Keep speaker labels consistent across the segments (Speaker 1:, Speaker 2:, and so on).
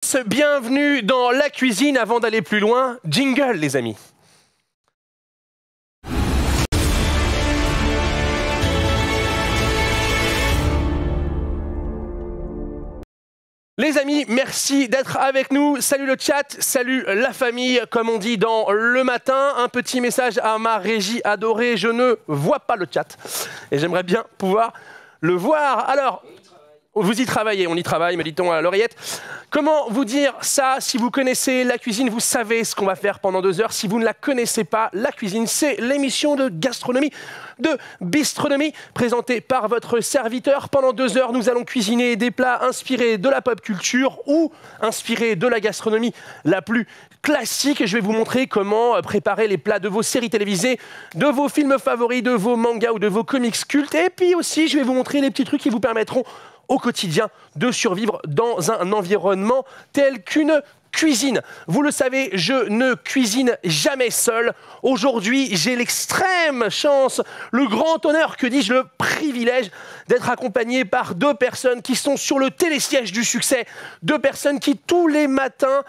Speaker 1: tous, bienvenue dans la cuisine. Avant d'aller plus loin, jingle les amis. Les amis, merci d'être avec nous. Salut le chat, salut la famille. Comme on dit dans le matin, un petit message à ma régie adorée. Je ne vois pas le chat et j'aimerais bien pouvoir le voir. Alors, vous y travaillez, on y travaille, me dit-on à l'oreillette. Comment vous dire ça? Si vous connaissez la cuisine, vous savez ce qu'on va faire pendant 2 heures. Si vous ne la connaissez pas, la cuisine, c'est l'émission de gastronomie, de bistronomie, présentée par votre serviteur. Pendant 2 heures, nous allons cuisiner des plats inspirés de la pop culture ou inspirés de la gastronomie la plus classique. Je vais vous montrer comment préparer les plats de vos séries télévisées, de vos films favoris, de vos mangas ou de vos comics cultes. Et puis aussi, je vais vous montrer les petits trucs qui vous permettront au quotidien de survivre dans un environnement tel qu'une cuisine. Vous le savez, je ne cuisine jamais seul. Aujourd'hui, j'ai l'extrême chance, le grand honneur, que dis-je, le privilège d'être accompagné par 2 personnes qui sont sur le télésiège du succès. 2 personnes qui, tous les matins,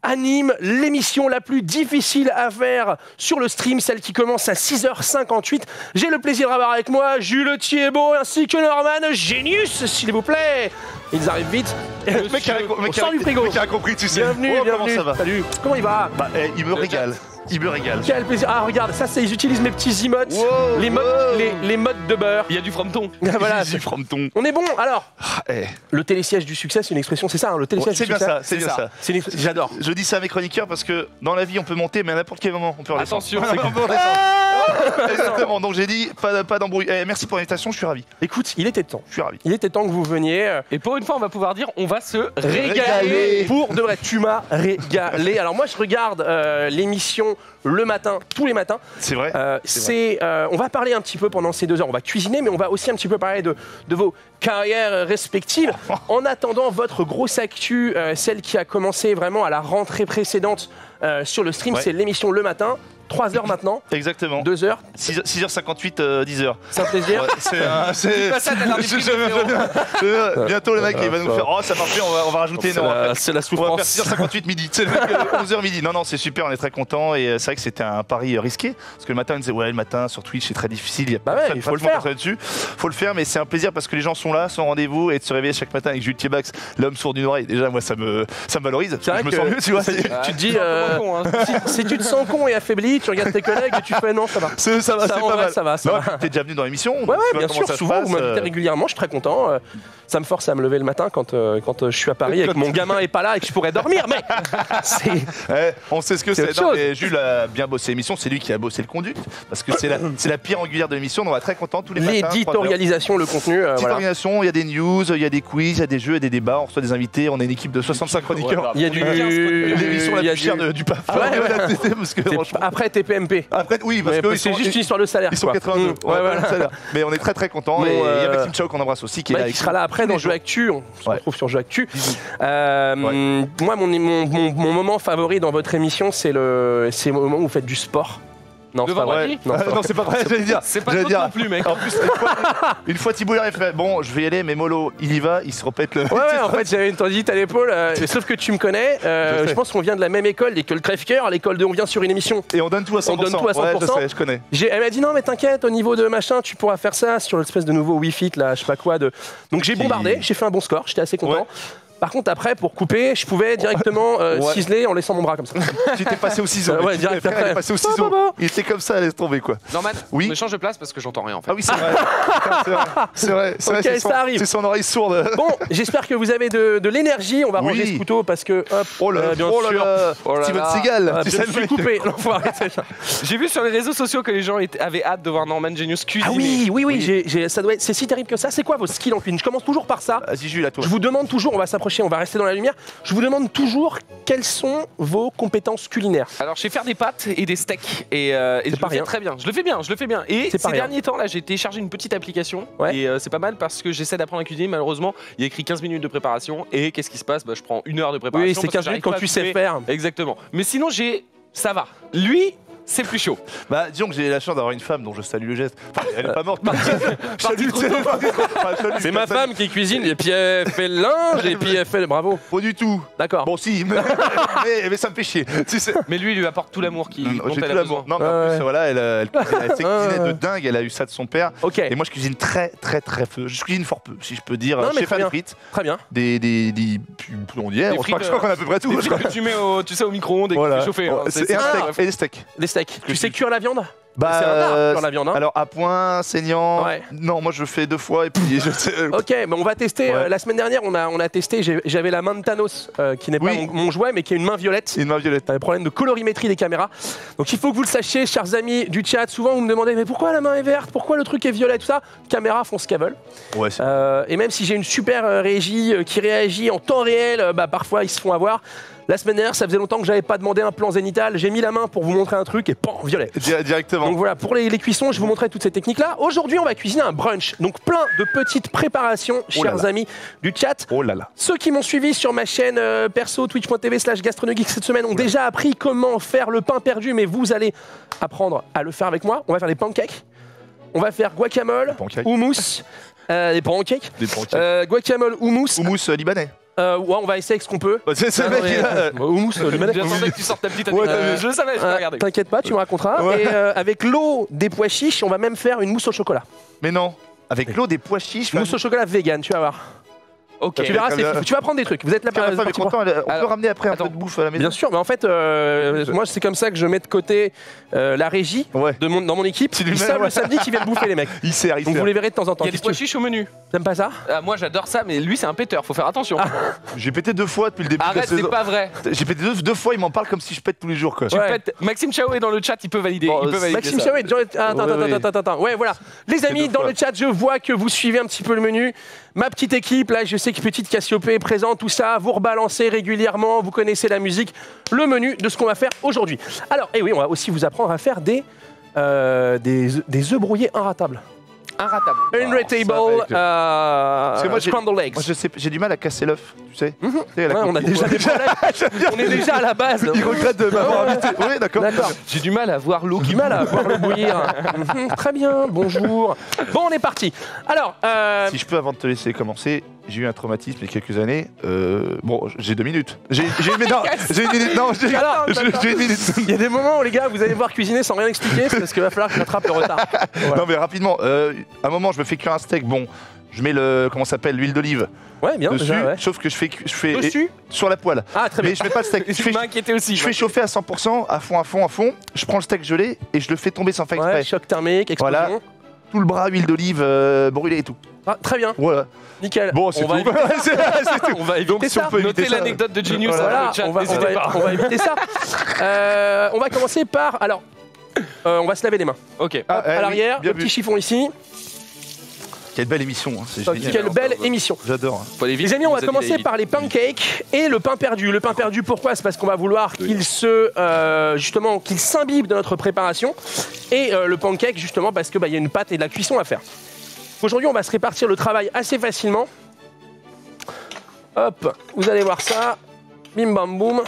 Speaker 1: anime l'émission la plus difficile à faire sur le stream, celle qui commence à 6h58. J'ai le plaisir d'avoir avec moi Jules Thiebaud ainsi que Norman Genius, s'il vous plaît. Ils arrivent vite.
Speaker 2: Le mec
Speaker 1: sort du frigo.
Speaker 2: qui a compris, tu sais.
Speaker 1: Bienvenue, bienvenue.
Speaker 2: Comment ça va?
Speaker 1: Salut. Comment il va?
Speaker 2: Bah, il me régale. Il me régale.
Speaker 1: Quel plaisir. Ah, regarde, ça, c'est ils utilisent mes petits emotes.
Speaker 2: Wow,
Speaker 1: les modes de beurre.
Speaker 3: Il y a du frometon.
Speaker 1: Voilà.
Speaker 2: Du frometon.
Speaker 1: On est bon. Alors,
Speaker 2: Eh.
Speaker 1: le télésiège du succès, c'est une expression, c'est ça, hein, le télésiège
Speaker 2: C'est
Speaker 1: du
Speaker 2: bien
Speaker 1: succès.
Speaker 2: ça, c'est bien ça.
Speaker 1: J'adore.
Speaker 2: Je dis ça à mes chroniqueurs parce que dans la vie, on peut monter, mais à n'importe quel moment, on peut redescendre.
Speaker 3: Attention,
Speaker 2: on peut redescendre. Exactement, donc j'ai dit, pas d'embrouille. Merci pour l'invitation, je suis ravi.
Speaker 1: Écoute, il était temps.
Speaker 2: Je suis ravi.
Speaker 1: Il était temps que vous veniez.
Speaker 3: Et pour une fois, on va pouvoir dire, on va se
Speaker 1: Régalé. Pour de vrai, tu m'as régalé. Alors moi, je regarde l'émission le matin, tous les matins.
Speaker 2: C'est vrai.
Speaker 1: On va parler un petit peu pendant ces 2 heures. On va cuisiner, mais on va aussi un petit peu parler de vos carrières respectives. En attendant, votre grosse actu, celle qui a commencé vraiment à la rentrée précédente sur le stream,
Speaker 2: Ouais.
Speaker 1: c'est l'émission le matin. 3 heures maintenant.
Speaker 2: Exactement.
Speaker 1: 2 heures.
Speaker 2: 6h58, 10h.
Speaker 1: C'est un plaisir.
Speaker 2: C'est
Speaker 3: pas ça, t'as l'air déprimé,
Speaker 2: bientôt le mec il va nous faire oh ça marche, on va rajouter une heure.
Speaker 1: C'est la
Speaker 2: On va faire
Speaker 1: souffrance.
Speaker 2: 6h58 midi, c'est le mec 11h midi. Non c'est super, on est très content et c'est vrai que c'était un pari risqué parce que le matin on disait ouais le matin sur Twitch c'est très difficile, il y a
Speaker 1: Bah ouais, il faut le faire.
Speaker 2: dessus. Faut le faire mais c'est un plaisir parce que les gens sont là, sont au rendez-vous et de se réveiller chaque matin avec Jules Thiebaud, l'homme sourd d'une oreille. Déjà moi ça me valorise,
Speaker 1: C'est vrai
Speaker 2: je me
Speaker 1: que
Speaker 2: sens mieux, tu vois.
Speaker 1: tu te dis si tu te sens con et affaibli, tu regardes tes collègues et tu fais non, ça va.
Speaker 2: Ça va, c'est
Speaker 1: en
Speaker 2: pas
Speaker 1: vrai,
Speaker 2: mal.
Speaker 1: ça va.
Speaker 2: Non, t'es déjà venu dans l'émission.
Speaker 1: Ouais,
Speaker 2: tu vois
Speaker 1: bien
Speaker 2: comment
Speaker 1: sûr,
Speaker 2: ça se
Speaker 1: souvent,
Speaker 2: passe,
Speaker 1: vous m'invitez régulièrement, je suis très content. Ça me force à me lever le matin quand je suis à Paris et que mon gamin est pas là et que je pourrais dormir, mais c'est...
Speaker 2: On sait ce que
Speaker 1: C'est
Speaker 2: c'est.
Speaker 1: autre
Speaker 2: Non,
Speaker 1: chose.
Speaker 2: mais Jules a bien bossé l'émission, c'est lui qui a bossé le conduct, parce que c'est la pierre angulaire de l'émission, on va être très content tous les matins. 3 heures.
Speaker 1: L'éditorialisation, le contenu,
Speaker 2: Petite
Speaker 1: voilà.
Speaker 2: organisation, il y a des news, il y a des quiz, il y a des jeux, il y a des débats, on reçoit des invités, on est une équipe de 65 chroniqueurs.
Speaker 1: Il y a du...
Speaker 2: L'émission la
Speaker 1: il y a
Speaker 2: plus chère
Speaker 1: du-
Speaker 2: du PAF.
Speaker 1: Ah ouais, ouais.
Speaker 2: Parce que
Speaker 1: C'est-
Speaker 2: franchement.
Speaker 1: Après, t'es PMP.
Speaker 2: Après, oui, parce
Speaker 1: Ouais,
Speaker 2: que
Speaker 1: c'est juste une histoire de salaire.
Speaker 2: ils sont
Speaker 1: quoi.
Speaker 2: 82.
Speaker 1: Ouais, voilà.
Speaker 2: Voilà. Mais on est très très contents.
Speaker 1: Bon,
Speaker 2: Et il y a Maxime Chao qu'on embrasse aussi qui est
Speaker 1: Mike
Speaker 2: là.
Speaker 1: qui sera là après
Speaker 2: tous
Speaker 1: dans
Speaker 2: les
Speaker 1: Jeux
Speaker 2: jours.
Speaker 1: Actu, on se
Speaker 2: Ouais.
Speaker 1: retrouve sur Jeux Actu.
Speaker 2: Ouais.
Speaker 1: Moi, mon moment favori dans votre émission, c'est le moment où vous faites du sport. Non,
Speaker 3: Le
Speaker 1: c'est pas vrai.
Speaker 3: vendredi
Speaker 1: Non, c'est pas
Speaker 2: Non, c'est pas vrai, j'allais dire.
Speaker 3: C'est pas
Speaker 2: J'allais
Speaker 3: trop
Speaker 2: dire.
Speaker 3: non plus, mec.
Speaker 2: En plus, une fois Thibault il fait bon, je vais y aller, mais Molo, il y va, il se repète le.
Speaker 1: Ouais, en fait, j'avais une tendinite à l'épaule, sauf que tu me connais.
Speaker 2: Je
Speaker 1: Je pense qu'on vient de la même école, et que le crève-cœur, l'école de on vient sur une émission.
Speaker 2: Et on donne tout à 100%.
Speaker 1: On donne tout à 100%.
Speaker 2: Ouais, je sais, je connais.
Speaker 1: Elle m'a dit non, mais t'inquiète, au niveau de machin, tu pourras faire ça sur l'espèce de nouveau Wii Fit, là, je sais pas quoi. Donc j'ai bombardé, j'ai fait un bon score, j'étais assez content.
Speaker 2: Ouais.
Speaker 1: Par contre, après, pour couper, je pouvais directement ciseler en laissant mon bras comme ça.
Speaker 2: Tu t'es passé au ciseau.
Speaker 1: Ouais,
Speaker 2: mec.
Speaker 1: direct
Speaker 2: Frère, il
Speaker 1: après.
Speaker 2: est passé au ciseau.
Speaker 1: Bah.
Speaker 2: Il était comme ça, laisse tomber quoi.
Speaker 3: Norman,
Speaker 2: Oui.
Speaker 3: on échange de place parce que j'entends rien en fait.
Speaker 2: Ah oui, c'est vrai. C'est vrai. C'est vrai.
Speaker 1: Ok,
Speaker 2: C'est
Speaker 1: ça arrive.
Speaker 2: C'est son oreille sourde.
Speaker 1: Bon, j'espère que vous avez de l'énergie. On va
Speaker 2: Oui.
Speaker 1: ranger ce couteau parce que, hop,
Speaker 2: Oh là
Speaker 1: bien
Speaker 2: oh là
Speaker 1: sûr.
Speaker 2: là.
Speaker 3: Oh là
Speaker 2: Steven
Speaker 3: là.
Speaker 2: Seagal.
Speaker 1: Ah,
Speaker 2: Tu
Speaker 1: je
Speaker 2: sais
Speaker 1: me
Speaker 2: le
Speaker 1: suis
Speaker 2: mec.
Speaker 1: coupé. L'enfoiré, c'est ça.
Speaker 3: J'ai vu sur les réseaux sociaux que les gens avaient hâte de voir Norman Genius cuisiner.
Speaker 1: Ah oui, ça doit être, c'est si terrible que ça. C'est quoi vos skills en cuisine? Je commence toujours par ça.
Speaker 2: Vas-y, Jules, à toi.
Speaker 1: Je vous demande toujours, on va s'approcher, on va rester dans la lumière. Je vous demande toujours quelles sont vos compétences culinaires.
Speaker 3: Alors, je sais faire des pâtes et des steaks et je
Speaker 1: pas
Speaker 3: le fais
Speaker 1: rien.
Speaker 3: très bien. Je le fais bien. Et
Speaker 1: C'est pas
Speaker 3: ces
Speaker 1: rien.
Speaker 3: derniers temps, là, j'ai téléchargé une petite application
Speaker 1: Ouais.
Speaker 3: et c'est pas mal parce que j'essaie d'apprendre à cuisiner. Malheureusement, il y a écrit 15 minutes de préparation et qu'est-ce qui se passe? Je prends 1 heure de préparation.
Speaker 1: Oui, c'est
Speaker 3: parce que
Speaker 1: 15 minutes
Speaker 3: j'arrive
Speaker 1: quand
Speaker 3: pas à
Speaker 1: tu sais
Speaker 3: couper.
Speaker 1: faire.
Speaker 3: Exactement. Mais sinon, ça va. Lui, c'est plus chaud.
Speaker 2: Bah, disons que j'ai la chance d'avoir une femme dont je salue le geste. Enfin, elle est pas morte.
Speaker 3: Parti trop tôt.
Speaker 1: C'est ma femme qui cuisine, et puis elle fait le linge, et puis elle fait le bravo.
Speaker 2: Pas du tout.
Speaker 1: D'accord.
Speaker 2: Bon, si, mais ça me fait chier. Tu sais.
Speaker 3: Mais lui, il lui apporte tout l'amour dont
Speaker 2: J'ai
Speaker 3: elle
Speaker 2: tout
Speaker 3: a
Speaker 2: l'amour.
Speaker 3: besoin.
Speaker 2: Non, mais en
Speaker 1: Ouais.
Speaker 2: plus, voilà, elle sait cuisiner de dingue. Elle a eu ça de son père.
Speaker 1: Ok,
Speaker 2: Et moi, je cuisine très peu. Je cuisine fort peu, si je peux dire.
Speaker 1: Non, mais
Speaker 2: Chef
Speaker 1: très
Speaker 2: à
Speaker 1: bien.
Speaker 2: frites,
Speaker 1: très bien.
Speaker 2: des on y est.
Speaker 3: Des
Speaker 2: Je crois
Speaker 3: frites,
Speaker 2: qu'on a à peu près tout.
Speaker 3: Des frites que tu mets au micro-ondes et que tu
Speaker 2: Voilà.
Speaker 3: fais chauffer. hein.
Speaker 2: Et un steak. Et des steaks.
Speaker 1: Les steaks. Tu sais cuire la viande?
Speaker 2: Bah,
Speaker 1: C'est un art, cuire la viande, hein.
Speaker 2: alors à point, saignant.
Speaker 1: Ouais.
Speaker 2: Non, moi je fais 2 fois et puis je sais.
Speaker 1: Ok, mais on va tester.
Speaker 2: Ouais.
Speaker 1: La semaine dernière, on a testé. J'avais la main de Thanos, qui n'est pas
Speaker 2: Oui.
Speaker 1: mon jouet, mais qui est une main violette.
Speaker 2: Une main violette.
Speaker 1: Des problèmes de colorimétrie des caméras. Donc il faut que vous le sachiez, chers amis du chat. Souvent vous me demandez mais pourquoi la main est verte, pourquoi le truc est violet, tout ça. Caméras font ce qu'elles veulent.
Speaker 2: Ouais,
Speaker 1: Et même si j'ai une super régie qui réagit en temps réel, bah, parfois ils se font avoir. La semaine dernière, ça faisait longtemps que j'avais pas demandé un plan zénital. J'ai mis la main pour vous montrer un truc et pan, violet.
Speaker 2: directement.
Speaker 1: Donc voilà, pour les cuissons, je vous montrais toutes ces techniques-là. Aujourd'hui, on va cuisiner un brunch. Donc plein de petites préparations,
Speaker 2: Oh là
Speaker 1: chers
Speaker 2: là.
Speaker 1: amis du chat.
Speaker 2: Oh là là.
Speaker 1: Ceux qui m'ont suivi sur ma chaîne perso twitch.tv/gastronogeek cette semaine ont déjà appris comment faire le pain perdu, mais vous allez apprendre à le faire avec moi. On va faire des pancakes, on va faire guacamole,
Speaker 2: pancakes.
Speaker 1: houmous, des pancakes,
Speaker 2: Des pancakes.
Speaker 1: guacamole, houmous.
Speaker 2: Houmous libanais.
Speaker 1: Ouais, on va essayer avec ce qu'on peut.
Speaker 2: C'est le mec qui là.
Speaker 1: Houmous libanais.
Speaker 3: J'attendais que tu sortes ta petite
Speaker 2: Ouais,
Speaker 3: anecdote. Je le savais, je t'ai regardé.
Speaker 1: T'inquiète pas, tu me raconteras.
Speaker 2: Ouais.
Speaker 1: Et avec l'eau des pois chiches, on va même faire une mousse au chocolat.
Speaker 2: Mais non. Avec l'eau des pois chiches.
Speaker 1: Mousse au chocolat vegan, tu vas voir.
Speaker 3: Ok.
Speaker 1: Tu verras,
Speaker 2: comme ça.
Speaker 1: tu vas prendre des trucs. Vous êtes là
Speaker 2: La femme est
Speaker 1: partie pour-
Speaker 2: content, on peut
Speaker 3: Alors,
Speaker 2: ramener après un
Speaker 3: attends.
Speaker 2: peu de bouffe à la maison.
Speaker 1: Bien sûr, mais en fait, moi c'est comme ça que je mets de côté la régie
Speaker 2: Ouais.
Speaker 1: dans mon équipe.
Speaker 2: Tu lui
Speaker 1: Ils
Speaker 2: mets,
Speaker 1: savent
Speaker 2: ouais.
Speaker 1: le samedi qu'ils viennent bouffer les mecs.
Speaker 2: Il sert, il
Speaker 1: Donc
Speaker 2: sert.
Speaker 1: vous les verrez de temps en temps.
Speaker 3: Il y a des
Speaker 1: Qu'est-ce
Speaker 3: pois
Speaker 1: que tu-
Speaker 3: chiches au menu.
Speaker 1: T'aimes pas ça?
Speaker 3: Ah, moi j'adore ça, mais lui c'est un péteur, faut faire attention.
Speaker 2: J'ai pété 2 fois depuis le début de la
Speaker 3: Arrête, c'est
Speaker 2: saison.
Speaker 3: pas vrai.
Speaker 2: J'ai pété deux fois, il m'en parle comme si je pète tous les jours quoi.
Speaker 3: Tu
Speaker 1: Ouais.
Speaker 3: pètes. Maxime Chao est dans le chat, il peut valider.
Speaker 2: Bon,
Speaker 3: il peut valider
Speaker 1: Maxime
Speaker 3: ça.
Speaker 1: Chauvet, attends,
Speaker 2: Oui.
Speaker 1: attends. Ouais, voilà. Les amis,
Speaker 2: deux
Speaker 1: dans
Speaker 2: fois.
Speaker 1: le chat, je vois que vous suivez un petit peu le menu. Ma petite équipe, là, je sais que petite Cassiopée est présente, tout ça. Vous rebalancez régulièrement, vous connaissez la musique. Le menu de ce qu'on va faire aujourd'hui. Alors, et oui, on va aussi vous apprendre à faire des œufs brouillés inratables.
Speaker 3: Inratable.
Speaker 1: Unratable
Speaker 2: mec. Parce que moi,
Speaker 1: scrambled eggs.
Speaker 2: Moi je sais, j'ai du mal à casser l'œuf, tu sais. Tu sais, la
Speaker 1: Ouais, on a
Speaker 2: coquille.
Speaker 1: déjà des problèmes. On est déjà à la base.
Speaker 2: Il regrette de m'avoir invité. Oui, d'accord.
Speaker 1: D'accord.
Speaker 3: J'ai du mal à voir l'eau qui
Speaker 1: Du mal à voir le bouillir. Très bien, bonjour. Bon, on est parti. Alors,
Speaker 2: Si je peux, avant de te laisser commencer, j'ai eu un traumatisme il y a quelques années. Bon, j'ai 2 minutes. J'ai une minute. Non, j'ai une minute. Non,
Speaker 1: Alors,
Speaker 2: j'ai une minute.
Speaker 1: il y a des moments où les gars, vous allez voir cuisiner sans rien expliquer, c'est parce qu'il va falloir que je rattrape le retard. Voilà.
Speaker 2: Non, mais rapidement. À un moment, je me fais cuire un steak. Bon, je mets comment ça s'appelle, l'huile d'olive
Speaker 1: Ouais, bien.
Speaker 2: dessus.
Speaker 1: déjà, ouais.
Speaker 2: Sauf que je fais
Speaker 1: Dessus
Speaker 2: sur la poêle.
Speaker 1: Ah, très bien.
Speaker 2: Mais je mets pas le steak.
Speaker 3: Je m'inquiétais aussi.
Speaker 2: Je fais chauffer à 100%, à fond. Je prends le steak gelé et je le fais tomber sans faire
Speaker 1: Ouais,
Speaker 2: exprès.
Speaker 1: choc thermique, explosion.
Speaker 2: Voilà. Tout le bras, huile d'olive brûlée et tout.
Speaker 1: Ah, très bien,
Speaker 2: Voilà.
Speaker 1: nickel.
Speaker 2: Bon, c'est
Speaker 1: on va
Speaker 2: tout.
Speaker 1: éviter,
Speaker 2: C'est tout.
Speaker 1: on va éviter
Speaker 2: Donc, si
Speaker 1: ça.
Speaker 2: on peut éviter
Speaker 3: Notez
Speaker 2: ça.
Speaker 3: l'anecdote de Genius
Speaker 2: Voilà.
Speaker 3: dans
Speaker 1: Voilà,
Speaker 3: le chat,
Speaker 1: on va
Speaker 3: n'hésitez pas.
Speaker 1: éviter ça. On va commencer par. Alors, on va se laver les mains.
Speaker 3: Ok.
Speaker 2: Ah,
Speaker 1: À l'arrière,
Speaker 2: bien
Speaker 1: le
Speaker 2: vu.
Speaker 1: petit chiffon ici.
Speaker 2: Quelle belle émission, hein, c'est
Speaker 1: Donc,
Speaker 2: génial.
Speaker 1: quelle belle émission.
Speaker 2: J'adore.
Speaker 3: Faut aller vite,
Speaker 1: Les amis, on va
Speaker 3: vous
Speaker 1: commencer
Speaker 3: habitez
Speaker 1: par les pancakes et le pain perdu. Le pain perdu, pourquoi? C'est parce qu'on va vouloir qu'il justement, qu'il s'imbibe de notre préparation. Et le pancake, justement, parce que il y a une pâte et de la cuisson à faire. Aujourd'hui, on va se répartir le travail assez facilement. Hop, vous allez voir ça. Bim bam boum.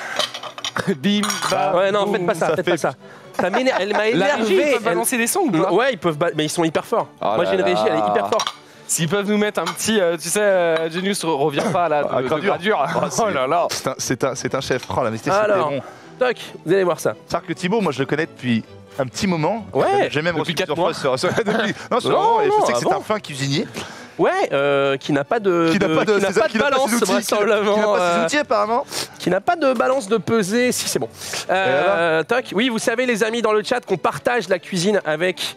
Speaker 3: Bim, bam,
Speaker 1: Ouais, non,
Speaker 3: boum.
Speaker 1: faites pas ça, faites pas ça. Ça m'énerve, elle m'a
Speaker 3: La régie, ils
Speaker 1: énervé.
Speaker 3: peuvent balancer des sons ou pas?
Speaker 1: Ouais, ils peuvent, mais ils sont hyper forts.
Speaker 3: Oh
Speaker 1: Moi,
Speaker 3: là
Speaker 1: j'ai une régie, elle est
Speaker 3: là.
Speaker 1: hyper forte.
Speaker 3: S'ils peuvent nous mettre un petit, tu sais, Genius revient pas là, de
Speaker 2: Gradure.
Speaker 3: gradure.
Speaker 2: c'est-
Speaker 3: Oh là là.
Speaker 2: C'est un chef. Oh, la c'était
Speaker 1: Alors.
Speaker 2: bon.
Speaker 1: Toc, vous allez voir ça.
Speaker 2: C'est-à-dire que Thibaut, moi je le connais depuis un petit moment.
Speaker 1: Ouais.
Speaker 2: J'ai même
Speaker 3: Depuis
Speaker 2: reçu
Speaker 3: 4
Speaker 2: plusieurs fois depuis... Non, sur le
Speaker 1: Non,
Speaker 2: moment, et je
Speaker 1: non,
Speaker 2: sais que c'est
Speaker 1: avant.
Speaker 2: un fin cuisinier.
Speaker 1: Ouais, qui n'a pas de,
Speaker 2: Qui n'a pas de,
Speaker 1: qui n'a
Speaker 2: c'est ça,
Speaker 1: pas de
Speaker 2: qui n'a pas
Speaker 1: balance,
Speaker 2: ses outils,
Speaker 1: vraisemblablement,
Speaker 2: qui n'a pas ses outils apparemment.
Speaker 1: qui n'a pas de balance de pesée. Si, c'est bon. Toc. Oui, vous savez, les amis dans le chat, qu'on partage la cuisine avec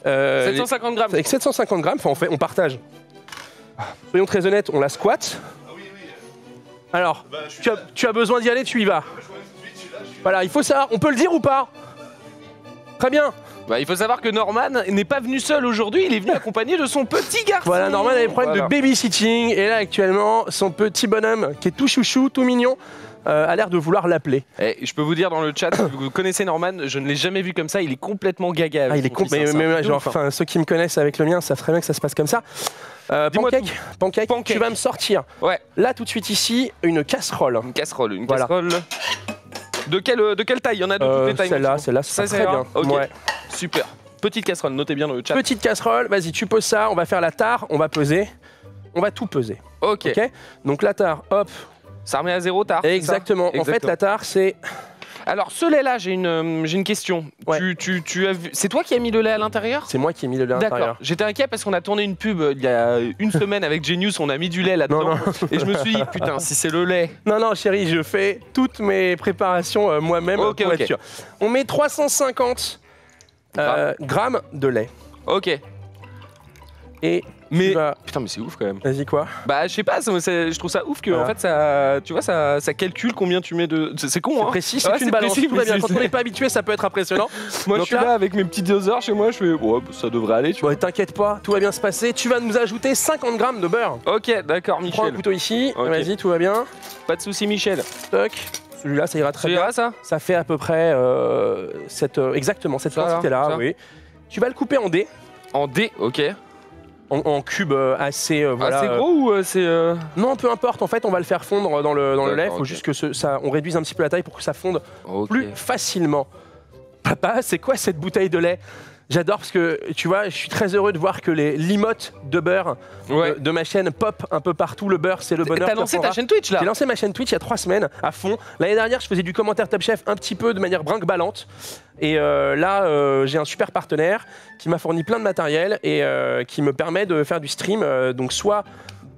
Speaker 3: 750 grammes.
Speaker 1: avec 750 grammes. Enfin, on partage. Soyons très honnêtes, on la squatte. Alors, tu as besoin d'y aller, tu y vas. Voilà, il faut savoir. On peut le dire ou pas? Très bien.
Speaker 3: Bah, il faut savoir que Norman n'est pas venu seul aujourd'hui, il est venu accompagné de son petit garçon.
Speaker 1: Voilà, Norman a des problèmes
Speaker 3: Voilà.
Speaker 1: de babysitting. Et là, actuellement, son petit bonhomme, qui est tout chouchou, tout mignon, a l'air de vouloir l'appeler.
Speaker 3: Et je peux vous dire dans le chat, vous connaissez Norman, je ne l'ai jamais vu comme ça, il est complètement gaga.
Speaker 1: Ah, il est enfin, ceux qui me connaissent avec le mien savent très bien que ça se passe comme ça.
Speaker 3: Dis-moi
Speaker 1: Pancake,
Speaker 3: Pancake.
Speaker 1: tu vas me sortir
Speaker 3: Ouais,
Speaker 1: là tout de suite ici une casserole.
Speaker 3: une casserole,
Speaker 1: Voilà.
Speaker 3: De quelle taille? Il y en a de toutes les tailles.
Speaker 1: Celle-là,
Speaker 3: ça
Speaker 1: c'est très
Speaker 3: ira.
Speaker 1: bien.
Speaker 3: Ok.
Speaker 1: Ouais.
Speaker 3: Super. Petite casserole, notez bien dans le chat.
Speaker 1: Petite casserole, vas-y, tu poses ça, on va faire la tare, on va peser. On va tout peser.
Speaker 3: Ok.
Speaker 1: Ok. Donc la tare, hop.
Speaker 3: Ça remet à 0 tard.
Speaker 1: Exactement. En fait, la tare, c'est.
Speaker 3: Alors ce lait-là, j'ai une question.
Speaker 1: Ouais.
Speaker 3: Tu as vu... C'est toi qui as mis le lait à l'intérieur?
Speaker 1: C'est moi qui ai mis le lait à
Speaker 3: D'accord.
Speaker 1: l'intérieur.
Speaker 3: J'étais inquiet parce qu'on a tourné une pub il y a une semaine avec Genius, on a mis du lait là-dedans.
Speaker 1: Non,
Speaker 3: Et je me suis dit, putain, si c'est le lait.
Speaker 1: Non, chérie, je fais toutes mes préparations moi-même
Speaker 3: Ok,
Speaker 1: pour
Speaker 3: ok.
Speaker 1: être sûr. On met 350 grammes de lait.
Speaker 3: Ok.
Speaker 1: Et
Speaker 3: Mais
Speaker 1: tu vas-
Speaker 3: putain, mais c'est ouf quand même.
Speaker 1: Vas-y, quoi?
Speaker 3: Bah, je sais pas, je trouve ça ouf que
Speaker 1: Voilà.
Speaker 3: en fait ça, tu vois, ça calcule combien tu mets de. C'est con, hein.
Speaker 1: Précis, c'est
Speaker 3: Ouais,
Speaker 1: une balance.
Speaker 3: précis,
Speaker 1: Tout va bien. Quand
Speaker 3: précis.
Speaker 1: on n'est pas habitué, ça peut être impressionnant.
Speaker 3: Moi,
Speaker 1: Donc
Speaker 3: je suis là avec mes petites doseurs chez moi, je fais, ouais, bah, ça devrait aller, tu vois.
Speaker 1: Ouais, t'inquiète pas, tout va bien se passer. Tu vas nous ajouter 50 grammes de beurre.
Speaker 3: Ok, d'accord,
Speaker 1: Prends un
Speaker 3: Michel.
Speaker 1: couteau ici.
Speaker 3: Ok.
Speaker 1: Vas-y, tout va bien.
Speaker 3: Pas de soucis, Michel.
Speaker 1: Toc. Celui-là, ça ira très
Speaker 3: Ça
Speaker 1: bien.
Speaker 3: ira, ça?
Speaker 1: Ça fait à peu près exactement cette
Speaker 3: Ça,
Speaker 1: quantité-là,
Speaker 3: ça.
Speaker 1: oui. Tu vas le couper en dés,
Speaker 3: En D, ok.
Speaker 1: en cubes assez. Voilà,
Speaker 3: Ah, c'est gros ou c'est.
Speaker 1: Non, peu importe. En fait, on va le faire fondre dans le lait. Il
Speaker 3: D'accord,
Speaker 1: faut
Speaker 3: ok.
Speaker 1: juste que on réduise un petit peu la taille pour que ça fonde
Speaker 3: Ok.
Speaker 1: plus facilement. Papa, c'est quoi cette bouteille de lait? J'adore parce que, tu vois, je suis très heureux de voir que les limotes de beurre
Speaker 3: Ouais.
Speaker 1: de ma chaîne pop un peu partout. Le beurre, c'est le bonheur.
Speaker 3: T'as
Speaker 1: que
Speaker 3: lancé
Speaker 1: prendra.
Speaker 3: ta chaîne Twitch là?
Speaker 1: J'ai lancé ma chaîne Twitch il y a 3 semaines à fond. L'année dernière, je faisais du commentaire Top Chef un petit peu de manière brinque-ballante. Et là, j'ai un super partenaire qui m'a fourni plein de matériel et qui me permet de faire du stream. Donc, soit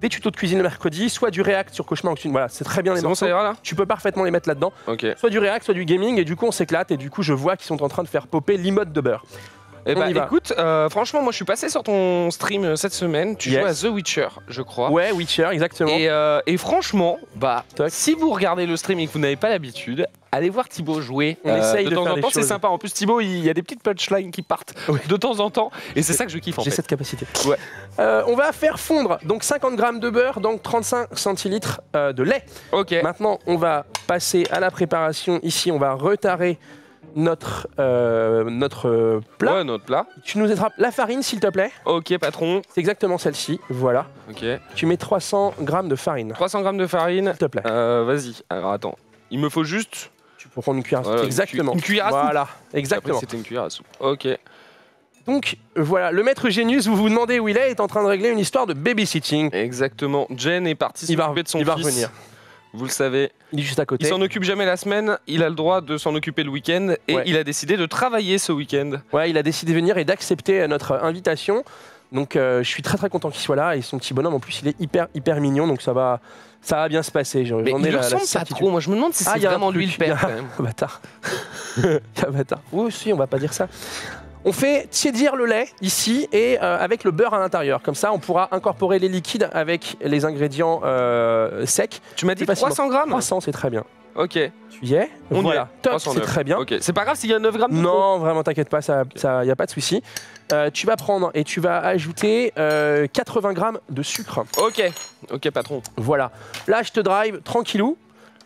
Speaker 1: des tutos de cuisine le mercredi, soit du React sur Cauchemar Octune. Voilà, c'est très bien les
Speaker 3: C'est bon,
Speaker 1: morceaux.
Speaker 3: ça ira là?
Speaker 1: Tu peux parfaitement les mettre là-dedans.
Speaker 3: Ok.
Speaker 1: Soit du React, soit du gaming. Et du coup, on s'éclate. Et du coup, je vois qu'ils sont en train de faire popper l'imote de beurre.
Speaker 3: Eh
Speaker 1: On
Speaker 3: bah
Speaker 1: y va.
Speaker 3: écoute, franchement, moi je suis passé sur ton stream cette semaine. Tu
Speaker 1: Yes.
Speaker 3: joues à The Witcher, je crois.
Speaker 1: Ouais, Witcher, exactement.
Speaker 3: Et franchement, bah,
Speaker 1: Toc.
Speaker 3: si vous regardez le stream et que vous n'avez pas l'habitude, allez voir Thibaut jouer.
Speaker 1: On essaye
Speaker 3: de
Speaker 1: de
Speaker 3: temps
Speaker 1: faire
Speaker 3: en
Speaker 1: des
Speaker 3: temps, c'est
Speaker 1: choses.
Speaker 3: sympa. En plus, Thibaut, il y a des petites punchlines qui partent
Speaker 1: Oui.
Speaker 3: de temps en temps. Et c'est ça que je kiffe en
Speaker 1: J'ai
Speaker 3: fait.
Speaker 1: cette capacité.
Speaker 3: Ouais.
Speaker 1: On va faire fondre donc 50 grammes de beurre, donc 35 centilitres de lait.
Speaker 3: Ok.
Speaker 1: Maintenant, on va passer à la préparation. Ici, on va retarer notre plat.
Speaker 3: Ouais, notre plat.
Speaker 1: Tu nous attrapes la farine, s'il te plaît.
Speaker 3: Ok, patron.
Speaker 1: C'est exactement celle-ci. Voilà.
Speaker 3: Ok.
Speaker 1: Tu mets 300 grammes de farine,
Speaker 3: 300 grammes de farine.
Speaker 1: s'il te plaît.
Speaker 3: Vas-y. Alors attends. Il me faut juste.
Speaker 1: Tu peux prendre une cuillère à soupe.
Speaker 3: Voilà,
Speaker 1: Exactement.
Speaker 3: une cuillère à soupe.
Speaker 1: Voilà.
Speaker 3: Après,
Speaker 1: Exactement.
Speaker 3: c'était une cuillère à soupe. Ok.
Speaker 1: Donc, voilà. Le maître Genius, vous vous demandez où il est en train de régler une histoire de babysitting.
Speaker 3: Exactement. Jen est parti
Speaker 1: Il va,
Speaker 3: s'occuper de son
Speaker 1: il va
Speaker 3: fils.
Speaker 1: revenir.
Speaker 3: Vous le savez.
Speaker 1: Il est juste à côté.
Speaker 3: Il s'en occupe jamais la semaine, il a le droit de s'en occuper le week-end et
Speaker 1: Ouais.
Speaker 3: il a décidé de travailler ce week-end.
Speaker 1: Ouais, il a décidé de venir et d'accepter notre invitation. Donc je suis très très content qu'il soit là et son petit bonhomme en plus il est hyper mignon donc ça va bien se passer.
Speaker 3: Mais
Speaker 1: J'en ai
Speaker 3: il lui
Speaker 1: la
Speaker 3: ressemble pas
Speaker 1: certitude.
Speaker 3: trop, moi je me demande si
Speaker 1: Ah,
Speaker 3: c'est
Speaker 1: y a un
Speaker 3: vraiment lui le
Speaker 1: truc,
Speaker 3: père
Speaker 1: y a-
Speaker 3: quand même.
Speaker 1: Bâtard. Bâtard. Oui aussi on va pas dire ça. On fait tiédir le lait ici et avec le beurre à l'intérieur. Comme ça on pourra incorporer les liquides avec les ingrédients secs.
Speaker 3: Tu m'as dit
Speaker 1: Plus facilement.
Speaker 3: 300 grammes
Speaker 1: 300 c'est très bien.
Speaker 3: Ok,
Speaker 1: Tu y es
Speaker 3: on
Speaker 1: Voilà.
Speaker 3: y est.
Speaker 1: Top,
Speaker 3: 309.
Speaker 1: c'est très bien.
Speaker 3: Ok, c'est pas grave s'il y a 9 grammes de trop.
Speaker 1: Non, vraiment, t'inquiète pas, ça, y a pas de souci. Tu vas prendre et tu vas ajouter 80 grammes de sucre.
Speaker 3: Ok patron.
Speaker 1: Voilà. Là, je te drive tranquillou.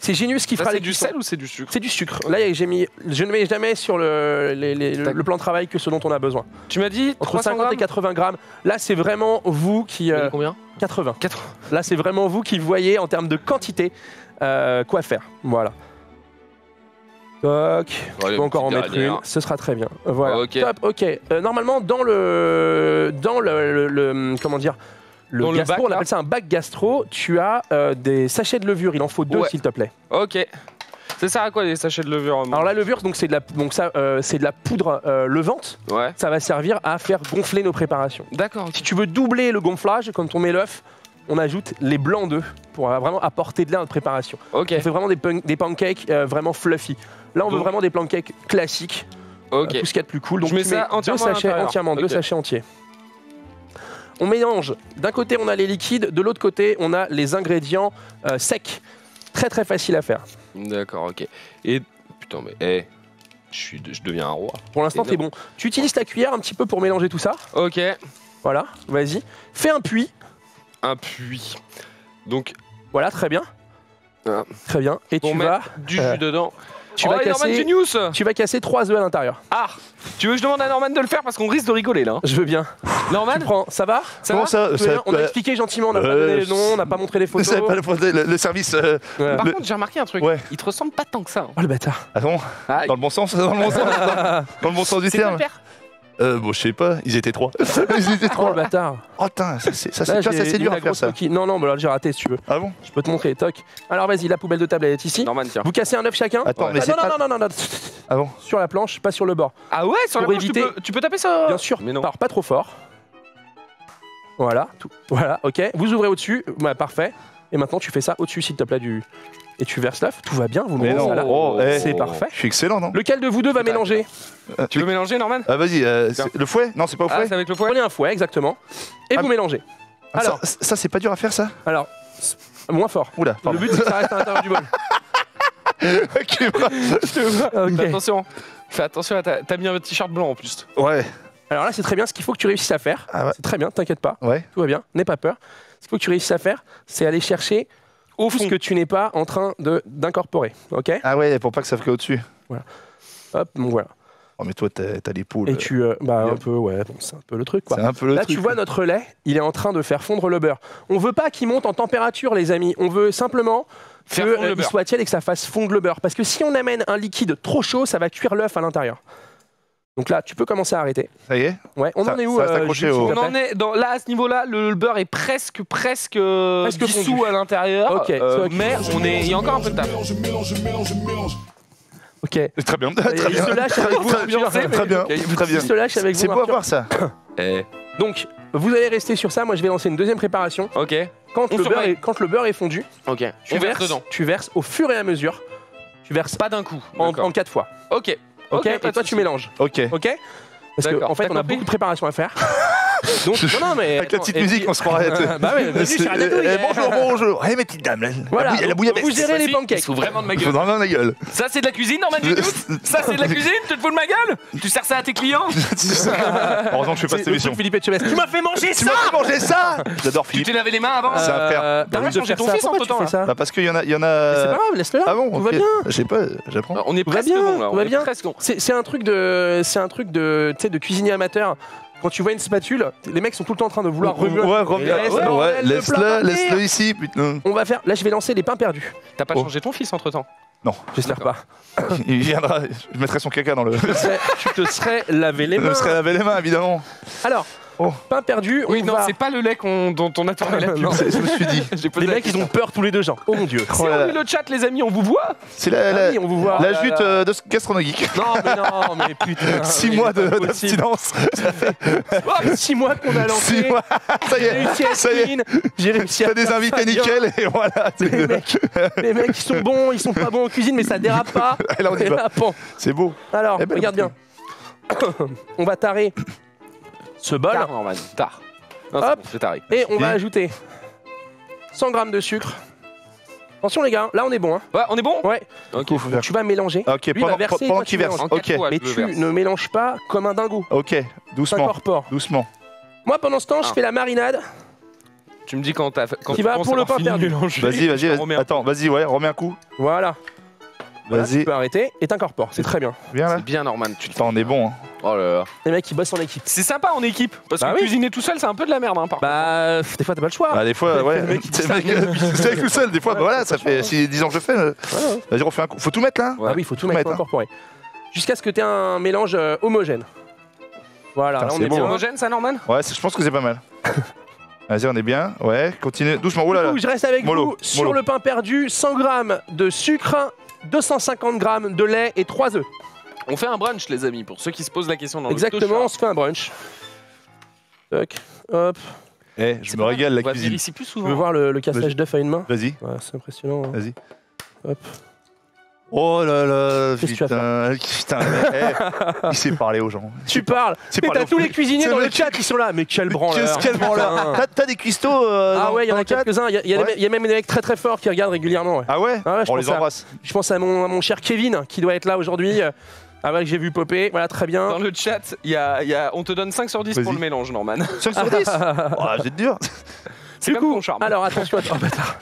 Speaker 1: C'est Genius qui
Speaker 3: Ça
Speaker 1: fera
Speaker 3: c'est
Speaker 1: les
Speaker 3: du
Speaker 1: cuissons.
Speaker 3: sel ou c'est du sucre?
Speaker 1: C'est du sucre. Là, je ne mets jamais sur le plan de travail que ce dont on a besoin.
Speaker 3: Tu m'as dit
Speaker 1: Entre
Speaker 3: 300
Speaker 1: 50 et
Speaker 3: grammes
Speaker 1: 80 grammes. Là, c'est vraiment vous qui...
Speaker 3: Tu m'as dit combien?
Speaker 1: 80.
Speaker 3: 80.
Speaker 1: Là, c'est vraiment vous qui voyez en termes de quantité quoi faire. Voilà. Toc.
Speaker 3: Allez,
Speaker 1: Je peux
Speaker 3: une
Speaker 1: encore en
Speaker 3: petite
Speaker 1: mettre
Speaker 3: dernière.
Speaker 1: une, ce sera très bien. Voilà.
Speaker 3: Ok.
Speaker 1: Top, ok. Normalement, dans le comment dire, le
Speaker 3: Dans le
Speaker 1: gastro,
Speaker 3: bac,
Speaker 1: on
Speaker 3: là
Speaker 1: appelle ça un bac gastro. Tu as des sachets de levure. Il en faut 2,
Speaker 3: Ouais.
Speaker 1: s'il te plaît.
Speaker 3: Ok. Ça sert à quoi les sachets de levure?
Speaker 1: Alors la levure, donc c'est de la poudre levante.
Speaker 3: Ouais.
Speaker 1: Ça va servir à faire gonfler nos préparations.
Speaker 3: D'accord.
Speaker 1: Si tu veux doubler le gonflage, quand on met l'œuf, on ajoute les blancs d'œufs pour vraiment apporter de lait à notre préparation.
Speaker 3: Ok.
Speaker 1: On fait vraiment des pancakes vraiment fluffy. Là, on veut
Speaker 3: Donc-
Speaker 1: vraiment des pancakes classiques.
Speaker 3: Ok.
Speaker 1: Tout ce qu'il y a de plus cool. Donc
Speaker 3: Je mets
Speaker 1: tu
Speaker 3: ça
Speaker 1: mets
Speaker 3: entièrement
Speaker 1: deux
Speaker 3: à
Speaker 1: sachets
Speaker 3: l'intérieur.
Speaker 1: entièrement,
Speaker 3: Ok.
Speaker 1: 2 sachets entiers. On mélange. D'un côté, on a les liquides. De l'autre côté, on a les ingrédients secs. Très très facile à faire.
Speaker 3: D'accord, ok. Et putain, mais je deviens un roi.
Speaker 1: Pour l'instant,
Speaker 3: Et
Speaker 1: c'est bon. Tu utilises ta cuillère un petit peu pour mélanger tout ça.
Speaker 3: Ok.
Speaker 1: Voilà, vas-y. Fais un puits.
Speaker 3: Un puits. Donc,
Speaker 1: Voilà, très bien.
Speaker 3: Ah.
Speaker 1: Très bien. Et
Speaker 3: pour
Speaker 1: tu vas.
Speaker 3: mettre du jus dedans.
Speaker 1: Tu vas
Speaker 3: Norman
Speaker 1: casser.
Speaker 3: Genius.
Speaker 1: Tu vas casser 3 œufs à l'intérieur.
Speaker 3: Ah, tu veux que je demande à Norman de le faire parce qu'on risque de rigoler là.
Speaker 1: Je veux bien.
Speaker 3: Norman,
Speaker 1: Tu prends. Ça va?
Speaker 3: ça
Speaker 2: Comment
Speaker 3: va
Speaker 2: ça,
Speaker 1: Tout va bien. On a expliqué gentiment, on n'a pas donné les noms, on n'a pas montré les
Speaker 2: Vous
Speaker 1: photos.
Speaker 2: savez pas le service.
Speaker 1: Ouais.
Speaker 3: Par
Speaker 2: Le-
Speaker 3: contre, j'ai remarqué un truc.
Speaker 2: Ouais.
Speaker 3: Il te ressemble pas tant que ça. hein.
Speaker 1: Oh le bâtard.
Speaker 2: Attends,
Speaker 3: Ah,
Speaker 2: dans le bon sens, dans le bon sens, dans le bon sens du
Speaker 3: c'est quoi
Speaker 2: terme.
Speaker 3: le père?
Speaker 2: Bon, je sais pas, ils étaient 3. Ils étaient
Speaker 1: Oh
Speaker 2: 3.
Speaker 1: le bâtard.
Speaker 2: Oh putain, ça c'est
Speaker 1: Là,
Speaker 2: tu vois, ça,
Speaker 1: j'ai
Speaker 2: c'est
Speaker 1: mis
Speaker 2: dur
Speaker 1: la
Speaker 2: à faire
Speaker 1: grosse
Speaker 2: ça.
Speaker 1: coquille. Non, bah, là j'ai raté si tu veux.
Speaker 2: Ah bon?
Speaker 1: Je peux te montrer, toc. Alors vas-y, la poubelle de table elle est ici.
Speaker 3: Norman, tiens.
Speaker 1: Vous cassez un œuf chacun.
Speaker 2: Attends,
Speaker 3: Ouais.
Speaker 2: mais
Speaker 1: Ah,
Speaker 2: c'est
Speaker 1: non,
Speaker 2: pas.
Speaker 1: non, non, non, non, non.
Speaker 2: Ah bon?
Speaker 1: Sur la planche, pas sur le bord.
Speaker 3: Ah ouais, sur la
Speaker 1: Pour
Speaker 3: planche,
Speaker 1: éviter-
Speaker 3: tu peux taper ça.
Speaker 1: Bien sûr.
Speaker 3: Mais non.
Speaker 1: Alors pas trop fort. Voilà, voilà, ok. Vous ouvrez au-dessus, ouais, parfait. Et maintenant tu fais ça au-dessus s'il te plaît du. Et tu verses l'œuf, tout va bien, vous
Speaker 2: Mais
Speaker 1: mettez ça là.
Speaker 2: non, oh,
Speaker 1: C'est parfait.
Speaker 2: je suis excellent, non?
Speaker 1: Lequel de vous deux va mélanger?
Speaker 3: Tu veux mélanger, Norman?
Speaker 2: Ah vas-y,
Speaker 3: Tiens.
Speaker 2: le fouet? Non, c'est pas au
Speaker 3: Ah,
Speaker 2: fouet?
Speaker 3: c'est avec le fouet.
Speaker 1: Prenez un fouet, exactement. Et
Speaker 2: Ah,
Speaker 1: vous mélangez.
Speaker 2: Ah,
Speaker 1: Alors,
Speaker 2: ça c'est pas dur à faire ça?
Speaker 1: alors, moins fort.
Speaker 2: Oula,
Speaker 1: Le
Speaker 2: pardon.
Speaker 1: but c'est que ça reste à l'intérieur du bol.
Speaker 2: Ok,
Speaker 1: Ok.
Speaker 3: Fais attention, t'as mis un t-shirt blanc en plus.
Speaker 2: ouais,
Speaker 1: Alors là c'est très bien, ce qu'il faut que tu réussisses à faire,
Speaker 2: Ah ouais.
Speaker 1: c'est très bien, t'inquiète pas,
Speaker 2: ouais.
Speaker 1: tout va bien, n'aie pas peur. Ce qu'il faut que tu réussisses à faire, c'est aller chercher
Speaker 3: Au
Speaker 1: tout
Speaker 3: fond.
Speaker 1: ce que tu n'es pas en train d'incorporer. Ok?
Speaker 2: Ah ouais, pour pas que ça fasse au-dessus.
Speaker 1: Hop, donc voilà.
Speaker 2: Oh, mais toi, t'as les poules.
Speaker 1: Et tu. Bah,
Speaker 2: bien.
Speaker 1: un peu, ouais, bon, c'est un peu le truc, quoi.
Speaker 2: C'est un peu le
Speaker 1: Là,
Speaker 2: truc.
Speaker 1: tu vois, notre lait, il est en train de faire fondre le beurre. On veut pas qu'il monte en température, les amis. On veut simplement
Speaker 3: Faire fondre le
Speaker 1: qu'il
Speaker 3: beurre.
Speaker 1: soit tiède et que ça fasse fondre le beurre. Parce que si on amène un liquide trop chaud, ça va cuire l'œuf à l'intérieur. Donc là, tu peux commencer à arrêter.
Speaker 2: Ça y est?
Speaker 1: Ouais, on
Speaker 2: Ça-
Speaker 1: en est où
Speaker 2: ça reste accroché
Speaker 1: Jules,
Speaker 2: au-
Speaker 1: s'il te
Speaker 3: On
Speaker 1: plaît
Speaker 3: en est dans, là à ce niveau-là, le beurre est presque dissous
Speaker 1: fondu.
Speaker 3: à l'intérieur.
Speaker 1: Ok, c'est ok.
Speaker 3: Mais il y a encore un peu de taf.
Speaker 1: Ok.
Speaker 2: Très bien.
Speaker 1: Et
Speaker 2: Très
Speaker 1: il
Speaker 2: bien.
Speaker 1: se lâche avec vous.
Speaker 2: Très bien.
Speaker 1: Arthur.
Speaker 2: Très bien. Très bien.
Speaker 1: Il se lâche avec vous.
Speaker 2: C'est beau à
Speaker 1: Arthur.
Speaker 2: voir ça.
Speaker 1: Donc, vous allez rester sur ça. Moi, je vais lancer une deuxième préparation.
Speaker 3: Ok.
Speaker 1: Quand
Speaker 3: On surveille.
Speaker 1: le beurre est fondu,
Speaker 3: Ok.
Speaker 1: tu
Speaker 3: On verse
Speaker 1: verses
Speaker 3: dedans.
Speaker 1: Tu verses au fur et à mesure. Tu verses
Speaker 3: Pas d'un coup.
Speaker 1: en
Speaker 3: D'accord.
Speaker 1: 4 fois.
Speaker 3: Ok.
Speaker 1: Ok.
Speaker 3: pas
Speaker 1: Et
Speaker 3: de
Speaker 1: toi,
Speaker 3: souci.
Speaker 1: tu mélanges.
Speaker 2: Ok.
Speaker 1: Ok. Parce
Speaker 3: D'accord.
Speaker 1: qu'en fait,
Speaker 3: T'as
Speaker 1: on a
Speaker 3: compris
Speaker 1: beaucoup de préparation à faire. Donc, non, mais.
Speaker 2: Avec la
Speaker 1: attends,
Speaker 2: petite
Speaker 1: et
Speaker 2: musique,
Speaker 1: puis-
Speaker 2: on se croirait.
Speaker 1: Bah ouais, bienvenue sur Ratatouille.
Speaker 2: Bonjour, bonjour. Eh, mes petites dames.
Speaker 1: Voilà,
Speaker 2: La bouillabaisse.
Speaker 1: vous gérez les
Speaker 3: Voici,
Speaker 1: pancakes.
Speaker 3: ils sont vraiment de ma
Speaker 2: Il faut
Speaker 3: gueule.
Speaker 2: vraiment la gueule.
Speaker 3: Ça c'est de la cuisine, Norman Genius. Ça c'est de la cuisine. Tu te fous de ma gueule. Tu sers ça à tes clients.
Speaker 2: Heureusement que je fais pas cette
Speaker 1: C'est le
Speaker 2: émission.
Speaker 1: truc Philippe Etchebest. Tu m'as fait manger
Speaker 2: Tu
Speaker 1: ça.
Speaker 2: m'as fait manger ça. J'adore
Speaker 3: Tu
Speaker 2: Philippe.
Speaker 3: t'es lavé les mains avant.
Speaker 2: C'est un frère.
Speaker 3: T'as
Speaker 1: Arrête
Speaker 3: changé
Speaker 1: de faire
Speaker 3: ton
Speaker 1: ça.
Speaker 3: fils
Speaker 1: Pourquoi
Speaker 3: entre-temps,
Speaker 1: tu fais ça
Speaker 2: Bah parce qu'il y en a.
Speaker 1: C'est pas grave, laisse-le là.
Speaker 2: Ah bon,
Speaker 1: Tout va
Speaker 2: ok.
Speaker 1: bien.
Speaker 2: Je sais pas, j'apprends.
Speaker 3: On est
Speaker 1: Tout va
Speaker 3: presque
Speaker 1: bien,
Speaker 3: bon là.
Speaker 1: tout
Speaker 3: On
Speaker 1: va
Speaker 3: est
Speaker 1: bien.
Speaker 3: presque bon.
Speaker 1: C'est un truc de, tu sais, de cuisinier amateur. Quand tu vois une spatule, les mecs sont tout le temps en train de vouloir remuer.
Speaker 2: Ouais, reviens. Ouais, laisse-le,
Speaker 1: laisse-le.
Speaker 2: laisse-le ici, putain.
Speaker 1: On va faire. Là, je vais lancer les pains perdus.
Speaker 3: T'as pas
Speaker 2: Oh.
Speaker 3: changé ton fils entre temps.
Speaker 2: Non,
Speaker 1: J'espère pas.
Speaker 2: il viendra. Je mettrai son caca dans le.
Speaker 1: Tu te serais lavé les
Speaker 2: Je
Speaker 1: mains.
Speaker 2: me serais lavé les mains, évidemment.
Speaker 1: Alors,
Speaker 2: Oh.
Speaker 1: pain perdu.
Speaker 3: Oui,
Speaker 1: on
Speaker 3: non,
Speaker 1: va-
Speaker 3: c'est pas le lait dont on a tourné la pub.
Speaker 1: Non.
Speaker 2: Je me suis dit.
Speaker 3: J'ai posé
Speaker 1: Les
Speaker 3: la
Speaker 1: mecs, ils
Speaker 3: question.
Speaker 1: ont peur tous les deux, genre. Oh mon dieu.
Speaker 3: Si on lit le chat, les amis, on vous voit.
Speaker 2: C'est
Speaker 1: Ah oui, on vous voit.
Speaker 2: la
Speaker 3: là
Speaker 2: jute
Speaker 3: là.
Speaker 2: de gastronomique.
Speaker 1: Non, mais putain.
Speaker 2: 6 mois
Speaker 1: c'est pas possible.
Speaker 2: d'abstinence.
Speaker 1: 6 mois qu'on a
Speaker 2: 6
Speaker 1: lancé.
Speaker 2: mois. Ça y
Speaker 1: J'ai
Speaker 2: est.
Speaker 1: réussi à
Speaker 2: Ça y est.
Speaker 1: clean. J'ai réussi à
Speaker 2: T'as des
Speaker 1: faire
Speaker 2: invités
Speaker 1: ça bien.
Speaker 2: nickel et voilà.
Speaker 1: Les mecs, ils sont bons, ils sont pas bons en cuisine, mais ça dérape pas.
Speaker 2: Et là, on y va.
Speaker 1: Dérapant.
Speaker 2: C'est beau.
Speaker 1: Alors,
Speaker 2: Eh ben,
Speaker 1: regarde bien. On va tarer ce bol
Speaker 3: Tard, Norman. Tard. Non,
Speaker 1: Hop.
Speaker 3: c'est bon, c'est taré.
Speaker 1: et on va
Speaker 2: Bien.
Speaker 1: ajouter 100 g de sucre. Attention les gars, là on est bon. Hein.
Speaker 3: Ouais, on est bon.
Speaker 1: Ouais,
Speaker 3: Ok.
Speaker 2: Faut faire.
Speaker 1: tu vas mélanger.
Speaker 2: Ok,
Speaker 1: Lui, il va
Speaker 2: pendant
Speaker 1: verser,
Speaker 2: pendant
Speaker 1: toi,
Speaker 2: qu'il
Speaker 1: tu
Speaker 2: verse.
Speaker 1: mélanges.
Speaker 3: En
Speaker 2: Ok.
Speaker 3: 4 fois,
Speaker 1: Mais
Speaker 3: je le
Speaker 1: tu
Speaker 3: verse.
Speaker 1: ne mélanges pas comme un dingo.
Speaker 2: Ok. Doucement.
Speaker 1: T'incorpores.
Speaker 2: Doucement.
Speaker 1: Moi pendant ce temps, je
Speaker 3: Ah.
Speaker 1: fais la marinade.
Speaker 3: Tu me dis quand t'as quand
Speaker 1: Qui
Speaker 3: tu
Speaker 1: va
Speaker 3: penses
Speaker 1: pour le
Speaker 3: avoir
Speaker 1: pain
Speaker 3: fini de
Speaker 1: perdu.
Speaker 3: mélanger.
Speaker 2: Vas-y,
Speaker 3: Je t'en remets
Speaker 2: vas-y.
Speaker 3: un
Speaker 2: Attends, vas-y, ouais, remets un coup.
Speaker 1: Voilà. Voilà, tu
Speaker 2: Vas-y.
Speaker 1: peux arrêter et t'incorpores. C'est très bien.
Speaker 2: Viens là.
Speaker 3: C'est bien, Norman. Tu le
Speaker 2: Putain, on est bon. Hein.
Speaker 3: Oh là là.
Speaker 1: Les mecs, ils bossent en équipe.
Speaker 3: C'est sympa en équipe. Parce
Speaker 1: Bah
Speaker 3: que
Speaker 1: oui.
Speaker 3: cuisiner tout seul, c'est un peu de la merde, hein, par contre.
Speaker 1: Bah, des fois, t'as pas le choix.
Speaker 2: Bah, des fois, ouais.
Speaker 1: Le mec, il dit
Speaker 2: C'est
Speaker 1: ça.
Speaker 2: tout seul. Des fois, bah, voilà, ça fait 10 ans que je le fais.
Speaker 1: Ouais.
Speaker 2: Vas-y, on fait un coup. Faut tout mettre là.
Speaker 3: Ouais.
Speaker 1: Ah oui, il faut tout
Speaker 2: Tout
Speaker 1: mettre,
Speaker 2: mettre,
Speaker 1: faut
Speaker 2: hein.
Speaker 1: incorporer. Jusqu'à ce que tu aies un mélange homogène. Voilà,
Speaker 2: Putain,
Speaker 1: là on
Speaker 2: c'est
Speaker 1: est
Speaker 2: beau,
Speaker 3: C'est
Speaker 1: bien.
Speaker 2: hein.
Speaker 3: homogène, ça, Norman?
Speaker 2: Ouais, je pense que c'est pas mal. Vas-y, on est bien. Ouais, continue. Doucement. Oh là
Speaker 1: Du
Speaker 2: là.
Speaker 1: coup, je reste avec
Speaker 2: Mollo,
Speaker 1: vous sur
Speaker 2: mollo.
Speaker 1: le pain perdu, 100 g de sucre, 250 g de lait et 3 œufs.
Speaker 3: On fait un brunch, les amis, pour ceux qui se posent la question dans le
Speaker 1: Exactement, on se fait un brunch. Toc, hop.
Speaker 2: Eh, je me régale la
Speaker 3: On va venir
Speaker 2: cuisine.
Speaker 3: ici plus
Speaker 1: Tu
Speaker 3: souvent.
Speaker 1: veux voir le cassage
Speaker 2: Vas-y.
Speaker 1: d'œuf à une main?
Speaker 2: Vas-y,
Speaker 1: Ouais, c'est impressionnant. hein.
Speaker 2: vas-y.
Speaker 1: Hop.
Speaker 2: Oh là là,
Speaker 1: Qu'est-ce que tu vas
Speaker 2: putain, il sait parler aux gens.
Speaker 1: Tu parles.
Speaker 2: C'est
Speaker 1: Et
Speaker 2: pas
Speaker 1: t'as
Speaker 2: le-
Speaker 1: tous les cuisiniers
Speaker 2: c'est
Speaker 1: dans
Speaker 2: le
Speaker 1: le chat qui sont là. Mais quel branleur.
Speaker 2: Qu'est-ce qu'elle branleur. T'as des cuistots
Speaker 1: Ah ouais, il y en a quelques-uns. Il y a
Speaker 2: Ouais.
Speaker 1: il y a même des mecs très très forts qui regardent régulièrement. Ouais.
Speaker 2: Ah ouais,
Speaker 1: Ah ouais, je
Speaker 2: on
Speaker 1: pense
Speaker 2: les
Speaker 1: à-
Speaker 2: embrasse.
Speaker 1: Je pense à mon cher Kevin qui doit être là aujourd'hui. Ah ouais, que j'ai vu popper. Voilà, très bien.
Speaker 3: Dans le chat, on te donne 5 sur 10 pour
Speaker 2: Vas-y.
Speaker 3: le mélange, Norman.
Speaker 2: 5 sur 10. Oh, vous êtes dur.
Speaker 3: C'est
Speaker 1: Du
Speaker 3: comme
Speaker 1: coup,
Speaker 3: ton charme.
Speaker 1: alors attention, oh bâtard.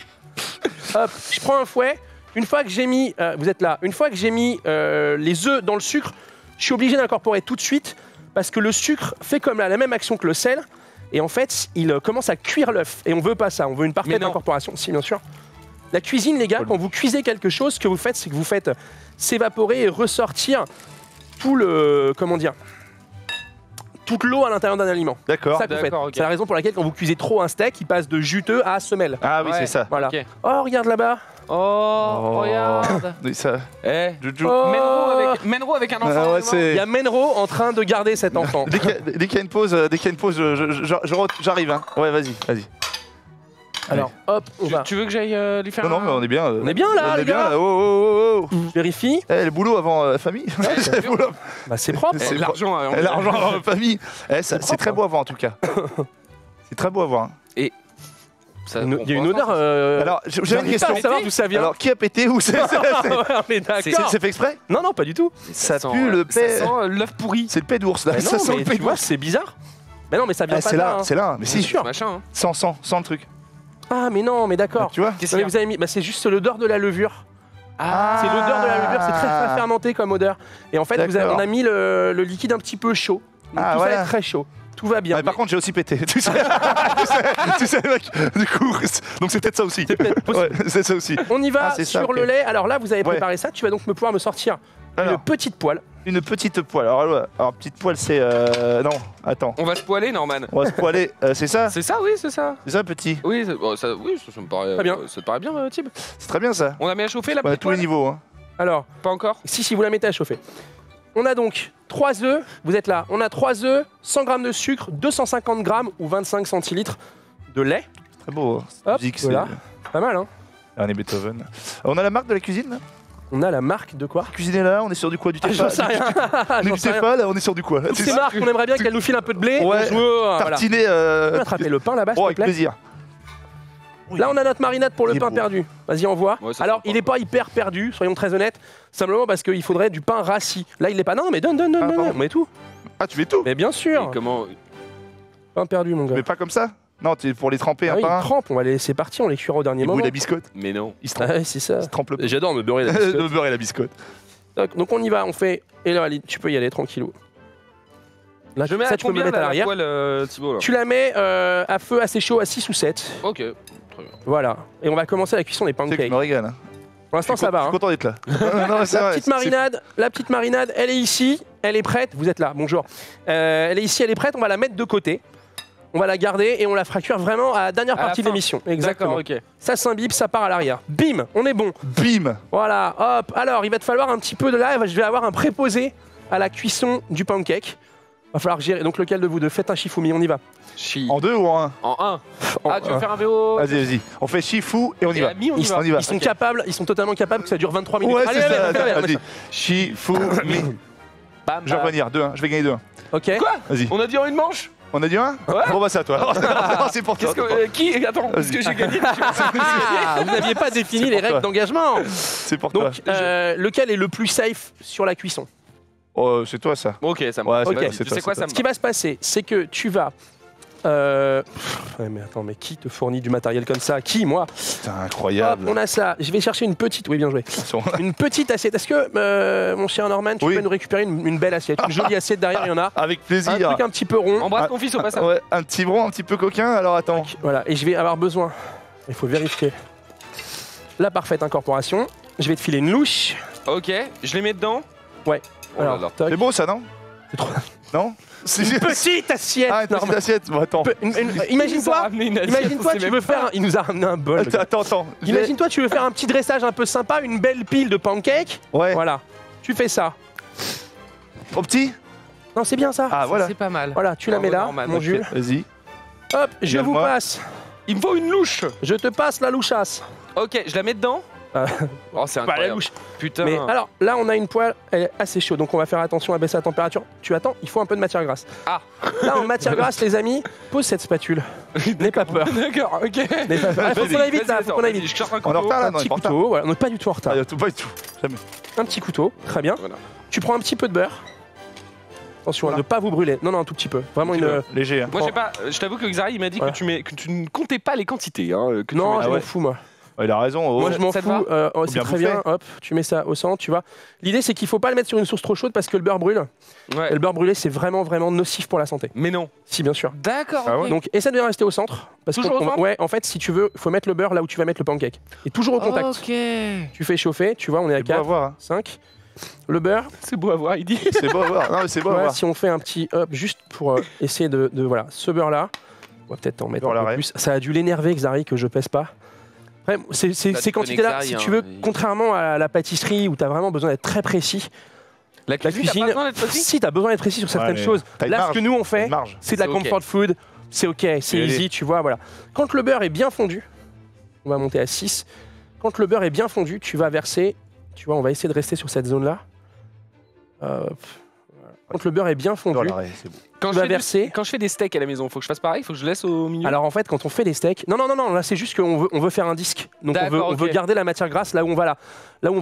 Speaker 1: Hop, je prends un fouet, Une fois que j'ai mis, vous êtes là, une fois que j'ai mis les œufs dans le sucre, je suis obligé d'incorporer tout de suite parce que le sucre fait comme la même action que le sel et en fait, il commence à cuire l'œuf et on veut pas ça, on veut une parfaite incorporation. Si, bien sûr. La cuisine, les gars, quand vous cuisez quelque chose, ce que vous faites, c'est que vous faites s'évaporer et ressortir tout le, comment dire, toute l'eau à l'intérieur d'un aliment.
Speaker 2: D'accord.
Speaker 1: Ça que vous faites.
Speaker 3: Ok.
Speaker 1: C'est la raison pour laquelle quand vous cuisez trop un steak, il passe de juteux à semelle.
Speaker 2: Ah oui,
Speaker 3: Ouais.
Speaker 2: c'est ça.
Speaker 1: Voilà.
Speaker 3: Ok.
Speaker 1: Oh, regarde là-bas.
Speaker 3: Oh, regarde.
Speaker 2: Oui, ça.
Speaker 3: Eh,
Speaker 2: Juju.
Speaker 1: Oh.
Speaker 3: Menro avec un enfant.
Speaker 2: Ah ouais,
Speaker 3: vraiment.
Speaker 2: c'est-
Speaker 1: Il y a Menro en train de garder cet enfant.
Speaker 2: Dès qu'il y a une pause, j'arrive. Hein. Ouais, vas-y.
Speaker 1: Alors, hop, on va.
Speaker 3: Tu veux que j'aille lui faire
Speaker 2: Non, mais on est bien.
Speaker 1: On est bien là,
Speaker 2: On
Speaker 1: les
Speaker 2: est bien
Speaker 1: gars.
Speaker 2: là. Oh.
Speaker 1: Je vérifie.
Speaker 2: Eh, le boulot avant la famille. Le boulot-
Speaker 1: Bah, c'est propre.
Speaker 2: C'est
Speaker 3: l'argent.
Speaker 2: Eh, l'argent avant la famille. Eh, c'est
Speaker 1: propre,
Speaker 2: très beau à voir en tout cas. C'est très beau à voir.
Speaker 3: Ça,
Speaker 1: Il
Speaker 3: bon,
Speaker 1: y a une
Speaker 3: pour
Speaker 1: odeur.
Speaker 3: l'instant,
Speaker 2: Alors, j'avais une
Speaker 1: j'arrive pas
Speaker 2: question.
Speaker 1: à savoir d'où ça vient.
Speaker 2: Alors, qui a pété ou c'est
Speaker 1: Ouais, on est d'accord.
Speaker 2: c'est fait exprès?
Speaker 1: Non, non, pas du tout.
Speaker 2: Ça
Speaker 3: sent,
Speaker 2: pue le
Speaker 3: ça
Speaker 2: paix.
Speaker 3: sent l'œuf pourri.
Speaker 2: C'est le paix d'ours là.
Speaker 1: Mais
Speaker 2: Ça
Speaker 1: non,
Speaker 2: sent
Speaker 1: mais
Speaker 2: le paix
Speaker 1: tu vois,
Speaker 2: d'ours.
Speaker 1: c'est bizarre. Mais non, mais ça vient
Speaker 2: Ah,
Speaker 1: pas
Speaker 2: c'est
Speaker 1: de
Speaker 2: là,
Speaker 1: hein.
Speaker 2: c'est là. Mais si,
Speaker 1: sûr.
Speaker 3: Machin. Hein.
Speaker 2: sans le truc.
Speaker 1: Ah, mais non, mais d'accord.
Speaker 2: Tu vois?
Speaker 3: Qu'est-ce
Speaker 1: Non, mais
Speaker 3: qu'il y a
Speaker 1: vous avez mis. Bah, c'est juste l'odeur de la levure.
Speaker 3: Ah,
Speaker 1: C'est l'odeur de la levure, c'est très fermenté comme odeur. Et en fait,
Speaker 2: D'accord.
Speaker 1: on a mis le liquide un petit peu chaud. Donc
Speaker 2: Ah,
Speaker 1: tout
Speaker 2: voilà.
Speaker 1: ça est très chaud. Tout va bien.
Speaker 2: Ah, mais par contre, j'ai aussi pété. Tu sais, mec. Du coup, donc c'est peut-être ça aussi. Ouais, c'est ça aussi.
Speaker 1: On y va
Speaker 2: Ah, c'est ça,
Speaker 1: sur
Speaker 2: ok.
Speaker 1: le lait. Alors là, vous avez
Speaker 2: Ouais.
Speaker 1: préparé ça. Tu vas donc pouvoir me sortir une
Speaker 2: Alors,
Speaker 1: petite poêle.
Speaker 2: une petite poêle. Alors petite poêle, c'est. Non, attends.
Speaker 3: On va se poiler, Norman.
Speaker 2: On va se poêler. C'est ça?
Speaker 3: C'est ça, oui, c'est ça.
Speaker 2: C'est ça, petit?
Speaker 3: Oui, ça me paraît.
Speaker 1: Très bien.
Speaker 3: Ça te paraît bien, Tib.
Speaker 2: C'est très bien ça.
Speaker 3: On a mis à chauffer la
Speaker 2: Ouais, à
Speaker 3: petite
Speaker 2: tous les
Speaker 3: poêle
Speaker 2: niveaux. Hein.
Speaker 1: Alors,
Speaker 3: Pas encore.
Speaker 1: si vous la mettez à chauffer. On a donc 3 œufs, vous êtes là. On a 3 œufs, 100 g de sucre, 250 g ou 25 centilitres de lait.
Speaker 2: Très beau.
Speaker 1: Hop,
Speaker 2: Musique,
Speaker 1: voilà. Pas mal, hein.
Speaker 2: Dernier Beethoven. On a la marque de la cuisine là?
Speaker 1: On a la marque de quoi?
Speaker 2: Cuisiner là, on est sur du quoi? Du
Speaker 1: Ah, j'en sais rien.
Speaker 2: Du
Speaker 1: J'en sais rien.
Speaker 2: Tefal, là, on est sur du quoi?
Speaker 1: Toutes ces marques, on aimerait bien qu'elles nous filent un peu de blé.
Speaker 2: Ouais.
Speaker 1: On joue, voilà.
Speaker 2: Tartiner.
Speaker 1: On peut attraper le pain là-bas, s'il
Speaker 2: Oh,
Speaker 1: te
Speaker 2: avec
Speaker 1: plaît.
Speaker 2: plaisir.
Speaker 1: Là, on a notre marinade pour
Speaker 2: Il
Speaker 1: le
Speaker 2: est
Speaker 1: pain
Speaker 2: beau.
Speaker 1: perdu. Vas-y, envoie.
Speaker 3: Ouais, ça
Speaker 1: Alors,
Speaker 3: sent
Speaker 1: il
Speaker 3: pas,
Speaker 1: n'est pas hyper perdu, soyons très honnêtes. Simplement parce qu'il faudrait du pain rassis. Là, il n'est pas. Non, mais donne.
Speaker 2: Ah, pardon.
Speaker 1: On met tout.
Speaker 2: Ah, tu fais tout?
Speaker 1: Mais bien sûr.
Speaker 3: Et comment
Speaker 1: Pain perdu, mon gars.
Speaker 2: Mais pas comme ça? Non, c'est pour les tremper
Speaker 1: Ah
Speaker 2: un
Speaker 1: oui,
Speaker 2: par
Speaker 1: il
Speaker 2: un.
Speaker 1: trempe, on va les laisser partir, on les cuira au dernier
Speaker 2: Il bouille
Speaker 1: moment.
Speaker 2: la biscotte.
Speaker 3: Mais non.
Speaker 2: Il se
Speaker 1: Ah
Speaker 2: trempe,
Speaker 1: ouais, c'est ça.
Speaker 2: il se trempe le
Speaker 1: J'adore me beurrer la biscotte.
Speaker 2: le beurre et la biscotte.
Speaker 1: Donc on y va, on fait. Et là, Ali, tu peux y aller tranquillou. Là,
Speaker 3: Je mets
Speaker 1: ça,
Speaker 3: à
Speaker 1: tu peux me
Speaker 3: combien
Speaker 1: le mettre à
Speaker 3: la
Speaker 1: l'arrière.
Speaker 3: poêle, Thibaut là
Speaker 1: Tu la mets à feu assez chaud, à 6 ou 7.
Speaker 3: Ok. Très bien.
Speaker 1: Voilà. Et on va commencer la cuisson des
Speaker 2: Tu sais que je
Speaker 1: pancakes.
Speaker 2: me régale. Hein.
Speaker 1: Pour l'instant, ça va.
Speaker 2: Je suis
Speaker 1: hein.
Speaker 2: content d'être là. Non, mais c'est vrai,
Speaker 1: La petite marinade, elle est ici, elle est prête. Vous êtes là, bonjour. Elle est ici, elle est prête. On va la mettre de côté. On va la garder et on la fera cuire vraiment à la dernière
Speaker 3: À la
Speaker 1: partie de
Speaker 3: fin.
Speaker 1: l'émission. Exactement.
Speaker 3: D'accord, ok.
Speaker 1: Ça s'imbibe, ça part à l'arrière. Bim, on est bon.
Speaker 2: Bim.
Speaker 1: Voilà, hop. Alors, il va te falloir un petit peu de là. Je vais avoir un préposé à la cuisson du pancake. Va falloir gérer. Donc, lequel de vous deux? Faites un Shifumi, on y va.
Speaker 3: Chi.
Speaker 2: En 2 ou en 1?
Speaker 3: En 1.
Speaker 1: En
Speaker 3: Ah, tu veux
Speaker 1: un.
Speaker 3: faire un VO
Speaker 2: Vas-y. On fait Shifu et on y va.
Speaker 3: Ami, on y
Speaker 1: Ils,
Speaker 3: va.
Speaker 2: On y va.
Speaker 1: ils sont capables, ils sont totalement capables que ça dure 23 minutes.
Speaker 2: Ouais,
Speaker 1: Allez,
Speaker 2: c'est
Speaker 1: allez,
Speaker 2: ça.
Speaker 1: allez, allez,
Speaker 2: Vas-y. Shifu, mi.
Speaker 3: Bam,
Speaker 2: Je vais
Speaker 3: bam.
Speaker 2: revenir. 2-1. Je vais gagner 2-1.
Speaker 1: Ok.
Speaker 3: Quoi
Speaker 2: Vas-y.
Speaker 3: On a dit en une manche
Speaker 2: On a dit 1?
Speaker 3: Ouais.
Speaker 2: Bon, bah, c'est à toi. C'est pour toi.
Speaker 3: Qu'est-ce que. Qui Attends, est-ce que j'ai gagné
Speaker 1: Ah, vous n'aviez pas défini
Speaker 2: C'est
Speaker 1: les
Speaker 2: pour
Speaker 1: règles
Speaker 2: toi.
Speaker 1: d'engagement.
Speaker 2: C'est pour toi.
Speaker 1: Donc, lequel est le plus safe sur la cuisson?
Speaker 2: Oh, c'est toi ça.
Speaker 3: Bon, ok, ça me
Speaker 2: Ouais,
Speaker 1: c'est
Speaker 3: Vas-y,
Speaker 1: toi,
Speaker 2: c'est
Speaker 3: tu
Speaker 2: toi,
Speaker 3: sais quoi,
Speaker 2: c'est
Speaker 3: ça me
Speaker 1: Ce qui va se passer, c'est que tu vas. Ouais, mais attends, mais qui te fournit du matériel comme ça? Qui, moi?
Speaker 2: Putain,
Speaker 1: Hop,
Speaker 2: incroyable.
Speaker 1: on a ça. Je vais chercher une petite. Oui, bien joué.
Speaker 2: Attention.
Speaker 1: Une petite assiette. Est-ce que, mon cher Norman, tu
Speaker 2: Oui.
Speaker 1: peux nous récupérer une belle assiette? Une jolie assiette derrière, il y en a.
Speaker 2: Avec
Speaker 1: Un
Speaker 2: plaisir.
Speaker 1: truc un petit peu rond.
Speaker 3: Embrasse
Speaker 2: Ah,
Speaker 3: ton fils au passage.
Speaker 2: Ouais, un petit bron, un petit peu coquin. Alors attends.
Speaker 1: Voilà, et je vais avoir besoin. Il faut vérifier la parfaite incorporation. Je vais te filer une louche.
Speaker 3: Ok, je les mets dedans.
Speaker 1: Ouais.
Speaker 3: Oh là
Speaker 1: Alors,
Speaker 3: là.
Speaker 1: toc.
Speaker 2: C'est beau ça, non?
Speaker 1: C'est trop-
Speaker 2: Non? C'est
Speaker 1: Petite assiette.
Speaker 2: Ah, une petite
Speaker 1: Norman.
Speaker 2: assiette. Bon, attends.
Speaker 1: Imagine-toi, tu veux faire. Il nous a ramené un bol. le gars.
Speaker 2: Attends.
Speaker 1: Imagine-toi, tu veux faire un petit dressage un peu sympa, une belle pile de pancakes.
Speaker 2: Ouais.
Speaker 1: Voilà, tu fais ça.
Speaker 2: Trop petit?
Speaker 1: Non, c'est bien ça.
Speaker 2: Ah, voilà.
Speaker 3: C'est pas mal.
Speaker 1: Voilà, tu la mets là,
Speaker 3: Norman,
Speaker 1: mon
Speaker 3: ok.
Speaker 1: Jules.
Speaker 2: Vas-y.
Speaker 1: Hop, je vous
Speaker 2: Regarde-moi.
Speaker 1: passe.
Speaker 3: Il me faut une louche.
Speaker 1: Je te passe la louchasse.
Speaker 3: Ok, je la mets dedans.
Speaker 1: Ah.
Speaker 3: Oh, c'est
Speaker 1: Pas la
Speaker 3: incroyable.
Speaker 1: louche.
Speaker 3: Putain.
Speaker 1: Mais alors, là, on a une poêle, elle est assez chaude, donc on va faire attention à baisser la température. Tu attends, il faut un peu de matière grasse.
Speaker 3: Ah.
Speaker 1: Là, en matière grasse, les amis, pose cette spatule. N'aie pas peur.
Speaker 3: D'accord, ok.
Speaker 1: N'aie pas peur. Faut qu'on aille vite, là, faut qu'on aille vite.
Speaker 3: Je cherche un
Speaker 2: On est en
Speaker 3: couteau.
Speaker 2: retard là?
Speaker 1: Un
Speaker 2: Non,
Speaker 1: petit
Speaker 2: il est pas en retard.
Speaker 1: couteau, voilà, on n'est pas du tout en retard.
Speaker 2: Ah, y a tout, pas du tout. Jamais.
Speaker 1: Un petit couteau, très bien.
Speaker 3: Voilà.
Speaker 1: Tu prends un petit peu de beurre. Attention à ne pas vous brûler. Non, non, un tout petit peu. Vraiment une.
Speaker 2: Léger. Hein.
Speaker 3: Moi, je sais pas, je t'avoue que Xari, il m'a dit
Speaker 1: Voilà.
Speaker 3: que tu ne comptais pas les quantités. Hein, que tu
Speaker 1: Non,
Speaker 3: mets.
Speaker 1: je
Speaker 2: ouais.
Speaker 1: m'en fous, moi.
Speaker 2: Ouais, il a raison. Oh.
Speaker 1: Moi, je m'en
Speaker 3: ça te
Speaker 1: fous. C'est
Speaker 2: bien
Speaker 1: très
Speaker 2: bouffer.
Speaker 1: bien. Hop, tu mets ça au centre, tu vois. L'idée, c'est qu'il faut pas le mettre sur une source trop chaude parce que le beurre brûle.
Speaker 3: Ouais.
Speaker 1: Et le beurre brûlé, c'est vraiment, vraiment nocif pour la santé.
Speaker 3: Mais non.
Speaker 1: Si, bien sûr.
Speaker 3: D'accord.
Speaker 2: Ah
Speaker 3: ok.
Speaker 2: ouais.
Speaker 1: Donc, essaie de bien rester au centre. Parce
Speaker 3: Toujours au centre
Speaker 1: Ouais, en fait, si tu veux, il faut mettre le beurre là où tu vas mettre le pancake. Et toujours au contact.
Speaker 3: Ok.
Speaker 1: Tu fais chauffer, tu vois, on est à
Speaker 2: C'est beau à
Speaker 1: 4,
Speaker 2: voir. Hein.
Speaker 1: 5. Le beurre,
Speaker 3: C'est beau à voir, il dit.
Speaker 2: C'est beau à voir. Non, mais c'est beau à
Speaker 1: ouais,
Speaker 2: voir.
Speaker 1: si on fait un petit hop juste pour essayer de voilà, ce beurre là, on va peut-être en mettre
Speaker 2: Beurre
Speaker 1: un peu
Speaker 2: l'arrêt.
Speaker 1: plus. Ça a dû l'énerver Xari que je pèse pas. Après,
Speaker 3: Bah,
Speaker 1: ces
Speaker 3: tu
Speaker 1: quantités là,
Speaker 3: connais
Speaker 1: si
Speaker 3: Xari,
Speaker 1: tu veux,
Speaker 3: hein, mais-
Speaker 1: contrairement à la pâtisserie où tu as vraiment besoin d'être très précis,
Speaker 3: La
Speaker 1: la
Speaker 3: cuisine,
Speaker 1: cuisine,
Speaker 3: t'as pas besoin d'être précis.
Speaker 1: si tu as besoin d'être précis sur certaines
Speaker 2: mais
Speaker 1: choses,
Speaker 2: t'as une
Speaker 1: là ce
Speaker 2: marge,
Speaker 1: que nous on
Speaker 2: Une
Speaker 1: fait,
Speaker 2: marge.
Speaker 1: c'est de la
Speaker 3: C'est ok.
Speaker 1: comfort food, c'est ok, c'est
Speaker 2: Et allez.
Speaker 1: easy, tu vois, voilà. Quand le beurre est bien fondu, on va monter à 6. Quand le beurre est bien fondu, tu vas verser, tu vois, on va essayer de rester sur cette zone là. Voilà. Quand le beurre est bien fondu,
Speaker 2: Beurre l'arrêt, c'est beau.
Speaker 3: Quand
Speaker 1: tu
Speaker 3: je
Speaker 1: vas
Speaker 3: fais du-
Speaker 1: verser.
Speaker 3: Quand je fais des steaks à la maison, faut que je fasse pareil, faut que je laisse au milieu.
Speaker 1: Alors en fait, quand on fait des steaks, non, là c'est juste qu'on veut faire un disque. Donc
Speaker 3: D'accord,
Speaker 1: on veut
Speaker 3: ok.
Speaker 1: garder la matière grasse là où on va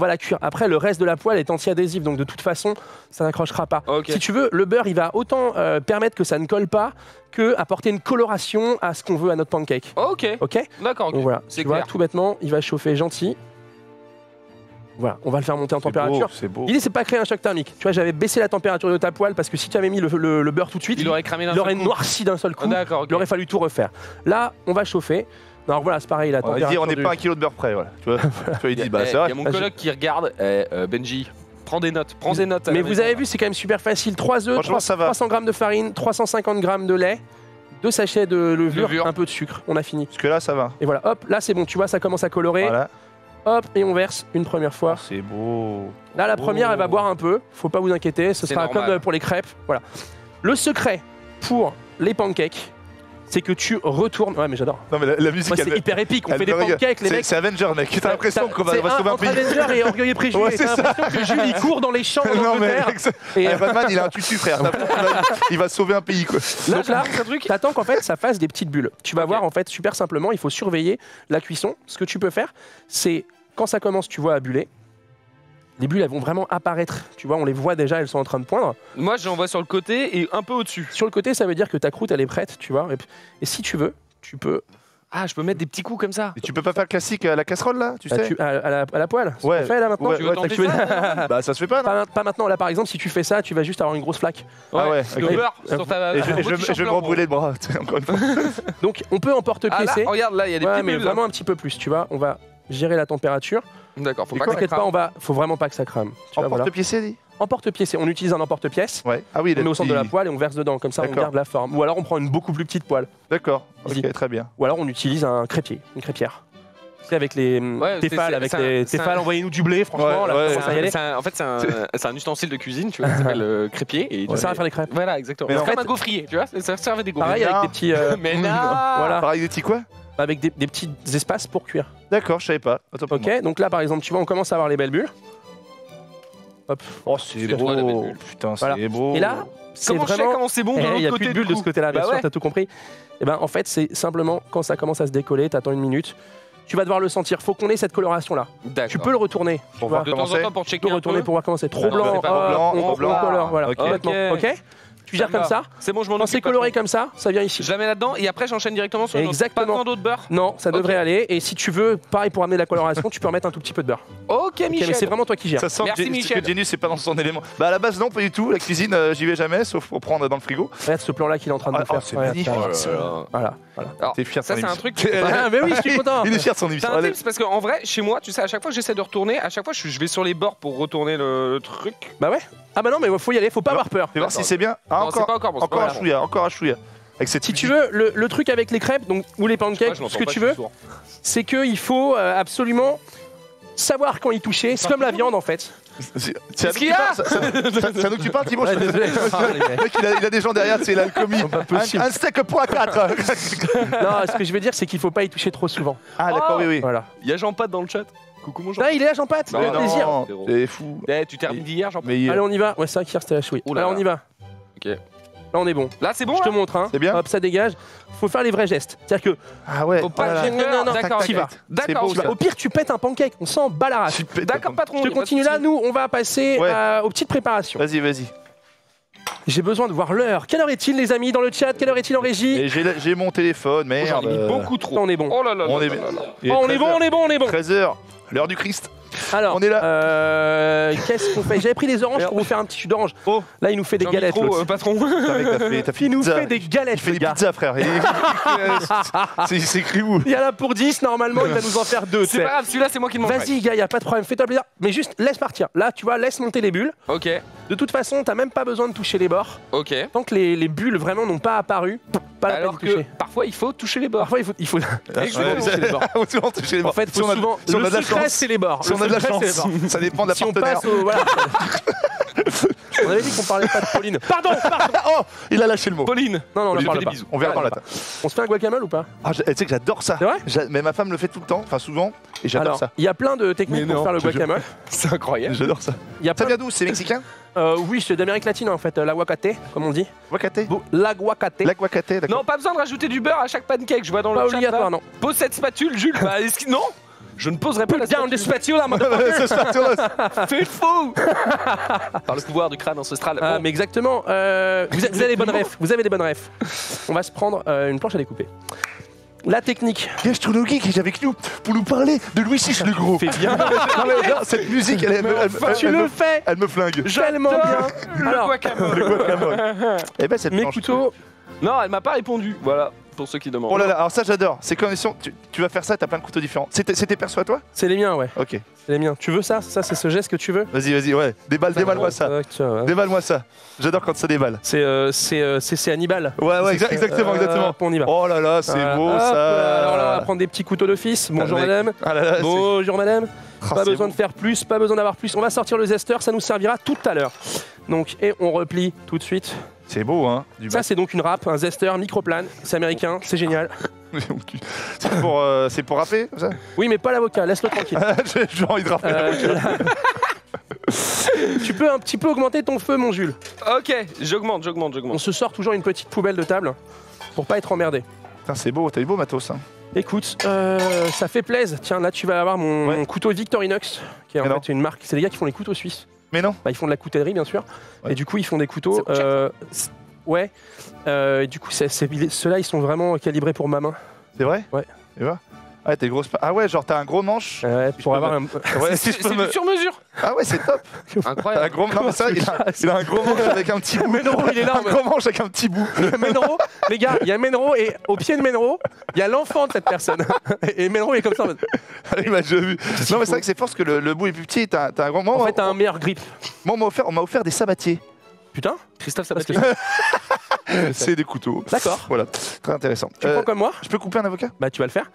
Speaker 1: la cuire. Après, le reste de la poêle est anti-adhésif, donc de toute façon, ça n'accrochera pas.
Speaker 3: Ok.
Speaker 1: Si tu veux, le beurre, il va autant permettre que ça ne colle pas que apporter une coloration à ce qu'on veut à notre pancake.
Speaker 3: Ok.
Speaker 1: Ok.
Speaker 3: D'accord. ok.
Speaker 1: Donc voilà.
Speaker 3: C'est
Speaker 1: Tu vois,
Speaker 3: clair.
Speaker 1: tout bêtement, il va chauffer gentil. Voilà, on va le faire monter en
Speaker 2: C'est
Speaker 1: température.
Speaker 2: beau, c'est beau.
Speaker 1: L'idée, c'est pas créer un choc thermique. Tu vois, j'avais baissé la température de ta poêle parce que si tu avais mis le beurre tout de suite,
Speaker 3: Il aurait cramé d'un
Speaker 1: il aurait
Speaker 3: seul coup.
Speaker 1: noirci d'un seul coup.
Speaker 3: Ah, d'accord. ok.
Speaker 1: Il aurait fallu tout refaire. Là, on va chauffer. Alors voilà, c'est pareil, la
Speaker 2: On va
Speaker 1: température.
Speaker 2: dire, on n'est
Speaker 1: du-
Speaker 2: pas 1 kilo de beurre près. Voilà. Tu vois, il dit, bah
Speaker 3: Eh,
Speaker 2: c'est
Speaker 3: y
Speaker 2: vrai.
Speaker 3: a mon coloc qui regarde. Benji, prends des notes. Prends des notes. à
Speaker 1: Mais
Speaker 3: la
Speaker 1: vous
Speaker 3: maison,
Speaker 1: avez
Speaker 3: là.
Speaker 1: vu, c'est quand même super facile. 3 œufs,
Speaker 2: Franchement, ça va.
Speaker 1: 300 g de farine, 350 g de lait, 2 sachets de levure,
Speaker 3: Levure.
Speaker 1: un peu de sucre. On a fini.
Speaker 2: Parce que là, ça va.
Speaker 1: Et voilà, hop, là c'est bon, tu vois, ça commence à colorer.
Speaker 2: Voilà.
Speaker 1: Hop, et on verse une première fois.
Speaker 2: C'est beau.
Speaker 1: Là, la première, elle va
Speaker 3: Oh.
Speaker 1: boire un peu. Faut pas vous inquiéter, ce
Speaker 3: C'est
Speaker 1: sera
Speaker 3: normal.
Speaker 1: comme pour les crêpes. Voilà. Le secret pour les pancakes, c'est que tu retournes. Ouais, mais j'adore.
Speaker 2: Non, mais la musique,
Speaker 1: Moi, c'est
Speaker 2: elle-
Speaker 1: hyper épique. On
Speaker 2: elle
Speaker 1: fait des
Speaker 2: me regarde.
Speaker 1: pancakes, les mecs.
Speaker 2: C'est Avenger, mec. T'as l'impression qu'on va
Speaker 1: C'est
Speaker 2: va sauver un
Speaker 1: entre
Speaker 2: pays.
Speaker 1: Avenger et Orgueil et Préjugé.
Speaker 2: Ouais,
Speaker 1: T'as
Speaker 2: c'est ça.
Speaker 1: l'impression que Jules, il court dans les champs en
Speaker 2: Non, mais
Speaker 1: Angleterre. Et,
Speaker 2: Iron Man, il a un tutu, frère. Il va sauver un pays, quoi.
Speaker 3: Là,
Speaker 1: Donc là,
Speaker 3: j'applique un truc.
Speaker 1: t'attends qu'en fait ça fasse des petites bulles. Tu vas
Speaker 3: Ok.
Speaker 1: voir en fait super simplement, il faut surveiller la cuisson. Ce que tu peux faire, c'est quand ça commence, tu vois, à buller. Les bulles, elles vont vraiment apparaître. Tu vois, on les voit déjà, elles sont en train de poindre.
Speaker 3: Moi, j'en vois sur le côté et un peu au-dessus.
Speaker 1: Sur le côté, ça veut dire que ta croûte, elle est prête, tu vois. Et si tu veux, tu peux
Speaker 3: Ah, je peux mettre des petits coups comme ça.
Speaker 2: Et tu peux pas faire le classique à la casserole, là, tu sais
Speaker 1: à la poêle.
Speaker 2: Ouais.
Speaker 1: Tu fais là maintenant.
Speaker 2: Ouais,
Speaker 3: Tu veux tenter
Speaker 1: tu veux-
Speaker 3: ça
Speaker 2: Bah, ça se fait pas, non
Speaker 1: Pas maintenant. Là, par exemple, si tu fais ça, tu vas juste avoir une grosse flaque.
Speaker 2: Ah ouais,
Speaker 3: Le
Speaker 2: ok.
Speaker 3: beurre sur ta.
Speaker 2: Et
Speaker 3: sur ton
Speaker 2: je
Speaker 3: t-shirt
Speaker 2: vais me
Speaker 3: blanc.
Speaker 2: rebrûler le bras, tu sais, encore une fois.
Speaker 1: Donc, on peut en
Speaker 3: Ah là,
Speaker 1: porte-piécer.
Speaker 3: regarde, là, il y a des
Speaker 1: Ouais,
Speaker 3: petits
Speaker 1: mais
Speaker 3: bulles, là.
Speaker 1: vraiment un petit peu plus, tu vois. On va gérer la température.
Speaker 3: D'accord, faut
Speaker 2: Et
Speaker 3: pas
Speaker 2: quoi,
Speaker 3: que ça
Speaker 1: T'inquiète pas,
Speaker 3: crame.
Speaker 1: faut vraiment pas que ça crame. Tu vois,
Speaker 2: En
Speaker 1: voilà.
Speaker 2: porte-pièce, dit
Speaker 1: En porte-pièce, on utilise un emporte-pièce.
Speaker 2: Ouais. Ah oui,
Speaker 1: On met au centre de la
Speaker 2: il-
Speaker 1: poêle et on verse dedans, comme ça on
Speaker 2: D'accord.
Speaker 1: garde la forme. Ou alors on prend une beaucoup plus petite poêle.
Speaker 2: D'accord,
Speaker 1: Easy.
Speaker 2: ok, très bien.
Speaker 1: Ou alors on utilise un crépier, une crêpière. Tu sais, avec les
Speaker 3: Ouais,
Speaker 1: Tefal,
Speaker 3: c'est-
Speaker 1: avec
Speaker 3: c'est
Speaker 1: les
Speaker 3: un- c'est
Speaker 1: Tefal,
Speaker 3: un-
Speaker 1: envoyez-nous du blé, franchement,
Speaker 2: Ouais,
Speaker 1: là,
Speaker 2: ouais,
Speaker 1: ça commence à y aller.
Speaker 3: En fait, c'est un ustensile de cuisine, tu vois, qui s'appelle crépier. Et
Speaker 1: Ça sert à faire des crêpes.
Speaker 3: Voilà, exactement.
Speaker 2: Mais
Speaker 3: C'est
Speaker 2: en
Speaker 3: comme
Speaker 1: fait-
Speaker 3: un gaufrier, tu vois, ça servait des gaufres.
Speaker 1: Pareil avec
Speaker 2: non.
Speaker 1: des petits,
Speaker 3: Mais non
Speaker 1: voilà,
Speaker 2: Pareil, des petits quoi
Speaker 1: avec des petits espaces pour cuire.
Speaker 2: D'accord, je savais pas. Attends, pour moi.
Speaker 1: Ok, donc là par exemple, tu vois, on commence à avoir les belles bulles. Hop.
Speaker 2: Oh, c'est
Speaker 3: C'est beau, la belle
Speaker 2: beau.
Speaker 3: bulle.
Speaker 2: Putain,
Speaker 1: Voilà.
Speaker 2: c'est beau.
Speaker 1: Et là, c'est
Speaker 3: Comment je sais
Speaker 1: vraiment.
Speaker 3: comment c'est bon de
Speaker 1: Il
Speaker 3: l'autre
Speaker 1: n'y a
Speaker 3: côté
Speaker 1: plus de bulles
Speaker 3: du
Speaker 1: de
Speaker 3: coup
Speaker 1: ce côté-là, bien
Speaker 3: Bah
Speaker 1: sûr,
Speaker 3: ouais.
Speaker 1: t'as tout compris. Et ben en fait, c'est simplement quand ça commence à se décoller, t'attends une minute. Tu vas devoir le sentir. Faut qu'on ait cette coloration-là.
Speaker 3: D'accord.
Speaker 1: Tu peux le retourner. tu
Speaker 2: Pour
Speaker 1: vois.
Speaker 2: voir
Speaker 3: de temps en
Speaker 2: commencer.
Speaker 3: temps pour
Speaker 1: Tu
Speaker 3: checker
Speaker 1: peux
Speaker 3: un
Speaker 1: retourner
Speaker 3: peu.
Speaker 1: pour voir comment c'est. Trop
Speaker 3: Alors,
Speaker 1: blanc,
Speaker 3: c'est pas
Speaker 2: blanc,
Speaker 1: on
Speaker 2: blanc.
Speaker 1: colore, voilà,
Speaker 2: Ok.
Speaker 1: complètement. Ok. Tu gères
Speaker 3: Ça
Speaker 1: comme
Speaker 3: va.
Speaker 1: ça.
Speaker 3: C'est bon, je m'en
Speaker 1: Quand
Speaker 3: occupe.
Speaker 1: c'est coloré comme ça, ça vient ici.
Speaker 3: Je la mets là-dedans et après j'enchaîne directement sur une autre.
Speaker 1: Exactement.
Speaker 3: Pas besoin d'autre beurre.
Speaker 1: Non, ça
Speaker 3: Ok.
Speaker 1: devrait aller. Et si tu veux, pareil pour amener la coloration, tu peux remettre un tout petit peu de beurre.
Speaker 3: Ok,
Speaker 1: Ok, mais
Speaker 3: Michel.
Speaker 1: c'est vraiment toi qui gères.
Speaker 2: Ça sent
Speaker 3: Merci,
Speaker 2: que
Speaker 3: Michel.
Speaker 2: Genius c'est pas dans son élément. Bah à la base non pas du tout, la cuisine j'y vais jamais sauf pour prendre dans le frigo.
Speaker 1: Regarde ce plan-là qu'il est en train de
Speaker 2: Ah,
Speaker 1: nous faire.
Speaker 2: oh, c'est
Speaker 1: Regarde,
Speaker 2: magnifique.
Speaker 1: regarde. Voilà, voilà.
Speaker 3: Alors,
Speaker 2: T'es fier de
Speaker 3: ça
Speaker 2: son
Speaker 3: c'est un
Speaker 2: émission.
Speaker 3: truc.
Speaker 1: Ah, mais oui, je suis content.
Speaker 2: Il est fier de son
Speaker 3: C'est
Speaker 2: émission.
Speaker 3: un
Speaker 2: Allez.
Speaker 3: tips parce qu'en vrai, chez moi, tu sais, à chaque fois que j'essaie de retourner, à chaque fois je vais sur les bords pour retourner le truc.
Speaker 1: Bah ouais. Ah bah non, mais faut y aller, faut pas avoir peur.
Speaker 2: Fais voir si c'est bien. Ah,
Speaker 3: Non, c'est pas encore bon. c'est pas
Speaker 2: encore un
Speaker 3: encore bon.
Speaker 2: chouïa, encore un chouïa. Avec cette
Speaker 1: Si tu veux, le truc avec les crêpes donc, ou les
Speaker 3: Ouais,
Speaker 1: pancakes,
Speaker 3: je l'entends
Speaker 1: ce que
Speaker 3: pas,
Speaker 1: tu
Speaker 3: je suis
Speaker 1: veux,
Speaker 3: sourd.
Speaker 1: c'est qu'il faut absolument savoir quand y toucher. C'est comme la viande en fait.
Speaker 2: C'est
Speaker 3: Qu'est-ce qu'il y a
Speaker 2: C'est à nous que tu parles, Thibaut.
Speaker 1: Ouais,
Speaker 2: Le
Speaker 1: désolé.
Speaker 2: mec, il a des gens derrière, c'est l'alcomie.
Speaker 1: Pas possible.
Speaker 2: Un steak pour à 4.
Speaker 1: Non, ce que je veux dire, c'est qu'il faut pas y toucher trop souvent.
Speaker 2: Ah d'accord, oui, oui.
Speaker 1: Voilà.
Speaker 3: Il y a Jean-Pat dans le chat. Coucou mon Jean.
Speaker 1: Là, il est là, Jean Pat.
Speaker 3: Non,
Speaker 1: Le
Speaker 3: non.
Speaker 1: plaisir.
Speaker 2: Non, c'est fou.
Speaker 3: Eh, tu termines d'hier, Jean-Pat.
Speaker 2: Mais
Speaker 1: Allez, on y va. Ouais, c'est vrai qu'hier c'était la chouille.
Speaker 3: Ouh là
Speaker 1: Là,
Speaker 3: là.
Speaker 1: on y va.
Speaker 3: Ok.
Speaker 1: Là, on est bon.
Speaker 3: Là, c'est bon
Speaker 1: Je te
Speaker 3: là
Speaker 1: montre. Hein.
Speaker 2: C'est bien
Speaker 1: Hop, ça dégage. Faut faire les vrais gestes. C'est-à-dire que
Speaker 2: Ah ouais.
Speaker 3: Faut pas
Speaker 2: voilà.
Speaker 3: que j'ai peur.
Speaker 1: Non,
Speaker 3: D'accord,
Speaker 1: t'y
Speaker 3: ok.
Speaker 1: vas.
Speaker 3: D'accord,
Speaker 2: beau,
Speaker 3: tu
Speaker 2: ça.
Speaker 3: vas.
Speaker 1: au pire, tu pètes un pancake. On s'en bat la race.
Speaker 3: D'accord, patron.
Speaker 1: Je
Speaker 3: y a pas de
Speaker 1: continue là.
Speaker 3: souci.
Speaker 1: Nous, on va passer
Speaker 2: Ouais.
Speaker 1: aux petites préparations.
Speaker 2: Vas-y, vas-y.
Speaker 1: J'ai besoin de voir l'heure. Quelle heure est-il, les amis, dans le chat? Quelle heure est-il en régie?
Speaker 2: Et j'ai mon téléphone,
Speaker 3: J'en
Speaker 2: merde.
Speaker 3: ai mis beaucoup trop.
Speaker 1: On est bon.
Speaker 3: Oh là là
Speaker 2: On
Speaker 3: là
Speaker 2: est
Speaker 3: là là là.
Speaker 2: Il est
Speaker 1: Oh, on est bon,
Speaker 2: 13
Speaker 1: on est bon, on est bon.
Speaker 2: 13h, l'heure du Christ.
Speaker 1: Alors,
Speaker 2: On est là.
Speaker 1: qu'est-ce qu'on fait? J'avais pris des oranges pour vous faire un petit jus d'orange.
Speaker 3: Oh,
Speaker 1: Là, il nous fait des
Speaker 3: j'en ai
Speaker 1: galettes.
Speaker 3: trop,
Speaker 1: l'autre.
Speaker 3: patron.
Speaker 2: Putain, mec, t'as fait
Speaker 1: Il
Speaker 2: une
Speaker 1: nous
Speaker 2: pizza.
Speaker 1: fait des galettes,
Speaker 2: Il fait
Speaker 1: le
Speaker 2: des
Speaker 1: gars.
Speaker 2: pizzas, frère. C'est écrit où?
Speaker 1: Il y en a pour 10, normalement, il va nous en faire 2.
Speaker 3: C'est pas grave, celui-là c'est moi qui le mange.
Speaker 1: Vas-y, gars, y a pas de problème, fais-toi plaisir. Mais juste, laisse partir. Là, tu vois, laisse monter les bulles.
Speaker 3: Ok,
Speaker 1: De toute façon, t'as même pas besoin de toucher les bords.
Speaker 3: ok.
Speaker 1: Tant que les bulles vraiment n'ont pas apparu, pas la peine
Speaker 3: Alors
Speaker 1: de
Speaker 3: que
Speaker 1: toucher.
Speaker 3: parfois il faut toucher les bords.
Speaker 1: Parfois, il faut souvent toucher les bords.
Speaker 2: Souvent toucher les bords.
Speaker 1: En fait,
Speaker 2: Si on a-
Speaker 1: souvent,
Speaker 2: si on a
Speaker 1: le
Speaker 2: de la
Speaker 1: secret,
Speaker 2: chance.
Speaker 1: c'est les bords.
Speaker 2: Si on a de la
Speaker 1: Le secret, c'est les
Speaker 2: chance,
Speaker 1: bords.
Speaker 2: ça dépend de la
Speaker 1: Si on
Speaker 2: partenaire.
Speaker 1: passe au... Voilà. On avait dit qu'on parlait pas de Pauline. Pardon.
Speaker 2: Oh, il a lâché le mot.
Speaker 3: Pauline.
Speaker 1: Non, on
Speaker 3: On
Speaker 1: en
Speaker 3: lui
Speaker 1: parle
Speaker 3: fait des
Speaker 1: pas.
Speaker 3: bisous.
Speaker 2: On verra
Speaker 1: Ah,
Speaker 2: par là.
Speaker 1: On se fait un guacamole ou pas?
Speaker 2: Ah, tu sais que j'adore ça.
Speaker 1: C'est vrai?
Speaker 2: Mais ma femme le fait tout le temps, enfin souvent, et j'adore
Speaker 1: Alors,
Speaker 2: ça.
Speaker 1: il y a plein de techniques
Speaker 3: Mais
Speaker 1: pour
Speaker 3: non,
Speaker 1: faire le
Speaker 2: je te jure.
Speaker 1: guacamole.
Speaker 3: C'est incroyable.
Speaker 2: J'adore ça.
Speaker 1: Il y a
Speaker 2: Ça
Speaker 1: plein
Speaker 2: vient d'où? C'est mexicain?
Speaker 1: Oui, c'est d'Amérique latine en fait, l'aguacate, comme on dit.
Speaker 2: Guacate?
Speaker 1: L'aguacate.
Speaker 2: L'aguacate, d'accord.
Speaker 3: Non, pas besoin de rajouter du beurre à chaque pancake. Je vois dans
Speaker 1: Pas
Speaker 3: le chat
Speaker 1: obligatoire,
Speaker 3: là.
Speaker 1: non.
Speaker 3: Pose cette spatule, Jules. Bah, non, je ne poserai pas la
Speaker 1: Put down the
Speaker 3: spatule.
Speaker 1: spatula, motherfucker.
Speaker 2: Ce spatula,
Speaker 3: Fais fou. Par le pouvoir du crâne ancestral.
Speaker 1: Ah,
Speaker 3: Bon.
Speaker 1: mais exactement, vous avez des bonnes refs. Vous avez des bonnes refs. On va se prendre une planche à découper. La technique.
Speaker 2: Gastronomie qui est avec nous pour nous parler de Louis VI le Gros.
Speaker 1: Fais bien.
Speaker 2: Non, mais genre, cette musique,
Speaker 1: Tu le fais
Speaker 2: elle me flingue.
Speaker 1: tellement bien.
Speaker 3: Le
Speaker 1: Alors,
Speaker 3: guacamole.
Speaker 2: Eh ben, cette
Speaker 1: mes
Speaker 2: planche.
Speaker 1: couteaux.
Speaker 3: Non, elle m'a pas répondu. Voilà, pour ceux qui demandent.
Speaker 2: Oh là là, alors ça j'adore. C'est condition. Tu vas faire ça, t'as plein de couteaux différents. C'était perso à toi?
Speaker 1: C'est les miens, ouais.
Speaker 2: Ok.
Speaker 1: C'est les miens. Tu veux ça? Ça, c'est ce geste que tu veux?
Speaker 2: Vas-y, ouais. Déballe-moi ça.
Speaker 1: Tiens, ouais.
Speaker 2: Déballe-moi ça. J'adore quand ça déballe.
Speaker 1: C'est Hannibal.
Speaker 2: Ouais, exactement.
Speaker 1: Hop, on y va.
Speaker 2: Oh là là, c'est
Speaker 1: Voilà.
Speaker 2: beau
Speaker 1: Hop,
Speaker 2: ça.
Speaker 1: Alors là, on va prendre des petits couteaux d'office. Bonjour
Speaker 2: mec.
Speaker 1: madame.
Speaker 2: Ah là là,
Speaker 1: Bonjour madame.
Speaker 2: c'est-
Speaker 1: Pas
Speaker 2: c'est
Speaker 1: besoin
Speaker 2: beau.
Speaker 1: de faire plus, pas besoin d'avoir plus. On va sortir le zester, ça nous servira tout à l'heure. Donc, et on replie tout de suite.
Speaker 2: C'est beau, hein. Du
Speaker 1: Ça, c'est donc une râpe, un zester microplane. C'est américain, c'est génial.
Speaker 2: c'est pour rapper, comme ça.
Speaker 1: Oui, mais pas l'avocat, laisse-le tranquille.
Speaker 2: J'ai envie de rapper.
Speaker 1: Tu peux un petit peu augmenter ton feu, mon Jules.
Speaker 3: Ok, j'augmente.
Speaker 1: On se sort toujours une petite poubelle de table pour pas être emmerdé.
Speaker 2: Putain, c'est beau, t'as du beau matos. Hein.
Speaker 1: Écoute, ça fait plaisir. Tiens, là, tu vas avoir mon couteau Victorinox, qui est en
Speaker 2: Mais non.
Speaker 1: fait une marque. C'est les gars qui font les couteaux suisses.
Speaker 2: Mais non.
Speaker 1: Bah, ils font de la coutellerie, bien sûr.
Speaker 2: Ouais.
Speaker 1: Et du coup, ils font des couteaux.
Speaker 3: Ça coûte cher,
Speaker 1: Ouais. Et du coup, ceux-là, ils sont vraiment calibrés pour ma main.
Speaker 2: C'est vrai?
Speaker 1: Ouais.
Speaker 2: Tu vois? Ah, t'es grosse. Ah ouais, genre t'as un gros manche.
Speaker 1: Pour
Speaker 2: peux
Speaker 1: avoir un.
Speaker 2: Ouais, si je peux
Speaker 3: C'est
Speaker 2: me-
Speaker 3: du sur-mesure.
Speaker 2: Ah ouais, c'est top. T'as un
Speaker 3: Incroyable.
Speaker 2: gros. Non, mais ça, il a un gros manche avec un petit bout.
Speaker 1: Menro, il est là.
Speaker 2: Un gros manche avec un petit bout.
Speaker 1: Menro, les gars, il y a Menro et au pied de Menro, il y a l'enfant de cette personne. Et Menro, il est comme ça. En mode-
Speaker 2: Il m'a déjà vu. Non, mais c'est vrai que c'est fort parce que le bout est plus petit. T'as un grand.
Speaker 1: En fait, t'as un meilleur grip.
Speaker 2: Moi, on m'a offert des sabatiers.
Speaker 1: Putain.
Speaker 3: Christophe
Speaker 1: Parce que-
Speaker 3: Sabatier.
Speaker 2: C'est des couteaux.
Speaker 1: D'accord.
Speaker 2: Voilà, très intéressant.
Speaker 1: Tu prends comme moi.
Speaker 2: Je peux couper un avocat?
Speaker 1: Bah, tu vas le faire.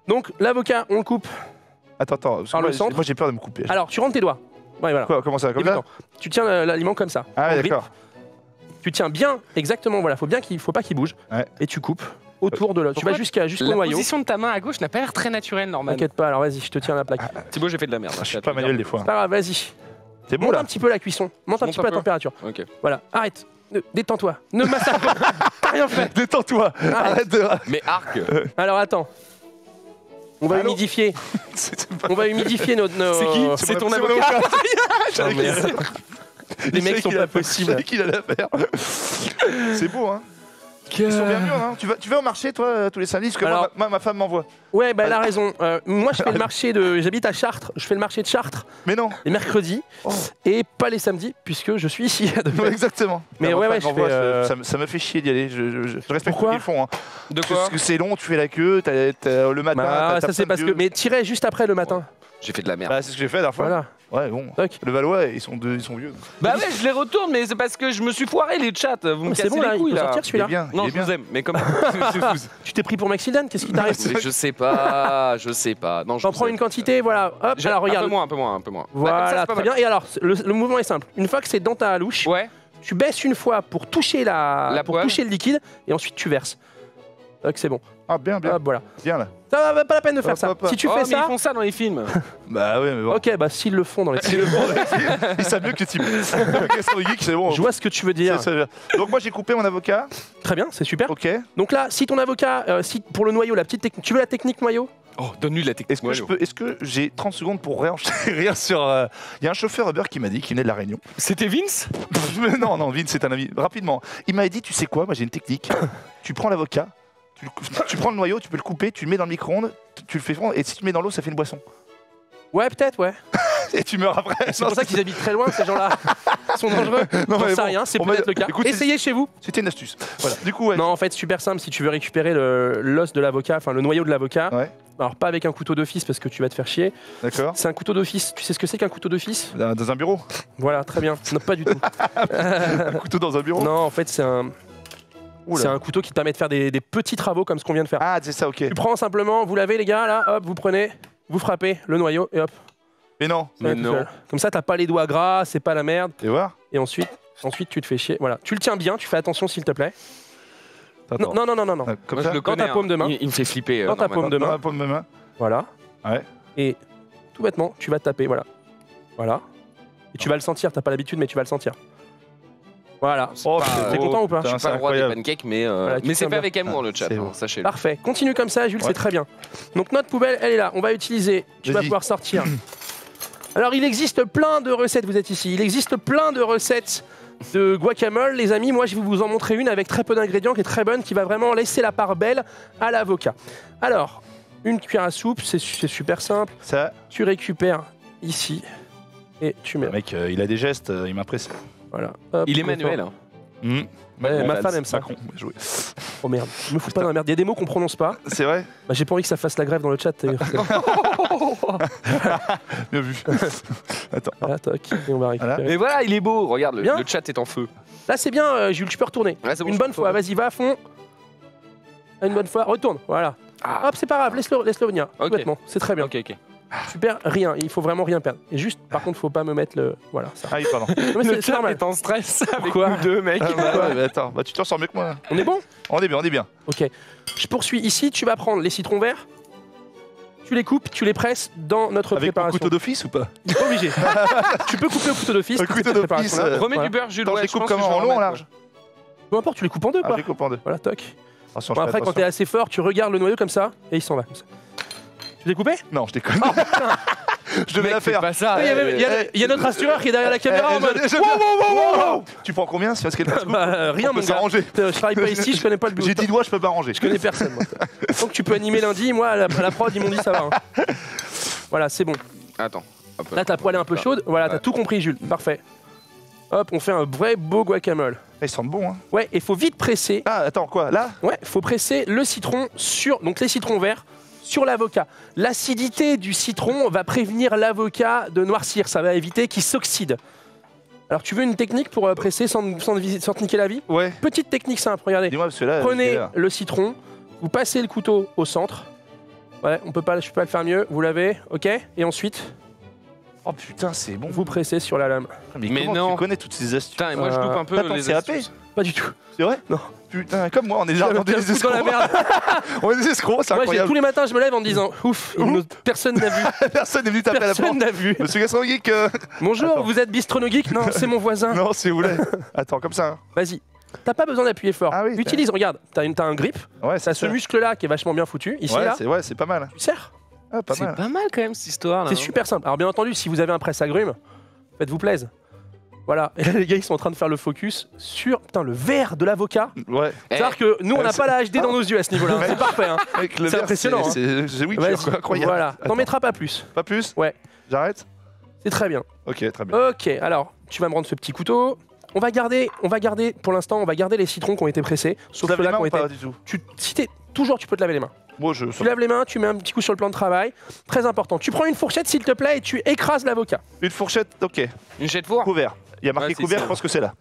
Speaker 1: Donc, l'avocat, on le coupe.
Speaker 2: Attends. Parce que
Speaker 1: Par le
Speaker 2: moi,
Speaker 1: centre.
Speaker 2: moi, j'ai peur de me couper.
Speaker 1: Alors, tu rentres tes doigts. Ouais, voilà.
Speaker 2: Quoi, comment ça? Comme ça?
Speaker 1: Débutant. Tu tiens l'aliment comme ça.
Speaker 2: Ah
Speaker 1: en
Speaker 2: ouais,
Speaker 1: grip.
Speaker 2: d'accord.
Speaker 1: Tu tiens bien, exactement. Voilà. Faut pas qu'il bouge.
Speaker 2: Ouais.
Speaker 1: Et tu coupes autour de là. Tu
Speaker 3: Pourquoi
Speaker 1: vas jusqu'au
Speaker 3: La
Speaker 1: noyau.
Speaker 3: position de ta main à gauche n'a pas l'air très naturelle, normalement.
Speaker 1: T'inquiète pas. Alors, vas-y, je te tiens la plaque.
Speaker 3: Thibaut, j'ai fait de la merde.
Speaker 2: Je suis pas manuel des fois.
Speaker 1: Pas grave, vas-y.
Speaker 2: C'est bon
Speaker 1: Monte
Speaker 2: là?
Speaker 1: un petit peu la cuisson. Monte un
Speaker 3: Monte
Speaker 1: petit
Speaker 3: un
Speaker 1: peu la
Speaker 3: peu.
Speaker 1: température.
Speaker 3: Ok.
Speaker 1: Voilà. Arrête. Détends-toi. Ne massacre pas. T'as rien fait.
Speaker 2: Détends-toi. Arrête de.
Speaker 3: Mais arc.
Speaker 1: Alors attends. On va
Speaker 2: Allô
Speaker 1: humidifier.
Speaker 2: C'est pas-
Speaker 1: On va humidifier nos.
Speaker 3: C'est qui
Speaker 2: C'est
Speaker 3: C'est
Speaker 2: mon
Speaker 3: ton
Speaker 2: avocat.
Speaker 3: avocat.
Speaker 1: Oh,
Speaker 2: J'avais
Speaker 1: merde.
Speaker 2: qu'il-
Speaker 1: Les mecs
Speaker 2: je savais
Speaker 1: sont
Speaker 2: qu'il
Speaker 1: pas
Speaker 2: allait-
Speaker 1: possibles.
Speaker 2: Je savais qu'il allait la faire. C'est beau, hein. Ils sont bien mûrs, hein. Tu vas au marché, toi, tous les samedis? Parce que
Speaker 1: Alors-
Speaker 2: moi, ma femme m'envoie.
Speaker 1: Ouais, bah elle a raison. Moi, je fais le marché de. J'habite à Chartres. Je fais le marché de Chartres
Speaker 2: Mais non.
Speaker 1: les mercredis
Speaker 2: Oh.
Speaker 1: et pas les samedis puisque je suis ici. à Deauville.
Speaker 2: Ouais, exactement.
Speaker 1: Mais
Speaker 2: Ma
Speaker 1: ouais,
Speaker 2: femme
Speaker 1: ouais, je
Speaker 2: m'envoie,
Speaker 1: fais,
Speaker 2: ça me fait chier d'y aller. Je respecte
Speaker 1: Pourquoi
Speaker 2: ce qu'ils font. Hein.
Speaker 3: De
Speaker 2: Parce
Speaker 3: quoi
Speaker 2: que c'est long, tu fais la queue, t'as le matin.
Speaker 1: Bah,
Speaker 2: t'as
Speaker 1: ça c'est
Speaker 2: plein
Speaker 1: parce
Speaker 2: de
Speaker 1: que.
Speaker 2: vieux.
Speaker 1: Mais tirez juste après le matin.
Speaker 3: J'ai fait de la merde.
Speaker 2: Bah, c'est ce que j'ai fait la dernière fois.
Speaker 1: Voilà.
Speaker 2: Ouais, bon.
Speaker 1: Toc.
Speaker 2: Le Valois, ils sont vieux.
Speaker 3: Bah ouais, je les retourne, mais c'est parce que je me suis foiré les chats. Vous me
Speaker 1: Mais c'est
Speaker 3: cassez
Speaker 1: bon là,
Speaker 3: les
Speaker 1: il
Speaker 3: couilles
Speaker 1: peut
Speaker 3: là.
Speaker 1: sortir
Speaker 2: Il est
Speaker 1: celui-là.
Speaker 2: bien.
Speaker 3: Non,
Speaker 2: il est
Speaker 3: je
Speaker 2: bien.
Speaker 3: vous aime, mais comme.
Speaker 1: Tu t'es pris pour Maxildan, qu'est-ce qui t'arrive?
Speaker 3: Mais je sais pas, je sais pas. Non, je
Speaker 1: J'en
Speaker 3: vous
Speaker 1: prends
Speaker 3: aime.
Speaker 1: une quantité, voilà. Hop, alors regarde.
Speaker 3: Un peu moins. Bah, comme
Speaker 1: Voilà,
Speaker 3: ça, c'est pas
Speaker 1: très
Speaker 3: mal.
Speaker 1: bien. Et alors, le mouvement est simple. Une fois que c'est dans ta louche,
Speaker 3: Ouais.
Speaker 1: tu baisses une fois pour toucher
Speaker 3: La
Speaker 1: pour
Speaker 3: poêle.
Speaker 1: toucher le liquide et ensuite tu verses. Donc c'est bon.
Speaker 2: Ah, bien, bien.
Speaker 1: Hop, voilà.
Speaker 2: Bien là.
Speaker 1: Ça va pas la peine de faire
Speaker 2: Hop,
Speaker 1: ça.
Speaker 2: hop, hop.
Speaker 1: Si tu
Speaker 3: Oh,
Speaker 1: fais
Speaker 3: mais
Speaker 1: ça,
Speaker 3: ils font ça dans les films.
Speaker 2: Bah ouais, mais bon.
Speaker 1: ok, bah s'ils le font dans les
Speaker 2: Ils savent mieux que Tim. Gaston Geek, c'est bon.
Speaker 1: je vois ce que tu veux dire.
Speaker 2: Donc moi j'ai coupé mon avocat.
Speaker 1: Très bien, c'est super.
Speaker 2: Ok.
Speaker 1: Donc là, si ton avocat, si pour le noyau, la petite technique, tu veux la technique noyau?
Speaker 3: Oh, donne-lui la technique.
Speaker 2: Est-ce que j'ai 30 secondes pour réenchérir sur. Il y a un chauffeur Uber qui m'a dit qu'il venait de La Réunion.
Speaker 3: C'était Vince?
Speaker 2: Non, non, Vince, c'est un ami. Rapidement. Il m'a dit, tu sais quoi, moi j'ai une technique. Tu prends l'avocat, tu prends le noyau, tu peux le couper, tu le mets dans le micro-ondes, tu le fais fondre, et si tu le mets dans l'eau, ça fait une boisson.
Speaker 1: Ouais, peut-être, ouais.
Speaker 2: Et tu meurs après.
Speaker 1: C'est pour ça qu'ils habitent très loin, ces gens-là. Ils sont dangereux.
Speaker 2: Non,
Speaker 1: J'en
Speaker 2: mais
Speaker 1: sais
Speaker 2: bon,
Speaker 1: rien, c'est
Speaker 2: on va-
Speaker 1: peut-être le cas.
Speaker 2: écoute,
Speaker 1: Essayez chez vous.
Speaker 2: C'était une astuce. Voilà. Du coup, ouais.
Speaker 1: Non, en fait, super simple. Si tu veux récupérer l'os de l'avocat, enfin le noyau de l'avocat,
Speaker 2: Ouais,
Speaker 1: alors pas avec un couteau d'office parce que tu vas te faire chier.
Speaker 2: d'accord.
Speaker 1: C'est un couteau d'office. Tu sais ce que c'est qu'un couteau d'office?
Speaker 2: Dans un bureau.
Speaker 1: Voilà, très bien. Non, pas du tout.
Speaker 2: Un couteau dans un bureau.
Speaker 1: Non, en fait, c'est
Speaker 2: Oula.
Speaker 1: un couteau qui te permet de faire des petits travaux comme ce qu'on vient de faire.
Speaker 2: Ah, c'est ça, ok.
Speaker 1: Tu prends simplement, vous lavez les gars, là, hop, vous prenez, vous frappez le noyau et hop.
Speaker 2: Mais non.
Speaker 1: ça va
Speaker 3: Mais
Speaker 1: tout
Speaker 3: non.
Speaker 1: seul. Comme ça, t'as pas les doigts gras, c'est pas la merde.
Speaker 2: Et voir.
Speaker 1: Et ensuite, tu te fais chier. Voilà. Tu le tiens bien, tu fais attention s'il te plaît. Non, non, non, non, non, non.
Speaker 2: Comme
Speaker 3: Moi,
Speaker 2: ça.
Speaker 3: je le
Speaker 1: Dans
Speaker 3: connais.
Speaker 1: ta paume de main.
Speaker 3: Il me fait flipper.
Speaker 1: Dans ta
Speaker 3: normalement.
Speaker 1: paume de
Speaker 2: Dans
Speaker 1: main.
Speaker 2: la paume de main.
Speaker 1: Voilà.
Speaker 2: Ouais.
Speaker 1: Et tout bêtement, tu vas taper, voilà. Voilà. Et tu vas le sentir, t'as pas l'habitude, mais tu vas le sentir. Voilà.
Speaker 2: Oh,
Speaker 3: pas-
Speaker 1: T'es content ou pas?
Speaker 2: putain,
Speaker 3: Je suis
Speaker 2: c'est
Speaker 3: pas le roi des
Speaker 2: incroyable.
Speaker 3: pancakes, mais
Speaker 1: Voilà, tu
Speaker 3: mais c'est
Speaker 1: tiens
Speaker 3: fait
Speaker 1: bien.
Speaker 3: avec amour le chat,
Speaker 2: C'est
Speaker 3: hein,
Speaker 2: bon.
Speaker 3: sachez-le.
Speaker 1: Parfait. Continue comme ça, Jules,
Speaker 2: Ouais.
Speaker 1: c'est très bien. Donc notre poubelle, elle est là. On va utiliser. Tu vas
Speaker 2: Vas-y.
Speaker 1: pouvoir sortir. Alors il existe plein de recettes, vous êtes ici. Il existe plein de recettes de guacamole, les amis. Moi, je vais vous en montrer une avec très peu d'ingrédients, qui est très bonne, qui va vraiment laisser la part belle à l'avocat. Alors, une cuillère à soupe, c'est super simple.
Speaker 2: Ça,
Speaker 1: Tu récupères ici et tu mets.
Speaker 2: le mec, il a des gestes, il m'impressionne.
Speaker 1: Voilà. Hop,
Speaker 3: Il est
Speaker 1: confort.
Speaker 3: manuel. Hein.
Speaker 1: Ouais, ma femme aime ça.
Speaker 2: Macron, bien joué.
Speaker 1: Oh merde, me fous pas dans la merde. Il y a des mots qu'on prononce pas.
Speaker 2: C'est vrai.
Speaker 1: Bah, j'ai pas envie que ça fasse la grève dans le chat.
Speaker 2: Bien vu. Attends.
Speaker 1: Voilà, toc, et on va récupérer.
Speaker 3: Mais voilà, il est beau. Regarde,
Speaker 1: Bien.
Speaker 3: le chat est en feu.
Speaker 1: Là, c'est bien, Jules, tu peux retourner.
Speaker 3: Ouais, c'est bon,
Speaker 1: Une
Speaker 3: je
Speaker 1: bonne
Speaker 3: peux
Speaker 1: fois,
Speaker 3: retourner.
Speaker 1: vas-y, va à fond. Une bonne fois, retourne, voilà.
Speaker 3: Ah.
Speaker 1: Hop, c'est pas grave, laisse-le venir.
Speaker 3: Ok.
Speaker 1: Complètement, c'est très bien.
Speaker 3: Ok, ok.
Speaker 1: Tu perds rien, il faut vraiment rien perdre. Et juste, par contre, faut pas me mettre le. Voilà, ça.
Speaker 2: Ah oui, pardon.
Speaker 1: Non, mais
Speaker 3: Le
Speaker 1: c'est
Speaker 3: chat
Speaker 1: normal.
Speaker 3: est en stress avec
Speaker 1: Quoi
Speaker 3: nous deux, mec.
Speaker 2: Ah, bah, ouais, bah, attends, bah, tu t'en sors mieux que moi.
Speaker 1: On est bon?
Speaker 2: On est bien, on est bien.
Speaker 1: Ok. Je poursuis ici, tu vas prendre les citrons verts. Tu les coupes, tu les presses dans notre
Speaker 2: Avec mon
Speaker 1: préparation.
Speaker 2: couteau d'office ou pas?
Speaker 1: Pas obligé. Tu peux couper au couteau d'office.
Speaker 2: Au
Speaker 1: pour
Speaker 2: couteau
Speaker 1: cette
Speaker 2: d'office,
Speaker 1: préparation-là.
Speaker 3: Remets
Speaker 1: Voilà.
Speaker 3: du beurre, Jules.
Speaker 2: Attends, je
Speaker 3: ouais,
Speaker 2: les coupe
Speaker 3: pense que
Speaker 2: comment?
Speaker 3: je vais
Speaker 2: En long, en
Speaker 3: remettre,
Speaker 2: large?
Speaker 1: Peu importe, tu les coupes en deux,
Speaker 2: Ah,
Speaker 1: quoi.
Speaker 2: je les coupe en deux.
Speaker 1: Voilà, toc.
Speaker 2: Attention,
Speaker 1: Bon,
Speaker 2: je fais
Speaker 1: après, quand t'es
Speaker 2: attention.
Speaker 1: assez fort, tu regardes le noyau comme ça et il s'en va. Comme ça. Tu l'as coupé?
Speaker 2: Non, je déconne.
Speaker 1: Oh,
Speaker 2: Je devais
Speaker 3: Mec,
Speaker 2: la
Speaker 3: fais
Speaker 2: faire.
Speaker 3: pas ça.
Speaker 1: Il y a notre assureur qui est derrière la caméra en mode.
Speaker 2: Wow. Tu prends combien? C'est parce qu'elle passe
Speaker 1: Bah, rien,
Speaker 2: On peut
Speaker 1: mon gars.
Speaker 2: s'arranger.
Speaker 1: Je travaille pas ici, je connais pas le boulot.
Speaker 2: J'ai 10 doigts, je peux pas ranger.
Speaker 1: Je connais personne, moi. Donc tu peux animer lundi, moi, à la prod, ils m'ont dit ça va. hein. Voilà, c'est bon.
Speaker 3: Attends. Hop,
Speaker 1: Là, ta poêle est un peu chaude. Voilà, t'as
Speaker 3: Ouais.
Speaker 1: tout compris, Jules. Parfait. Hop, on fait un vrai beau guacamole.
Speaker 2: Ils sentent bon, hein.
Speaker 1: Ouais, et faut vite presser.
Speaker 2: Ah, attends, quoi? Là?
Speaker 1: Ouais, faut presser le citron sur. Donc les citrons verts sur l'avocat. L'acidité du citron va prévenir l'avocat de noircir. Ça va éviter qu'il s'oxyde. Alors, tu veux une technique pour presser sans te niquer la vie?
Speaker 2: Ouais.
Speaker 1: Petite technique simple, regardez.
Speaker 2: Dis-moi, parce que là.
Speaker 1: Prenez
Speaker 2: là.
Speaker 1: le citron, vous passez le couteau au centre. Ouais, je peux pas le faire mieux. Vous l'avez, ok. Et ensuite,
Speaker 2: Oh putain, c'est bon.
Speaker 1: vous pressez sur la lame.
Speaker 2: Mais
Speaker 3: Mais
Speaker 2: comment
Speaker 3: non.
Speaker 2: tu connais toutes ces astuces?
Speaker 3: Putain, et moi je coupe un peu
Speaker 2: Attends,
Speaker 3: les
Speaker 2: c'est AP?
Speaker 3: astuces.
Speaker 1: Pas du tout.
Speaker 2: C'est vrai?
Speaker 1: Non.
Speaker 2: Putain, comme moi, on est déjà
Speaker 1: Dans
Speaker 2: des
Speaker 1: la
Speaker 2: escrocs.
Speaker 1: merde.
Speaker 2: On est des escrocs, c'est
Speaker 1: Moi,
Speaker 2: incroyable.
Speaker 1: tous les matins, je me lève en me disant ouf, personne n'a vu.
Speaker 2: Personne n'est venu taper à la porte.
Speaker 1: Personne n'a vu.
Speaker 2: Monsieur Gaston Geek.
Speaker 1: Bonjour,
Speaker 2: Attends.
Speaker 1: vous êtes Bistrono Geek? Non, c'est mon voisin.
Speaker 2: Non, c'est où là? Attends, comme ça. hein.
Speaker 1: Vas-y. T'as pas besoin d'appuyer fort.
Speaker 2: Ah oui,
Speaker 1: Utilise, regarde, t'as un grip,
Speaker 2: Ouais,
Speaker 1: t'as ce muscle-là qui est vachement bien foutu. Ici, là,
Speaker 2: Ouais, c'est pas mal.
Speaker 1: tu serres.
Speaker 2: Ah, pas
Speaker 3: C'est
Speaker 2: mal.
Speaker 3: pas mal quand même cette histoire là.
Speaker 1: C'est super simple. Alors, bien entendu, si vous avez un presse-agrumes, faites-vous plaisir. Voilà, et là, les gars, ils sont en train de faire le focus sur le verre de l'avocat.
Speaker 2: Ouais.
Speaker 1: C'est-à-dire que nous, on n'a
Speaker 2: c'est-
Speaker 1: pas la HD dans nos yeux à ce niveau-là.
Speaker 2: Ouais.
Speaker 1: C'est parfait. Hein.
Speaker 2: Avec le
Speaker 1: C'est
Speaker 2: verre,
Speaker 1: impressionnant, hein.
Speaker 2: C'est Witcher,
Speaker 1: Vas-y,
Speaker 2: quoi. Incroyable.
Speaker 1: voilà. T'en
Speaker 2: Attends.
Speaker 1: mettras pas plus.
Speaker 2: Pas plus?
Speaker 1: Ouais.
Speaker 2: J'arrête?
Speaker 1: C'est très bien.
Speaker 2: Ok, très bien.
Speaker 1: Ok, alors, tu vas me rendre ce petit couteau. On va garder, pour l'instant, on va garder les citrons qui ont été pressés. Sauf
Speaker 2: Tu laves les
Speaker 1: ceux-là
Speaker 2: mains
Speaker 1: qui ont
Speaker 2: ou
Speaker 1: été.
Speaker 2: pas du tout?
Speaker 1: Si t'es toujours, tu peux te laver les mains.
Speaker 2: Moi, je.
Speaker 1: Tu laves les mains, tu mets un petit coup sur le plan de travail. Très important. Tu prends une fourchette, s'il te plaît, et tu écrases l'avocat.
Speaker 2: Une fourchette, ok.
Speaker 3: Une jette four.
Speaker 2: Couvert. Il y a marqué
Speaker 3: Ouais, c'est
Speaker 2: couvert,
Speaker 3: ça.
Speaker 2: je pense que c'est là.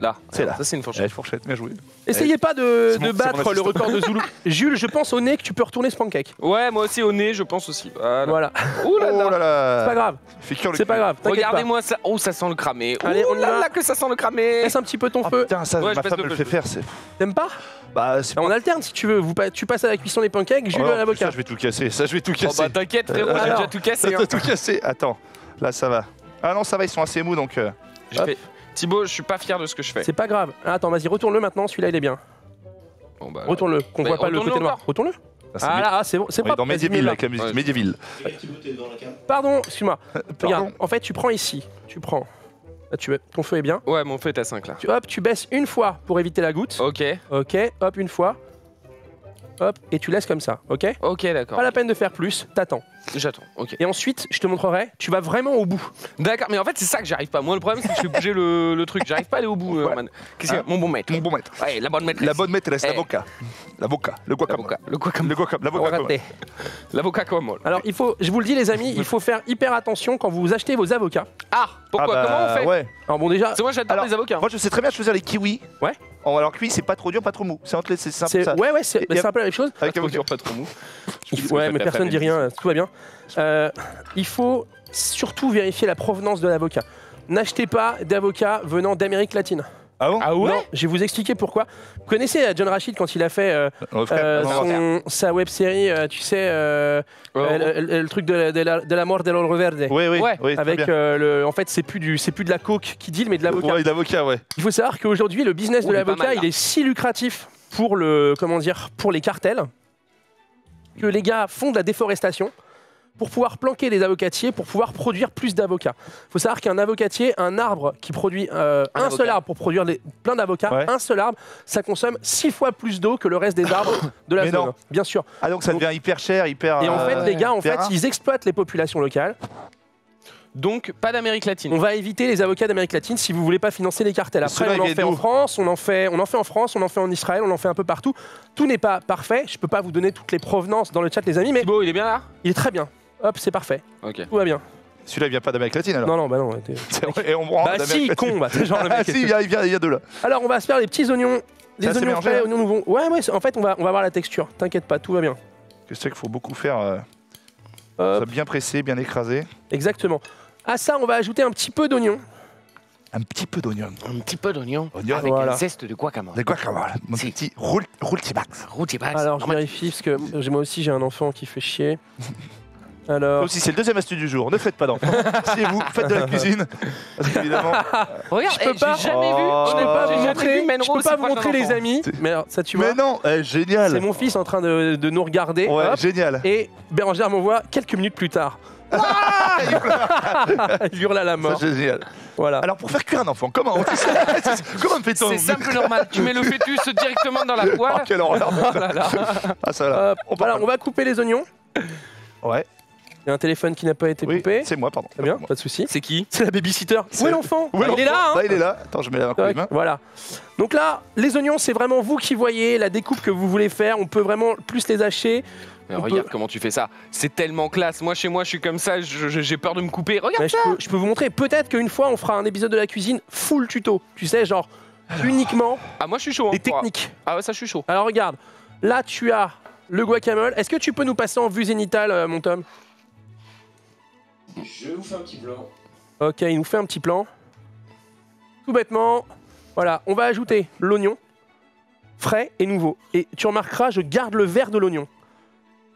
Speaker 3: Là.
Speaker 2: C'est là.
Speaker 3: Ça, c'est une
Speaker 2: Ouais,
Speaker 3: fourchette.
Speaker 2: fourchette, bien joué.
Speaker 1: Essayez pas
Speaker 2: c'est
Speaker 1: de
Speaker 2: mon
Speaker 1: battre le
Speaker 2: assistant.
Speaker 1: record de Zulu. Jules, je pense au nez que tu peux retourner ce pancake.
Speaker 3: Ouais, moi aussi au nez, je pense aussi.
Speaker 1: Voilà.
Speaker 3: Ouh là là.
Speaker 2: Oh là là.
Speaker 1: C'est pas grave.
Speaker 2: Il fait cuire le
Speaker 1: C'est pas
Speaker 2: cul.
Speaker 1: grave. T'inquiète pas.
Speaker 3: Regardez-moi ça. Oh, ça sent le cramé.
Speaker 1: Allez, on y va.
Speaker 3: Là que ça sent le cramé.
Speaker 1: Laisse un petit peu ton
Speaker 2: Ah
Speaker 1: feu.
Speaker 2: putain, ça,
Speaker 3: Ouais, je
Speaker 2: ma
Speaker 3: passe
Speaker 2: femme
Speaker 3: le
Speaker 2: me le
Speaker 3: feu.
Speaker 2: fait faire. C'est...
Speaker 1: T'aimes pas?
Speaker 2: Bah, c'est
Speaker 1: On alterne si tu veux. Tu passes à la cuisson des pancakes, Jules
Speaker 2: Oh,
Speaker 1: à
Speaker 2: Ça,
Speaker 1: l'avocat.
Speaker 2: je vais tout casser. Ça, je vais tout
Speaker 3: Oh
Speaker 2: casser.
Speaker 3: bah t'inquiète frérot, j'ai
Speaker 1: Alors,
Speaker 3: déjà tout cassé.
Speaker 2: Ça,
Speaker 3: hein.
Speaker 2: t'as tout cassé. Attends, là, ça va. Ah non, ça va, ils sont assez mous, donc...
Speaker 3: J'ai fait- Thibaut, je suis pas fier de ce que je fais.
Speaker 1: C'est pas grave. Attends, vas-y, retourne-le maintenant. Celui-là, il est bien.
Speaker 3: Bon, bah,
Speaker 1: Retourne-le, qu'on
Speaker 3: Mais
Speaker 1: voit pas le
Speaker 3: retourne-le
Speaker 1: côté noir.
Speaker 3: encore.
Speaker 1: Retourne-le.
Speaker 2: Ah, c'est
Speaker 1: Ah là, ah, c'est bon, c'est
Speaker 2: on est
Speaker 1: propre.
Speaker 2: dans
Speaker 1: Vas-y,
Speaker 2: Medieval
Speaker 1: mets-le là.
Speaker 2: avec la musique.
Speaker 3: Ouais.
Speaker 2: Medieval.
Speaker 1: Pardon, excuse-moi. Regarde,
Speaker 2: Pardon.
Speaker 1: en fait, tu prends ici. Tu prends. Là, ton feu est bien.
Speaker 3: Ouais, mon feu est à 5 là.
Speaker 1: Hop, tu baisses une fois pour éviter la goutte.
Speaker 3: Ok,
Speaker 1: Ok, hop, une fois. Hop, et tu laisses comme ça, ok?
Speaker 3: ok, d'accord.
Speaker 1: Pas la peine de faire plus, t'attends.
Speaker 3: J'attends, ok.
Speaker 1: Et ensuite, je te montrerai, tu vas vraiment au bout.
Speaker 3: D'accord, mais en fait, c'est ça que j'arrive pas. Moi, le problème, c'est que je fais bouger le truc. J'arrive pas à aller au bout,
Speaker 2: Ouais.
Speaker 3: man. Qu'est-ce que Mon bon maître.
Speaker 2: Mon bon maître.
Speaker 3: Ouais, la bonne maîtresse.
Speaker 2: La bonne maîtresse,
Speaker 3: Eh.
Speaker 2: l'avocat. L'avocat. Le guacamole.
Speaker 3: L'avocat. Le guacamole.
Speaker 2: Le guacamole. L'avocat.
Speaker 1: Raté.
Speaker 3: L'avocat comme
Speaker 1: Alors, je vous le dis, les amis, il faut faire hyper attention quand vous achetez vos avocats.
Speaker 3: Ah, pourquoi Comment on fait
Speaker 2: Ouais.
Speaker 1: Alors, bon, déjà,
Speaker 3: C'est moi, j'adore
Speaker 2: Alors,
Speaker 3: les avocats.
Speaker 2: Moi, je sais très bien choisir les kiwis.
Speaker 1: Ouais.
Speaker 2: Alors, cuit, c'est pas trop dur, pas trop mou. C'est entre les. C'est simple
Speaker 1: c'est
Speaker 2: ça.
Speaker 1: ouais, c'est
Speaker 2: Et-
Speaker 1: un peu la même chose.
Speaker 2: Avec
Speaker 3: Pas trop
Speaker 2: avocat.
Speaker 3: dur, pas trop mou.
Speaker 1: Ouais, mais personne ne dit rien, tout va bien. Il faut surtout vérifier la provenance de l'avocat. N'achetez pas d'avocat venant d'Amérique latine.
Speaker 2: Ah bon
Speaker 3: Ah ouais
Speaker 1: Non, je vais vous expliquer pourquoi. Vous connaissez John Rachid quand il a fait sa web série, tu sais, le truc de la mort de l'Oro Verde.
Speaker 2: Oui, oui,
Speaker 3: Ouais,
Speaker 2: oui. très
Speaker 1: Avec
Speaker 2: bien.
Speaker 1: en fait, c'est plus de la coke qui deal, mais de l'avocat.
Speaker 2: Ouais, l'avocat, ouais.
Speaker 1: Il faut savoir qu'aujourd'hui, le business de
Speaker 3: Il est pas
Speaker 1: l'avocat,
Speaker 3: mal, là.
Speaker 1: il est si lucratif pour pour les cartels, que les gars font de la déforestation pour pouvoir planquer des avocatiers, pour pouvoir produire plus d'avocats. Il faut savoir qu'un avocatier, un arbre qui produit un
Speaker 3: avocat.
Speaker 1: seul arbre pour produire plein d'avocats,
Speaker 2: Ouais.
Speaker 1: un seul arbre, ça consomme 6 fois plus d'eau que le reste des arbres de la
Speaker 2: Mais
Speaker 1: zone.
Speaker 2: non.
Speaker 1: Bien sûr.
Speaker 2: Ah, donc ça devient hyper cher, hyper.
Speaker 1: Et en fait, les gars,
Speaker 2: hyper rare.
Speaker 1: ils exploitent les populations locales.
Speaker 3: Donc, pas d'Amérique latine.
Speaker 1: On va éviter les avocats d'Amérique latine si vous voulez pas financer les cartels. Après,
Speaker 2: Ceux-là,
Speaker 1: on en
Speaker 2: ils
Speaker 1: fait en
Speaker 2: viennent d'où
Speaker 1: France, on en fait en France, on en fait en Israël, on en fait un peu partout. Tout n'est pas parfait. Je peux pas vous donner toutes les provenances dans le chat, les amis, mais
Speaker 3: Thibaut, il est bien là
Speaker 1: il est très bien. Hop, c'est parfait.
Speaker 3: Ok.
Speaker 1: Tout va bien.
Speaker 2: Celui-là, il vient pas d'Amérique latine alors.
Speaker 1: Non, non, bah non.
Speaker 2: C'est vrai, et on prend
Speaker 1: Bah
Speaker 2: d'Amérique
Speaker 1: si,
Speaker 2: latine.
Speaker 1: con, bah c'est genre le
Speaker 2: Ah,
Speaker 1: mec.
Speaker 2: si, il vient de là.
Speaker 1: Alors, on va se faire les petits oignons. Les
Speaker 2: Ça, c'est
Speaker 1: oignons
Speaker 2: mélangé,
Speaker 1: frais,
Speaker 2: là
Speaker 1: oignons nouveaux. Ouais, en fait, on va voir la texture. T'inquiète pas, tout va bien.
Speaker 2: Je sais qu'il faut beaucoup faire.
Speaker 1: Hop,
Speaker 2: Ça bien pressé, bien écrasé.
Speaker 1: exactement. À ça, on va ajouter un petit peu d'oignon.
Speaker 2: Un petit peu d'oignon.
Speaker 3: Un petit peu d'oignon.
Speaker 2: Oignon.
Speaker 3: Avec
Speaker 1: Voilà.
Speaker 3: un zeste de guacamole.
Speaker 2: De guacamole. Mon
Speaker 3: Si.
Speaker 2: petit roultimax.
Speaker 3: Routibax.
Speaker 1: Alors, je vérifie parce que moi aussi, j'ai un enfant qui fait chier. Alors,
Speaker 2: Aussi, c'est le deuxième astuce du jour. Ne faites pas d'enfants. Si vous faites de la cuisine, parce qu'évidemment,
Speaker 3: Regarde,
Speaker 1: je peux pas-
Speaker 3: j'ai jamais vu.
Speaker 2: Oh.
Speaker 1: je peux pas
Speaker 3: j'ai
Speaker 1: vous
Speaker 3: jamais
Speaker 1: montrer,
Speaker 3: vu Menro
Speaker 1: je peux
Speaker 3: aussi
Speaker 1: pas vous
Speaker 3: proche d'un
Speaker 1: montrer les
Speaker 3: enfant.
Speaker 1: amis. Mais alors, ça, tu vois,
Speaker 2: mais non, génial.
Speaker 1: c'est mon fils en train de nous regarder.
Speaker 2: Ouais,
Speaker 1: Hop.
Speaker 2: génial.
Speaker 1: Et Bérangère m'envoie quelques minutes plus tard. Il hurle à la
Speaker 2: Ça,
Speaker 1: mort.
Speaker 2: c'est génial.
Speaker 1: Voilà.
Speaker 2: Alors, pour faire cuire un enfant, comment Comment fait-on
Speaker 3: C'est simple, normal. Tu mets le fœtus directement dans la
Speaker 2: Oh,
Speaker 3: poêle.
Speaker 2: quelle horreur.
Speaker 3: Oh là là.
Speaker 2: Ah, ça là.
Speaker 1: Voilà, on va couper les oignons.
Speaker 2: Ouais,
Speaker 1: Il y a un téléphone qui n'a pas été
Speaker 2: oui,
Speaker 1: coupé.
Speaker 2: c'est moi, pardon.
Speaker 1: Très bien, pas de souci.
Speaker 3: C'est qui
Speaker 1: C'est la babysitter. Où est l'enfant
Speaker 2: Où est
Speaker 1: Il est là, hein
Speaker 2: Là, il est là. Attends, je mets la main
Speaker 1: Tac,
Speaker 2: main.
Speaker 1: voilà. Donc là, les oignons, c'est vraiment vous qui voyez la découpe que vous voulez faire. On peut vraiment plus les hacher.
Speaker 3: Mais
Speaker 1: On
Speaker 3: regarde
Speaker 1: peut-
Speaker 3: comment tu fais ça. C'est tellement classe. Moi, chez moi, je suis comme ça. J'ai peur de me couper. Regarde
Speaker 1: Mais
Speaker 3: ça.
Speaker 1: je peux vous montrer. Peut-être qu'une fois, on fera un épisode de la cuisine full tuto. Tu sais, genre uniquement
Speaker 3: Ah, moi, je suis chaud. hein.
Speaker 1: des techniques.
Speaker 3: Ah ouais, ça, je suis chaud.
Speaker 1: Alors regarde, là tu as le guacamole. Est-ce que tu peux nous passer en vue zénitale, mon Tom?
Speaker 4: Je vous fais un petit blanc.
Speaker 1: Ok, il nous fait un petit plan. Tout bêtement, voilà, on va ajouter l'oignon frais et nouveau. Et tu remarqueras, je garde le vert de l'oignon.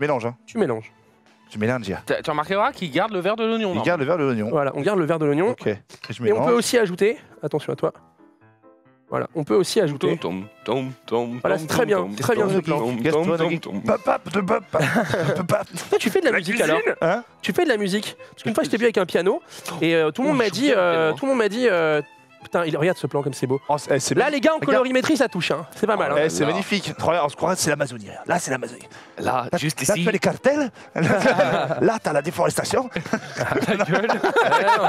Speaker 2: Mélange, hein.
Speaker 1: Tu mélanges.
Speaker 2: Tu mélanges. Il
Speaker 3: Tu remarqueras qu'il garde le verre de l'oignon. non
Speaker 2: garde le verre de l'oignon.
Speaker 1: Voilà, on garde le vert de l'oignon.
Speaker 2: Ok. Et je
Speaker 1: Et on peut
Speaker 2: mélange.
Speaker 1: aussi ajouter, attention à toi. Voilà, on peut aussi ajouter.
Speaker 3: Voilà,
Speaker 1: c'est très bien, très bien ce plan. Toi, tu fais de la musique alors?
Speaker 2: Hein?
Speaker 1: Tu fais de la musique? Parce qu'une fois, je t'ai vu avec un piano et tout le monde m'a dit, putain, regarde ce plan comme c'est beau.
Speaker 2: Oh, c'est
Speaker 1: Là, les gars, en
Speaker 2: Regarde.
Speaker 1: colorimétrie, ça touche, hein. C'est pas mal. hein.
Speaker 2: Eh, c'est magnifique. Regarde, on se croirait que c'est l'Amazonie. Là, c'est l'Amazonie.
Speaker 3: Là, juste
Speaker 2: Là, tu
Speaker 3: ici.
Speaker 2: fais les cartels. Là, t'as la déforestation.
Speaker 3: Ta gueule.
Speaker 1: Ouais, non,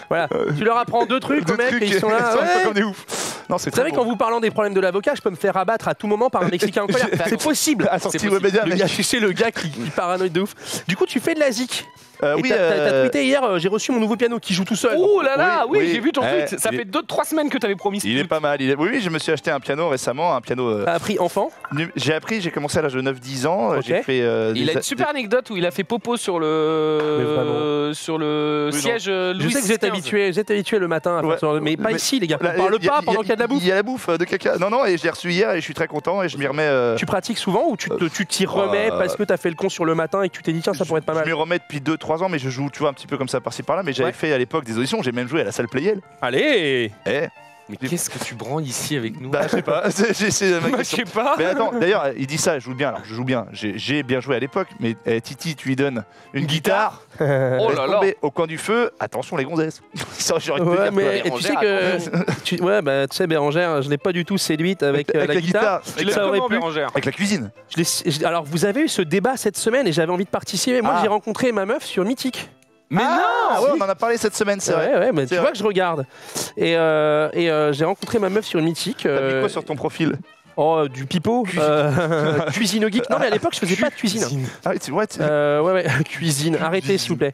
Speaker 1: voilà. Tu leur apprends deux trucs,
Speaker 2: Deux
Speaker 1: aux mecs,
Speaker 2: trucs,
Speaker 1: et ils sont là.
Speaker 2: ils sont
Speaker 1: ouais.
Speaker 2: comme des oufs. Non, c'est
Speaker 1: Vous savez,
Speaker 2: très
Speaker 1: quand
Speaker 2: beau.
Speaker 1: vous parlant des problèmes de l'avocat, je peux me faire abattre à tout moment par un Mexicain en colère. C'est possible.
Speaker 2: Ah, sorti
Speaker 3: C'est
Speaker 2: Webedia,
Speaker 1: Le
Speaker 2: mec.
Speaker 1: gars, tu sais, le gars qui paranoïe de ouf. Du coup, tu fais de la zik. Et t'as tweeté hier, j'ai reçu mon nouveau piano qui joue tout seul.
Speaker 3: Oh là là, oui,
Speaker 2: oui.
Speaker 3: j'ai vu ton
Speaker 2: Eh,
Speaker 3: tweet. Ça
Speaker 2: il
Speaker 3: fait 2-3 semaines que t'avais promis.
Speaker 2: Il est pas mal. Oui, je me suis acheté un piano récemment, un piano.
Speaker 1: T'as appris enfant.
Speaker 2: J'ai commencé à l'âge de 9-10 ans.
Speaker 1: Ok.
Speaker 2: J'ai fait.
Speaker 3: Il a une super anecdote où il a fait popo sur le
Speaker 2: Oui,
Speaker 3: siège
Speaker 1: Je
Speaker 3: Louis
Speaker 1: sais que vous êtes habitué le matin à faire ça, mais pas ici les gars. On parle pas pendant qu'il y a de la bouffe.
Speaker 2: Il y a la bouffe de caca. Non, et je l'ai reçu hier et je suis très content et je m'y remets.
Speaker 1: Tu pratiques souvent ou tu t'y remets parce que t'as fait le con sur le matin et que tu t'es dit tiens ça pourrait être pas
Speaker 2: Je
Speaker 1: mal.
Speaker 2: m'y remets depuis 2-3 ans, mais je joue, tu vois, un petit peu comme ça par-ci par-là. Mais j'avais
Speaker 1: Ouais.
Speaker 2: fait à l'époque des auditions, j'ai même joué à la salle Playel.
Speaker 1: Allez.
Speaker 2: Eh,
Speaker 3: Mais qu'est-ce que tu branles ici avec nous?
Speaker 2: bah, je sais pas, c'est ma
Speaker 3: Moi, je
Speaker 2: question.
Speaker 3: sais pas.
Speaker 2: Mais attends, d'ailleurs, il dit ça, je joue bien. Alors, je joue bien. J'ai bien joué à l'époque, mais Titi, tu lui donnes une guitare.
Speaker 3: Oh
Speaker 2: laisse
Speaker 3: là là.
Speaker 2: tomber, au coin du feu, attention les gonzesses. Ça, j'aurais pu
Speaker 1: Ouais,
Speaker 2: dire
Speaker 1: mais
Speaker 2: quoi.
Speaker 1: tu sais que ouais tu sais Bérangère, je l'ai pas du tout séduite avec la guitare.
Speaker 3: Tu l'as
Speaker 1: Ça aurait
Speaker 3: comment,
Speaker 1: pu.
Speaker 3: Bérangère?
Speaker 2: Avec la cuisine.
Speaker 1: Alors vous avez eu ce débat cette semaine et j'avais envie de participer. Moi
Speaker 2: Ah.
Speaker 1: j'ai rencontré ma meuf sur Mythique.
Speaker 3: Mais
Speaker 2: Ah, ouais,
Speaker 1: si.
Speaker 2: on en a parlé cette semaine, c'est vrai.
Speaker 1: Ouais, mais tu
Speaker 2: C'est
Speaker 1: vois
Speaker 2: vrai.
Speaker 1: que je regarde. Et j'ai rencontré ma meuf sur Mythique.
Speaker 2: T'as mis quoi sur ton profil?
Speaker 1: Du pipeau. Cuisine au geek. Non mais à l'époque je faisais pas de cuisine.
Speaker 2: Ah oui, c'est vrai.
Speaker 1: Ouais, cuisine. Arrêtez s'il vous plaît.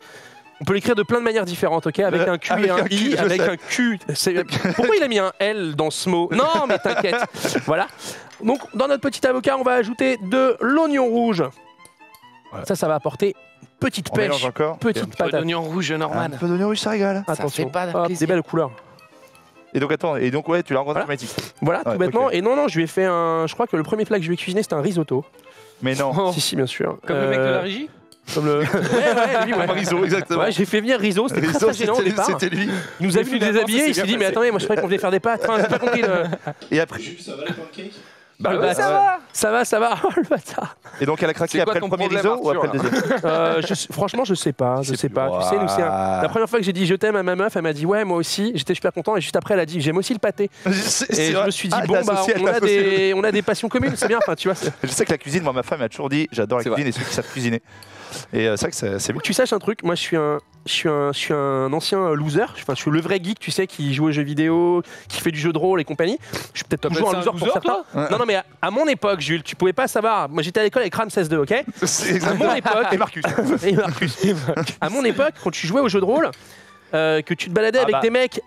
Speaker 1: On peut l'écrire de plein de manières différentes, ok? Avec un Q
Speaker 2: avec
Speaker 1: et un
Speaker 2: un Q,
Speaker 1: I,
Speaker 2: je
Speaker 1: avec
Speaker 2: sais.
Speaker 1: un Q. Pourquoi il a mis un L dans ce mot? Non, mais t'inquiète. Voilà. Donc, dans notre petit avocat, on va ajouter de l'oignon rouge.
Speaker 2: Voilà.
Speaker 1: Ça va apporter une petite
Speaker 2: On mélange
Speaker 1: pêche,
Speaker 2: encore.
Speaker 1: petite
Speaker 3: Pas
Speaker 1: patate.
Speaker 3: d'oignon rouge, Norman.
Speaker 2: Un peu d'oignon rouge, ça régale.
Speaker 1: Attention.
Speaker 3: fait pas
Speaker 1: Hop,
Speaker 3: plaisir.
Speaker 1: des belles couleurs.
Speaker 2: Et donc attends, ouais, tu l'as rencontré
Speaker 1: Voilà.
Speaker 2: sur Mythique.
Speaker 1: Voilà,
Speaker 2: Ouais,
Speaker 1: tout bêtement.
Speaker 2: ok.
Speaker 1: Et non, je lui ai fait un. Je crois que le premier plat que je lui ai cuisiné, c'était un risotto.
Speaker 2: Mais non.
Speaker 3: Oh.
Speaker 1: Si, bien sûr.
Speaker 3: Comme le mec de la régie?
Speaker 1: Comme le. Ouais, lui, ouais.
Speaker 2: Riso, exactement.
Speaker 1: Ouais, j'ai fait venir Rizzo, c'était très, très gênant au départ.
Speaker 2: C'était lui.
Speaker 1: Il nous a vu nous
Speaker 3: finalement,
Speaker 1: déshabiller,
Speaker 3: ça
Speaker 1: il
Speaker 3: s'est
Speaker 1: s'est dit,
Speaker 3: bien
Speaker 1: mais
Speaker 3: passé.
Speaker 1: attendez, moi je croyais qu'on venait faire des pâtes. Enfin, j'ai pas compris le.
Speaker 2: Et après.
Speaker 1: Bah, le
Speaker 3: ouais,
Speaker 1: bâtard. Ça va. Oh, le bâtard.
Speaker 2: Et donc elle a craqué
Speaker 3: C'est quoi
Speaker 2: après
Speaker 3: ton
Speaker 2: le premier
Speaker 3: problème,
Speaker 2: riso ou après le
Speaker 3: Arthur,
Speaker 2: deuxième?
Speaker 1: Franchement, je sais pas. Je sais pas.
Speaker 2: plus.
Speaker 1: Tu sais, nous, c'est
Speaker 2: Ouah.
Speaker 1: la première fois que j'ai dit je t'aime à ma meuf, elle m'a dit ouais, moi aussi. J'étais super content. Et juste après, elle a dit j'aime aussi le pâté. Et je me suis dit, bon, bah, on a des passions communes, c'est bien. Enfin, tu vois.
Speaker 2: Je sais que la cuisine, moi, ma femme m'a toujours dit j'adore la
Speaker 3: C'est
Speaker 2: cuisine et ceux qui savent cuisiner. Et c'est vrai que c'est bien.
Speaker 1: Faut que tu saches un truc, moi je suis un ancien loser, enfin, je suis le vrai geek, tu sais, qui joue aux jeux vidéo, qui fait du jeu de rôle et compagnie. Je suis peut-être
Speaker 3: T'appelles
Speaker 1: toujours
Speaker 3: ça
Speaker 1: un
Speaker 3: un
Speaker 1: loser pour
Speaker 3: loser,
Speaker 1: certains. Non, mais à mon époque, Jules, tu pouvais pas savoir. Moi j'étais à l'école avec Ramsès II, ok? À mon époque.
Speaker 2: Et Marcus.
Speaker 1: Et Marcus. À mon époque, quand tu jouais aux jeux de rôle, que tu te baladais avec
Speaker 2: bah.
Speaker 1: des mecs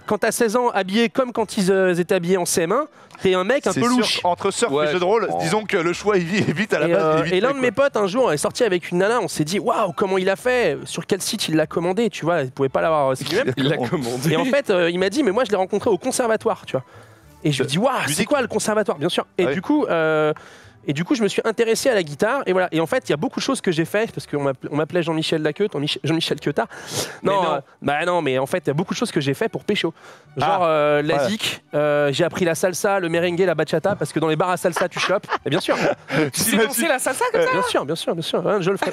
Speaker 1: quand t'as 16 ans habillés comme quand ils étaient habillés en CM1, t'es un mec un
Speaker 2: C'est
Speaker 1: peu
Speaker 2: sûr
Speaker 1: louche.
Speaker 2: qu'entre surf
Speaker 3: Ouais,
Speaker 2: et jeu de rôle,
Speaker 3: je comprends.
Speaker 2: disons que le choix est vite à la
Speaker 1: Et,
Speaker 2: base. il est vite
Speaker 1: et l'un
Speaker 2: fait,
Speaker 1: de mes
Speaker 2: quoi.
Speaker 1: potes un jour est sorti avec une nana, on s'est dit waouh comment il a fait, sur quel site il l'a commandé, tu vois, il pouvait pas l'avoir c'est lui-même.
Speaker 3: Il l'a commandé.
Speaker 1: Et en fait il m'a dit mais moi je l'ai rencontré au conservatoire, tu vois. Et je lui ai dit waouh c'est
Speaker 2: Musique.
Speaker 1: quoi le conservatoire, bien sûr. Et
Speaker 2: Ah oui.
Speaker 1: du coup je me suis intéressé à la guitare et voilà. Et en fait il y a beaucoup de choses que j'ai fait parce qu'on m'appelait Jean-Michel Laqueute, Jean-Michel Queutard.
Speaker 3: Mais non.
Speaker 1: Bah non mais en fait il y a beaucoup de choses que j'ai fait pour pécho. Genre la
Speaker 2: ouais.
Speaker 1: zik, j'ai appris la salsa, le merengue, la bachata parce que dans les bars à salsa tu chopes. Et bien sûr.
Speaker 3: Tu sais danser la salsa comme ça?
Speaker 1: Bien sûr, hein, je le ferai.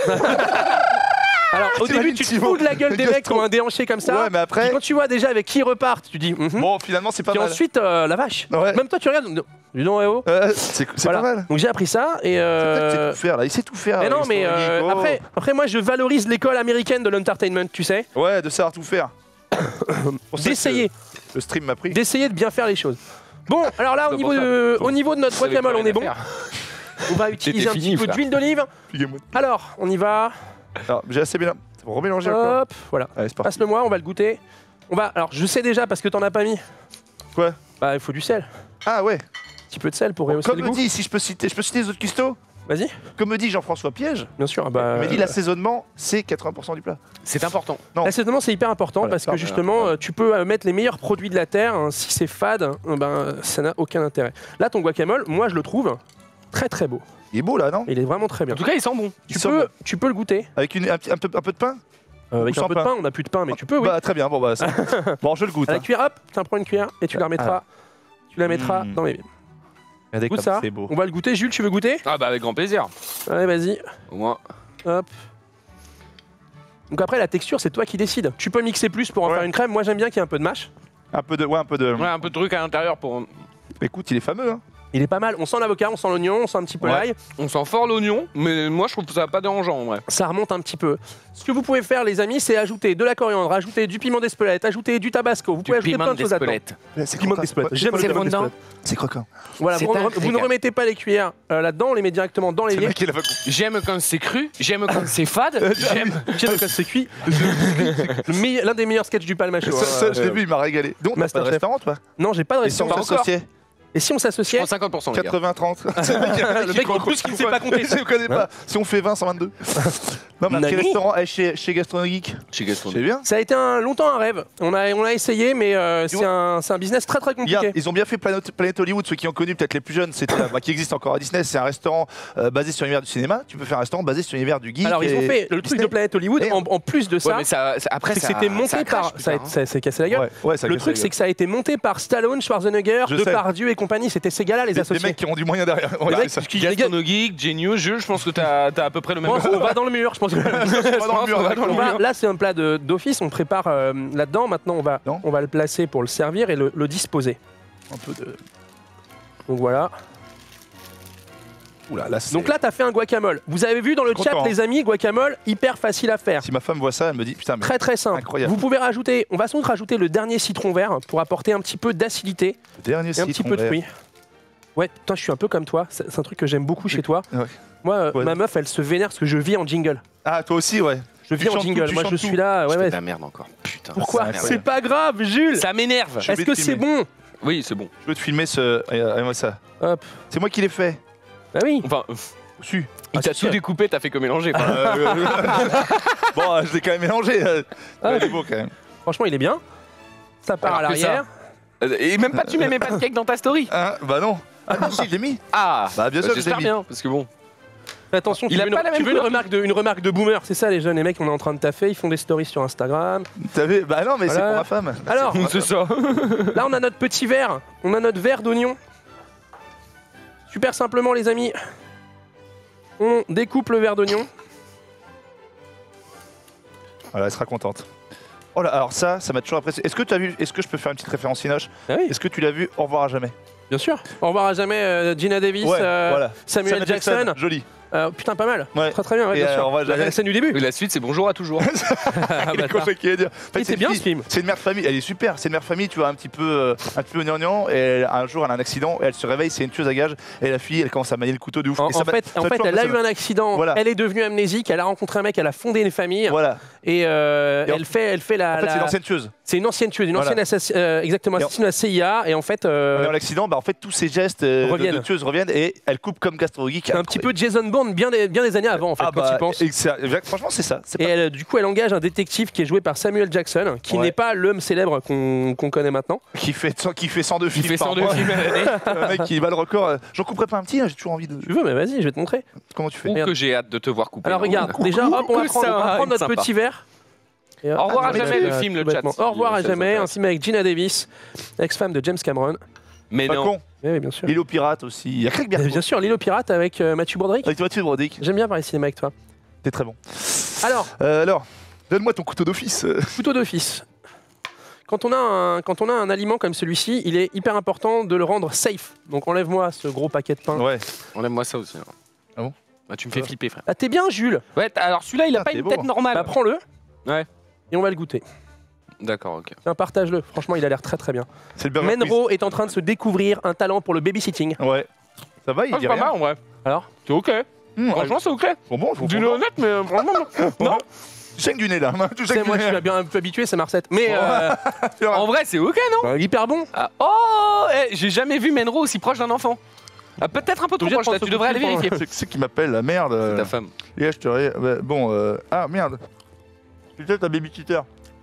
Speaker 1: Alors au
Speaker 2: T'imagines
Speaker 1: début tu te
Speaker 2: Thibaut,
Speaker 1: fous de la gueule des
Speaker 2: le
Speaker 1: mecs qui ont
Speaker 2: gastro.
Speaker 1: un déhanché comme ça.
Speaker 2: Ouais, mais après.
Speaker 1: Puis quand tu vois déjà avec qui ils repartent, tu dis
Speaker 2: Bon, finalement, c'est pas
Speaker 1: Puis
Speaker 2: mal.
Speaker 1: ensuite la vache.
Speaker 2: Ouais.
Speaker 1: Même toi tu regardes, dis donc, eh oh.
Speaker 2: C'est
Speaker 1: Voilà.
Speaker 2: pas mal.
Speaker 1: Donc j'ai appris ça et
Speaker 2: Peut-être qu'il sait tout faire là. Il sait tout faire.
Speaker 1: mais non
Speaker 2: avec
Speaker 1: mais
Speaker 2: son geek. Oh.
Speaker 1: après moi je valorise l'école américaine de l'entertainment, tu sais.
Speaker 2: Ouais, de savoir tout faire. Pour ça que
Speaker 1: D'essayer
Speaker 2: Le stream m'a pris.
Speaker 1: de bien faire les choses. Bon, alors là
Speaker 3: C'est
Speaker 1: au niveau de notre
Speaker 3: Vous avez
Speaker 1: guacamole,
Speaker 3: plus
Speaker 1: on est
Speaker 3: rien
Speaker 1: bon.
Speaker 3: à faire.
Speaker 1: On va utiliser un
Speaker 3: fini,
Speaker 1: petit peu
Speaker 3: frère.
Speaker 1: d'huile d'olive.
Speaker 2: Expliquez-moi.
Speaker 1: Alors, on y va.
Speaker 2: Alors, j'ai assez bien. Pour remélanger encore.
Speaker 1: Hop, voilà.
Speaker 2: Allez, c'est parti.
Speaker 1: Passe-le-moi, on va le goûter. Alors, je sais déjà parce que t'en as pas mis.
Speaker 2: Quoi?
Speaker 1: Bah, il faut du sel.
Speaker 2: Ah ouais.
Speaker 1: Un petit peu de sel pour rehausser
Speaker 2: Comme
Speaker 1: le
Speaker 2: me
Speaker 1: goût.
Speaker 2: dit, si je peux citer les autres custos.
Speaker 1: Vas-y,
Speaker 2: Comme me dit Jean-François Piège,
Speaker 1: bien sûr.
Speaker 2: il me dit l'assaisonnement, c'est 80% du plat.
Speaker 3: C'est important.
Speaker 2: Non.
Speaker 1: L'assaisonnement, c'est hyper important
Speaker 2: Voilà,
Speaker 1: parce que
Speaker 2: pardon.
Speaker 1: justement, tu peux mettre les meilleurs produits de la terre. Hein. Si c'est fade, ça n'a aucun intérêt. Là, ton guacamole, moi, je le trouve très très beau.
Speaker 2: Il est beau là, non?
Speaker 1: Il est vraiment très bien.
Speaker 3: En tout cas, il sent bon.
Speaker 2: Il sent bon.
Speaker 1: Tu peux le goûter.
Speaker 2: Avec un peu de pain?
Speaker 1: Avec
Speaker 2: Ou
Speaker 1: un
Speaker 2: sans
Speaker 1: peu de
Speaker 2: pain
Speaker 1: pain, on n'a plus de pain, mais tu peux, oui.
Speaker 2: Bah très bien, bon bah ça. Bon, je le goûte.
Speaker 1: À la
Speaker 2: Hein.
Speaker 1: cuillère, hop, tu prends une cuillère et tu la remettras. Tu la mettras
Speaker 2: Mm.
Speaker 1: dans les.
Speaker 2: Regardez
Speaker 1: Goûte
Speaker 2: comme
Speaker 1: ça.
Speaker 2: c'est beau.
Speaker 1: On va le goûter. Jules, tu veux goûter?
Speaker 3: Ah bah avec grand plaisir.
Speaker 1: Allez, vas-y.
Speaker 3: Au moins.
Speaker 1: Hop. Donc après, la texture, c'est toi qui décides. Tu peux mixer plus pour en
Speaker 2: Ouais.
Speaker 1: faire une crème. Moi, j'aime bien qu'il y ait un peu de mâche.
Speaker 2: Un peu de. Ouais, un peu de.
Speaker 3: Ouais, un peu de truc à l'intérieur pour.
Speaker 2: Écoute, il est fameux, hein.
Speaker 1: Il est pas mal. On sent l'avocat, on sent l'oignon, on sent un petit peu
Speaker 2: Ouais.
Speaker 1: l'ail.
Speaker 3: On sent fort l'oignon, mais moi je trouve que ça pas dérangeant en vrai.
Speaker 1: Ça remonte un petit peu. Ce que vous pouvez faire, les amis, c'est ajouter de la coriandre, ajouter du piment d'Espelette, ajouter du tabasco. Vous pouvez ajouter plein de choses là-dedans.
Speaker 2: C'est
Speaker 1: Piment d'Espelette. J'aime le piment d'Espelette.
Speaker 2: C'est croquant.
Speaker 1: Voilà,
Speaker 3: C'est
Speaker 1: vous,
Speaker 3: un
Speaker 1: vous ne
Speaker 3: régal.
Speaker 1: remettez pas les cuillères là-dedans, on les met directement dans
Speaker 2: C'est le
Speaker 1: l'évier.
Speaker 2: mec qui l'a pas compris.
Speaker 3: J'aime quand c'est cru, j'aime quand c'est fade, j'aime.
Speaker 1: Tiens, donc, c'est cuit. L'un des meilleurs sketchs du Palmacho.
Speaker 2: Ça, je l'ai vu, il m'a régalé. Donc, t'as pas de
Speaker 1: Masterchef.
Speaker 2: restaurant, toi?
Speaker 1: Non, j'ai pas de
Speaker 2: Et si on
Speaker 1: restaurant.
Speaker 2: s'associait?
Speaker 1: Et si on s'associait?
Speaker 3: 50% les gars.
Speaker 2: 80-30.
Speaker 1: Le mec en plus qui ne sait pas compter.
Speaker 2: Je ne connais pas. Si on fait 20, 122. Non, mais un petit
Speaker 1: Nani.
Speaker 2: restaurant chez Gastronomique.
Speaker 3: Chez Gaston.
Speaker 2: C'est bien.
Speaker 1: Ça a été longtemps un rêve. On a essayé, mais c'est un business très très compliqué.
Speaker 2: Ils ont bien fait Planet Hollywood, ceux qui ont connu, peut-être les plus jeunes, c'était qui existe encore à Disney. C'est un restaurant basé sur l'univers du cinéma. Tu peux faire un restaurant basé sur l'univers du geek.
Speaker 1: Alors ils ont
Speaker 2: et
Speaker 1: fait le truc
Speaker 2: Disney.
Speaker 1: de Planète Hollywood
Speaker 2: Et
Speaker 1: en plus de
Speaker 3: Ouais,
Speaker 1: ça.
Speaker 3: mais ça, après
Speaker 1: c'est que
Speaker 3: ça-
Speaker 1: c'était
Speaker 3: ça
Speaker 1: monté
Speaker 3: crache
Speaker 1: par.
Speaker 3: plus
Speaker 1: Ça
Speaker 3: tard, hein.
Speaker 1: s'est cassé la gueule.
Speaker 2: Ouais, ça
Speaker 1: Le
Speaker 2: casse
Speaker 1: truc,
Speaker 2: la
Speaker 1: c'est que ça a été monté par Stallone, Schwarzenegger,
Speaker 2: Je sais.
Speaker 1: Depardieu et compagnie. C'était ces gars-là, les
Speaker 2: gueule.
Speaker 1: associés.
Speaker 2: Les mecs qui ont du moyen derrière.
Speaker 1: Les
Speaker 2: Ouais,
Speaker 1: mecs
Speaker 2: c'est ça.
Speaker 1: qui- les gars-
Speaker 3: Gaston Geek, Genius, Jules, je pense que t'as à peu près le même.
Speaker 1: on va dans le mur, je pense.
Speaker 2: On va dans le mur,
Speaker 3: On va dans le
Speaker 1: On va-
Speaker 3: mur.
Speaker 1: là, c'est un plat d'office. On prépare là-dedans. Maintenant,
Speaker 2: Non.
Speaker 1: on va le placer pour le servir et le disposer.
Speaker 2: Un peu de.
Speaker 1: Donc voilà.
Speaker 2: Oula, là, c'est-
Speaker 1: Donc là, tu as fait un guacamole. Vous avez vu dans le chat,
Speaker 2: Content, hein.
Speaker 1: les amis, guacamole, hyper facile à faire.
Speaker 2: Si ma femme voit ça, elle me dit putain, mais
Speaker 1: Très très simple.
Speaker 2: Incroyable.
Speaker 1: Vous pouvez rajouter, on va sans doute rajouter le dernier citron vert pour apporter un petit peu d'acidité
Speaker 2: le dernier
Speaker 1: et un petit
Speaker 2: citron
Speaker 1: peu de
Speaker 2: vert.
Speaker 1: fruits. Ouais, putain, je suis un peu comme toi. C'est un truc que j'aime beaucoup chez toi.
Speaker 2: Ouais.
Speaker 1: Moi,
Speaker 2: Ouais.
Speaker 1: ma meuf, elle se vénère parce que je vis en jingle.
Speaker 2: Ah, toi aussi, ouais.
Speaker 1: Je vis en
Speaker 2: chantes
Speaker 1: jingle.
Speaker 2: tout, tu
Speaker 1: Moi, je
Speaker 2: chantes
Speaker 1: suis
Speaker 2: tout.
Speaker 1: là.
Speaker 3: Je
Speaker 1: Ouais,
Speaker 3: fais
Speaker 1: ouais.
Speaker 3: de la merde encore. Putain.
Speaker 1: Pourquoi
Speaker 2: c'est incroyable.
Speaker 1: C'est pas grave, Jules.
Speaker 3: Ça m'énerve.
Speaker 2: Je
Speaker 1: Est-ce
Speaker 2: vais
Speaker 1: que
Speaker 2: te
Speaker 1: c'est
Speaker 2: filmer.
Speaker 1: bon?
Speaker 3: Oui, c'est bon.
Speaker 2: Je veux te filmer ce. Regarde-moi ça.
Speaker 1: Hop.
Speaker 2: C'est moi qui l'ai fait.
Speaker 1: Bah oui.
Speaker 3: Enfin,
Speaker 2: Su.
Speaker 3: il t'a tout découpé, t'as fait que mélanger. quoi.
Speaker 2: Bon, je l'ai quand même mélangé.
Speaker 1: Ah.
Speaker 2: Il est beau quand même.
Speaker 1: Franchement, il est bien. Ça part à
Speaker 3: Alors que
Speaker 1: l'arrière.
Speaker 3: Et même pas tu mets mes pancakes dans ta story.
Speaker 2: Hein, bah non. Ah non, si, je l'ai mis.
Speaker 3: Ah,
Speaker 2: Bah bien sûr que je l'ai
Speaker 3: j'espère
Speaker 2: mis.
Speaker 3: bien, parce que bon.
Speaker 1: Fais attention,
Speaker 3: Il
Speaker 1: tu
Speaker 3: a
Speaker 1: veux,
Speaker 3: pas la
Speaker 1: tu
Speaker 3: même
Speaker 1: veux une,
Speaker 3: couleur.
Speaker 1: une remarque de boomer. C'est ça, les jeunes, les mecs, on est en train de taffer. Ils font des stories sur Instagram.
Speaker 2: T'as vu? Bah non, mais c'est
Speaker 1: Voilà.
Speaker 2: pour ma femme.
Speaker 1: Alors,
Speaker 3: C'est ça.
Speaker 1: là, on a notre petit verre. On a notre verre d'oignon. Super simplement, les amis. On découpe le verre d'oignon.
Speaker 2: Voilà, elle sera contente. Oh là, alors ça m'a toujours apprécié. Est-ce que tu as vu? Est-ce que je peux faire une petite référence Inoche?
Speaker 1: Ah oui,
Speaker 2: Est-ce que tu l'as vu? Au revoir à jamais.
Speaker 1: bien sûr. Au revoir à jamais, Gina Davis,
Speaker 2: voilà.
Speaker 1: Samuel Jackson.
Speaker 2: Joli.
Speaker 1: Putain, pas mal.
Speaker 2: Ouais.
Speaker 1: Très très bien, ouais,
Speaker 2: Et
Speaker 1: bien sûr.
Speaker 2: au revoir à jamais.
Speaker 1: La scène du début.
Speaker 3: Et la suite, c'est bonjour à toujours.
Speaker 1: Ah,
Speaker 2: Il est
Speaker 1: bâtard.
Speaker 2: con, qui allait dire. En fait,
Speaker 1: Il était bien,
Speaker 2: une
Speaker 1: ce film.
Speaker 2: C'est une mère de famille, elle est super. C'est une mère de famille, tu vois, un petit peu gnangnan. Et un jour, elle a un accident et elle se réveille, c'est une tueuse à gages. Et la fille, elle commence à manier le couteau de ouf.
Speaker 1: En
Speaker 2: Et ça m'a-
Speaker 1: fait,
Speaker 2: ça m'a toujours
Speaker 1: elle a eu
Speaker 2: impressionné.
Speaker 1: un accident,
Speaker 2: Voilà.
Speaker 1: elle est devenue amnésique, elle a rencontré un mec, elle a fondé une famille
Speaker 2: Voilà.
Speaker 1: et
Speaker 2: Et en-
Speaker 1: elle fait la.
Speaker 2: En fait, c'est une
Speaker 1: la-
Speaker 2: ancienne tueuse.
Speaker 1: C'est une ancienne tueuse, une
Speaker 2: Voilà.
Speaker 1: ancienne exactement
Speaker 2: Et en-
Speaker 1: assassine de la CIA et en fait
Speaker 2: Dans l'accident, bah, en fait, tous ces gestes
Speaker 1: Reviennent.
Speaker 2: de tueuse reviennent et elle coupe comme gastronomique.
Speaker 1: c'est un petit peu Jason Bourne bien des années avant en fait
Speaker 2: Ah
Speaker 1: quand
Speaker 2: bah,
Speaker 1: tu penses.
Speaker 2: franchement, c'est ça. C'est
Speaker 1: Et
Speaker 2: pas-
Speaker 1: du coup, elle engage un détective qui est joué par Samuel Jackson, qui
Speaker 2: Ouais.
Speaker 1: n'est pas l'homme célèbre qu'on connaît maintenant.
Speaker 2: Qui fait 102
Speaker 3: Il
Speaker 2: films.
Speaker 3: fait
Speaker 2: par
Speaker 3: 102
Speaker 2: mois.
Speaker 3: films à l'année.
Speaker 2: Un mec qui bat le record. J'en couperai pas un petit, hein, j'ai toujours envie de.
Speaker 1: Tu veux, mais vas-y, je vais te montrer.
Speaker 2: Comment tu fais?
Speaker 3: Ou que j'ai hâte de te voir couper.
Speaker 1: Alors regarde, déjà, hop, on va
Speaker 3: que
Speaker 1: prendre,
Speaker 3: ça
Speaker 1: on va
Speaker 3: va
Speaker 1: prendre
Speaker 3: être
Speaker 1: notre
Speaker 3: sympa.
Speaker 1: petit verre. Et hop,
Speaker 3: Au revoir
Speaker 1: on
Speaker 3: à
Speaker 1: va
Speaker 3: jamais,
Speaker 1: mettre,
Speaker 3: le film, le
Speaker 1: tout
Speaker 3: chat,
Speaker 1: bêtement.
Speaker 3: si
Speaker 1: Au revoir à
Speaker 3: ça vous
Speaker 1: jamais,
Speaker 3: intéresse.
Speaker 1: un film avec Gina Davis, ex-femme de James Cameron.
Speaker 3: Mais
Speaker 2: Pas
Speaker 3: non.
Speaker 2: con.
Speaker 1: Oui, bien sûr.
Speaker 2: L'île aux pirates aussi. Il y a Craig
Speaker 1: Et
Speaker 2: Bertrand.
Speaker 1: bien sûr, L'île aux pirates avec Matthew Broderick.
Speaker 2: Avec Mathieu Brodick.
Speaker 1: J'aime bien parler cinéma avec toi.
Speaker 2: T'es très bon.
Speaker 1: Alors,
Speaker 2: Donne-moi ton couteau d'office.
Speaker 1: couteau d'office. Quand on a un aliment comme celui-ci, il est hyper important de le rendre safe. Donc enlève-moi ce gros paquet de pain.
Speaker 2: Ouais.
Speaker 3: Enlève-moi ça aussi. hein.
Speaker 2: Ah bon
Speaker 3: Bah, tu me fais flipper, frère.
Speaker 1: Ah, t'es bien, Jules.
Speaker 3: Ouais, alors celui-là, il a
Speaker 2: Ah,
Speaker 3: pas
Speaker 2: t'es
Speaker 3: une
Speaker 2: beau.
Speaker 3: tête normale.
Speaker 1: Bah, prends-le.
Speaker 3: Ouais.
Speaker 1: Et on va le goûter.
Speaker 3: D'accord, ok.
Speaker 1: Tiens, partage-le. Franchement, il a l'air très très bien.
Speaker 2: C'est le burger
Speaker 1: Menro est en train de se découvrir un talent pour le babysitting.
Speaker 2: quiz. Ouais. Ça va, il
Speaker 3: Ah,
Speaker 2: dit
Speaker 3: c'est pas
Speaker 2: rien.
Speaker 3: mal en vrai.
Speaker 1: Alors
Speaker 3: C'est ok.
Speaker 2: Mmh,
Speaker 3: Franchement, c'est ok.
Speaker 2: bon, je vous
Speaker 3: Dis-le honnête, mais franchement. Non.
Speaker 2: Tu saignes du nez là. Tu
Speaker 1: C'est
Speaker 2: saignes
Speaker 1: moi,
Speaker 2: du
Speaker 1: je
Speaker 2: nez.
Speaker 1: suis bien un peu habitué, c'est ma recette. Mais
Speaker 3: En vrai, c'est ok, non
Speaker 1: hyper bon.
Speaker 3: Ah, oh j'ai jamais vu Menro aussi proche d'un enfant. Ah, peut-être un peu trop
Speaker 1: Obligé de
Speaker 3: proche,
Speaker 1: prendre
Speaker 3: là, tu
Speaker 1: ce
Speaker 3: devrais aller
Speaker 1: coup de
Speaker 3: vérifier.
Speaker 2: C'est qui m'appelle la merde.
Speaker 3: C'est ta femme.
Speaker 2: Et je te ah merde. Putain, ta babysitter.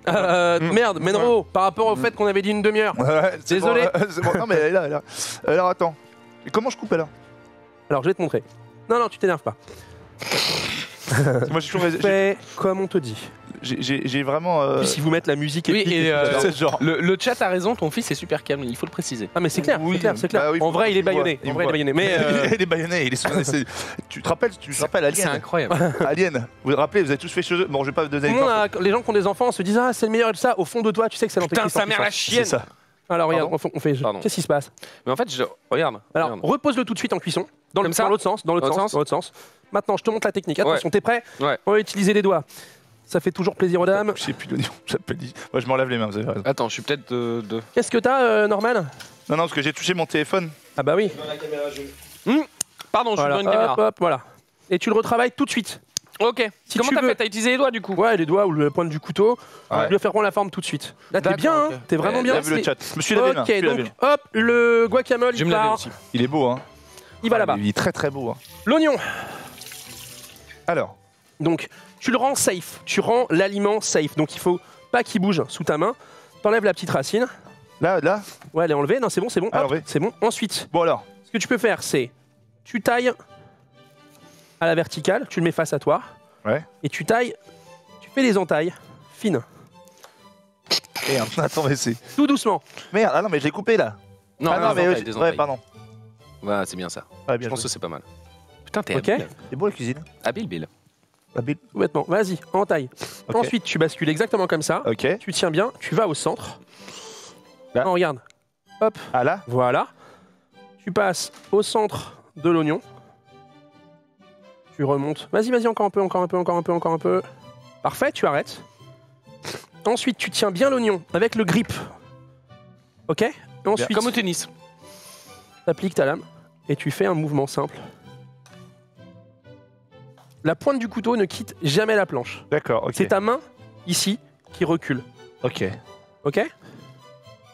Speaker 1: Merde, Menro, par rapport au fait qu'on avait dit une demi-heure.
Speaker 2: Ouais, c'est
Speaker 1: Désolé.
Speaker 2: bon, c'est bon. Non mais elle est là, elle est là. Alors attends. Et comment je coupe alors?
Speaker 1: Alors, je vais te montrer. Non, non, tu t'énerves pas.
Speaker 2: Moi j'ai toujours
Speaker 1: Fais comme on te dit.
Speaker 2: j'ai vraiment.
Speaker 1: Puis si vous mettez la musique
Speaker 3: Oui,
Speaker 1: épique
Speaker 3: et,
Speaker 1: tout ça.
Speaker 2: C'est ce genre.
Speaker 3: Le chat a raison, ton fils est super calme, il faut le préciser.
Speaker 1: Ah mais c'est clair,
Speaker 2: Oui,
Speaker 1: c'est clair, c'est clair.
Speaker 2: bah oui,
Speaker 1: En
Speaker 2: faut
Speaker 1: vrai, il est
Speaker 2: qu'il voit,
Speaker 1: baïonné.
Speaker 2: il
Speaker 1: En vrai, il est
Speaker 2: voit.
Speaker 1: baïonné. Mais
Speaker 2: Il est baïonné, il est tu te rappelles
Speaker 3: C'est
Speaker 2: Alien?
Speaker 3: incroyable.
Speaker 2: Alien. Vous vous rappelez, vous avez tous fait chez eux. Bon, je vais pas vous donner
Speaker 1: tout le monde
Speaker 2: l'exemple.
Speaker 1: les gens qui ont des enfants se disent ah c'est le meilleur et tout ça. Au fond de toi, tu sais que c'est
Speaker 3: Putain,
Speaker 1: l'antéchrist.
Speaker 3: sa mère la
Speaker 2: C'est
Speaker 3: chienne.
Speaker 2: ça.
Speaker 1: Alors regarde, on fait.
Speaker 3: Pardon.
Speaker 1: Qu'est-ce qui se passe?
Speaker 3: Mais en fait, regarde.
Speaker 1: Alors
Speaker 3: regarde.
Speaker 1: repose-le tout de suite en cuisson. Dans
Speaker 3: Comme ça
Speaker 1: l'autre sens, dans l'autre sens, dans l'autre sens. Maintenant, je te montre la technique. Attention, t'es prêt?
Speaker 3: Ouais.
Speaker 1: On va utiliser les doigts. Ça fait toujours plaisir aux dames.
Speaker 2: Je sais plus l'oignon, j'appelle dit. Moi, je m'enlève les mains, vous avez raison.
Speaker 3: Attends, je suis peut-être de...
Speaker 1: Qu'est-ce que t'as, Norman?
Speaker 2: Non, parce que j'ai touché mon téléphone.
Speaker 1: Ah bah oui.
Speaker 3: Pardon, je suis
Speaker 1: Voilà.
Speaker 3: dans une caméra.
Speaker 1: Hop, hop, voilà. Et tu le retravailles tout de suite.
Speaker 3: Ok.
Speaker 1: Si
Speaker 3: Comment
Speaker 1: tu
Speaker 3: t'as
Speaker 1: veux-
Speaker 3: fait? T'as utilisé les doigts du coup?
Speaker 1: Ouais, les doigts ou le pointe du couteau.
Speaker 2: Ouais.
Speaker 1: Je vais faire prendre la forme tout de suite. Là, t'es
Speaker 3: D'accord,
Speaker 1: bien,
Speaker 3: ok.
Speaker 1: hein. T'es vraiment
Speaker 3: Ouais,
Speaker 1: bien.
Speaker 2: J'ai vu le
Speaker 1: c'est-
Speaker 2: chat. Je me suis lavé les mains.
Speaker 1: Ok,
Speaker 2: je me suis lavé
Speaker 1: donc
Speaker 2: les mains.
Speaker 1: hop, le guacamole,
Speaker 3: Je vais
Speaker 1: il
Speaker 3: me laver
Speaker 1: part.
Speaker 3: aussi.
Speaker 2: Il est beau, hein.
Speaker 1: Il va
Speaker 2: Ah,
Speaker 1: là-bas.
Speaker 2: Il est très très beau. Hein.
Speaker 1: L'oignon.
Speaker 2: Alors,
Speaker 1: Donc, tu le rends safe. Tu rends l'aliment safe. Donc, il faut pas qu'il bouge sous ta main. T'enlèves la petite racine.
Speaker 2: là,
Speaker 1: Ouais, elle est enlevée. Non, c'est bon, c'est bon.
Speaker 2: Ah,
Speaker 1: Hop,
Speaker 2: enlevée.
Speaker 1: c'est bon. Ensuite,
Speaker 2: bon alors.
Speaker 1: ce que tu peux faire, c'est tu tailles à la verticale. Tu le mets face à toi.
Speaker 2: Ouais.
Speaker 1: Et tu tailles. Tu fais des entailles fines.
Speaker 2: Merde, attends, mais c'est.
Speaker 1: Tout doucement.
Speaker 2: Merde, ah non, mais je l'ai coupé là.
Speaker 3: Non,
Speaker 2: ah non, mais
Speaker 3: des
Speaker 2: ouais,
Speaker 3: entailles.
Speaker 2: pardon.
Speaker 3: Ouais, c'est bien ça.
Speaker 2: Ouais,
Speaker 3: Je
Speaker 2: bien
Speaker 3: pense
Speaker 2: joué.
Speaker 3: que c'est pas mal. Putain, t'es
Speaker 1: Ok.
Speaker 3: habile.
Speaker 2: C'est beau la cuisine.
Speaker 3: Habile, Bill.
Speaker 2: Habile.
Speaker 1: Complètement. Vas-y, entaille.
Speaker 2: Ok.
Speaker 1: Ensuite, tu bascules exactement comme ça.
Speaker 2: Ok.
Speaker 1: Tu tiens bien. Tu vas au centre.
Speaker 2: Là.
Speaker 1: Non, regarde. Hop.
Speaker 2: Ah là.
Speaker 1: Voilà. Tu passes au centre de l'oignon. Tu remontes. Vas-y, vas-y, encore un peu, encore un peu, encore un peu, encore un peu. Parfait, tu arrêtes. Ensuite, tu tiens bien l'oignon avec le grip. Ok? Et ensuite,
Speaker 3: Comme au tennis.
Speaker 1: tu appliques ta lame et tu fais un mouvement simple. La pointe du couteau ne quitte jamais la planche.
Speaker 2: D'accord, ok.
Speaker 1: C'est ta main, ici, qui recule.
Speaker 2: Ok.
Speaker 1: Ok?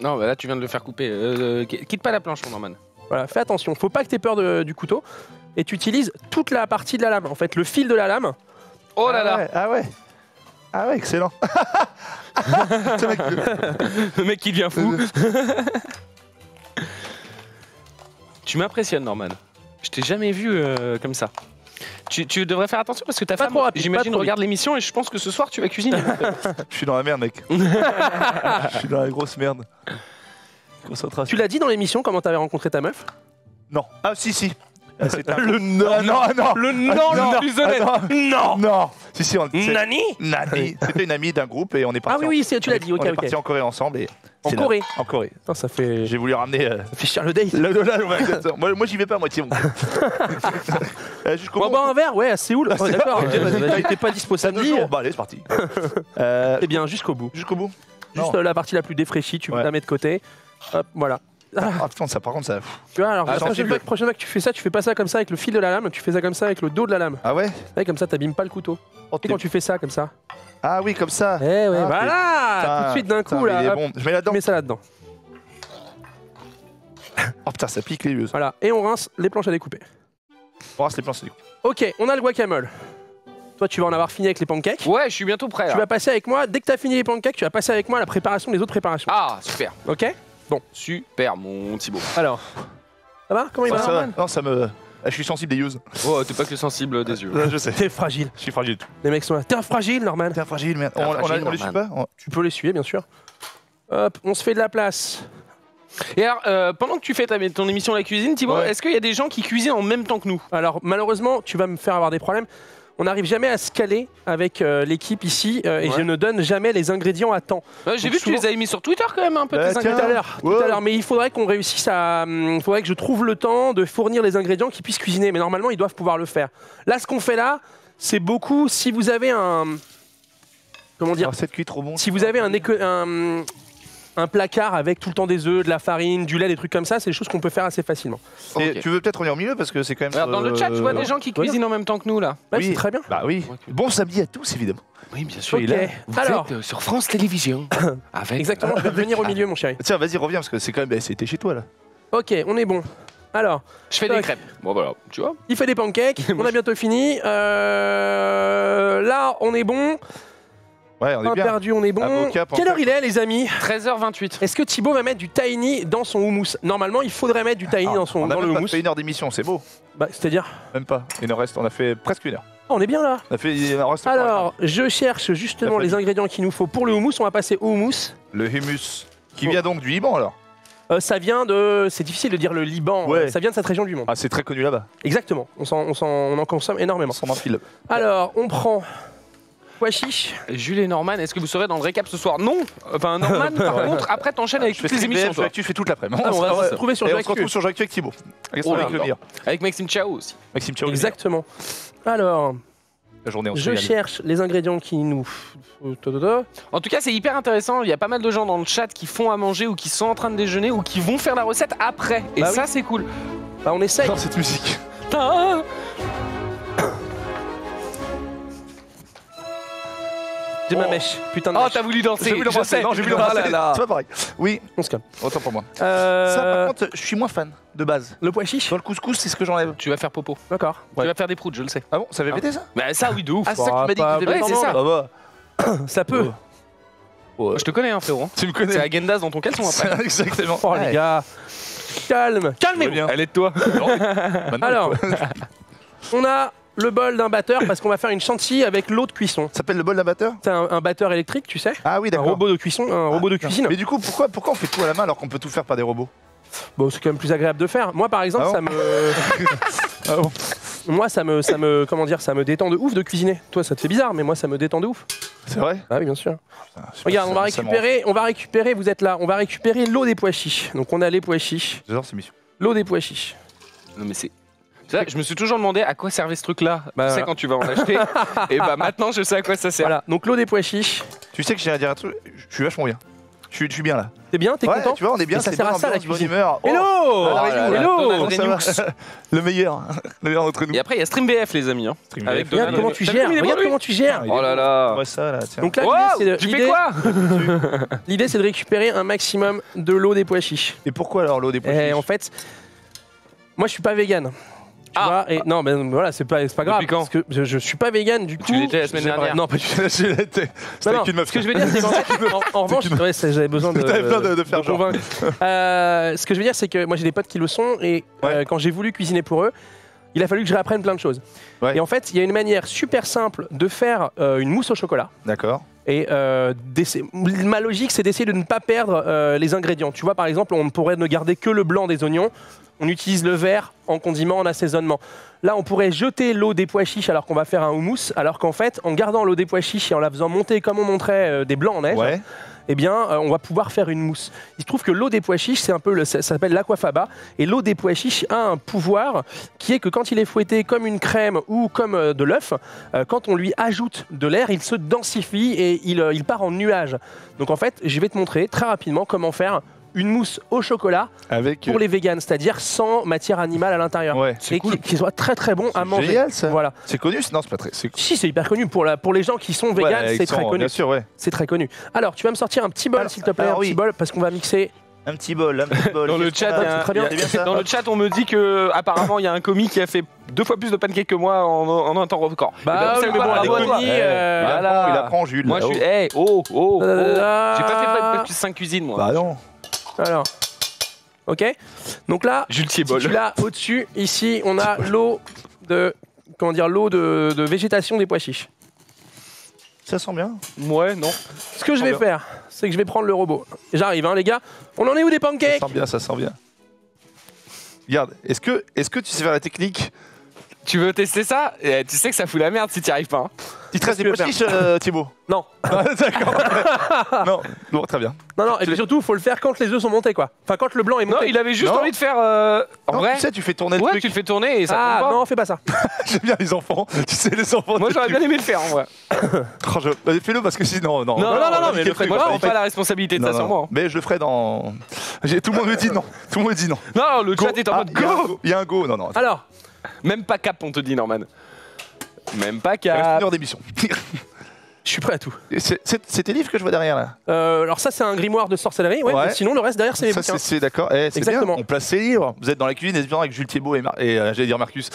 Speaker 3: Non, bah là, tu viens de le faire couper. Quitte pas la planche, mon Norman.
Speaker 1: Voilà, fais attention. Faut pas que tu aies peur du couteau. Et tu utilises toute la partie de la lame. En fait, le fil de la lame.
Speaker 3: Oh là là.
Speaker 2: Ouais, ah ouais. Ah ouais, excellent. Ce mec,
Speaker 3: Le mec qui devient fou. Tu m'impressionnes, Norman. Je t'ai jamais vu comme ça. Tu devrais faire attention parce que ta
Speaker 1: Pas
Speaker 3: femme,
Speaker 1: trop rapide, pas
Speaker 3: j'imagine,
Speaker 1: trop
Speaker 3: regarde l'émission et je pense que ce soir, tu vas cuisiner.
Speaker 2: je suis dans la merde, mec. Je suis dans la grosse merde. Concentration.
Speaker 1: Tu l'as dit dans l'émission comment t'avais rencontré ta meuf?
Speaker 2: Non. Ah si, si. C'était un-
Speaker 1: Le non.
Speaker 2: Ah, non, non.
Speaker 1: Le non,
Speaker 2: non,
Speaker 1: le plus honnête.
Speaker 2: ah,
Speaker 1: Non.
Speaker 2: Non. Si, si, on
Speaker 1: Nani?
Speaker 2: Nani. C'était une amie d'un groupe et on est
Speaker 1: Ah
Speaker 2: parti.
Speaker 1: oui, oui, tu l'as dit. Ok,
Speaker 2: on est
Speaker 1: ok.
Speaker 2: parti en Corée ensemble et.
Speaker 1: En
Speaker 2: c'est là.
Speaker 1: Corée.
Speaker 2: En Corée.
Speaker 1: Putain, ça fait
Speaker 2: J'ai voulu ramener.
Speaker 1: cher le date.
Speaker 2: Ouais, exactement. Moi j'y vais pas à moitié. Mon gars. Jusqu'au
Speaker 1: On va
Speaker 2: bout.
Speaker 1: boire un verre, ouais, à Séoul. Oh, D'accord.
Speaker 2: Ok, vas-y.
Speaker 1: T'es pas dispo
Speaker 2: Ça
Speaker 1: samedi.
Speaker 2: jours. Bah allez, c'est parti.
Speaker 1: Eh bien, jusqu'au bout.
Speaker 2: Jusqu'au bout.
Speaker 1: Juste
Speaker 2: Non.
Speaker 1: la partie la plus défraîchie, tu
Speaker 2: Ouais.
Speaker 1: la mets de côté. Hop, voilà.
Speaker 2: Ah putain, ça par contre ça.
Speaker 1: Tu vois, alors
Speaker 2: Ah,
Speaker 1: la prochaine
Speaker 2: sensible.
Speaker 1: prochaine fois que tu fais ça, tu fais pas ça comme ça avec le fil de la lame, tu fais ça comme ça avec le dos de la lame.
Speaker 2: Ah ouais.
Speaker 1: Ouais, comme ça, t'abîmes pas le couteau.
Speaker 2: Oh,
Speaker 1: Et quand tu fais ça comme ça.
Speaker 2: Ah oui, comme ça.
Speaker 1: Eh ouais,
Speaker 2: Ah,
Speaker 1: voilà.
Speaker 2: putain,
Speaker 1: Tout de suite d'un
Speaker 2: putain,
Speaker 1: coup
Speaker 2: mais
Speaker 1: là.
Speaker 2: il est
Speaker 1: hop,
Speaker 2: bon. Je mets là-dedans.
Speaker 1: tu mets ça là-dedans.
Speaker 2: Oh putain, ça pique les yeux.
Speaker 1: Voilà. Et on rince les planches à découper.
Speaker 2: On rase les plans, c'est du coup.
Speaker 1: Ok, on a le guacamole. Toi, tu vas en avoir fini avec les pancakes.
Speaker 3: Ouais, je suis bientôt prêt.
Speaker 1: Tu
Speaker 3: Là.
Speaker 1: vas passer avec moi, dès que tu as fini les pancakes, tu vas passer avec moi à la préparation des autres préparations.
Speaker 3: Ah, super.
Speaker 1: Ok?
Speaker 3: Super, mon Thibaut.
Speaker 1: Alors, ça va? Comment il
Speaker 2: Ça,
Speaker 1: va?
Speaker 2: ça va. Non, ça me. Ah, je suis sensible des yeux.
Speaker 3: Oh, t'es pas que sensible des yeux.
Speaker 2: Je sais.
Speaker 1: T'es fragile.
Speaker 2: Je suis fragile.
Speaker 1: Les mecs sont là. T'es un fragile, Norman.
Speaker 2: T'es un fragile, merde.
Speaker 3: T'es un fragile,
Speaker 2: On les suit
Speaker 3: Norman.
Speaker 2: pas
Speaker 1: Tu peux l'essuyer, bien sûr. Hop, on se fait de la place.
Speaker 3: Et alors, pendant que tu fais ton émission La Cuisine, Thibaut,
Speaker 2: Ouais.
Speaker 3: est-ce qu'il y a des gens qui cuisinent en même temps que nous?
Speaker 1: Alors, malheureusement, tu vas me faire avoir des problèmes. On n'arrive jamais à se caler avec l'équipe ici et
Speaker 3: Ouais.
Speaker 1: je ne donne jamais les ingrédients à temps.
Speaker 3: J'ai
Speaker 1: Donc
Speaker 3: vu que tu
Speaker 1: souvent-
Speaker 3: les avais mis sur Twitter quand même un peu
Speaker 2: Bah,
Speaker 3: tes
Speaker 2: tiens.
Speaker 3: ingrédients.
Speaker 1: Tout à
Speaker 2: Ouais.
Speaker 1: l'heure, mais il faudrait qu'on réussisse à. Il faudrait que je trouve le temps de fournir les ingrédients qui puissent cuisiner. Mais normalement, ils doivent pouvoir le faire. Là, ce qu'on fait là, c'est beaucoup. Si vous avez un. Comment dire?
Speaker 2: Ah, cette cuit trop bon.
Speaker 1: Si vous avez un placard avec tout le temps des œufs, de la farine, du lait, des trucs comme ça, c'est des choses qu'on peut faire assez facilement.
Speaker 2: Et
Speaker 3: Ok.
Speaker 2: tu veux peut-être revenir au milieu parce que c'est quand même.
Speaker 3: Regarde, dans le chat, je vois des gens qui cuisinent en même temps que nous là.
Speaker 1: Ouais,
Speaker 2: Oui.
Speaker 1: c'est très bien.
Speaker 2: Bah oui. Bon samedi à tous, évidemment.
Speaker 3: Oui, bien sûr.
Speaker 1: Ok.
Speaker 3: Vous
Speaker 1: Alors,
Speaker 3: êtes sur France Télévisions. Avec...
Speaker 1: exactement, je vais revenir au milieu, mon chéri.
Speaker 2: Tiens, vas-y, reviens parce que c'est quand même. C'était chez toi là.
Speaker 1: Ok, on est bon. Alors,
Speaker 3: Je fais des crêpes. Bon, voilà, tu vois.
Speaker 1: il fait des pancakes, on a bientôt fini. Là, on est bon.
Speaker 2: Ouais, on est
Speaker 1: Un
Speaker 2: bien.
Speaker 1: perdu, on est bon.
Speaker 2: Avocat,
Speaker 1: Quelle heure il est, les amis?
Speaker 3: 13h28.
Speaker 1: Est-ce que Thibaut va mettre du tahini dans son houmous? Normalement, il faudrait mettre du tahini
Speaker 2: Ah,
Speaker 1: dans,
Speaker 2: on a
Speaker 1: dans le
Speaker 2: même pas
Speaker 1: houmous.
Speaker 2: fait 1 heure d'émission, c'est beau.
Speaker 1: Bah, c'est-à-dire?
Speaker 2: Même pas. Il en reste, on a fait presque 1 heure.
Speaker 1: Ah, on est bien là.
Speaker 2: On a fait. Il en reste
Speaker 1: Alors, je cherche justement
Speaker 2: La
Speaker 1: les
Speaker 2: famille.
Speaker 1: ingrédients qu'il nous faut pour le houmous. On va passer au houmous.
Speaker 2: le hummus qui vient donc du Liban alors.
Speaker 1: Ça vient de. C'est difficile de dire le Liban.
Speaker 2: Ouais.
Speaker 1: Ça vient de cette région du monde.
Speaker 2: Ah, c'est très connu là-bas.
Speaker 1: Exactement. On en consomme énormément.
Speaker 2: On s'en enfile.
Speaker 1: Alors, on prend pois chiches.
Speaker 3: Jules et Norman, est-ce que vous serez dans le récap ce soir? Non. Enfin, Norman, par contre, après t'enchaînes avec
Speaker 2: Je fais
Speaker 3: toutes les
Speaker 2: stream
Speaker 3: émissions.
Speaker 2: BF,
Speaker 3: toi.
Speaker 2: tu fais toute l'après-midi.
Speaker 1: Ah, on va se retrouver sur
Speaker 2: Et
Speaker 1: Jeux
Speaker 2: on se
Speaker 1: Actu.
Speaker 2: retrouve sur Jeux Actu avec Thibaut. Avec
Speaker 3: Oh là
Speaker 2: le
Speaker 3: là.
Speaker 2: meilleur.
Speaker 3: Avec Maxime Chao aussi.
Speaker 2: Maxime Thiaw.
Speaker 1: Exactement. Alors,
Speaker 2: La journée en
Speaker 1: je cherche les ingrédients qui nous...
Speaker 3: En tout cas, c'est hyper intéressant. Il y a pas mal de gens dans le chat qui font à manger ou qui sont en train de déjeuner ou qui vont faire la recette après. Et
Speaker 1: Bah
Speaker 3: ça,
Speaker 1: oui.
Speaker 3: c'est cool.
Speaker 1: Bah, on essaye.
Speaker 2: J'adore cette musique.
Speaker 3: Ah.
Speaker 1: J'ai ma mèche. Putain de
Speaker 3: Oh,
Speaker 1: mèche.
Speaker 3: t'as voulu danser.
Speaker 2: J'ai vu le
Speaker 3: Je sais.
Speaker 2: Non, j'ai vu le
Speaker 3: Ah là là.
Speaker 2: C'est pas pareil. Oui,
Speaker 1: On se calme.
Speaker 2: autant pour moi. Ça, par contre, je suis moins fan de base.
Speaker 1: Le pois chiche.
Speaker 2: Dans le couscous, c'est ce que j'enlève.
Speaker 3: Tu vas faire popo.
Speaker 1: D'accord.
Speaker 3: Tu vas faire des proutes, je le sais.
Speaker 2: Ah bon, ça avait pété ça?
Speaker 3: Bah ça, oui, de ouf.
Speaker 2: Ah, c'est ça que tu m'as dit que tu
Speaker 3: Ouais,
Speaker 2: devais
Speaker 3: c'est ça.
Speaker 2: Ah bah.
Speaker 1: Ça peut.
Speaker 2: Ouais.
Speaker 3: Je te connais, hein, frérot.
Speaker 2: Tu me
Speaker 3: C'est
Speaker 2: connais.
Speaker 3: Agendas dans ton caleçon après.
Speaker 2: Exactement.
Speaker 1: Oh les gars. Calme. Calmez-vous.
Speaker 2: bien.
Speaker 3: Elle est de toi.
Speaker 2: Maintenant,
Speaker 1: Alors,
Speaker 2: quoi.
Speaker 1: on a le bol d'un batteur parce qu'on va faire une chantilly avec l'eau de cuisson.
Speaker 2: Ça s'appelle le bol d'un batteur?
Speaker 1: C'est un batteur électrique, tu sais.
Speaker 2: Ah oui,
Speaker 1: Un
Speaker 2: d'accord.
Speaker 1: robot de cuisson, un robot de cuisine.
Speaker 2: Mais du coup, pourquoi on fait tout à la main alors qu'on peut tout faire par des robots?
Speaker 1: Bon, c'est quand même plus agréable de faire. Moi, par exemple,
Speaker 2: Ah bon
Speaker 1: ça me,
Speaker 2: Ah bon?
Speaker 1: moi, ça me, comment dire, ça me détend de ouf de cuisiner. Toi, ça te fait bizarre, mais moi, ça me détend de ouf.
Speaker 2: C'est vrai?
Speaker 1: Ah oui, bien sûr.
Speaker 2: Putain, je sais
Speaker 1: Regarde,
Speaker 2: pas,
Speaker 1: on va
Speaker 2: ça me
Speaker 1: récupérer. Vous êtes là. On va récupérer l'eau des pois chiches. Donc, on a les pois chiches,
Speaker 2: rend- J'adore ces missions.
Speaker 1: l'eau des pois chiches.
Speaker 3: Non mais c'est... Ça, je me suis toujours demandé à quoi servait ce truc-là.
Speaker 1: Bah,
Speaker 3: Tu sais quand tu vas en acheter. Et bah maintenant je sais à quoi ça sert.
Speaker 1: Voilà. Donc, l'eau des pois chiches.
Speaker 2: Tu sais que j'ai à dire un truc, je suis vachement bien. Je suis bien là.
Speaker 1: T'es bien, t'es
Speaker 2: Ouais,
Speaker 1: content.
Speaker 2: tu vois, on est bien,
Speaker 1: Et ça
Speaker 2: c'est
Speaker 1: sert à
Speaker 2: bonne
Speaker 1: ça, la
Speaker 2: ambiance, bonne
Speaker 1: cuisine.
Speaker 2: humeur. Oh,
Speaker 1: Hello.
Speaker 2: là là,
Speaker 1: Hello.
Speaker 3: Donald
Speaker 2: comment ça va
Speaker 3: Renux.
Speaker 2: Le meilleur. Le meilleur d'entre nous.
Speaker 3: Et après il y a Stream BF les amis. Hein.
Speaker 2: Stream
Speaker 3: Avec
Speaker 2: BF.
Speaker 3: Donald
Speaker 1: Regarde comment
Speaker 3: Renux.
Speaker 1: tu
Speaker 3: T'as
Speaker 1: gères.
Speaker 3: vu, il est
Speaker 1: Regarde
Speaker 3: bon, lui
Speaker 1: comment tu gères.
Speaker 3: Oh là là.
Speaker 2: Ouais, ça là, tiens.
Speaker 1: Donc là,
Speaker 3: Wow,
Speaker 1: l'idée,
Speaker 3: tu fais quoi
Speaker 1: l'idée, c'est de récupérer un maximum de l'eau des pois chiches.
Speaker 2: Et pourquoi alors l'eau des pois
Speaker 1: Et
Speaker 2: chiches?
Speaker 1: en fait, moi, je suis pas vegan. Tu
Speaker 3: Ah.
Speaker 1: vois, et non, mais voilà, c'est pas grave.
Speaker 3: Depuis quand
Speaker 1: Parce que je suis pas vegan, du coup.
Speaker 3: Tu l'étais la semaine
Speaker 1: j'aimerais-
Speaker 3: dernière.
Speaker 1: Non, pas du tout.
Speaker 2: C'était
Speaker 1: Non, non,
Speaker 2: avec une meuf.
Speaker 1: ce que je veux dire, c'est qu'en fait, en revanche, ouais, j'avais besoin de,
Speaker 2: T'avais besoin de faire genre.
Speaker 1: convaincre. Ce que je veux dire, c'est que moi, j'ai des potes qui le sont, et
Speaker 2: Ouais.
Speaker 1: quand j'ai voulu cuisiner pour eux, il a fallu que je réapprenne plein de choses.
Speaker 2: Ouais.
Speaker 1: Et en fait, il y a une manière super simple de faire une mousse au chocolat.
Speaker 2: D'accord.
Speaker 1: Et ma logique, c'est d'essayer de ne pas perdre les ingrédients. Tu vois, par exemple, on pourrait ne garder que le blanc des oignons. On utilise le vert en condiment, en assaisonnement. Là, on pourrait jeter l'eau des pois chiches alors qu'on va faire un houmous, alors qu'en fait, en gardant l'eau des pois chiches et en la faisant monter comme on montrait des blancs en neige,
Speaker 2: Ouais.
Speaker 1: eh bien, on va pouvoir faire une mousse. Il se trouve que l'eau des pois chiches, c'est un peu ça s'appelle l'aquafaba, et l'eau des pois chiches a un pouvoir qui est que quand il est fouetté comme une crème ou comme de l'œuf, quand on lui ajoute de l'air, il se densifie et il part en nuage. Donc en fait, je vais te montrer très rapidement comment faire une mousse au chocolat
Speaker 2: Avec.
Speaker 1: pour les véganes, c'est-à-dire sans matière animale à l'intérieur.
Speaker 2: Ouais.
Speaker 1: Et qui soit très très bon à manger.
Speaker 2: Génial ça.
Speaker 1: Voilà.
Speaker 2: C'est connu? Non, c'est pas très.
Speaker 1: Si, c'est hyper connu. Pour les gens qui sont véganes, c'est très connu.
Speaker 2: Bien sûr, ouais.
Speaker 1: C'est très connu. Alors, tu vas me sortir un petit bol, s'il te plaît,
Speaker 2: alors
Speaker 1: un petit
Speaker 2: oui.
Speaker 1: bol, parce qu'on va mixer.
Speaker 2: Un petit bol, un petit bol.
Speaker 3: Dans le
Speaker 2: Qu'est-ce
Speaker 3: chat,
Speaker 2: qu'on a
Speaker 3: il y a-
Speaker 1: c'est très bien.
Speaker 2: C'est bien ça.
Speaker 3: dans le chat, on me dit que apparemment il y a un commis qui a fait 2 fois plus de pancakes que moi en un temps record.
Speaker 1: Bah,
Speaker 3: Eh ben, vous
Speaker 1: oui,
Speaker 3: savez
Speaker 1: mais
Speaker 3: quoi,
Speaker 1: bon,
Speaker 3: bravo
Speaker 1: les
Speaker 3: à toi.
Speaker 1: commis,
Speaker 2: Il apprend, Jules.
Speaker 3: Moi je
Speaker 2: là-haut.
Speaker 3: suis. Hey, oh. J'ai pas fait
Speaker 1: Bah
Speaker 3: plus 5 cuisines moi.
Speaker 2: Bah non.
Speaker 1: Alors. Ok. Donc là,
Speaker 3: Jules
Speaker 1: si
Speaker 3: Thiebol.
Speaker 1: tu l'as au-dessus, ici, on a l'eau de. Comment dire, l'eau de végétation des pois chiches.
Speaker 2: Ça sent bien.
Speaker 3: Ouais, non.
Speaker 1: Ce que je vais
Speaker 2: bien.
Speaker 1: faire, c'est que je vais prendre le robot. J'arrive, hein, les gars. On en est où des
Speaker 2: Ça
Speaker 1: pancakes?
Speaker 2: sent bien, ça sent bien. Regarde, est-ce que tu sais faire la technique?
Speaker 3: Tu veux tester ça? Eh, tu sais que ça fout la merde si t'y arrives pas. Hein.
Speaker 2: Il te reste
Speaker 1: que
Speaker 2: des
Speaker 1: tu veux
Speaker 2: pois chiches, Thibaut?
Speaker 1: Non.
Speaker 2: D'accord. Non, bon, très bien.
Speaker 1: Non, et puis surtout, il faut le faire quand les œufs sont montés, quoi. Enfin, quand le blanc est
Speaker 3: Non,
Speaker 1: monté.
Speaker 3: il avait juste
Speaker 2: Non.
Speaker 3: envie de faire. En
Speaker 2: Non,
Speaker 3: vrai?
Speaker 2: tu sais, tu fais tourner le
Speaker 3: Ouais,
Speaker 2: truc.
Speaker 3: tu le fais tourner et ça
Speaker 1: Ah,
Speaker 3: tombe pas.
Speaker 1: non, fais pas ça.
Speaker 2: J'aime bien les enfants. Tu sais, les enfants.
Speaker 3: Moi j'aurais bien aimé le faire en vrai.
Speaker 2: Oh, bah, fais-le parce que sinon, non.
Speaker 3: Non,
Speaker 1: non,
Speaker 3: mais
Speaker 1: mais
Speaker 3: le
Speaker 1: le
Speaker 3: ferai
Speaker 1: truc,
Speaker 3: pas.
Speaker 1: en
Speaker 3: On
Speaker 1: fait.
Speaker 3: pas la responsabilité de
Speaker 2: Non,
Speaker 3: ça sur
Speaker 2: non.
Speaker 3: moi. Hein.
Speaker 2: Mais je le ferai dans. Tout le monde me dit non. Tout le monde me dit non.
Speaker 3: Non, le chat est en
Speaker 2: Ah,
Speaker 3: mode
Speaker 2: il y a un
Speaker 3: go.
Speaker 2: go. Il y a un go. Non, non.
Speaker 1: Alors,
Speaker 3: Même pas cap, on te dit, Norman. Même pas
Speaker 2: Il reste
Speaker 3: cap.
Speaker 2: une heure d'émission.
Speaker 1: je suis prêt à tout.
Speaker 2: C'est tes livres que je vois derrière là.
Speaker 1: Alors ça, c'est un grimoire de sorcellerie. Ouais,
Speaker 2: Ouais.
Speaker 1: mais sinon, le reste derrière, c'est les
Speaker 2: Ça,
Speaker 1: bouquins.
Speaker 2: c'est d'accord. Eh, c'est bien.
Speaker 1: Exactement.
Speaker 2: On place ses livres. Vous êtes dans la cuisine, évidemment, avec Jules Thibaut et j'allais dire Marcus.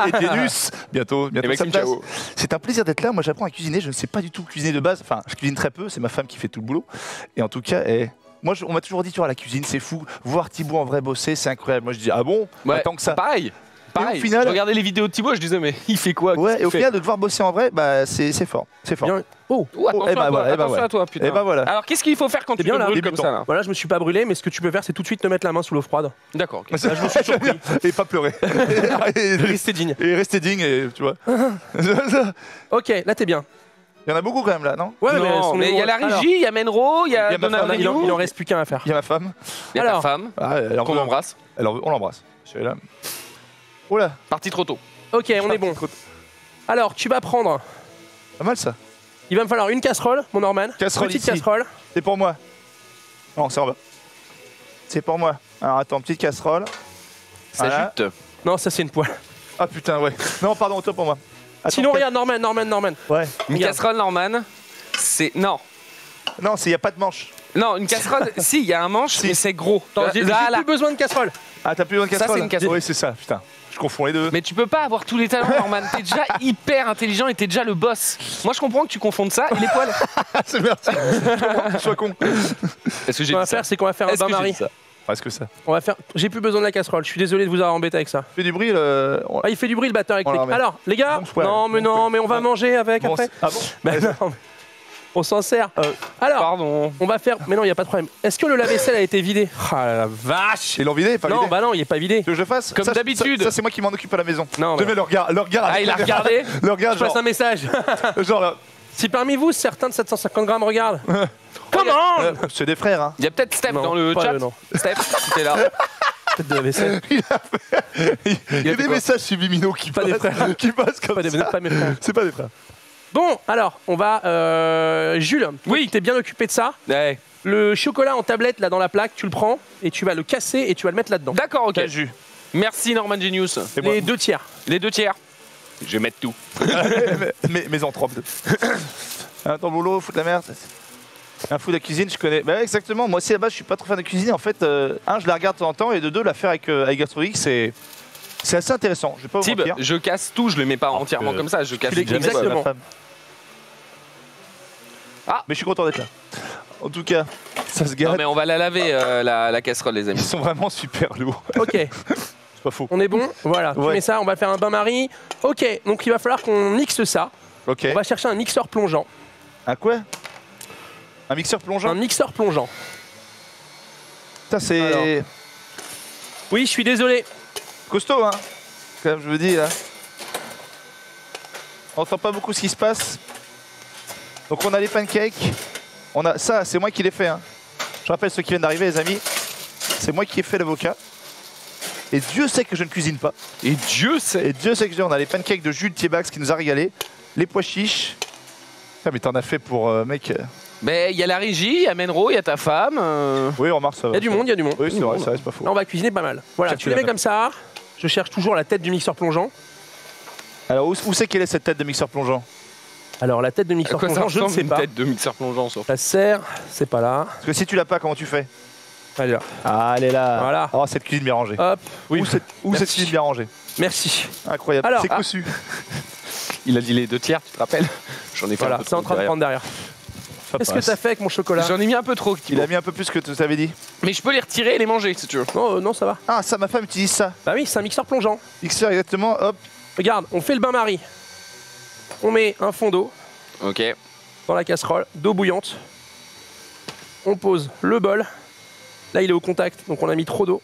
Speaker 2: et Ténus. Bientôt.
Speaker 3: Et Maxime
Speaker 2: ça place.
Speaker 3: Chao.
Speaker 2: C'est un plaisir d'être là. Moi, j'apprends à cuisiner. Je ne sais pas du tout cuisiner de base. Enfin, je cuisine très peu. C'est ma femme qui fait tout le boulot. Et en tout cas, moi, on m'a toujours dit, tu vois, la cuisine, c'est fou. Voir Thibaut en vrai bosser, c'est incroyable. Moi, je dis, ah bon?
Speaker 3: Ouais,
Speaker 2: Tant que ça.
Speaker 3: Pareil. Pareil.
Speaker 2: au final-
Speaker 3: Je regardais les vidéos de Thibaut, je disais, mais il fait quoi?
Speaker 2: Ouais,
Speaker 3: Qu'est-ce
Speaker 2: et au
Speaker 3: qu'il
Speaker 2: final, de devoir bosser en vrai, bah, c'est fort. C'est fort.
Speaker 1: Bien. Oh,
Speaker 3: fait Oh, attention,
Speaker 2: eh ben
Speaker 3: à, toi,
Speaker 2: voilà, eh ben
Speaker 3: attention
Speaker 2: voilà.
Speaker 3: à toi, putain.
Speaker 2: Et bah voilà.
Speaker 3: Alors, qu'est-ce qu'il faut faire quand
Speaker 1: T'es
Speaker 3: tu
Speaker 1: bien
Speaker 3: te
Speaker 1: là,
Speaker 3: brûles comme
Speaker 2: débutant.
Speaker 3: ça là?
Speaker 1: voilà, je me suis pas brûlé, mais ce que tu peux faire, c'est tout de suite te mettre la main sous l'eau froide.
Speaker 3: D'accord. ok.
Speaker 1: Là, je me suis surpris.
Speaker 2: Et pas pleurer.
Speaker 1: Restez digne.
Speaker 2: Et rester digne, et tu vois.
Speaker 1: Ok, là, t'es bien.
Speaker 2: Il y en a beaucoup quand même là, non?
Speaker 1: Ouais, mais, elles
Speaker 3: Non,
Speaker 1: sont
Speaker 3: mais il y a la
Speaker 1: nombreuses.
Speaker 3: régie, il y a Menro, il y a
Speaker 2: Il y a ma
Speaker 3: Donald
Speaker 2: femme,
Speaker 1: Il en reste plus qu'un à faire.
Speaker 2: Il y a ma femme.
Speaker 3: il y a ta
Speaker 1: Alors.
Speaker 3: femme,
Speaker 2: Ah, elle en
Speaker 3: qu'on
Speaker 2: veut.
Speaker 3: embrasse.
Speaker 2: On l'embrasse. Je suis là. Oh là,
Speaker 3: Parti trop tôt.
Speaker 1: Ok, on est bon. Alors, tu vas prendre.
Speaker 2: pas mal ça.
Speaker 1: Il va me falloir une casserole, mon Norman.
Speaker 2: Casserole
Speaker 1: Petite
Speaker 2: ici.
Speaker 1: casserole.
Speaker 2: C'est pour moi. Non, c'est en bas. C'est pour moi. Alors attends, petite casserole.
Speaker 3: Ça
Speaker 2: Voilà.
Speaker 3: jute.
Speaker 1: Non, ça c'est une poêle.
Speaker 2: Ah putain, ouais. Non, pardon, autant pour moi. Attends,
Speaker 1: Sinon,
Speaker 2: peut-être-
Speaker 1: regarde, Norman.
Speaker 2: Ouais.
Speaker 3: Une
Speaker 1: Regarde.
Speaker 3: casserole Norman, c'est... Non.
Speaker 2: Non, il n'y a pas de manche.
Speaker 3: Non, une casserole, si, il y a un manche,
Speaker 2: Si.
Speaker 3: mais c'est gros.
Speaker 1: Attends, j'ai
Speaker 3: Là, là.
Speaker 1: plus besoin de casserole.
Speaker 2: Ah, t'as plus besoin de
Speaker 3: Ça,
Speaker 2: casserole?
Speaker 3: c'est une casserole.
Speaker 2: Oui, c'est ça, putain. Je confonds les deux.
Speaker 3: Mais tu peux pas avoir tous les talents, Norman. T'es déjà hyper intelligent et t'es déjà le boss. Moi, je comprends que tu confondes ça et les poils.
Speaker 2: C'est merci. Sois con.
Speaker 3: Est-ce que
Speaker 1: Ce qu'on va faire, c'est qu'on va faire un
Speaker 3: Est-ce que j'ai
Speaker 1: bain-marie.
Speaker 3: dit ça
Speaker 2: Presque ça.
Speaker 1: On va faire. J'ai plus besoin de la casserole. Je suis désolé de vous avoir embêté avec ça.
Speaker 2: Fais du bruit, le.
Speaker 1: Ah, il fait du bruit le batteur électrique.
Speaker 2: On la remet.
Speaker 1: Alors, les gars.
Speaker 2: Bon, je pourrais-
Speaker 1: Non, mais on va
Speaker 2: Ah.
Speaker 1: manger avec
Speaker 2: Bon,
Speaker 1: après.
Speaker 2: c'est- ah bon?
Speaker 1: Ben non, mais on s'en sert. Alors,
Speaker 3: Pardon.
Speaker 1: on va faire. Mais non, il y a pas de problème. Est-ce que le lave-vaisselle a été vidé? Ah la vache.
Speaker 2: Ils l'ont vidé, pas
Speaker 1: Non,
Speaker 2: vidé.
Speaker 1: bah non, il est pas vidé.
Speaker 2: Tu veux que je le fasse?
Speaker 3: Comme
Speaker 2: Ça,
Speaker 3: d'habitude.
Speaker 2: Ça, c'est moi qui m'en occupe à la maison.
Speaker 1: Non,
Speaker 2: Je
Speaker 1: mais-
Speaker 2: mets le regard.
Speaker 3: Ah, il a regardé.
Speaker 2: Le regard,
Speaker 1: Je passe
Speaker 2: genre.
Speaker 1: un message.
Speaker 2: Genre là.
Speaker 1: Si parmi vous, certains de 750 grammes regardent. Comment?
Speaker 2: C'est des frères, hein.
Speaker 3: Il y a peut-être Steph
Speaker 1: Non,
Speaker 3: dans le
Speaker 1: pas
Speaker 3: chat.
Speaker 1: eux, non.
Speaker 3: Steph, si t'es là.
Speaker 1: Peut-être de la vaisselle.
Speaker 2: Il y a
Speaker 3: fait
Speaker 2: des
Speaker 3: quoi
Speaker 2: messages subliminaux qui
Speaker 1: Pas des
Speaker 2: passent,
Speaker 1: frères.
Speaker 2: qui passent comme
Speaker 1: Pas des-
Speaker 2: ça.
Speaker 1: pas mes frères.
Speaker 2: C'est pas des frères.
Speaker 1: Bon, alors, on va. Jules, oui, t'es bien occupé de ça.
Speaker 3: Ouais.
Speaker 1: Le chocolat en tablette là dans la plaque, tu le prends et tu vas le casser et tu vas le mettre là-dedans.
Speaker 3: D'accord, ok.
Speaker 2: T'as le jus.
Speaker 3: Merci Norman Genius.
Speaker 2: Et moi,
Speaker 1: Les 2 tiers.
Speaker 3: Les 2 tiers. Je vais mettre tout.
Speaker 2: mes anthropes. Ton boulot, foutre la merde. Un fou de la cuisine, je connais. Bah, exactement, moi aussi à la base, je suis pas trop fan de cuisine. En fait, je la regarde de temps en temps et de deux, la faire avec Gastrogeek, c'est assez intéressant. Je vais pas vous
Speaker 3: Tib,
Speaker 2: mentir.
Speaker 3: je casse tout, je le mets pas entièrement comme ça, je casse
Speaker 1: Tu les-
Speaker 3: tout.
Speaker 2: Jamais,
Speaker 1: exactement.
Speaker 2: ma femme.
Speaker 3: Ah.
Speaker 2: Mais je suis content d'être là. En tout cas, ça se
Speaker 3: Non
Speaker 2: gâte.
Speaker 3: mais on va la laver la casserole les
Speaker 2: Ils
Speaker 3: amis.
Speaker 2: sont vraiment super lourds.
Speaker 1: Ok,
Speaker 2: C'est pas faux.
Speaker 1: on est bon. Voilà, tu
Speaker 2: Ouais.
Speaker 1: mets ça, on va faire un bain-marie. Ok, donc il va falloir qu'on mixe ça.
Speaker 2: Ok.
Speaker 1: On va chercher un mixeur plongeant.
Speaker 2: Un quoi? Un mixeur plongeant?
Speaker 1: Un mixeur plongeant.
Speaker 2: Putain, c'est
Speaker 1: Alors. Oui, je suis désolé.
Speaker 2: costaud, hein. Comme je vous dis, là. On entend pas beaucoup ce qui se passe. Donc on a les pancakes. On a ça, c'est moi qui l'ai fait, hein. Je rappelle ceux qui viennent d'arriver, les amis. C'est moi qui ai fait l'avocat. Et Dieu sait que je ne cuisine pas.
Speaker 3: Et Dieu sait.
Speaker 2: Et Dieu sait que on a les pancakes de Jules Thiebax qui nous a régalé. Les pois chiches. Ah, mais t'en as fait pour mec.
Speaker 3: Mais il y a la régie, il y a Menro, il y a ta femme.
Speaker 2: Oui, remarque ça.
Speaker 1: Il y a du monde, il y a du monde.
Speaker 2: Oui,
Speaker 1: Il y
Speaker 2: c'est
Speaker 1: a du
Speaker 2: vrai,
Speaker 1: monde.
Speaker 2: ça reste pas faux.
Speaker 1: Là, on va cuisiner pas mal. Voilà,
Speaker 2: Cherche
Speaker 1: tu les mets
Speaker 2: la
Speaker 1: comme ça. Je cherche toujours la tête du mixeur plongeant.
Speaker 2: Alors, où c'est qu'elle est cette tête de mixeur plongeant?
Speaker 1: Alors, la tête de
Speaker 3: À
Speaker 1: mixeur
Speaker 3: quoi ça
Speaker 1: plongeant, je ne
Speaker 3: ressemble
Speaker 1: sais
Speaker 3: une
Speaker 1: pas.
Speaker 3: tête de mixeur plongeant sur
Speaker 1: La serre, c'est pas là.
Speaker 2: Parce que si tu l'as pas, comment tu fais?
Speaker 1: Elle est là.
Speaker 2: Ah, elle est là.
Speaker 1: Voilà.
Speaker 2: Oh, cette cuisine bien rangée.
Speaker 1: Hop.
Speaker 2: Où cette
Speaker 1: Merci.
Speaker 2: cuisine bien rangée.
Speaker 1: Merci.
Speaker 2: Incroyable.
Speaker 1: Alors,
Speaker 2: C'est cossu.
Speaker 3: Il a dit les 2 tiers, tu te rappelles? J'en ai fait
Speaker 1: Voilà,
Speaker 3: un peu
Speaker 1: c'est en
Speaker 3: trop
Speaker 1: train de
Speaker 3: derrière.
Speaker 1: prendre derrière. Qu'est-ce que t'as fait avec mon chocolat?
Speaker 3: J'en ai mis un peu trop.
Speaker 2: Il a mis un peu plus que tu t'avais dit.
Speaker 3: Mais je peux les retirer et les manger si tu veux.
Speaker 1: Non, non, ça va.
Speaker 2: Ah, ça, ma femme utilise ça.
Speaker 1: Bah oui, c'est un mixeur plongeant.
Speaker 2: Mixeur, exactement. Hop.
Speaker 1: Regarde, on fait le bain-marie. On met un fond d'eau
Speaker 3: Ok.
Speaker 1: dans la casserole, d'eau bouillante. On pose le bol. Là, il est au contact, donc on a mis trop d'eau.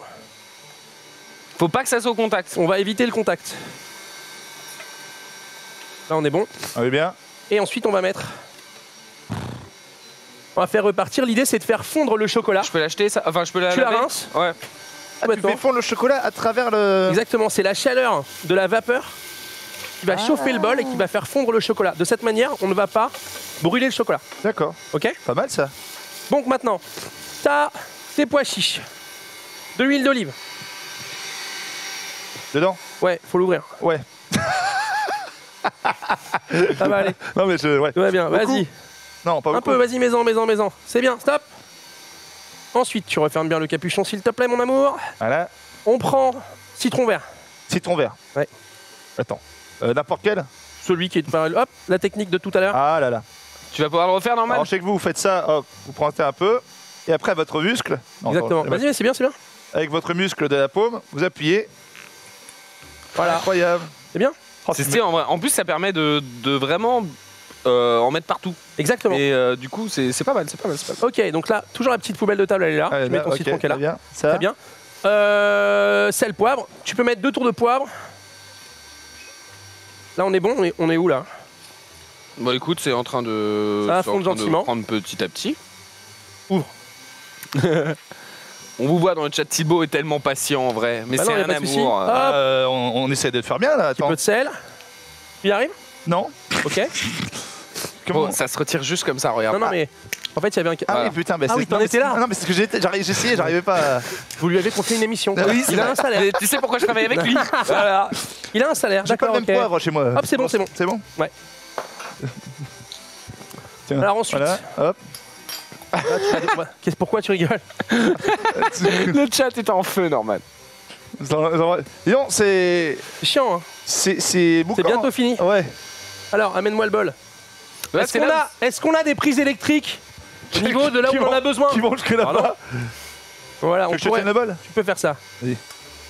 Speaker 3: Faut pas que ça soit au contact.
Speaker 1: On va éviter le contact. Là, on est bon.
Speaker 2: On est bien.
Speaker 1: Et ensuite, on va mettre... On va faire repartir. L'idée, c'est de faire fondre le chocolat.
Speaker 3: Je peux l'acheter ça. Enfin, je peux la
Speaker 1: Tu la
Speaker 3: laver
Speaker 1: rinces.
Speaker 3: Ouais.
Speaker 2: Ah, tu
Speaker 1: Complètement.
Speaker 2: fais fondre le chocolat à travers le.
Speaker 1: Exactement, c'est la chaleur de la vapeur qui va chauffer le bol et qui va faire fondre le chocolat. De cette manière, on ne va pas brûler le chocolat.
Speaker 2: D'accord.
Speaker 1: Ok?
Speaker 2: Pas mal ça.
Speaker 1: Donc maintenant, tu as tes pois chiches, de l'huile d'olive.
Speaker 2: Dedans.
Speaker 1: Ouais, faut l'ouvrir.
Speaker 2: Ouais.
Speaker 1: Ça va aller.
Speaker 2: Non mais ouais.
Speaker 1: Tout va bien.
Speaker 2: Beaucoup.
Speaker 1: Vas-y.
Speaker 2: Non, pas
Speaker 1: Un
Speaker 2: beaucoup.
Speaker 1: peu, vas-y, mets-en. C'est bien, stop. Ensuite, tu refermes bien le capuchon, s'il te plaît, mon amour.
Speaker 2: Voilà.
Speaker 1: On prend citron vert.
Speaker 2: Citron vert.
Speaker 1: Ouais.
Speaker 2: Attends. N'importe quel.
Speaker 1: Celui qui est pas. Hop, la technique de tout à l'heure.
Speaker 2: Ah là là.
Speaker 3: Tu vas pouvoir le refaire normal.
Speaker 2: Alors je sais que vous faites ça. Hop. Vous prenez un peu. Et après votre muscle. Non,
Speaker 1: Exactement.
Speaker 2: attends,
Speaker 1: Vas-y, c'est bien, c'est bien.
Speaker 2: avec votre muscle de la paume, vous appuyez.
Speaker 1: Voilà.
Speaker 2: Incroyable.
Speaker 1: C'est bien.
Speaker 2: Oh,
Speaker 3: C'est
Speaker 2: tu
Speaker 3: stylé en vrai. En plus, ça permet de vraiment en mettre partout.
Speaker 1: Exactement.
Speaker 3: Et du coup, c'est pas mal, c'est pas mal.
Speaker 1: Ok, donc là, toujours la petite poubelle de table, elle est là.
Speaker 2: mets-
Speaker 1: Tu mets ton
Speaker 2: ok,
Speaker 1: citron qui est là.
Speaker 2: très bien. Ça.
Speaker 1: Très bien. Sel, poivre. Tu peux mettre 2 tours de poivre. Là, on est bon. On est où là?
Speaker 3: Bon, écoute, c'est en train de.
Speaker 1: Ça va
Speaker 3: c'est en
Speaker 1: fondre
Speaker 3: train de
Speaker 1: gentiment.
Speaker 3: prendre petit à petit.
Speaker 1: Ouvre.
Speaker 3: On vous voit dans le chat, Thibaut est tellement patient en vrai. Mais
Speaker 1: Bah
Speaker 3: c'est
Speaker 1: non, y a
Speaker 3: un
Speaker 1: pas de souci.
Speaker 3: amour.
Speaker 1: Hop.
Speaker 2: On essaie de le faire bien là,
Speaker 1: Un petit
Speaker 2: attends.
Speaker 1: peu de sel. Tu y arrives?
Speaker 2: Non.
Speaker 1: Ok.
Speaker 2: Comment
Speaker 3: Bon, ça se retire juste comme ça, regarde.
Speaker 1: Non, non, mais en fait, il y avait un.
Speaker 2: Ah
Speaker 3: Voilà.
Speaker 2: oui, putain, bah,
Speaker 1: Ah
Speaker 2: c'est-
Speaker 1: oui, t'en
Speaker 2: non, mais
Speaker 1: étais là.
Speaker 2: c'est- Non, mais c'est ce que j'essayais, j'arrivais pas à...
Speaker 1: Vous lui avez confié une émission.
Speaker 2: Ah oui, c'est
Speaker 1: il a
Speaker 2: vrai.
Speaker 1: un salaire.
Speaker 3: Mais tu sais pourquoi je travaille avec lui? Voilà.
Speaker 1: Il a un salaire.
Speaker 2: J'ai pas
Speaker 1: D'accord,
Speaker 2: le même
Speaker 1: ok.
Speaker 2: poivre chez moi.
Speaker 1: Hop, c'est bon, c'est bon.
Speaker 2: C'est bon.
Speaker 1: Ouais.
Speaker 2: Tiens,
Speaker 1: Alors ensuite.
Speaker 2: Voilà, hop.
Speaker 1: Pourquoi tu rigoles?
Speaker 3: Le chat est en feu, normal.
Speaker 2: Disons, c'est...
Speaker 1: C'est chiant, hein.
Speaker 2: C'est boucan.
Speaker 1: C'est bientôt fini.
Speaker 2: Ouais.
Speaker 1: Alors, amène-moi le bol.
Speaker 3: Là,
Speaker 1: Est-ce
Speaker 3: c'est
Speaker 1: qu'on
Speaker 3: là-
Speaker 1: est-ce qu'on a des prises électriques au niveau de là où on en a besoin?
Speaker 2: Qui vont jusque là-bas.
Speaker 1: Voilà,
Speaker 2: Tu
Speaker 1: on
Speaker 2: veux que je te
Speaker 1: pourrait...
Speaker 2: tienne le bol?
Speaker 1: Tu peux faire ça.
Speaker 2: Vas-y.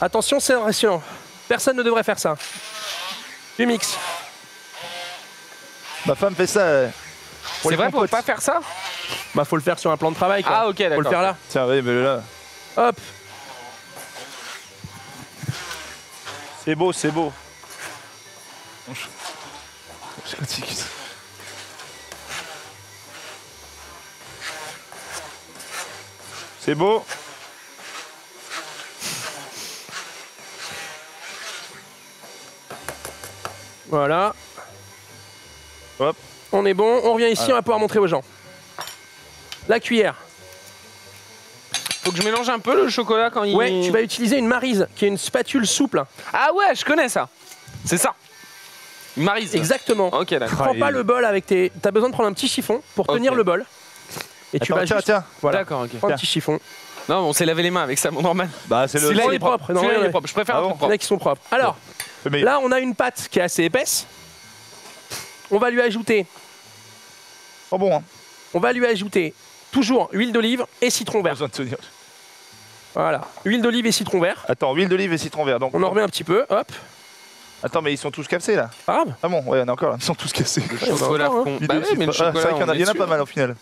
Speaker 1: Attention, c'est impressionnant. Personne ne devrait faire ça. Tu mixes.
Speaker 2: Ma femme fait ça. Pour
Speaker 3: C'est
Speaker 2: les
Speaker 3: vrai, faut
Speaker 2: compotes.
Speaker 3: pas faire ça?
Speaker 1: Bah, faut le faire sur un plan de travail, quoi.
Speaker 3: Ah, ok, d'accord.
Speaker 1: Faut le faire là.
Speaker 2: Tiens, oui, mais là...
Speaker 1: Hop.
Speaker 2: C'est beau, c'est beau. Je suis fatigué. C'est beau.
Speaker 1: Voilà.
Speaker 2: Hop.
Speaker 1: On est bon. On revient ici,
Speaker 2: Voilà.
Speaker 1: on va pouvoir montrer aux gens. La cuillère.
Speaker 3: Faut que je mélange un peu le chocolat quand il.
Speaker 1: Ouais, tu vas utiliser une maryse, qui est une spatule souple.
Speaker 3: Ah ouais, je connais ça. C'est ça. Une maryse.
Speaker 1: Exactement.
Speaker 3: Ok, d'accord.
Speaker 1: Prends pas le bol avec tes... T'as besoin de prendre un petit chiffon pour tenir
Speaker 3: Ok.
Speaker 1: le bol. Et tu
Speaker 2: Attends,
Speaker 1: vas
Speaker 2: tiens,
Speaker 1: juste...
Speaker 2: tiens.
Speaker 1: Voilà.
Speaker 3: D'accord, ok.
Speaker 1: Prends un petit chiffon.
Speaker 3: Non, on s'est lavé les mains avec ça, mon normal.
Speaker 2: Bah, c'est le...
Speaker 1: Celui-là,
Speaker 3: Celui-là,
Speaker 1: il est propre. Non,
Speaker 3: Celui-là, il
Speaker 1: ouais.
Speaker 3: est propre. Je préfère
Speaker 2: Ah
Speaker 3: un
Speaker 2: bon
Speaker 3: truc
Speaker 1: Il y en
Speaker 3: propre.
Speaker 1: a qui sont propres. Alors,
Speaker 2: le meilleur.
Speaker 1: là, on a une pâte qui est assez épaisse. On va lui ajouter...
Speaker 2: Oh bon, hein.
Speaker 1: On va lui ajouter toujours huile d'olive et citron
Speaker 2: Pas
Speaker 1: vert.
Speaker 2: besoin de tenir.
Speaker 1: Voilà. Huile d'olive et citron vert.
Speaker 2: Attends, huile d'olive et citron vert. Donc,
Speaker 1: On en remet un petit peu. Hop.
Speaker 2: Attends, mais ils sont tous cassés là.
Speaker 1: Pas grave.
Speaker 2: Ah bon, ouais, on a encore là. Ils sont tous cassés.
Speaker 3: Chocolat
Speaker 1: encore, hein.
Speaker 3: fond.
Speaker 2: Huile
Speaker 3: Bah
Speaker 2: d'olive,
Speaker 3: oui, mais le
Speaker 2: c'est pas-
Speaker 3: chocolat.
Speaker 2: c'est vrai qu'il y en a,
Speaker 3: on est
Speaker 2: il y en a
Speaker 3: dessus.
Speaker 2: pas mal au final.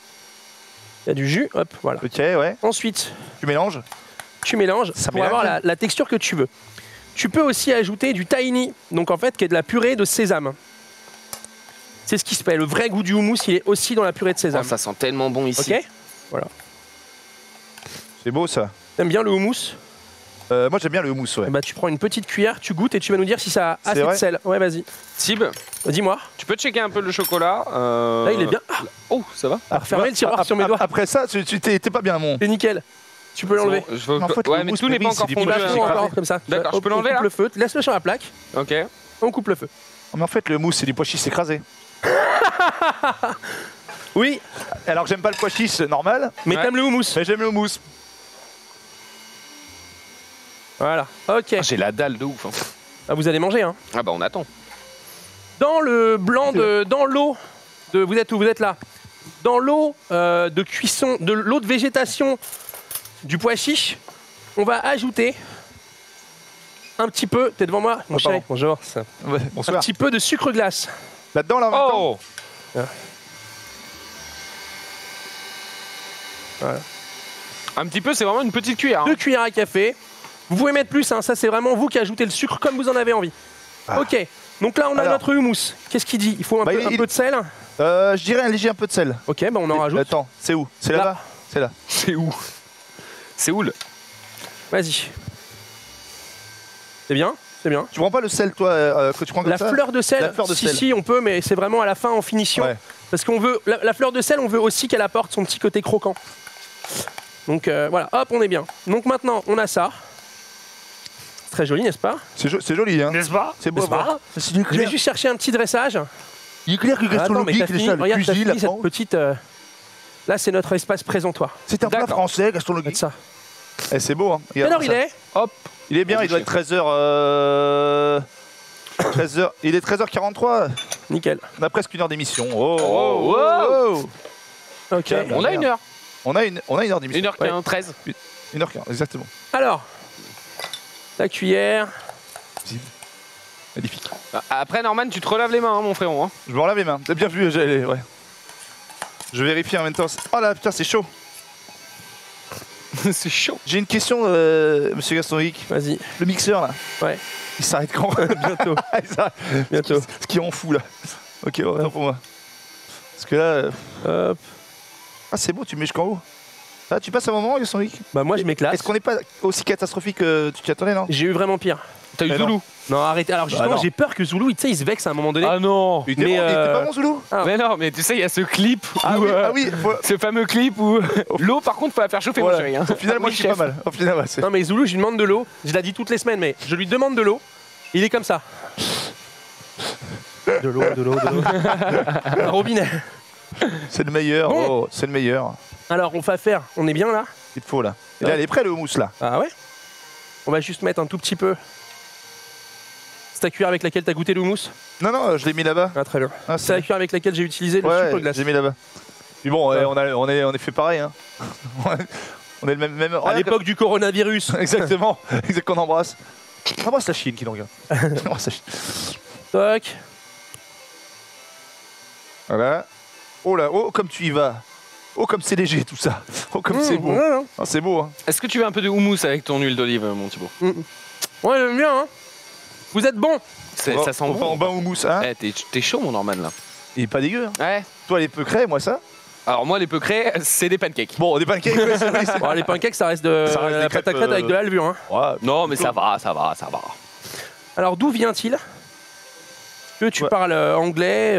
Speaker 1: Il y a du jus. Hop. Voilà.
Speaker 2: Ok, ouais.
Speaker 1: Ensuite,
Speaker 2: Tu mélanges.
Speaker 1: tu mélanges
Speaker 2: Ça
Speaker 1: pour
Speaker 2: mélange.
Speaker 1: avoir la texture que tu veux. Tu peux aussi ajouter du tahini, donc en fait qui est de la purée de sésame. C'est ce qui se fait. Le vrai goût du houmous, il est aussi dans la purée de
Speaker 3: Oh,
Speaker 1: sésame.
Speaker 3: ça sent tellement bon ici.
Speaker 1: Ok.
Speaker 2: C'est beau ça.
Speaker 1: T'aimes bien le houmous?
Speaker 2: Moi j'aime bien le houmous, ouais.
Speaker 1: Bah tu prends une petite cuillère, tu goûtes et tu vas nous dire si ça a
Speaker 2: C'est
Speaker 1: assez de
Speaker 2: vrai
Speaker 1: sel. Ouais, vas-y.
Speaker 3: Tib,
Speaker 1: Dis-moi.
Speaker 3: tu peux checker un peu le chocolat.
Speaker 1: Là, il est bien. Ah,
Speaker 3: Oh, ça va.
Speaker 1: refermez le tiroir sur mes doigts.
Speaker 2: Après ça, tu t'es pas bien, mon.
Speaker 1: C'est nickel. Tu peux l'enlever.
Speaker 3: Je veux...
Speaker 2: En fait,
Speaker 3: Ouais,
Speaker 2: le
Speaker 3: mais
Speaker 2: mousse,
Speaker 3: tout n'est
Speaker 2: mais
Speaker 3: pas
Speaker 2: oui,
Speaker 3: encore
Speaker 2: c'est du
Speaker 1: On
Speaker 3: fondu.
Speaker 1: va
Speaker 2: mousse,
Speaker 1: faire
Speaker 2: c'est
Speaker 1: encore
Speaker 2: pas-
Speaker 1: comme ça.
Speaker 3: D'accord, je peux
Speaker 1: On
Speaker 3: l'enlever,
Speaker 1: coupe
Speaker 3: là
Speaker 1: le feu. Laisse-le sur la plaque.
Speaker 3: Ok.
Speaker 1: On coupe le feu.
Speaker 2: Mais en fait, le mousse, c'est du pois chiche écrasé.
Speaker 1: Oui,
Speaker 2: Alors que j'aime pas le pois chiche normal,
Speaker 1: mais
Speaker 3: Ouais.
Speaker 1: t'aimes le houmous.
Speaker 2: mais j'aime le houmous.
Speaker 1: Voilà. Ok.
Speaker 3: Ah, j'ai la dalle de ouf. Hein.
Speaker 1: Ah, vous allez manger, hein.
Speaker 3: Ah bah on attend.
Speaker 1: Dans le blanc de, dans l'eau de, vous êtes où? Vous êtes là. Dans l'eau de cuisson, de l'eau de végétation du pois chiche, on va ajouter un petit peu. T'es devant moi, mon
Speaker 2: Oh,
Speaker 1: chéri.
Speaker 2: pardon.
Speaker 1: Bonjour.
Speaker 2: Ouais,
Speaker 1: Un
Speaker 2: bonsoir.
Speaker 1: petit peu de sucre glace.
Speaker 2: Là-dedans, là, en même temps.
Speaker 3: Oh
Speaker 1: Voilà.
Speaker 3: Un petit peu, c'est vraiment une petite cuillère. hein.
Speaker 1: 2 cuillères à café. Vous pouvez mettre plus, hein, ça c'est vraiment vous qui ajoutez le sucre comme vous en avez envie. Ok, donc là on a
Speaker 2: Alors.
Speaker 1: notre houmous. Qu'est-ce qu'il dit? Il faut un,
Speaker 2: Bah,
Speaker 1: peu, un peu de sel.
Speaker 2: Je dirais un léger un peu de sel.
Speaker 1: Ok, bah on en rajoute.
Speaker 2: Attends, c'est où? C'est
Speaker 1: Là.
Speaker 2: là-bas? C'est là.
Speaker 3: C'est où? C'est où le...
Speaker 1: Vas-y. C'est bien, c'est bien.
Speaker 2: Tu prends pas le sel, toi, que tu prends comme
Speaker 1: La
Speaker 2: ça?
Speaker 1: fleur de sel,
Speaker 2: La fleur de
Speaker 1: si,
Speaker 2: sel.
Speaker 1: si, on peut, mais c'est vraiment à la fin en finition.
Speaker 2: Ouais.
Speaker 1: Parce qu'on veut, la fleur de sel, on veut aussi qu'elle apporte son petit côté croquant. Donc voilà, hop, on est bien. Donc maintenant, on a ça. C'est très joli, n'est-ce pas?
Speaker 2: C'est joli, hein?
Speaker 3: N'est-ce pas?
Speaker 2: C'est beau.
Speaker 1: N'est-ce pas
Speaker 2: à voir. C'est
Speaker 1: Je vais juste chercher un petit dressage.
Speaker 2: Il est clair que
Speaker 1: Attends, mais t'as
Speaker 2: gastronomique,
Speaker 1: fini,
Speaker 2: déjà, le
Speaker 1: regarde, t'as
Speaker 2: cuisine,
Speaker 1: fini
Speaker 2: la
Speaker 1: cette
Speaker 2: France.
Speaker 1: petite... Là, c'est notre espace présentoir.
Speaker 2: C'est un plat
Speaker 3: D'accord.
Speaker 2: français,
Speaker 1: Faites
Speaker 2: gastronomique.
Speaker 1: ça.
Speaker 2: Eh, c'est beau, hein?
Speaker 1: Quelle heure il est?
Speaker 3: Hop.
Speaker 2: Il est bien, il doit être 13h. 13h. Il est 13h43.
Speaker 1: Nickel.
Speaker 2: On a presque une heure d'émission. Oh,
Speaker 3: Oh,
Speaker 2: oh.
Speaker 1: Ok.
Speaker 3: On a une heure.
Speaker 2: On a une heure d'émission.
Speaker 3: 1h13.
Speaker 2: 1h15, exactement.
Speaker 1: Alors, la cuillère.
Speaker 2: Magnifique.
Speaker 3: Après, Norman, tu te relaves les mains, hein, mon frérot. Hein.
Speaker 2: Je me relave les mains. T'as bien vu, ouais. Je vérifie en même temps. Oh là, putain, c'est chaud.
Speaker 3: C'est chaud.
Speaker 2: J'ai une question, monsieur Gastronomique.
Speaker 1: Vas-y.
Speaker 2: Le mixeur, là,
Speaker 1: Ouais.
Speaker 2: il s'arrête quand?
Speaker 1: Bientôt.
Speaker 2: Il s'arrête.
Speaker 1: Bientôt.
Speaker 2: Ce qui en fout, là. Ok, ouais, pour moi. Parce que là...
Speaker 1: Hop.
Speaker 2: Ah, c'est beau, tu mets jusqu'en haut. Ah, tu passes un moment, Gastronomique?
Speaker 1: Bah moi je m'éclate.
Speaker 2: Est-ce qu'on n'est pas aussi catastrophique que tu t'y attendais, non?
Speaker 1: J'ai eu vraiment pire.
Speaker 3: T'as eu
Speaker 2: Mais
Speaker 3: Zoulou?
Speaker 1: Non, arrêtez. Alors justement,
Speaker 2: non.
Speaker 1: j'ai peur que Zoulou, tu sais, il se vexe à un moment donné.
Speaker 3: Ah non.
Speaker 2: Il était
Speaker 1: Mais,
Speaker 2: bon, il était pas bon, Zoulou?
Speaker 1: Ah.
Speaker 3: Mais non, mais tu sais, il y a ce clip
Speaker 2: Ah
Speaker 3: où,
Speaker 2: oui, ah oui,
Speaker 3: ce fameux clip où l'eau, par contre, faut la faire chauffer, mon
Speaker 2: voilà.
Speaker 3: chéri. Hein.
Speaker 2: Au final, moi,
Speaker 3: Oui,
Speaker 2: je suis
Speaker 3: chef.
Speaker 2: pas mal. Au final, ouais, c'est...
Speaker 1: Non mais Zoulou, je lui demande de l'eau. Je la dis toutes les semaines, mais je lui demande de l'eau. Il est comme ça. De l'eau, de l'eau, de l'eau. Un robinet.
Speaker 2: C'est le meilleur,
Speaker 1: Bon.
Speaker 2: oh, c'est le meilleur.
Speaker 1: Alors on va faire, on est bien là?
Speaker 2: Il te faut, là. Et là, elle est prête, le houmous, là.
Speaker 1: Ah ouais? On va juste mettre un tout petit peu. C'est ta cuillère avec laquelle t'as goûté le houmous?
Speaker 2: Non, non, je l'ai mis là-bas.
Speaker 1: Ah très bien.
Speaker 2: Ah,
Speaker 1: C'est la cuillère avec laquelle j'ai utilisé le
Speaker 2: Ouais,
Speaker 1: sucre glace.
Speaker 2: j'ai mis là-bas. Puis bon,
Speaker 1: Ouais.
Speaker 2: on est fait pareil, hein. On est le même...
Speaker 1: À l'époque du coronavirus.
Speaker 2: Exactement, exact qu'on embrasse. On embrasse la Chine qui nous regarde. On embrasse la Chine.
Speaker 1: Toc.
Speaker 2: Voilà. Oh là, oh comme tu y vas. Oh comme c'est léger tout ça. Oh comme c'est beau.
Speaker 1: Ouais, hein.
Speaker 2: Ah, c'est beau, hein.
Speaker 3: Est-ce que tu veux un peu de houmous avec ton huile d'olive, mon Thibaut?
Speaker 1: Ouais, j'aime bien, hein. Vous êtes bons.
Speaker 3: Ça sent
Speaker 2: On
Speaker 3: bon.
Speaker 2: va en houmous, hein.
Speaker 3: Eh, t'es chaud, mon Norman, là.
Speaker 2: Il est pas dégueu, hein.
Speaker 3: Ouais.
Speaker 2: Toi les peu craies, moi ça.
Speaker 3: Alors, moi, les peu craies, c'est des pancakes.
Speaker 2: Bon, des pancakes, ouais, c'est vrai.
Speaker 1: Bon, les pancakes, ça reste de
Speaker 2: Ça reste des
Speaker 1: la pâte à
Speaker 2: crêpes,
Speaker 1: crête avec de la levure, hein.
Speaker 2: Ouais.
Speaker 3: Non, mais ça va, ça va, ça va.
Speaker 1: Alors d'où vient-il que tu
Speaker 2: Ouais.
Speaker 1: parles anglais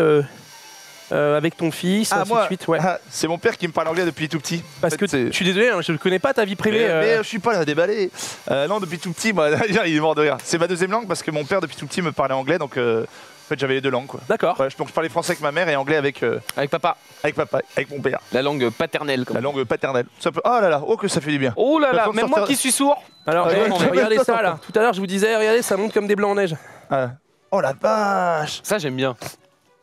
Speaker 1: avec ton fils,
Speaker 2: Ah,
Speaker 1: ainsi
Speaker 2: moi,
Speaker 1: de suite, ouais.
Speaker 2: ah, c'est mon père qui me parle anglais depuis tout petit.
Speaker 1: Parce
Speaker 2: En fait,
Speaker 1: que
Speaker 2: c'est-
Speaker 1: je suis désolé, hein, je ne connais pas ta vie privée.
Speaker 2: Mais je suis pas là à déballer. Non, depuis tout petit, moi, il est mort de rire. C'est ma deuxième langue parce que mon père depuis tout petit me parlait anglais, donc en fait j'avais les deux langues, quoi.
Speaker 1: D'accord.
Speaker 2: Ouais, donc je parlais français avec ma mère et anglais avec
Speaker 3: Avec papa,
Speaker 2: papa, avec mon père.
Speaker 3: la langue paternelle. Comme
Speaker 2: La langue paternelle. Ça peut... Oh là là, oh que ça fait du bien.
Speaker 3: Oh là là,
Speaker 2: Façon de
Speaker 3: même moi
Speaker 2: sortir-
Speaker 3: qui suis sourd.
Speaker 1: Alors,
Speaker 2: Ah,
Speaker 1: eh,
Speaker 2: ouais.
Speaker 1: regardez ça là. Tout à l'heure, je vous disais, regardez, ça monte comme des blancs en neige.
Speaker 2: Ah. Oh la vache.
Speaker 3: Ça, j'aime bien.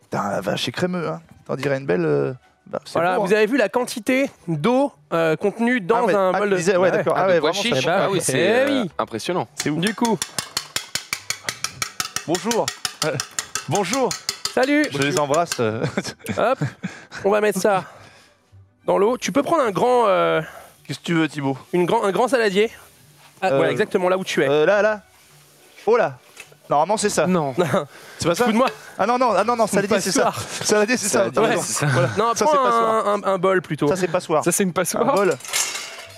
Speaker 2: Putain, la vache, c'est crémeux, hein. T'en dirais une belle... bah, c'est
Speaker 1: Voilà,
Speaker 2: bon,
Speaker 1: vous
Speaker 2: hein.
Speaker 1: avez vu la quantité d'eau contenue dans
Speaker 2: ouais,
Speaker 1: un
Speaker 2: ah,
Speaker 1: bol
Speaker 2: tu
Speaker 1: de.
Speaker 2: disais, ouais, d'accord. Ah ouais,
Speaker 3: de pois
Speaker 2: vraiment,
Speaker 3: chiches.
Speaker 1: ça va.
Speaker 3: Ah oui,
Speaker 1: Eh
Speaker 3: c'est
Speaker 1: oui.
Speaker 3: impressionnant.
Speaker 2: c'est ouf.
Speaker 1: Du coup,
Speaker 2: Bonjour. Bonjour.
Speaker 1: salut.
Speaker 2: Je les embrasse.
Speaker 1: Hop, on va mettre ça dans l'eau. Tu peux prendre un grand,
Speaker 2: Qu'est-ce que tu veux, Thibaut?
Speaker 1: un grand saladier. Ah, voilà, exactement là où tu es.
Speaker 2: Là. Oh là. Normalement, c'est ça.
Speaker 3: Non.
Speaker 2: C'est pas ça?
Speaker 1: Fous de moi.
Speaker 2: Ah non, saladier, c'est ça.
Speaker 1: Passoire.
Speaker 2: Saladier, c'est ça.
Speaker 3: Saladier,
Speaker 2: Attends,
Speaker 3: ouais,
Speaker 2: attends.
Speaker 3: c'est ça.
Speaker 2: Voilà.
Speaker 1: Non,
Speaker 2: Ça,
Speaker 1: prends
Speaker 2: c'est passoire.
Speaker 1: un bol plutôt.
Speaker 2: Ça, c'est passoire.
Speaker 3: Ça, c'est une
Speaker 2: Un
Speaker 3: passoire.
Speaker 2: bol.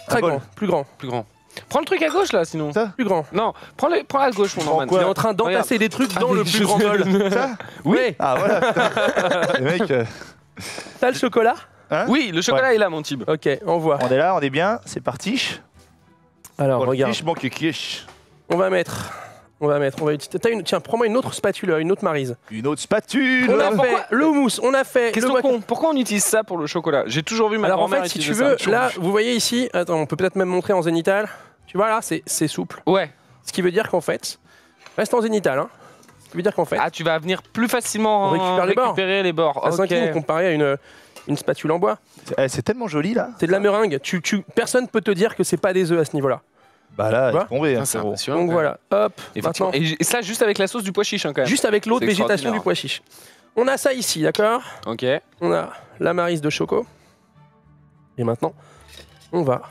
Speaker 1: Très
Speaker 2: un bol.
Speaker 1: grand, plus grand,
Speaker 3: Plus grand. Prends le truc à gauche, là, sinon.
Speaker 2: Ça
Speaker 1: plus grand.
Speaker 3: Non, prends à gauche, mon
Speaker 2: Prends
Speaker 3: Norman.
Speaker 2: quoi
Speaker 1: Il est en train d'entasser des trucs dans
Speaker 3: Ah,
Speaker 1: le
Speaker 3: mais
Speaker 1: plus
Speaker 3: je
Speaker 1: grand
Speaker 3: sais.
Speaker 1: bol.
Speaker 2: Ça?
Speaker 1: Oui.
Speaker 2: Ah voilà. putain. Les mecs,
Speaker 1: T'as le chocolat?
Speaker 2: hein?
Speaker 3: Oui, le chocolat est là, mon Tib.
Speaker 1: Ok, on voit.
Speaker 2: On est là, on est bien, c'est parti.
Speaker 1: Alors,
Speaker 2: Bon,
Speaker 1: regarde.
Speaker 2: quiche, bon, quiche.
Speaker 1: On va utiliser. Tiens, prends-moi une autre spatule, une autre maryse.
Speaker 2: Une autre spatule.
Speaker 1: On a
Speaker 3: pourquoi
Speaker 1: fait le houmous, on a fait
Speaker 3: Question
Speaker 1: le
Speaker 3: con, pourquoi on utilise ça pour le chocolat? J'ai toujours vu ma
Speaker 1: Alors en
Speaker 3: grand-mère
Speaker 1: fait, si tu
Speaker 3: utiliser
Speaker 1: veux,
Speaker 3: ça.
Speaker 1: là, vous voyez ici, attends, on peut peut-être même montrer en zénital. Tu vois là, c'est souple.
Speaker 3: Ouais.
Speaker 1: Ce qui veut dire qu'en fait, reste en zénital. Hein. Ce qui veut dire qu'en fait,
Speaker 3: Ah, tu vas venir plus facilement
Speaker 1: On récupère les bords.
Speaker 3: récupérer les bords.
Speaker 1: à
Speaker 3: Ok.
Speaker 1: 5 kg comparé à une spatule en bois,
Speaker 2: C'est tellement joli là.
Speaker 1: c'est de la meringue. Personne peut te dire que c'est pas des œufs à ce niveau-là.
Speaker 2: Bah là,
Speaker 1: Tu vois
Speaker 2: c'est tombé.
Speaker 3: Ah,
Speaker 2: Hein,
Speaker 3: c'est
Speaker 2: frérot.
Speaker 3: impressionnant.
Speaker 1: Donc
Speaker 3: quand
Speaker 1: voilà, hop,
Speaker 3: même.
Speaker 1: maintenant,
Speaker 3: Effectivement. Et ça, juste avec la sauce du pois chiche, hein, quand même.
Speaker 1: juste avec l'autre
Speaker 3: C'est
Speaker 1: végétation
Speaker 3: extraordinaire.
Speaker 1: du pois chiche. On a ça ici, d'accord?
Speaker 3: Ok.
Speaker 1: On a la maryse de choco. Et maintenant, on va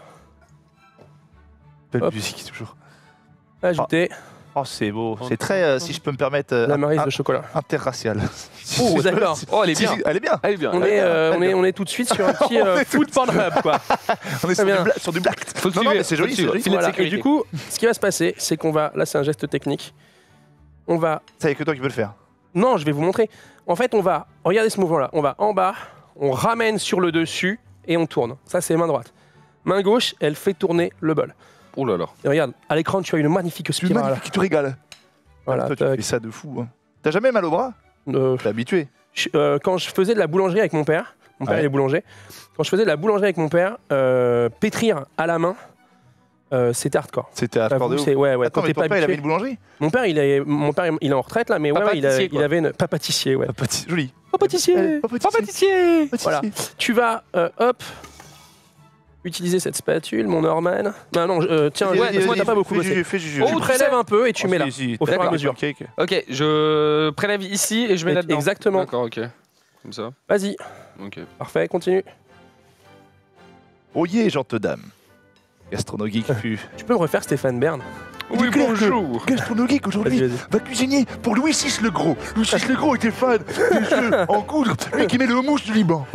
Speaker 2: Belle
Speaker 1: Hop.
Speaker 2: musique toujours.
Speaker 1: ajouter
Speaker 2: Oh, c'est beau. C'est très, si je peux me permettre,
Speaker 1: la maryse de chocolat.
Speaker 2: interracial.
Speaker 1: Oh, d'accord.
Speaker 3: Oh, elle est bien.
Speaker 2: Elle est bien.
Speaker 3: Elle est bien.
Speaker 1: On est tout de suite sur un petit food Pornhub, quoi.
Speaker 2: On est sur
Speaker 1: bien.
Speaker 2: sur du black.
Speaker 3: Faut le
Speaker 2: Non, non,
Speaker 3: suivre,
Speaker 2: mais c'est
Speaker 3: faut
Speaker 2: joli,
Speaker 3: le
Speaker 2: c'est
Speaker 3: suivre.
Speaker 2: joli.
Speaker 3: Filet de
Speaker 1: Voilà. Et
Speaker 3: sécurité.
Speaker 1: du coup, ce qui va se passer, c'est qu'on va. Là, c'est un geste technique. On va.
Speaker 2: Ça y est que toi qui peux le faire.
Speaker 1: Non, je vais vous montrer. En fait, on va. Regardez ce mouvement-là. On va en bas, on ramène sur le dessus et on tourne. Ça, c'est main droite. Main gauche, elle fait tourner le bol.
Speaker 3: Oh là là.
Speaker 1: Et regarde, à l'écran, tu as une magnifique
Speaker 2: Tu
Speaker 1: spirale.
Speaker 2: magnifique, tu régales.
Speaker 1: Voilà.
Speaker 2: Toi, tu
Speaker 1: tac.
Speaker 2: fais ça de fou. Hein. T'as jamais mal au bras?
Speaker 1: Euh,
Speaker 2: T'es habitué.
Speaker 1: quand je faisais de la boulangerie avec mon père
Speaker 2: Ouais.
Speaker 1: il est boulanger. Quand je faisais de la boulangerie avec mon père, pétrir à la main, c'était hardcore.
Speaker 2: C'était à
Speaker 1: J'avoue,
Speaker 2: de ouf.
Speaker 1: c'est ouais.
Speaker 2: Attends,
Speaker 1: Quand
Speaker 2: mais
Speaker 1: t'es
Speaker 2: ton
Speaker 1: pas
Speaker 2: père, il avait
Speaker 1: habitué.
Speaker 2: une boulangerie?
Speaker 1: Mon père, il est en retraite là, mais ouais,
Speaker 3: Pas
Speaker 1: il
Speaker 3: pâtissier, quoi.
Speaker 1: avait une pas pâtissier, ouais.
Speaker 2: Joli.
Speaker 1: Pas pâtissier.
Speaker 2: Pas
Speaker 1: Pas pâtissier.
Speaker 2: Pâtissier.
Speaker 1: Voilà. Tu vas, hop, utiliser cette spatule, mon Norman. Bah non, tiens,
Speaker 2: Vas-y,
Speaker 1: parce que
Speaker 2: vas-y,
Speaker 1: moi t'as pas beaucoup
Speaker 2: fais
Speaker 1: bossé.
Speaker 2: jus, fais jus.
Speaker 3: Oh,
Speaker 1: Tu
Speaker 3: tu
Speaker 1: prélèves
Speaker 3: sais.
Speaker 1: un peu et tu mets là, au fur et à mesure.
Speaker 3: Ok, je prélève ici et je mets là-dedans.
Speaker 1: Exactement.
Speaker 3: D'accord, ok. Comme ça.
Speaker 1: Vas-y,
Speaker 3: Ok.
Speaker 1: parfait, continue.
Speaker 2: Oyez, gente dame. Gastronogeek fut.
Speaker 1: Tu peux me refaire Stéphane Bern?
Speaker 3: Oui,
Speaker 2: Claire que
Speaker 3: bonjour.
Speaker 2: Gastronomique aujourd'hui
Speaker 1: Vas-y, vas-y.
Speaker 2: va cuisiner pour Louis VI le Gros. Louis VI le Gros était fan des jeux en coudre, lui qui met le houmous du Liban.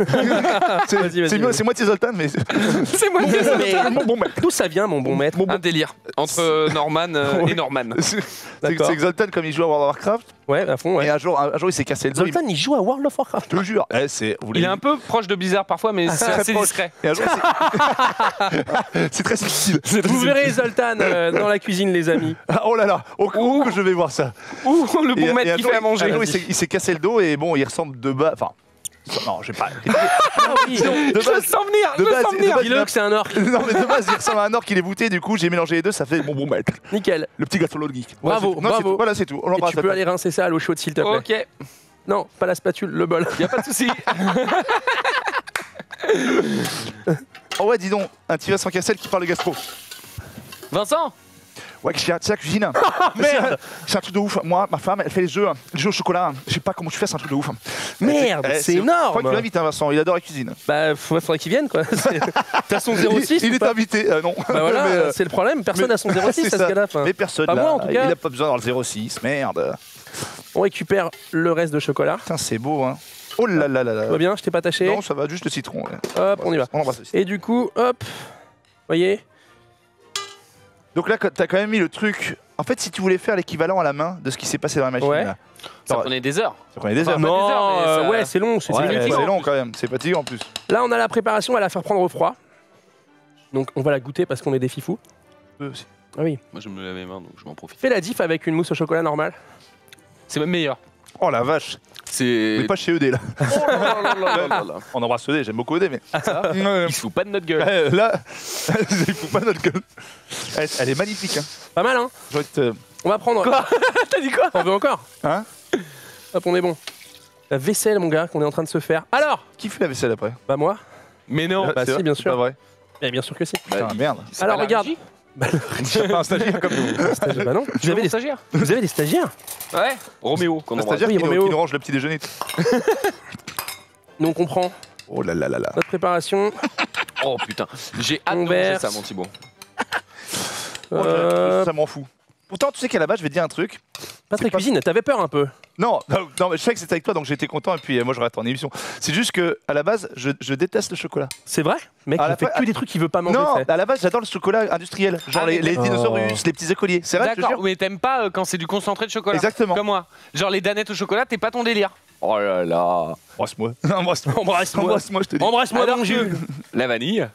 Speaker 2: C'est moitié Zoltan, mais
Speaker 3: C'est moi qui ai ça.
Speaker 1: Mais
Speaker 2: bon maître.
Speaker 1: d'où ça vient, mon bon maître?
Speaker 3: Un délire entre Norman et Norman.
Speaker 1: D'accord.
Speaker 2: C'est que Zoltan, comme il joue à World of Warcraft,
Speaker 1: Ouais, à fond, ouais.
Speaker 2: et un jour il s'est cassé le dos.
Speaker 1: Zoltan, il joue à World of Warcraft.
Speaker 2: Je te jure.
Speaker 3: Il est un peu proche de Blizzard parfois, mais c'est
Speaker 2: très
Speaker 3: assez
Speaker 2: proche.
Speaker 3: discret.
Speaker 2: Et un jour, c'est très subtil.
Speaker 1: Vous verrez Zoltan dans la cuisine, les amis.
Speaker 2: Ah, oh là là, au coup que je vais voir ça.
Speaker 3: Ouh, le
Speaker 2: Et
Speaker 3: bon maître
Speaker 2: un
Speaker 3: qui
Speaker 2: jour,
Speaker 3: fait à manger.
Speaker 2: un jour, il s'est cassé le dos et bon, il ressemble de bas. Enfin, non, je vais pas.
Speaker 1: Ah oui,
Speaker 2: de
Speaker 3: Je le sens venir, je
Speaker 2: de
Speaker 3: le
Speaker 2: base-
Speaker 3: sens
Speaker 2: de
Speaker 3: venir.
Speaker 2: base-
Speaker 1: dis-le que c'est un orc.
Speaker 2: Non, mais de base, il ressemble à un orc qui est bouté. Du coup, j'ai mélangé les deux, ça fait mon bon maître.
Speaker 1: Nickel.
Speaker 2: Le petit gastronomique.
Speaker 1: Bravo,
Speaker 2: Voilà, c'est tout. Non, c'est
Speaker 1: bravo.
Speaker 2: tout. Voilà, c'est tout. On
Speaker 1: Et
Speaker 2: l'embrasse.
Speaker 1: tu peux aller rincer ça à l'eau chaude, s'il te plaît.
Speaker 3: Ok,
Speaker 1: Non, pas la spatule, le bol.
Speaker 3: y a pas de souci.
Speaker 2: Oh ouais, dis donc, un petit Vincent Cassel qui parle de gastro.
Speaker 3: Vincent,
Speaker 2: Ouais, c'est la cuisine. Merde. C'est un truc de ouf. Moi, ma femme, elle fait les œufs au chocolat. Je sais pas comment tu fais, c'est un truc de ouf.
Speaker 1: Merde, c'est
Speaker 2: Faut que tu
Speaker 1: énorme.
Speaker 2: l'invites, hein, Vincent. Il adore la cuisine.
Speaker 1: Bah, faudrait qu'il vienne, quoi. T'as son 06
Speaker 2: Il
Speaker 1: ou
Speaker 2: est
Speaker 1: pas?
Speaker 2: invité, non.
Speaker 1: Bah voilà,
Speaker 2: Mais,
Speaker 1: c'est le problème. Personne
Speaker 2: mais-
Speaker 1: n'a son 06
Speaker 2: c'est
Speaker 1: à ce
Speaker 2: ça.
Speaker 1: cas-là. enfin.
Speaker 2: Mais personne
Speaker 1: Pas
Speaker 2: là.
Speaker 1: moi, en tout cas.
Speaker 2: Il a pas besoin dans le 06, merde.
Speaker 1: On récupère le reste de chocolat.
Speaker 2: Putain, c'est beau, hein. Oh là là là là.
Speaker 1: Tout va bien, je t'ai pas taché.
Speaker 2: Non, ça va, juste le citron. Ouais.
Speaker 1: Hop, on y va.
Speaker 2: On embrasse aussi.
Speaker 1: Et du coup, hop, voyez.
Speaker 2: Donc là, t'as quand même mis le truc. En fait, si tu voulais faire l'équivalent à la main de ce qui s'est passé dans la machine,
Speaker 1: Ouais.
Speaker 2: là,
Speaker 3: ça
Speaker 2: Attends,
Speaker 3: prenait des heures.
Speaker 2: ça prenait des
Speaker 3: Enfin,
Speaker 2: heures.
Speaker 3: pas des heures,
Speaker 1: Non,
Speaker 3: mais ça-
Speaker 1: ouais, c'est long, c'est
Speaker 2: Ouais,
Speaker 1: fatigant.
Speaker 2: c'est long quand même, c'est fatigant en plus.
Speaker 1: Là, on a la préparation à la faire prendre au froid. Donc, on va la goûter parce qu'on est des fifous.
Speaker 2: Eux aussi.
Speaker 1: Ah oui.
Speaker 3: Moi, je me lave les mains, donc je m'en profite.
Speaker 1: Fais la diff avec une mousse au chocolat normale.
Speaker 3: C'est même meilleur.
Speaker 2: Oh la vache,
Speaker 3: C'est.
Speaker 2: on est pas chez ED là.
Speaker 3: Oh là là là là là là.
Speaker 2: On embrasse ED, j'aime beaucoup ED, mais.
Speaker 3: Il se fout pas de notre gueule.
Speaker 2: Là, il faut pas notre gueule. Elle est magnifique. Hein.
Speaker 1: Pas mal, hein?
Speaker 2: Je vais te-
Speaker 1: On va prendre.
Speaker 3: Quoi? T'as dit quoi?
Speaker 1: On veut encore?
Speaker 2: Hein.
Speaker 1: Hop, on est bon. La vaisselle, mon gars, qu'on est en train de se faire. Alors?
Speaker 2: Qui fait la vaisselle après?
Speaker 1: Bah, moi?
Speaker 3: Mais non.
Speaker 1: bah,
Speaker 2: C'est
Speaker 1: si,
Speaker 2: vrai,
Speaker 1: bien
Speaker 2: c'est
Speaker 1: sûr.
Speaker 2: Pas vrai.
Speaker 1: Eh bien sûr que si.
Speaker 2: Putain, merde.
Speaker 3: C'est
Speaker 1: Alors,
Speaker 3: pas la
Speaker 1: regarde.
Speaker 3: régie
Speaker 2: T'as pas un stagiaire comme nous.
Speaker 1: Bah non.
Speaker 3: Tu veux mon stagiaire?
Speaker 1: Vous avez des stagiaires?
Speaker 3: Ouais. Roméo, qu'on
Speaker 2: Un
Speaker 3: embrasse.
Speaker 2: stagiaire
Speaker 1: Oui,
Speaker 2: qui nous
Speaker 1: Roméo.
Speaker 2: range le petit déjeuner.
Speaker 1: Donc, on prend
Speaker 2: Oh là là là là.
Speaker 1: notre préparation.
Speaker 3: Oh putain, j'ai hâte de
Speaker 1: On
Speaker 3: manger
Speaker 1: verse.
Speaker 3: ça, mon Thibaut.
Speaker 2: Ça m'en fout. Pourtant, tu sais qu'à la base, je vais te dire un truc.
Speaker 1: Patrick Cuisine, t'avais peur un peu.
Speaker 2: Non, non, mais je sais que c'était avec toi, donc j'étais content, et puis moi, je rate en émission. C'est juste que à la base, je déteste le chocolat.
Speaker 1: C'est vrai? Mec,
Speaker 2: À
Speaker 1: il
Speaker 2: la
Speaker 1: fait
Speaker 2: fin-
Speaker 1: que des trucs qu'il veut pas manger.
Speaker 2: Non,
Speaker 1: c'est-
Speaker 2: à la base, j'adore le chocolat industriel. Genre
Speaker 3: Ah,
Speaker 2: les
Speaker 3: d'accord.
Speaker 2: dinosaures, les petits écoliers. C'est vrai, je te
Speaker 3: D'accord,
Speaker 2: jure.
Speaker 3: mais t'aimes pas quand c'est du concentré de chocolat.
Speaker 2: Exactement.
Speaker 3: Comme moi. Genre les danettes au chocolat, t'es pas ton délire. Oh là là.
Speaker 2: Embrasse-moi. Embrasse-moi.
Speaker 1: Embrasse-moi.
Speaker 2: Embrasse-moi, je te dis.
Speaker 1: Embrasse-moi
Speaker 3: Alors
Speaker 1: donc,
Speaker 3: que-
Speaker 1: Jules.
Speaker 3: La vanille.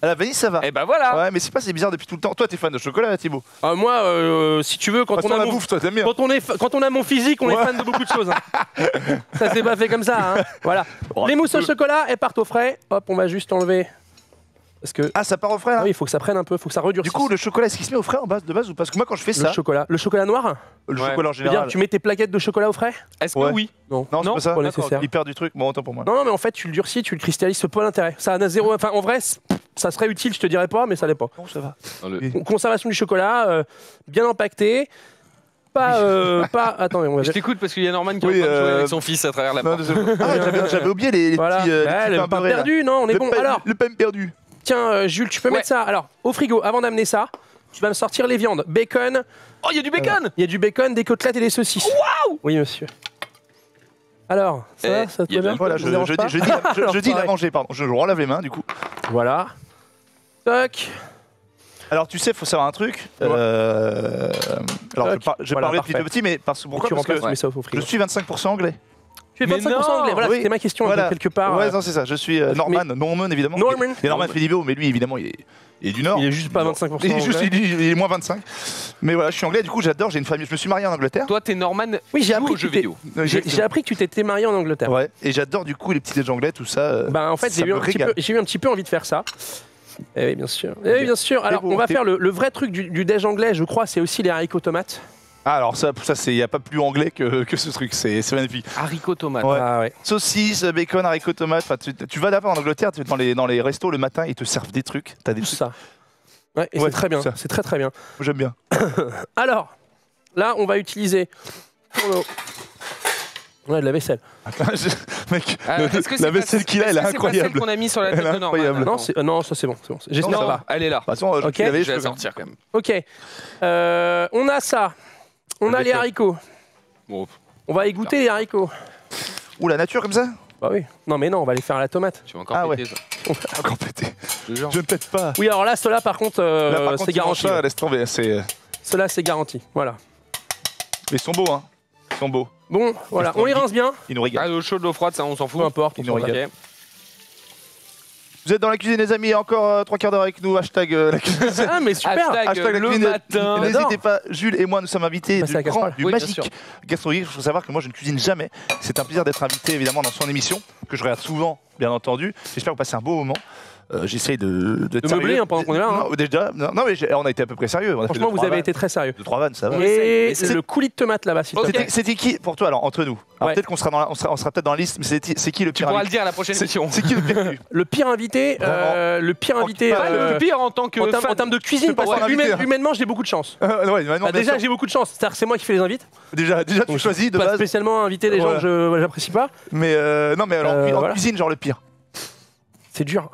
Speaker 2: À la vanille, ça va.
Speaker 3: Eh ben voilà.
Speaker 2: Ouais, mais c'est pas, c'est bizarre depuis tout le temps. Toi, t'es fan de chocolat, Thibaut.
Speaker 1: Moi, si tu veux, quand
Speaker 2: Parce
Speaker 1: on
Speaker 2: qu'on
Speaker 1: a
Speaker 2: la
Speaker 1: mon...
Speaker 2: bouffe, toi, t'aimes bien.
Speaker 1: Quand on a mon physique, on est
Speaker 2: Ouais.
Speaker 1: fan de beaucoup de choses. hein. Ça s'est pas fait comme ça. Hein. Voilà.
Speaker 2: Oh,
Speaker 1: Les mousses au
Speaker 2: tu
Speaker 1: chocolat, elles partent au frais. Hop, on va juste enlever. Parce que
Speaker 2: Ah, ça part au frais, là
Speaker 1: oui, il faut que ça prenne un peu, faut que ça redurcisse.
Speaker 2: Du coup, le chocolat, est-ce qu'il se met au frais en base de base ou parce que moi, quand je fais
Speaker 1: le
Speaker 2: ça,
Speaker 1: chocolat. Le chocolat noir.
Speaker 2: le
Speaker 3: Ouais.
Speaker 2: chocolat en
Speaker 1: Je veux dire,
Speaker 2: général.
Speaker 1: tu mets tes plaquettes de chocolat au frais?
Speaker 3: Est-ce que
Speaker 2: Ouais.
Speaker 3: oui?
Speaker 1: Non.
Speaker 2: Non, c'est
Speaker 3: Non,
Speaker 2: pas ça.
Speaker 1: pas
Speaker 2: D'accord,
Speaker 1: nécessaire.
Speaker 2: il perd du truc. Bon, autant pour moi.
Speaker 1: Non, mais en fait, tu le durcis, tu le cristallises, c'est pas l'intérêt. Ça a zéro. Enfin, en vrai, ça serait utile, je te dirais pas, mais ça l'est pas.
Speaker 2: Non, ça va.
Speaker 1: Conservation du chocolat, bien empaqueté. Pas. Attends, on va
Speaker 3: Je t'écoute parce qu'il y a Norman qui est
Speaker 2: Oui,
Speaker 3: en train de jouer avec son fils à travers la
Speaker 2: Non,
Speaker 3: porte.
Speaker 2: désolé. Ah, j'avais oublié les
Speaker 1: Voilà.
Speaker 2: petits, les petits
Speaker 1: le
Speaker 2: pains
Speaker 1: pain
Speaker 2: beurrés, là.
Speaker 1: perdu, non, on est
Speaker 2: Le
Speaker 1: bon.
Speaker 2: pain-
Speaker 1: Alors,
Speaker 2: Le pain perdu.
Speaker 1: tiens, Jules, tu peux
Speaker 3: Ouais.
Speaker 1: mettre ça. Alors, au frigo, avant d'amener ça, tu vas me sortir les viandes. Bacon.
Speaker 3: Oh, il y a du bacon.
Speaker 1: Il y a du bacon, des côtelettes et des saucisses. Waouh! Oui, monsieur. Alors, ça, ça te
Speaker 3: il y a
Speaker 1: va bien?
Speaker 3: bien.
Speaker 2: Voilà,
Speaker 1: Ça te dérange pas
Speaker 2: je dis
Speaker 1: Alors,
Speaker 2: il a
Speaker 1: pareil.
Speaker 2: mangé, pardon. Je relève les mains, du coup.
Speaker 1: Voilà. Toc.
Speaker 2: Alors, tu sais, il faut savoir un truc. Alors,
Speaker 1: Toc.
Speaker 2: je
Speaker 1: Voilà,
Speaker 2: parlais depuis
Speaker 1: parfait.
Speaker 2: tout petit, mais pourquoi?
Speaker 1: Tu
Speaker 2: Parce
Speaker 1: remplaces, tu
Speaker 2: que
Speaker 1: mets ça au
Speaker 2: je
Speaker 1: frigo.
Speaker 2: suis 25% anglais.
Speaker 1: Tu es
Speaker 3: Mais
Speaker 1: 25%
Speaker 3: non.
Speaker 1: anglais. Voilà,
Speaker 2: Oui.
Speaker 1: c'était ma question
Speaker 2: Voilà.
Speaker 1: quelque part.
Speaker 2: Ouais, non, c'est ça. Je suis Norman, évidemment.
Speaker 1: Norman.
Speaker 2: Il y a Norman Filivo, mais lui, évidemment, il est du Nord.
Speaker 1: Il est juste pas 25%
Speaker 2: Il est juste,
Speaker 1: anglais.
Speaker 2: il est moins 25. Mais voilà, je suis anglais, du coup, j'adore. J'ai une famille. Je me suis marié en Angleterre.
Speaker 3: Toi, t'es Norman.
Speaker 1: Oui, j'ai
Speaker 3: joue
Speaker 1: appris
Speaker 3: aux
Speaker 1: que
Speaker 3: jeux
Speaker 1: tu t'es-
Speaker 3: vidéo.
Speaker 1: J'ai appris que tu t'étais marié en Angleterre.
Speaker 2: Ouais, et j'adore du coup les petits déj anglais, tout ça.
Speaker 1: Bah en fait
Speaker 2: ça
Speaker 1: j'ai eu,
Speaker 2: me régale.
Speaker 1: j'ai eu un petit peu envie de faire ça. Eh oui bien sûr. Eh oui bien sûr. Alors
Speaker 2: beau,
Speaker 1: on va
Speaker 2: t'es-
Speaker 1: faire le vrai truc du déj anglais, je crois, c'est aussi les haricots tomates.
Speaker 2: Ah, alors ça c'est, il n'y a pas plus anglais que ce truc, c'est magnifique.
Speaker 3: Haricots tomates.
Speaker 2: Ouais.
Speaker 1: Ah ouais.
Speaker 2: Saucisses, bacon, haricots, tomates. Enfin, tu vas d'abord en Angleterre, dans les restos le matin, ils te servent des trucs. T'as des
Speaker 1: Tout
Speaker 2: trucs.
Speaker 1: ça. Ouais, et
Speaker 2: Ouais,
Speaker 1: c'est très bien.
Speaker 2: ça.
Speaker 1: C'est très très bien.
Speaker 2: J'aime bien.
Speaker 1: Alors là on va utiliser pour Ouais, de la vaisselle.
Speaker 2: Attends, mec,
Speaker 3: Est-ce que
Speaker 2: la vaisselle qu'il a, elle est
Speaker 3: C'est
Speaker 2: incroyable.
Speaker 3: celle qu'on a mis sur la tête
Speaker 2: Elle est
Speaker 3: de Norman.
Speaker 2: incroyable.
Speaker 1: Non, non, ça c'est bon. J'espère que ça
Speaker 3: Non,
Speaker 1: va.
Speaker 3: elle est là.
Speaker 2: De toute façon, je
Speaker 1: Ok.
Speaker 2: l'avais,
Speaker 3: Je vais la
Speaker 2: je peux
Speaker 3: sortir quand même.
Speaker 1: Ok. On a ça. On a les haricots.
Speaker 3: Bon,
Speaker 1: On va égoutter les haricots.
Speaker 2: Ouh, la nature comme ça.
Speaker 1: Bah oui. Non, mais non, on va les faire à la tomate.
Speaker 3: tu vas encore
Speaker 2: Ah
Speaker 3: péter ça.
Speaker 2: Encore pété.
Speaker 3: Le genre.
Speaker 2: Je ne pète pas.
Speaker 1: Oui, alors là, ceux-là, par contre,
Speaker 2: Là, par contre,
Speaker 1: c'est
Speaker 2: ils mangent
Speaker 1: garanti.
Speaker 2: ça, laisse tomber.
Speaker 1: Ceux-là, c'est garanti. Voilà.
Speaker 2: Ils sont beaux, hein. Ils sont beaux.
Speaker 1: Bon, voilà. On les rince bien.
Speaker 2: Ils nous
Speaker 3: Ah,
Speaker 2: régalent.
Speaker 3: l'eau chaude, l'eau froide, ça on s'en fout.
Speaker 1: Peu importe.
Speaker 2: Ils nous
Speaker 1: on s'en
Speaker 2: régalent.
Speaker 3: Ok.
Speaker 2: Vous êtes dans la cuisine, les amis. Encore 3 quarts d'heure avec nous. Hashtag la cuisine.
Speaker 1: va. Ah, mais super.
Speaker 3: Hashtag
Speaker 2: la
Speaker 3: le
Speaker 2: cuisine.
Speaker 3: matin.
Speaker 2: N'hésitez pas, Jules et moi, nous sommes invités
Speaker 1: Passer à la
Speaker 2: du grand,
Speaker 1: casserole.
Speaker 2: du
Speaker 3: Oui, bien
Speaker 2: magique
Speaker 3: sûr.
Speaker 2: gastronomie. Il faut savoir que moi, je ne cuisine jamais. C'est un plaisir d'être invité, évidemment, dans son émission, que je regarde souvent, bien entendu. J'espère que vous passez un beau moment. J'essaye d'être
Speaker 1: De
Speaker 2: sérieux.
Speaker 1: meubler, hein, pendant qu'on est là, hein.
Speaker 2: Non, déjà, non, mais on a été à peu près sérieux. On a fait
Speaker 1: Franchement,
Speaker 2: deux,
Speaker 1: vous
Speaker 2: trois
Speaker 1: avez
Speaker 2: vannes.
Speaker 1: été très sérieux.
Speaker 2: 2-3 vannes, ça va.
Speaker 1: Et
Speaker 3: c'est-
Speaker 1: le coulis de tomate là-bas, s'il te
Speaker 3: Ok.
Speaker 1: plaît.
Speaker 2: C'était qui pour toi, alors, entre nous? Alors,
Speaker 1: Ouais.
Speaker 2: peut-être qu'on sera, on sera peut-être dans la liste, mais c'est qui le
Speaker 3: Tu
Speaker 2: pire
Speaker 3: pourras le
Speaker 2: invité
Speaker 3: dire à la prochaine émission.
Speaker 2: C'est qui le pire venu
Speaker 1: Le pire invité,
Speaker 3: Pas le pire en tant que
Speaker 1: en
Speaker 3: fan.
Speaker 1: termes de cuisine,
Speaker 2: pas
Speaker 1: parce que
Speaker 2: son invité, hein.
Speaker 1: humainement, j'ai beaucoup de chance.
Speaker 2: Ouais, maintenant,
Speaker 1: Bah,
Speaker 2: bien
Speaker 1: déjà,
Speaker 2: sûr.
Speaker 1: j'ai beaucoup de chance. C'est-à-dire que c'est moi qui fais les invites.
Speaker 2: déjà tu choisis de
Speaker 1: Pas
Speaker 2: base.
Speaker 1: spécialement inviter les gens
Speaker 2: Voilà.
Speaker 1: que j'apprécie pas.
Speaker 2: Mais non, mais alors, en
Speaker 1: Voilà.
Speaker 2: cuisine, genre le pire.
Speaker 1: C'est dur.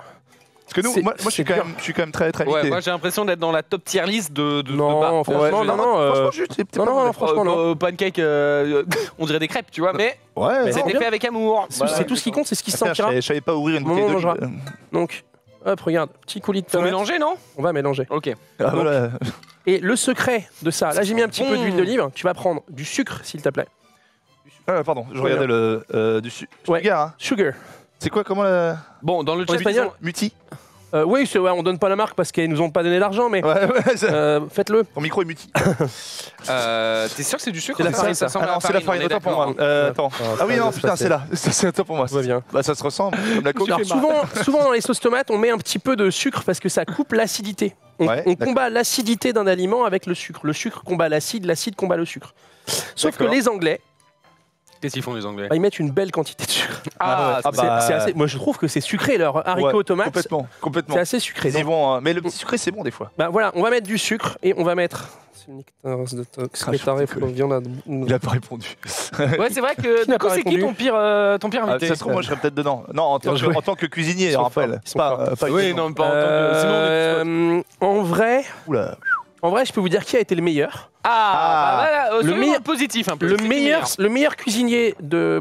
Speaker 2: Parce que nous,
Speaker 1: C'est-
Speaker 2: moi je suis
Speaker 1: c'est
Speaker 2: quand
Speaker 1: dur.
Speaker 2: même, très
Speaker 3: Ouais,
Speaker 2: invité.
Speaker 3: moi j'ai l'impression d'être dans la top tier list de
Speaker 1: Non,
Speaker 3: bars.
Speaker 1: franchement,
Speaker 2: Ouais,
Speaker 1: non, non.
Speaker 2: franchement, juste, c'est
Speaker 1: non,
Speaker 2: pas
Speaker 1: non,
Speaker 2: mauvais.
Speaker 1: franchement, non.
Speaker 3: Pancake, on dirait des crêpes, tu vois, mais
Speaker 2: Ouais,
Speaker 1: Mais
Speaker 2: non,
Speaker 3: c'était
Speaker 1: bien.
Speaker 3: fait avec amour.
Speaker 1: C'est tout ce qui compte, c'est ce qui se
Speaker 2: Putain,
Speaker 1: sentira.
Speaker 2: je savais pas ouvrir une
Speaker 1: Moment
Speaker 2: bouteille
Speaker 1: où on
Speaker 2: d'olive.
Speaker 1: Donc, hop, regarde, petit coulis de
Speaker 3: Faut
Speaker 1: tomate.
Speaker 3: mélanger, non?
Speaker 1: On va mélanger.
Speaker 3: Ok.
Speaker 2: Ah, voilà.
Speaker 1: Et le secret de ça, là j'ai mis un petit peu
Speaker 3: Bon.
Speaker 1: d'huile d'olive. Tu vas prendre du sucre, s'il te plaît.
Speaker 2: Ah, pardon, je regardais le du
Speaker 1: Ouais.
Speaker 2: sugar. Hein.
Speaker 1: Sugar.
Speaker 2: C'est quoi, comment la.
Speaker 3: Bon, dans le chat,
Speaker 1: espagnol.
Speaker 2: Muti
Speaker 1: Oui, ouais, on donne pas la marque parce qu'ils nous ont pas donné d'argent, mais
Speaker 2: Ouais,
Speaker 1: faites-le.
Speaker 2: ton micro est muti.
Speaker 3: t'es sûr que c'est du sucre?
Speaker 1: C'est la
Speaker 3: ou
Speaker 1: farine,
Speaker 3: ça
Speaker 1: ça.
Speaker 3: ressemble
Speaker 2: Ah
Speaker 3: à
Speaker 2: non, c'est la farine,
Speaker 3: on est
Speaker 2: autant pour moi.
Speaker 3: d'accord.
Speaker 2: Attends.
Speaker 1: Ah,
Speaker 2: Ah oui,
Speaker 1: ça
Speaker 2: non,
Speaker 1: va se
Speaker 2: putain,
Speaker 1: passer.
Speaker 2: c'est là. C'est autant pour moi.
Speaker 1: Tout va bien.
Speaker 2: Bah, ça se ressemble, comme la coke.
Speaker 1: Alors, souvent dans les sauces tomates, on met un petit peu de sucre parce que ça coupe l'acidité. On
Speaker 2: Ouais,
Speaker 1: on
Speaker 2: d'accord.
Speaker 1: combat l'acidité d'un aliment avec le sucre. Le sucre combat l'acide combat le sucre. Sauf que
Speaker 2: D'accord.
Speaker 1: les Anglais,
Speaker 3: Qu'est-ce qu'ils font les Anglais?
Speaker 1: bah, ils mettent une belle quantité de sucre.
Speaker 3: Ah,
Speaker 2: Ah,
Speaker 1: C'est-
Speaker 2: bah,
Speaker 1: c'est assez- moi, je trouve que c'est sucré, leur haricots
Speaker 2: Ouais,
Speaker 1: tomates.
Speaker 2: Complètement.
Speaker 1: C'est assez sucré.
Speaker 2: Ils y
Speaker 1: Donc,
Speaker 2: vont, hein. Mais le petit sucré, c'est bon des fois.
Speaker 1: bah, voilà, on va mettre du sucre et on va mettre. C'est une nectarine de tox,
Speaker 2: Ah,
Speaker 1: nectarine,
Speaker 2: je suis
Speaker 1: viande à-
Speaker 2: Il a pas répondu.
Speaker 3: Ouais, c'est vrai que
Speaker 1: Qui n'a
Speaker 3: du coup,
Speaker 1: pas
Speaker 3: c'est qui
Speaker 1: répondu
Speaker 3: ton pire
Speaker 2: Ah,
Speaker 3: invité?
Speaker 2: ça se trouve, moi, je serais peut-être dedans. Non,
Speaker 1: Bien joué.
Speaker 2: en tant que cuisinier,
Speaker 1: Ils sont
Speaker 2: Raphaël.
Speaker 1: forts, ils sont
Speaker 2: Pas
Speaker 3: Oui,
Speaker 2: cuisinier.
Speaker 3: non, pas en tant que. Sinon, on est tous potes.
Speaker 1: En vrai, je peux vous dire qui a été le meilleur.
Speaker 3: Ah, bah voilà,
Speaker 1: Le
Speaker 3: soyons
Speaker 1: meilleur-
Speaker 3: positif un peu.
Speaker 1: Le
Speaker 3: c'est qui
Speaker 1: meilleur cuisinier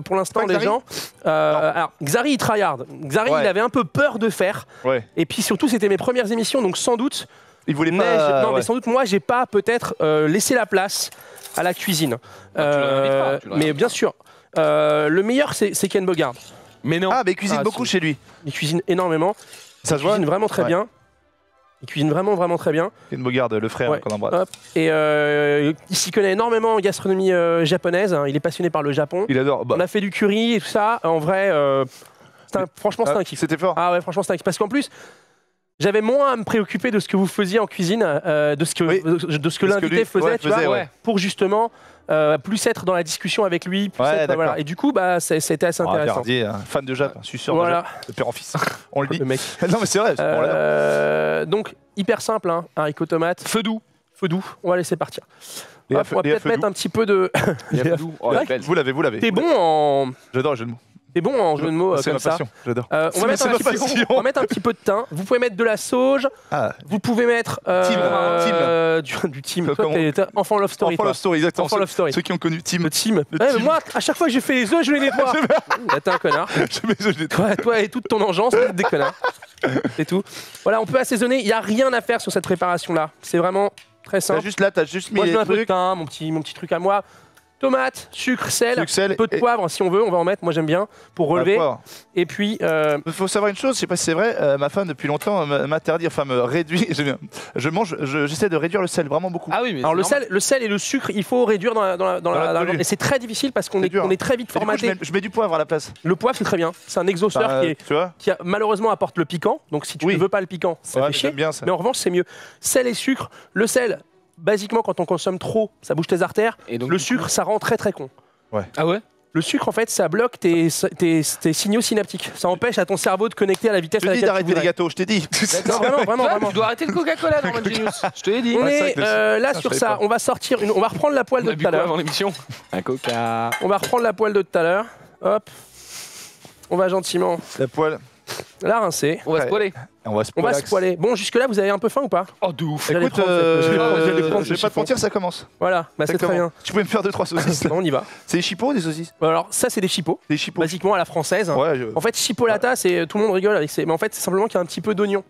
Speaker 1: pour l'instant
Speaker 2: Pas
Speaker 1: des
Speaker 2: Xari
Speaker 1: gens. Alors, Xari, il tryhard. Xari,
Speaker 2: Ouais.
Speaker 1: il avait un peu peur de faire.
Speaker 2: Ouais.
Speaker 1: Et puis surtout, c'était mes premières émissions, donc sans doute.
Speaker 2: Il voulait
Speaker 1: mais
Speaker 2: pas.
Speaker 1: non, mais
Speaker 2: ouais.
Speaker 1: sans doute, moi, j'ai pas peut-être laissé la place à la cuisine.
Speaker 3: tu l'inviteras, tu
Speaker 1: mais
Speaker 3: l'inviteras.
Speaker 1: bien sûr. Le meilleur, c'est Ken Bogard.
Speaker 3: Mais non.
Speaker 2: Ah, mais il cuisine
Speaker 1: Ah,
Speaker 2: beaucoup
Speaker 1: si.
Speaker 2: chez lui.
Speaker 1: Il cuisine énormément.
Speaker 2: Ça
Speaker 1: Il
Speaker 2: se voit.
Speaker 1: cuisine vraiment très
Speaker 2: Ouais.
Speaker 1: bien. Il cuisine vraiment très bien.
Speaker 2: Ken Bogard, le frère
Speaker 1: Ouais.
Speaker 2: qu'on embrasse.
Speaker 1: Hop. Et il s'y connaît énormément en gastronomie japonaise. Hein. Il est passionné par le Japon.
Speaker 2: Il adore. Bah,
Speaker 1: On a fait du curry et tout ça. En vrai, franchement, c'est un kiff.
Speaker 2: C'était fort.
Speaker 1: Ah ouais, franchement, c'est un kiff. Parce qu'en plus, j'avais moins à me préoccuper de ce que vous faisiez en cuisine, de ce que,
Speaker 2: Oui.
Speaker 1: de ce que
Speaker 2: Parce que
Speaker 1: l'invité
Speaker 2: lui,
Speaker 1: faisait,
Speaker 2: ouais,
Speaker 1: tu vois,
Speaker 2: faisait, ouais.
Speaker 1: pour justement plus être dans la discussion avec lui. Plus
Speaker 2: Ouais,
Speaker 1: être,
Speaker 2: d'accord.
Speaker 1: voilà. Et du coup, bah, c'était assez
Speaker 2: Ah,
Speaker 1: intéressant.
Speaker 2: Verdier, fan de Jap, suceur de
Speaker 1: Voilà,
Speaker 2: Jap, de père en fils. On le dit.
Speaker 1: le mec.
Speaker 2: Non, mais c'est vrai. on l'adore.
Speaker 1: Donc, hyper simple, hein, haricots tomates. Feu doux. On va laisser partir.
Speaker 2: Et
Speaker 1: Hop, on va peut-être mettre un petit peu de.
Speaker 3: Il y a Fedou. Oh,
Speaker 1: Ouais.
Speaker 3: la belle.
Speaker 2: Vous l'avez.
Speaker 1: T'es bon en.
Speaker 2: J'adore le jeu de mots.
Speaker 1: T'es bon en jeu de mots
Speaker 2: C'est
Speaker 1: comme
Speaker 2: ma
Speaker 1: ça.
Speaker 2: passion. J'adore.
Speaker 1: On
Speaker 2: C'est
Speaker 1: va mettre
Speaker 2: ma
Speaker 1: un petit peu-
Speaker 2: passion.
Speaker 1: on va mettre un petit peu de thym. Vous pouvez mettre de la sauge.
Speaker 2: Ah,
Speaker 1: Vous pouvez mettre du team. Toi,
Speaker 2: Comment
Speaker 1: t'es enfant love story.
Speaker 2: Enfant
Speaker 1: toi.
Speaker 2: Love Story, exactement.
Speaker 1: Enfant Love Story.
Speaker 2: Ceux qui ont connu Tim.
Speaker 1: Le team.
Speaker 2: Le
Speaker 1: Ouais, mais
Speaker 2: team.
Speaker 1: moi, à chaque fois que j'ai fait les œufs, je les nettoie. Là, t'es un connard.
Speaker 2: Je mets ce jeu de-
Speaker 1: Toi et toute ton engeance, vous êtes des connards. C'est tout. Voilà, on peut assaisonner. Il n'y a rien à faire sur cette préparation-là. C'est vraiment très
Speaker 2: T'as
Speaker 1: simple.
Speaker 2: juste là, t'as juste mis
Speaker 1: Moi, je
Speaker 2: les
Speaker 1: mets un peu de
Speaker 2: trucs.
Speaker 1: thym, mon petit truc à moi. Tomates, sucre, sel,
Speaker 2: Sucre, sel
Speaker 1: peu de
Speaker 2: et-
Speaker 1: poivre si on veut, on va en mettre. Moi, j'aime bien pour relever.
Speaker 2: poivre.
Speaker 1: Et puis,
Speaker 2: Il faut savoir une chose, je sais pas si c'est vrai, ma femme depuis longtemps m'interdit, enfin me réduit. J'essaie de réduire le sel vraiment beaucoup.
Speaker 3: Ah oui, mais
Speaker 1: alors
Speaker 3: c'est normal.
Speaker 1: le sel et le sucre, il faut réduire dans
Speaker 2: la
Speaker 1: la
Speaker 2: tenue.
Speaker 1: et c'est très difficile parce qu'on
Speaker 2: C'est
Speaker 1: est,
Speaker 2: dur.
Speaker 1: on est très vite
Speaker 2: Et du coup,
Speaker 1: formaté.
Speaker 2: je mets du poivre à la place.
Speaker 1: Le poivre, c'est très bien. C'est un exhausteur
Speaker 2: Enfin, tu vois.
Speaker 1: qui malheureusement apporte le piquant. Donc si tu
Speaker 2: Oui.
Speaker 1: ne veux pas le piquant, ça
Speaker 2: Ouais,
Speaker 1: fait
Speaker 2: mais
Speaker 1: chier.
Speaker 2: j'aime bien ça.
Speaker 1: Mais en revanche, c'est mieux. Sel et sucre. Le sel, basiquement, quand on consomme trop, ça bouge tes artères.
Speaker 3: Et donc,
Speaker 1: Le
Speaker 3: du coup-
Speaker 1: sucre, ça rend très con.
Speaker 3: Ah ouais?
Speaker 1: Le sucre, en fait, ça bloque tes signaux synaptiques. Ça empêche à ton cerveau de connecter à la vitesse
Speaker 2: Je
Speaker 1: à
Speaker 2: te dis
Speaker 1: laquelle
Speaker 2: d'arrêter les
Speaker 1: voudrais.
Speaker 2: gâteaux, je t'ai dit.
Speaker 1: Non, vraiment.
Speaker 3: Tu dois arrêter le Coca-Cola, Norman Genius. Je te l'ai dit.
Speaker 1: On
Speaker 2: Ouais, c'est
Speaker 1: est
Speaker 2: vrai que
Speaker 1: là
Speaker 2: je
Speaker 1: sur
Speaker 2: savais
Speaker 1: ça.
Speaker 2: pas.
Speaker 1: On va sortir, on va reprendre la poêle
Speaker 3: On
Speaker 1: de
Speaker 3: a bu
Speaker 1: tout à
Speaker 3: quoi
Speaker 1: l'heure.
Speaker 3: avant l'émission? Un Coca.
Speaker 1: On va reprendre la poêle de tout à l'heure. Hop. On va gentiment
Speaker 2: La poêle.
Speaker 1: la rincer.
Speaker 3: On va se
Speaker 2: Ouais.
Speaker 3: poiler.
Speaker 2: On va se
Speaker 1: On va se poêler. Bon, jusque-là, vous avez un peu faim ou pas?
Speaker 3: Oh, de ouf.
Speaker 1: J'allais
Speaker 2: Écoute,
Speaker 1: prendre cette- j'allais prendre
Speaker 2: je vais
Speaker 1: ce
Speaker 2: pas te
Speaker 1: chiffon.
Speaker 2: mentir, ça commence.
Speaker 1: Voilà, bah c'est très
Speaker 2: Exactement.
Speaker 1: bien.
Speaker 2: Tu pouvais me faire 2-3 saucisses.
Speaker 1: Bon, on y va.
Speaker 2: C'est des chipots ou des saucisses?
Speaker 1: Alors, ça, c'est des chipots.
Speaker 2: Des chipots.
Speaker 1: Basiquement à la française.
Speaker 2: Ouais,
Speaker 1: En fait, chipolata, c'est tout le monde rigole avec ces. Mais en fait, c'est simplement qu'il y a un petit peu d'oignon.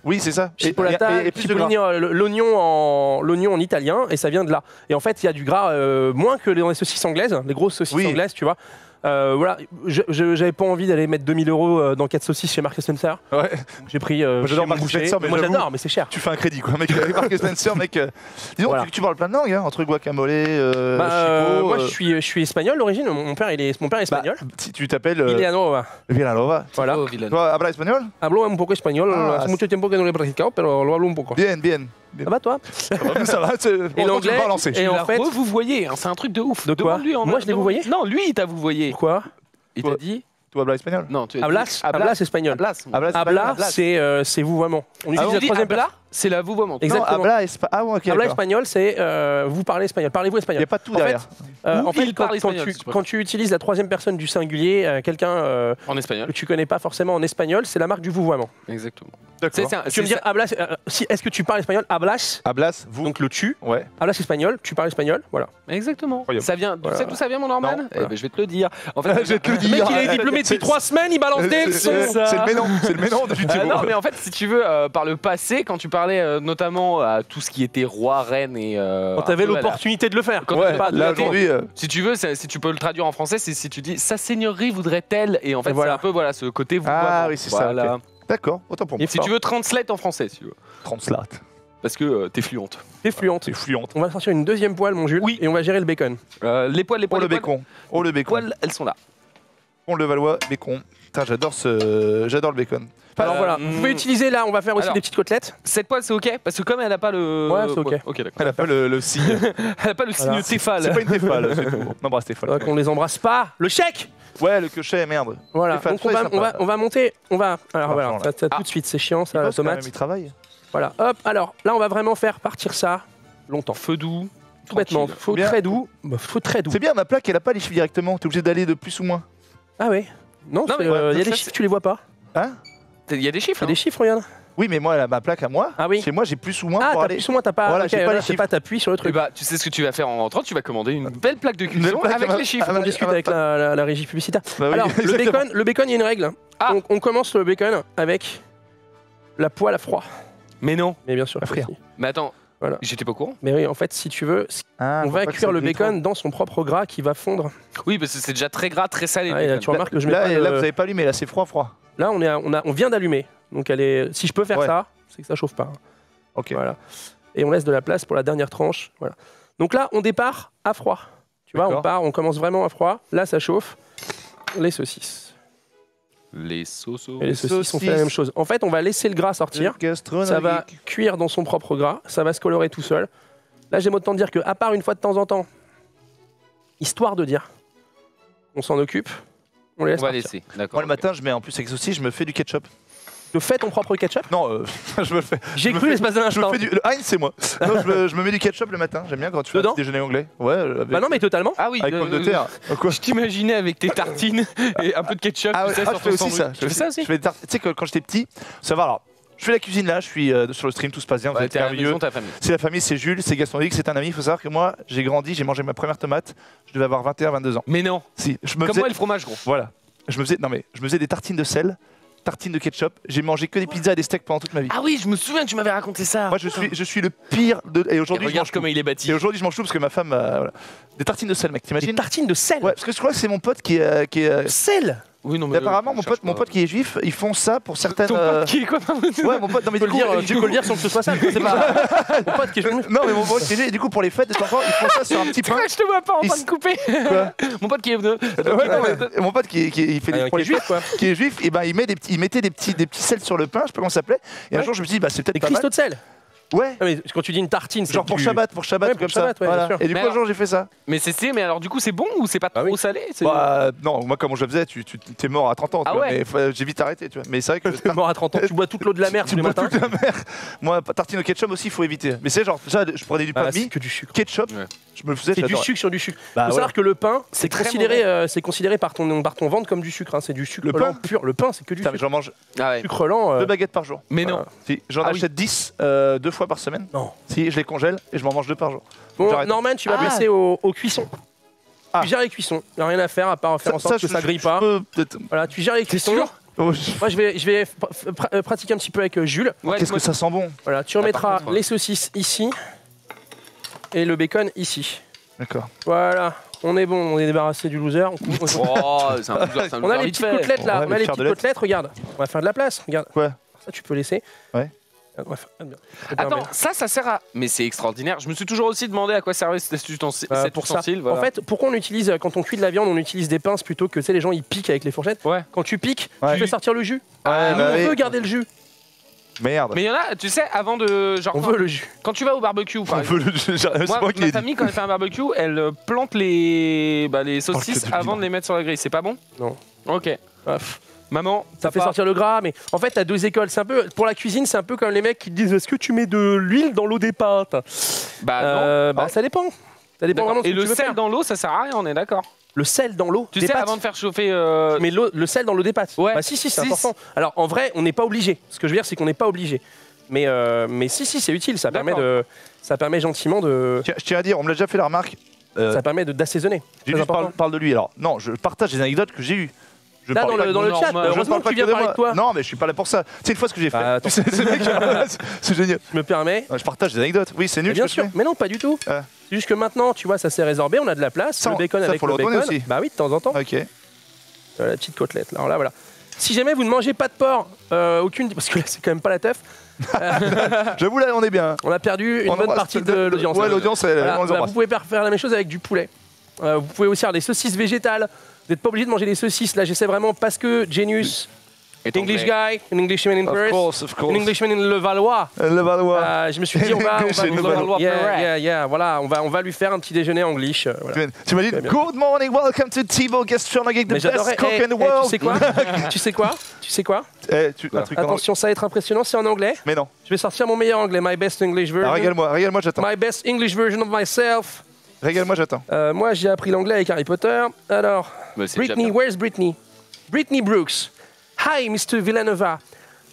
Speaker 2: oui, c'est ça.
Speaker 1: Chipolata,
Speaker 2: et plus de gras.
Speaker 1: cipollini, l'oignon en italien, et ça vient de là. Et en fait, il y a du gras moins que dans les saucisses anglaises, les grosses saucisses
Speaker 2: Oui.
Speaker 1: anglaises, tu vois. Voilà, j'avais pas envie d'aller mettre 2000 € dans 4 saucisses chez Mark Spencer.
Speaker 2: Ouais.
Speaker 1: J'ai pris.
Speaker 2: j'adore
Speaker 1: chez mon
Speaker 2: Mark
Speaker 1: boucher.
Speaker 2: Spencer, mais
Speaker 1: Moi
Speaker 2: j'avoue-
Speaker 1: j'adore, mais c'est cher.
Speaker 2: Tu fais un crédit, quoi, mec. Avec Mark Spencer, mec. Disons,
Speaker 1: Voilà.
Speaker 2: tu parles plein de langues, hein, entre guacamole,
Speaker 1: Bah,
Speaker 2: chipot.
Speaker 1: moi, je suis espagnol d'origine. Mon père est espagnol.
Speaker 2: Si tu t'appelles
Speaker 1: Villanova.
Speaker 2: Villanova.
Speaker 1: Voilà.
Speaker 3: Oh, vilain.
Speaker 2: Toi, habla espagnol?
Speaker 1: Hablo un poco español.
Speaker 2: Ah,
Speaker 1: Hace mucho tiempo que no lo he practicado, pero lo hablo un poco.
Speaker 2: Bien, bien.
Speaker 1: Ça va toi?
Speaker 2: Ça va,
Speaker 1: Et l'anglais,
Speaker 2: pas lancer.
Speaker 1: et en fait,
Speaker 3: vous voyez, hein, c'est un truc de ouf.
Speaker 1: De quoi?
Speaker 3: Demande-lui en
Speaker 1: Moi, je l'ai vouvoyé?
Speaker 3: Non, lui, il t'a vouvoyé.
Speaker 1: quoi?
Speaker 3: Il
Speaker 2: Toi.
Speaker 3: t'a dit.
Speaker 2: Tu hablas espagnol?
Speaker 3: Non, tu as
Speaker 1: Hablas,
Speaker 3: dit.
Speaker 1: hablas espagnol.
Speaker 3: Hablas.
Speaker 2: Hablas
Speaker 1: Habla,
Speaker 2: espagnol.
Speaker 1: c'est vouvoiement. On utilise
Speaker 2: bon,
Speaker 1: la
Speaker 3: Tu dis
Speaker 1: troisième
Speaker 3: habla,
Speaker 1: personne.
Speaker 3: c'est la vouvoiement.
Speaker 1: Exactement.
Speaker 2: Non, habla espagnol. Ah, ouais, ok.
Speaker 1: Habla
Speaker 2: d'accord.
Speaker 1: espagnol, c'est vous parlez espagnol. Parlez-vous
Speaker 2: Il n'y
Speaker 1: espagnol.
Speaker 2: a pas de tout
Speaker 1: En fait,
Speaker 2: derrière.
Speaker 3: Ou
Speaker 1: En fait,
Speaker 3: il parle espagnol, si tu
Speaker 1: quand tu utilises la troisième personne du singulier, quelqu'un
Speaker 3: En espagnol.
Speaker 1: que tu connais pas forcément en espagnol, c'est la marque du vouvoiement.
Speaker 3: Exactement.
Speaker 2: D'accord.
Speaker 1: Tu veux me dire hablas, est-ce que tu parles espagnol? Hablas,
Speaker 2: Hablas, vous.
Speaker 1: donc le tu.
Speaker 2: Ouais.
Speaker 1: Hablas espagnol, tu parles espagnol, voilà.
Speaker 3: Exactement.
Speaker 2: Incroyable.
Speaker 3: Ça vient. Tu
Speaker 1: Voilà.
Speaker 3: sais d'où ça vient, mon Norman?
Speaker 2: Non,
Speaker 3: Eh
Speaker 2: voilà.
Speaker 3: ben, je vais te le dire. En fait,
Speaker 2: Je vais te le
Speaker 1: Le mec,
Speaker 2: dire.
Speaker 1: il est diplômé depuis 3 semaines, il balance des leçons.
Speaker 2: C'est le ménon. C'est le ménon depuis
Speaker 3: Ah
Speaker 2: Thibaut.
Speaker 3: non, mais en fait, si tu veux, par le passé, quand tu parlais notamment à tout ce qui était roi, reine et.
Speaker 1: Quand t'avais
Speaker 3: un peu,
Speaker 1: l'opportunité de le faire.
Speaker 3: Quand
Speaker 2: Ouais,
Speaker 3: t'avais pas de
Speaker 2: là
Speaker 3: latin.
Speaker 2: aujourd'hui.
Speaker 3: Si tu veux, si tu peux le traduire en français, c'est si tu dis sa seigneurie voudrait-elle, et en fait,
Speaker 1: Et voilà.
Speaker 3: c'est un peu voilà ce côté vous.
Speaker 2: Ah oui, c'est ça,
Speaker 3: voilà.
Speaker 2: ok. D'accord, autant pour moi.
Speaker 3: Si tu veux translate en français, si tu veux,
Speaker 2: Translate.
Speaker 3: parce que t'es fluente.
Speaker 1: T'es fluente.
Speaker 2: C'est fluente.
Speaker 1: On va sortir une deuxième poêle, mon Jules,
Speaker 3: Oui.
Speaker 1: et on va gérer le bacon.
Speaker 3: Les poils, les
Speaker 2: Oh
Speaker 3: poils,
Speaker 2: le
Speaker 3: les poils.
Speaker 2: bacon. Oh le
Speaker 3: Les
Speaker 2: bacon.
Speaker 3: poils, elles sont là.
Speaker 2: On le Valois, bacon. Putain, j'adore le bacon.
Speaker 1: Alors voilà,
Speaker 3: hmm.
Speaker 1: vous pouvez utiliser là, on va faire aussi
Speaker 3: Alors.
Speaker 1: des petites côtelettes.
Speaker 3: Cette poêle, c'est ok, parce que comme elle a pas le.
Speaker 1: Ouais, c'est ok.
Speaker 3: Ok, d'accord.
Speaker 2: Elle a pas le signe.
Speaker 3: Elle a pas le signe
Speaker 1: Voilà.
Speaker 3: Tefal.
Speaker 2: C'est pas une Tefal, c'est tout. On embrasse Tefal.
Speaker 1: Faudra qu'on les embrasse pas. Le chèque.
Speaker 2: Ouais, le crochet, merde.
Speaker 1: Voilà,
Speaker 2: Tefal,
Speaker 1: donc
Speaker 2: ça, c'est sympa.
Speaker 1: on va monter, on va. Alors voilà,
Speaker 2: Franchement,
Speaker 1: ça, tout de suite, c'est chiant, ça, la
Speaker 2: Quand même,
Speaker 1: tomate.
Speaker 2: il travaille.
Speaker 1: Voilà, hop, alors là, on va vraiment faire partir ça longtemps.
Speaker 3: Feu doux.
Speaker 1: Tout bêtement,
Speaker 3: tranquille.
Speaker 1: faut
Speaker 2: Bien.
Speaker 1: très doux. Bah, faut très doux.
Speaker 2: C'est bien, ma plaque, elle a pas les chiffres directement. T'es obligé d'aller de plus ou moins.
Speaker 1: Ah ouais. Non,
Speaker 3: Non, mais
Speaker 1: il y a
Speaker 3: ouais,
Speaker 1: des
Speaker 3: ça,
Speaker 1: chiffres, tu les vois pas.
Speaker 2: Hein?
Speaker 3: Il y a des chiffres.
Speaker 1: Il y a
Speaker 3: hein.
Speaker 1: des chiffres, regarde.
Speaker 2: Oui, mais moi, elle a ma plaque à moi.
Speaker 1: Ah oui.
Speaker 2: Chez moi, j'ai plus ou moins
Speaker 1: Ah,
Speaker 2: pour
Speaker 1: t'as
Speaker 2: aller.
Speaker 1: plus ou moins, t'as pas.
Speaker 2: Voilà,
Speaker 1: ok,
Speaker 2: j'ai pas
Speaker 1: là,
Speaker 2: les
Speaker 1: c'est
Speaker 2: chiffres.
Speaker 1: pas t'appuies sur le
Speaker 3: Et
Speaker 1: truc.
Speaker 3: bah, tu sais ce que tu vas faire en rentrant, tu vas commander une belle plaque de
Speaker 2: Une
Speaker 3: cuisson
Speaker 2: plaque
Speaker 3: avec
Speaker 2: à ma-
Speaker 3: les chiffres.
Speaker 2: à ma-
Speaker 1: On discute avec la régie publicitaire.
Speaker 2: Bah oui,
Speaker 1: Alors,
Speaker 2: exactement.
Speaker 1: le bacon, il y a une règle.
Speaker 3: Ah.
Speaker 1: On commence le bacon avec la poêle à froid.
Speaker 3: Mais non.
Speaker 1: Mais bien sûr.
Speaker 2: À frire.
Speaker 1: aussi.
Speaker 3: Mais attends,
Speaker 1: Voilà.
Speaker 3: j'étais pas au courant.
Speaker 1: Mais oui, en fait, si tu veux,
Speaker 2: Ah,
Speaker 1: on
Speaker 2: faut
Speaker 1: va
Speaker 2: pas que
Speaker 1: cuire
Speaker 2: ça
Speaker 1: le
Speaker 2: grille
Speaker 1: bacon dans son propre gras qui va fondre.
Speaker 3: Oui, parce que c'est déjà très gras, très salé. le
Speaker 1: Ah, et là,
Speaker 3: bacon.
Speaker 1: tu remarques que je mets
Speaker 2: Là,
Speaker 1: pas
Speaker 2: là,
Speaker 1: de-
Speaker 2: vous avez pas allumé, là, c'est froid.
Speaker 1: Là, on vient d'allumer. Donc, si je peux faire
Speaker 2: Ouais.
Speaker 1: ça, c'est que ça chauffe pas.
Speaker 2: Ok.
Speaker 1: Voilà. Et on laisse de la place pour la dernière tranche. Voilà. Donc là, on départ à froid. Tu vois,
Speaker 2: D'accord.
Speaker 1: on commence vraiment à froid. Là, ça chauffe. Les saucisses.
Speaker 3: Les sauces.
Speaker 1: Et les saucisses, on fait la même chose. En fait, on va laisser le gras sortir.
Speaker 2: Gastronomique.
Speaker 1: Ça va cuire dans son propre gras. Ça va se colorer tout seul. Là, j'ai autant de dire que, à part une fois de temps en temps, histoire de dire, on s'en occupe, on les
Speaker 3: On
Speaker 1: laisse
Speaker 3: va
Speaker 1: partir.
Speaker 3: laisser. D'accord.
Speaker 2: Moi, le matin, je mets en plus avec saucisse, je me fais du ketchup.
Speaker 1: Tu fais ton propre ketchup.
Speaker 2: Non, je me le fais.
Speaker 1: J'ai
Speaker 2: Je me
Speaker 1: cru
Speaker 2: fais-
Speaker 1: l'espace d'un
Speaker 2: Je me
Speaker 1: instant.
Speaker 2: fais du. Le Heinz, c'est moi. Non, je me mets du ketchup le matin. J'aime bien quand tu fais un
Speaker 1: Dedans
Speaker 2: petit déjeuner anglais. Ouais. Avec,
Speaker 1: Bah non, mais totalement.
Speaker 3: Ah oui.
Speaker 2: avec pomme de terre. Quoi
Speaker 3: Je t'imaginais avec tes tartines et un peu de ketchup.
Speaker 2: Ah,
Speaker 3: tu
Speaker 2: ouais,
Speaker 3: sais,
Speaker 2: ah,
Speaker 3: sur
Speaker 2: je fais
Speaker 3: ton
Speaker 2: aussi
Speaker 3: sandwich.
Speaker 2: ça.
Speaker 3: Tu fais ça aussi
Speaker 2: Je fais des tartes. Tu sais que quand j'étais petit, ça va alors. Je fais la cuisine là, je suis sur le stream, tout se passe bien, vous
Speaker 3: Ouais,
Speaker 2: êtes
Speaker 3: t'es à la
Speaker 2: merveilleux.
Speaker 3: maison, ta famille.
Speaker 2: C'est la famille, c'est Jules, c'est Gaston Vic, c'est un ami. Il faut savoir que moi, j'ai grandi, j'ai mangé ma première tomate, je devais avoir 21, 22 ans.
Speaker 3: Mais non.
Speaker 2: Si, je me
Speaker 3: Comme
Speaker 2: faisais,
Speaker 3: moi et le fromage, gros.
Speaker 2: voilà, je me faisais des tartines de sel, tartines de ketchup. J'ai mangé que des pizzas et des steaks pendant toute ma vie.
Speaker 3: Ah oui, je me souviens, tu m'avais raconté ça.
Speaker 2: Moi, je suis le pire de. Et
Speaker 3: Et
Speaker 2: aujourd'hui, je
Speaker 3: regarde
Speaker 2: mange
Speaker 3: comment
Speaker 2: tout.
Speaker 3: il est bâti.
Speaker 2: Et aujourd'hui, je mange tout parce que ma femme, voilà. Des tartines de sel, mec,
Speaker 1: Des
Speaker 2: t'imagines?
Speaker 1: tartines de sel.
Speaker 2: Ouais, parce que je crois que c'est mon pote qui est.
Speaker 1: Sel.
Speaker 3: Oui, non,
Speaker 2: Mais apparemment, mon pote qui est juif, ils font ça pour certaines.
Speaker 3: Ton pote qui est quoi
Speaker 2: Ouais, mon pote. Non, mais
Speaker 1: Tu peux
Speaker 2: du coup,
Speaker 1: tu peux le dire sans que ce soit sale. C'est pas mon pote qui est venu.
Speaker 2: Non, mais mon pote qui est juif, et du coup, pour les fêtes des enfants, ils font ça sur un petit pain.
Speaker 3: Je te vois pas en train de couper.
Speaker 2: Quoi
Speaker 3: Mon pote qui est venu.
Speaker 2: Ouais, non, mais mon pote il fait
Speaker 1: Ah,
Speaker 2: pour
Speaker 1: qui
Speaker 2: les
Speaker 1: est
Speaker 2: juifs,
Speaker 1: quoi.
Speaker 2: qui est juif, et ben il mettait des petits sels sur le pain, je sais pas comment ça s'appelait. Et un
Speaker 1: Ouais.
Speaker 2: jour je me suis dit bah c'est peut-être
Speaker 1: Des
Speaker 2: pas mal.
Speaker 1: cristaux de sel.
Speaker 2: Ouais.
Speaker 1: Ah, mais quand tu dis une tartine, c'est
Speaker 2: Genre pour Shabbat,
Speaker 1: Ouais,
Speaker 2: comme
Speaker 1: pour
Speaker 2: ça.
Speaker 1: Shabbat, ouais, bien sûr.
Speaker 2: Et du coup,
Speaker 3: Mais
Speaker 2: un jour, j'ai fait ça.
Speaker 3: Mais mais alors du coup c'est bon ou c'est pas
Speaker 1: Ah
Speaker 3: trop
Speaker 1: oui.
Speaker 3: salé?
Speaker 2: Bah, non, moi, comment je le faisais, tu t'es mort à 30 ans.
Speaker 3: Ah
Speaker 2: tu vois,
Speaker 3: ouais.
Speaker 2: mais j'ai vite arrêté, tu vois. Mais c'est vrai que.
Speaker 1: Tu es mort à 30 ans, tu bois toute l'eau de la mer tous
Speaker 2: Tu
Speaker 1: les
Speaker 2: bois
Speaker 1: matins.
Speaker 2: toute la mer. Moi, tartine au ketchup aussi, il faut éviter. Mais c'est genre, déjà, je prenais du pain
Speaker 1: Ah,
Speaker 2: de
Speaker 1: c'est
Speaker 2: mie,
Speaker 1: que du sucre.
Speaker 2: ketchup,
Speaker 3: Ouais.
Speaker 2: je me le faisais,
Speaker 1: C'est du
Speaker 2: j'adorais.
Speaker 1: sucre sur du sucre.
Speaker 2: Bah,
Speaker 1: Faut savoir que le pain, c'est
Speaker 3: très
Speaker 1: considéré par ton ventre comme du sucre. Hein. C'est du sucre
Speaker 2: Le
Speaker 1: lent
Speaker 2: pain
Speaker 1: pur. Le pain, c'est que du
Speaker 2: Putain, mais
Speaker 1: sucre.
Speaker 2: j'en mange
Speaker 3: Ah ouais.
Speaker 1: Sucre lent.
Speaker 2: 2 baguettes par jour.
Speaker 3: Mais non.
Speaker 1: voilà.
Speaker 2: Si, j'en
Speaker 3: Ah oui.
Speaker 2: achète 10 2 fois par semaine.
Speaker 1: Non.
Speaker 2: Si, je les congèle et je m'en mange 2 par jour.
Speaker 1: Bon,
Speaker 2: J'arrête.
Speaker 1: Norman, tu vas
Speaker 3: Ah.
Speaker 1: passer aux cuissons.
Speaker 2: Ah.
Speaker 1: Tu gères les cuissons. Il n'y a rien à faire à part faire en sorte que ça grille pas.
Speaker 2: Je peux peut-être.
Speaker 1: Voilà, tu gères les cuissons.
Speaker 3: sûr
Speaker 2: Oh,
Speaker 1: Moi, je vais pratiquer un petit peu avec Jules.
Speaker 3: Ouais,
Speaker 2: Qu'est-ce que ça sent bon.
Speaker 1: Voilà, tu
Speaker 3: par
Speaker 1: remettras
Speaker 3: contre,
Speaker 1: les saucisses ici et le bacon ici.
Speaker 2: D'accord.
Speaker 1: Voilà, on est bon, on est débarrassé du loser.
Speaker 3: Oh, c'est un loser,
Speaker 1: On a les petites côtelettes là,
Speaker 2: Ouais,
Speaker 1: on
Speaker 2: mais
Speaker 1: a les
Speaker 2: faire
Speaker 1: petites
Speaker 2: de l'aide.
Speaker 1: côtelettes, regarde. On va faire de la place, regarde.
Speaker 2: Quoi
Speaker 1: Ça, tu peux laisser.
Speaker 2: Ouais.
Speaker 1: On va faire-
Speaker 3: Attends, ça sert à. Mais c'est extraordinaire. Je me suis toujours aussi demandé à quoi servait cet cet
Speaker 1: pour ça.
Speaker 3: ustensile. Voilà.
Speaker 1: En fait, pourquoi on utilise, quand on cuit de la viande, on utilise des pinces plutôt que, tu sais, les gens ils piquent avec les fourchettes.
Speaker 3: Ouais.
Speaker 1: Quand tu piques,
Speaker 2: Ouais.
Speaker 1: tu fais sortir le jus.
Speaker 2: Ouais,
Speaker 1: Nous,
Speaker 2: bah
Speaker 1: on
Speaker 2: oui.
Speaker 1: veut garder le jus.
Speaker 2: Merde.
Speaker 3: Mais il y en a, tu sais, avant de. Genre,
Speaker 1: On veut le jus.
Speaker 3: quand tu vas au barbecue, par
Speaker 2: On
Speaker 3: exemple.
Speaker 2: veut le. C'est
Speaker 3: Moi,
Speaker 2: moi qui
Speaker 3: ma
Speaker 2: ai dit.
Speaker 3: famille, quand elle fait un barbecue, elle plante les saucisses
Speaker 2: que du
Speaker 3: avant
Speaker 2: bilan.
Speaker 3: de les mettre sur la grille. C'est pas bon?
Speaker 1: Non.
Speaker 3: Ok.
Speaker 1: Ah,
Speaker 3: Maman,
Speaker 1: Ça fait sortir le gras, mais en fait, t'as deux écoles. C'est un peu pour la cuisine, c'est un peu comme les mecs qui te disent est-ce que tu mets de l'huile dans l'eau des pâtes
Speaker 3: Bah non.
Speaker 1: Bah, ça dépend. Ça dépend
Speaker 3: D'accord.
Speaker 1: vraiment de ce
Speaker 3: Et
Speaker 1: que
Speaker 3: le
Speaker 1: tu veux
Speaker 3: sel
Speaker 1: faire.
Speaker 3: dans l'eau, ça sert à rien, on est d'accord.
Speaker 1: Le sel dans l'eau
Speaker 3: Tu
Speaker 1: des
Speaker 3: sais,
Speaker 1: pâtes.
Speaker 3: avant de faire chauffer.
Speaker 1: Mais le sel dans l'eau des pâtes.
Speaker 3: Ouais.
Speaker 1: Bah si, c'est
Speaker 3: Si,
Speaker 1: important. Alors en vrai, on n'est pas obligé. Ce que je veux dire, c'est qu'on n'est pas obligé. Mais si, c'est utile. Ça permet gentiment de.
Speaker 2: Tiens, je tiens à dire, on me l'a déjà fait la remarque.
Speaker 1: Ça permet d'assaisonner. Très
Speaker 2: Julius
Speaker 1: important.
Speaker 2: parle de lui. Alors, non, je partage des anecdotes que j'ai eues. Je
Speaker 1: Là,
Speaker 2: parle
Speaker 1: dans
Speaker 2: pas
Speaker 1: le
Speaker 3: de
Speaker 1: chat,
Speaker 3: normes.
Speaker 1: heureusement que tu viens
Speaker 2: de
Speaker 1: parler
Speaker 2: moi.
Speaker 1: de toi.
Speaker 2: Non, mais je suis pas là pour ça. C'est une fois ce que j'ai fait.
Speaker 1: Bah, attends.
Speaker 2: Tu sais, ce mec, c'est génial.
Speaker 1: Je me permets.
Speaker 2: Je partage des anecdotes. Oui, c'est
Speaker 1: Mais
Speaker 2: nul.
Speaker 1: bien
Speaker 2: ce que je
Speaker 1: sûr. Mais non, pas du tout.
Speaker 2: Ah.
Speaker 1: C'est juste que maintenant, tu vois, ça s'est résorbé. On a de la place.
Speaker 2: Ça,
Speaker 1: le bacon
Speaker 2: ça,
Speaker 1: avec
Speaker 2: faut
Speaker 1: le
Speaker 2: le retourner
Speaker 1: bacon.
Speaker 2: aussi.
Speaker 1: Bah oui, de temps en temps.
Speaker 2: fais. Ok.
Speaker 1: La petite côtelette. Alors là, voilà. Si jamais vous ne mangez pas de porc, aucune, parce que là, c'est quand même pas la teuf.
Speaker 2: J'avoue, là, on est bien.
Speaker 1: On a perdu une
Speaker 2: On
Speaker 1: bonne
Speaker 2: embrasse
Speaker 1: partie
Speaker 2: tout
Speaker 1: de
Speaker 2: le-
Speaker 1: l'audience.
Speaker 2: Ouais, l'audience, elle,
Speaker 1: Voilà,
Speaker 2: on les
Speaker 1: bah,
Speaker 2: embrasse.
Speaker 1: vous pouvez faire la même chose avec du poulet. Vous pouvez aussi avoir des saucisses végétales. Vous n'êtes pas obligé de manger des saucisses. Là, j'essaie vraiment parce que Genius, English guy, an Englishman in Paris,
Speaker 2: Of course.
Speaker 1: an Englishman in Levallois.
Speaker 2: Le Valois.
Speaker 1: Je me suis dit, on va
Speaker 2: Chez le Valois.
Speaker 1: voilà, on va lui faire un petit déjeuner anglish. Voilà.
Speaker 2: T'imagines?
Speaker 1: Très bien.
Speaker 2: Good morning, welcome to Thibaut Gastronomic, the
Speaker 1: Mais j'adorerais.
Speaker 2: best cook in the
Speaker 1: Tu
Speaker 2: world.
Speaker 1: sais quoi Tu sais quoi
Speaker 2: Un truc en anglais.
Speaker 1: Attention, ça va être impressionnant. C'est en anglais.
Speaker 2: Mais non.
Speaker 1: Je vais sortir mon meilleur anglais. My best English version.
Speaker 2: Régale-moi, j'attends.
Speaker 1: My best English version of myself.
Speaker 2: Régale-moi, j'attends.
Speaker 1: Moi, j'ai appris l'anglais avec Harry Potter. Alors,
Speaker 3: Bah, c'est déjà
Speaker 1: Britney,
Speaker 3: bien.
Speaker 1: where's Britney? Britney Brooks. Hi, Mr. Villanova.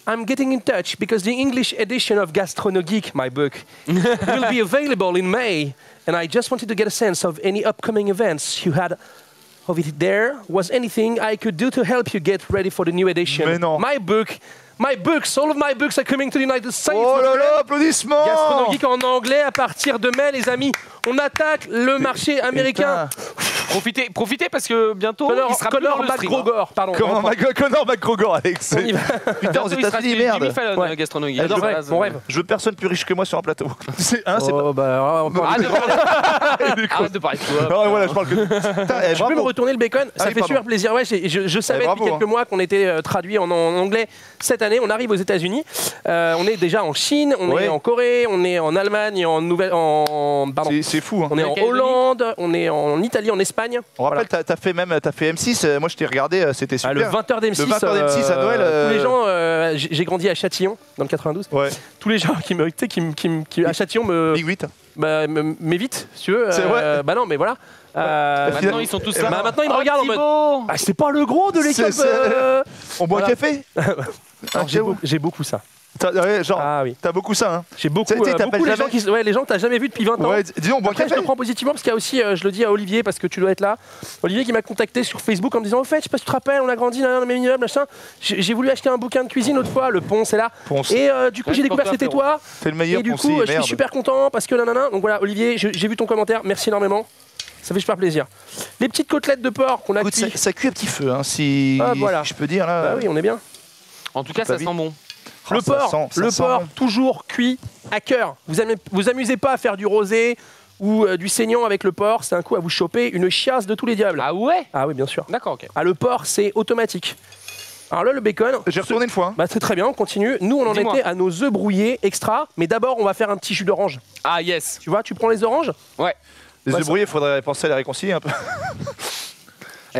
Speaker 1: I'm getting in touch because the English edition of Gastronogeek, my book, will be available in May, and I just wanted to get a sense of any upcoming events you had of it there. Was anything I could do to help you get ready for the new edition?
Speaker 2: Mais non.
Speaker 1: My books, all of my books are coming to the United States.
Speaker 2: Oh
Speaker 1: my
Speaker 2: là
Speaker 1: friend.
Speaker 2: là, applaudissements!
Speaker 1: Gastronogeek en anglais à partir de mai, les amis. On attaque le marché américain.
Speaker 3: Profitez parce que bientôt il sera plus dans
Speaker 1: Conor
Speaker 3: le stream, hein.
Speaker 1: McGregor, pardon.
Speaker 2: Conor McGregor, Alex.
Speaker 1: On y va.
Speaker 2: Putain, aux
Speaker 3: Bientôt, il sera
Speaker 2: États-Unis,
Speaker 3: Jimmy
Speaker 2: merde.
Speaker 3: Fallon,
Speaker 1: Ouais.
Speaker 3: gastronomie.
Speaker 1: J'adore,
Speaker 3: De
Speaker 1: ouais,
Speaker 3: base,
Speaker 1: mon rêve.
Speaker 2: Je veux personne plus riche que moi sur un plateau. C'est c'est pas.
Speaker 1: Oh, bah, on va
Speaker 3: Arrête de parler. Arrête de parler de toi.
Speaker 2: Ah ouais, voilà, je parle que. Putain,
Speaker 1: Je peux me
Speaker 2: bravo.
Speaker 1: retourner le bacon, ça
Speaker 2: Allez,
Speaker 1: fait
Speaker 2: pardon.
Speaker 1: super plaisir. Ouais, je savais
Speaker 2: bravo,
Speaker 1: depuis quelques mois qu'on était traduit en anglais cette année. On arrive aux États-Unis. On est déjà en Chine, on
Speaker 2: Ouais.
Speaker 1: est en Corée, on est en Allemagne, pardon.
Speaker 2: C'est fou. Hein.
Speaker 1: On est en
Speaker 3: Nouvelle-Calédonie.
Speaker 1: Hollande, on est en Italie, en Espagne.
Speaker 2: On rappelle, t'as fait M6. Moi, je t'ai regardé, c'était
Speaker 1: Ah,
Speaker 2: super.
Speaker 1: le 20h d'M6.
Speaker 2: Le 20h d'M6 à Noël,
Speaker 1: Tous les gens, j'ai grandi à Châtillon dans le 92.
Speaker 2: Ouais.
Speaker 1: Tous les gens qui me, tu sais, qui à Châtillon
Speaker 2: Big 8.
Speaker 1: m'évitent, si tu veux.
Speaker 2: C'est vrai.
Speaker 1: Bah non, mais voilà.
Speaker 3: Maintenant ils sont tous là.
Speaker 1: Bah, maintenant ils me regardent en mode.
Speaker 3: Thibaut.
Speaker 1: Ah, c'est pas le gros de l'équipe.
Speaker 2: C'est- On boit un
Speaker 1: Voilà.
Speaker 2: café.
Speaker 1: Alors, j'ai beaucoup ça.
Speaker 2: Ouais, genre,
Speaker 1: Ah oui.
Speaker 2: t'as beaucoup ça, hein.
Speaker 1: J'ai beaucoup,
Speaker 2: Tu sais, t'appelles
Speaker 1: beaucoup les gens
Speaker 2: jamais-
Speaker 1: les gens que t'as jamais vus depuis 20 ans.
Speaker 2: Ouais, disons, on boit un
Speaker 1: Après, je
Speaker 2: café.
Speaker 1: le prends positivement parce qu'il y a aussi, je le dis à Olivier parce que tu dois être là. Olivier qui m'a contacté sur Facebook en me disant au fait, je sais pas si tu te rappelles, on a grandi dans le même immeuble, machin. J'ai voulu acheter un bouquin de cuisine l'autre fois, le Pont, c'est là.
Speaker 2: Ponce.
Speaker 1: Et du coup,
Speaker 3: Ouais,
Speaker 1: j'ai découvert
Speaker 3: pour
Speaker 1: que
Speaker 3: toi,
Speaker 1: c'était toi.
Speaker 2: C'est le meilleur
Speaker 1: Et du
Speaker 2: Poncy,
Speaker 1: coup, je suis
Speaker 2: merde.
Speaker 1: super content parce que nanana. Donc voilà, Olivier, j'ai vu ton commentaire, merci énormément. Ça fait super plaisir. Les petites côtelettes de porc qu'on a
Speaker 2: Écoute,
Speaker 1: cuit.
Speaker 2: ça cuit à petit feu, hein, si
Speaker 1: Ah, voilà.
Speaker 2: si je peux dire là.
Speaker 1: Bah oui, on est bien.
Speaker 3: En tout cas,
Speaker 2: Pas
Speaker 3: ça
Speaker 2: vite.
Speaker 3: sent bon.
Speaker 2: Oh,
Speaker 1: Le
Speaker 2: ça
Speaker 1: porc,
Speaker 2: sent- ça
Speaker 1: le
Speaker 2: sent
Speaker 1: porc
Speaker 2: bon.
Speaker 1: toujours cuit à cœur. Vous amusez pas à faire du rosé ou du saignant avec le porc, c'est un coup à vous choper une chiasse de tous les diables.
Speaker 3: Ah ouais.
Speaker 1: Ah oui, bien sûr.
Speaker 3: D'accord, ok.
Speaker 1: Ah, le porc, c'est automatique. Alors là, le bacon.
Speaker 2: J'ai retourné une fois. Hein.
Speaker 1: Bah, c'est très bien, on continue. Nous, on en
Speaker 3: Dis-moi.
Speaker 1: était à nos œufs brouillés extra. Mais d'abord, on va faire un petit jus d'orange.
Speaker 3: Ah, yes.
Speaker 1: Tu vois, tu prends les oranges.
Speaker 3: Ouais.
Speaker 2: Les
Speaker 1: Ouais,
Speaker 2: œufs brouillés, il faudrait penser à les réconcilier un peu.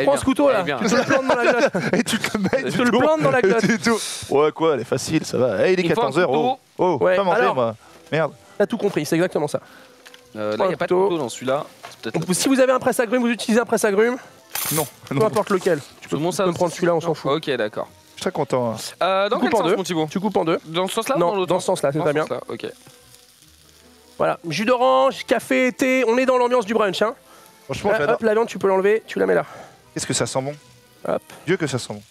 Speaker 1: Prends ce couteau là. Tu te le plantes dans la glotte.
Speaker 2: Et tu te le mets,
Speaker 1: Tu te le plantes dans la glotte.
Speaker 2: et tout. Ouais, quoi, elle est facile, ça va. Hey, il est
Speaker 3: Il faut un
Speaker 2: 14h. Oh, oh
Speaker 1: Ouais,
Speaker 2: pas manger,
Speaker 1: alors-
Speaker 2: moi. Merde.
Speaker 1: T'as tout compris, c'est exactement ça.
Speaker 3: Là, il n'y a pas de
Speaker 1: couteau.
Speaker 3: couteau dans celui-là. C'est peut-être
Speaker 1: Donc, si vous avez un presse-agrumes, vous utilisez un presse-agrumes,
Speaker 2: Non,
Speaker 1: peu
Speaker 2: non.
Speaker 1: importe lequel. Tu peux
Speaker 3: Tout le monde
Speaker 1: me prendre celui-là, on s'en fout.
Speaker 3: Ok, d'accord.
Speaker 2: Je suis très content. Hein.
Speaker 3: Dans
Speaker 1: coupe
Speaker 3: quel
Speaker 1: en
Speaker 3: sens,
Speaker 1: deux.
Speaker 3: mon Thibaut?
Speaker 1: Tu coupes en deux.
Speaker 3: Dans ce sens-là ou
Speaker 1: Non,
Speaker 3: dans l'autre
Speaker 1: dans ce sens-là, c'est
Speaker 3: Dans
Speaker 1: très
Speaker 3: ce
Speaker 1: bien.
Speaker 3: sens-là, ok.
Speaker 1: Voilà, jus d'orange, café, thé, on est dans l'ambiance du brunch. Hein.
Speaker 2: Franchement,
Speaker 1: Là,
Speaker 2: j'adore.
Speaker 1: hop, la viande, tu peux l'enlever, tu la mets là.
Speaker 2: Qu'est-ce que ça sent bon.
Speaker 1: Hop,
Speaker 2: Dieu que ça sent bon.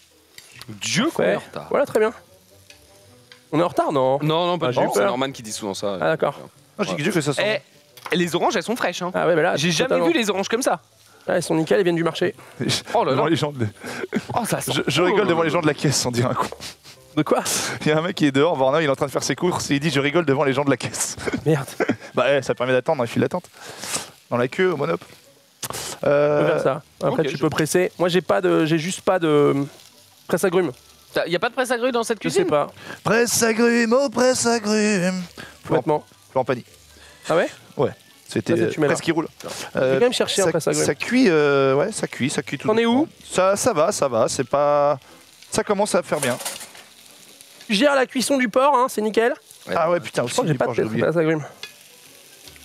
Speaker 3: Dieu
Speaker 1: fait. Voilà, très bien. On est en retard, non?
Speaker 3: Non, non, pas
Speaker 1: Ah,
Speaker 3: du tout.
Speaker 1: j'ai
Speaker 3: C'est
Speaker 1: peur.
Speaker 3: Norman qui dit souvent ça.
Speaker 1: Ah, d'accord.
Speaker 2: Non, je dis que Dieu que ça sent
Speaker 3: Eh, les oranges, elles sont fraîches. Hein.
Speaker 1: Ah ouais, bah là,
Speaker 3: J'ai jamais
Speaker 1: totalement.
Speaker 3: vu les oranges comme ça.
Speaker 1: Ah, elles sont nickel, elles viennent du marché.
Speaker 2: bon.
Speaker 3: Oh là là.
Speaker 2: Devant les gens de...
Speaker 3: Oh, ça sent.
Speaker 2: je rigole devant les gens de la caisse, on dirait un con.
Speaker 1: De quoi?
Speaker 2: Il y a un mec qui est dehors, Varna, il est en train de faire ses courses et il dit je rigole devant les gens de la caisse.
Speaker 1: Merde.
Speaker 2: Bah ouais, ça permet d'attendre, il file d'attente. Dans la queue, au monop.
Speaker 1: Tu peux faire ça. Après,
Speaker 3: ok,
Speaker 1: tu
Speaker 3: je-
Speaker 1: peux presser. Moi, j'ai juste pas de presse-agrumes.
Speaker 3: Il n'y a pas de presse à grue dans cette
Speaker 1: Je sais
Speaker 3: cuisine?
Speaker 1: pas,
Speaker 2: Presse agrume, oh presse agrume.
Speaker 1: complètement.
Speaker 2: Florent Pagny.
Speaker 1: Ah ouais?
Speaker 2: C'était
Speaker 1: Ça, c'est tu mets là.
Speaker 2: presse qui roule.
Speaker 1: Je vais quand même chercher un presse-agrumes.
Speaker 2: ça cuit, ouais, ça cuit tout.
Speaker 1: T'en es où?
Speaker 2: Ça va, c'est pas... Ça commence à faire bien.
Speaker 1: Tu gères la cuisson du porc, hein, c'est nickel.
Speaker 2: Ah ouais, putain,
Speaker 1: Je
Speaker 2: aussi,
Speaker 1: crois que j'ai pas de
Speaker 2: oublié.
Speaker 1: presse-agrumes.